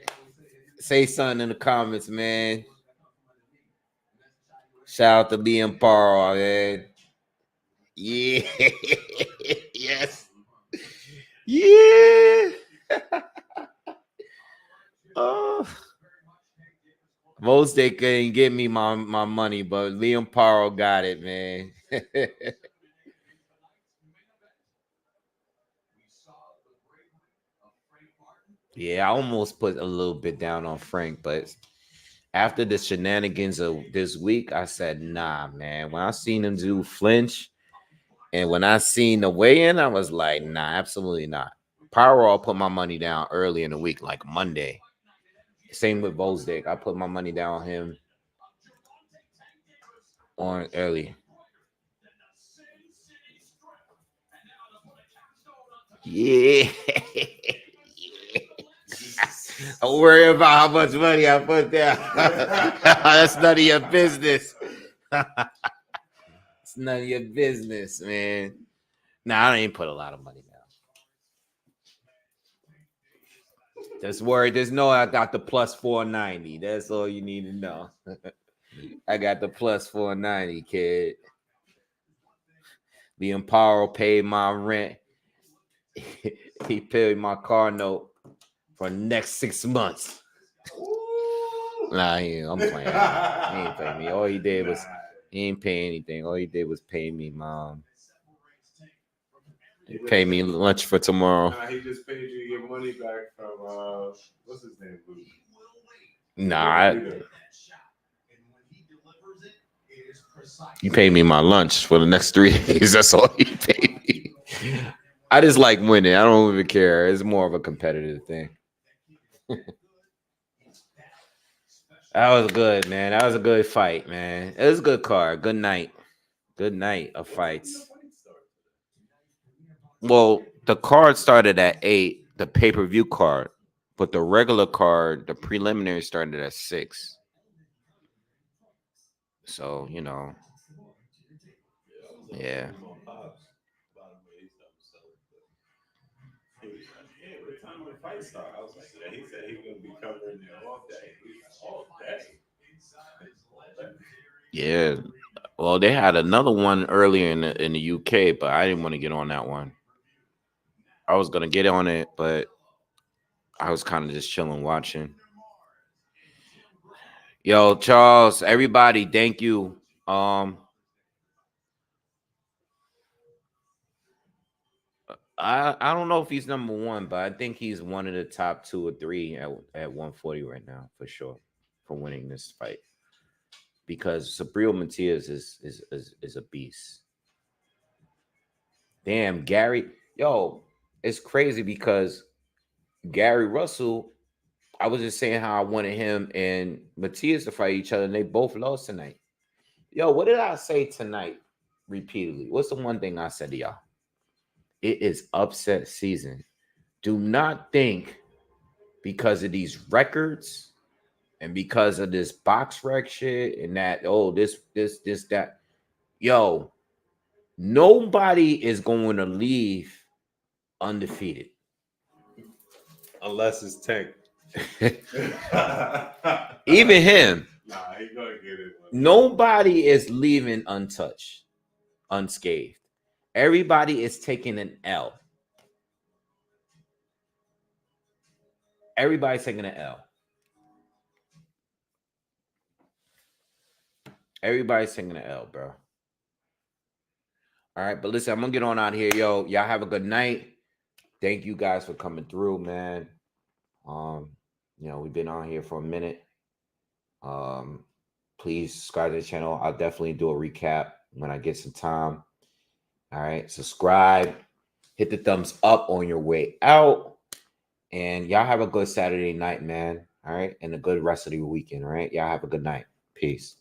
say something in the comments, man. Shout out to Liam Paro, man. Yeah. Yes. Yeah. Oh. Most they couldn't give me my money, but Liam Paro got it, man. Yeah, I almost put a little bit down on Frank, but after the shenanigans of this week, I said, nah, man. When I seen him do flinch and when I seen the weigh-in, I was like, nah, absolutely not. Paro, I put my money down early in the week, like Monday. Same with Gvozdyk. I put my money down on him on early. Yeah. Don't worry about how much money I put down. That's none of your business. It's none of your business, man. Nah, I ain't put a lot of money down. Just worry. There's no, I got the plus 490. That's all you need to know. I got the plus 490, kid. The Paro paid my rent. He paid my car note for the next 6 months. Nah, I'm playing. He ain't paying me. All he did was he ain't pay anything. All he did was pay me, mom. He paid me lunch for tomorrow. Nah, he just paid you your money back from what's his name, Luke? Nah, he paid me my lunch for the next 3 days. That's all he paid me. I just like winning. I don't even care. It's more of a competitive thing. That was good, man. That was a good fight, man. It was a good card. Good night. Good night of fights. Well, the card started at 8, the pay-per-view card, but the regular card, the preliminary started at 6. So, yeah. fight start. I was like, yeah, he said he's gonna be covering it all day. All day. Yeah. Well, they had another one earlier in the UK, but I didn't want to get on that one. I was gonna get on it, but I was kind of just chilling watching. Yo, Charles, everybody, thank you. I don't know if he's number one, but I think he's one of the top 2 or 3 at 140 right now for sure for winning this fight. Because Subriel Matias is a beast. Damn, Gary, yo, it's crazy because Gary Russell, I was just saying how I wanted him and Matias to fight each other, and they both lost tonight. Yo, what did I say tonight repeatedly? What's the one thing I said to y'all? It is upset season. Do not think because of these records and because of this box rec shit and that, oh, this, that. Yo, nobody is going to leave undefeated. Unless it's Tank. Even him. Nah, he gonna get it. Nobody is leaving untouched, unscathed. Everybody is taking an L. Everybody's taking an L. Everybody's taking an L, bro. All right, but listen, I'm gonna get on out here, yo. Y'all have a good night. Thank you guys for coming through, man. We've been on here for a minute. Please subscribe to the channel. I'll definitely do a recap when I get some time. All right, subscribe, hit the thumbs up on your way out, and y'all have a good Saturday night, man. All right, and a good rest of the weekend. All right, y'all have a good night. Peace.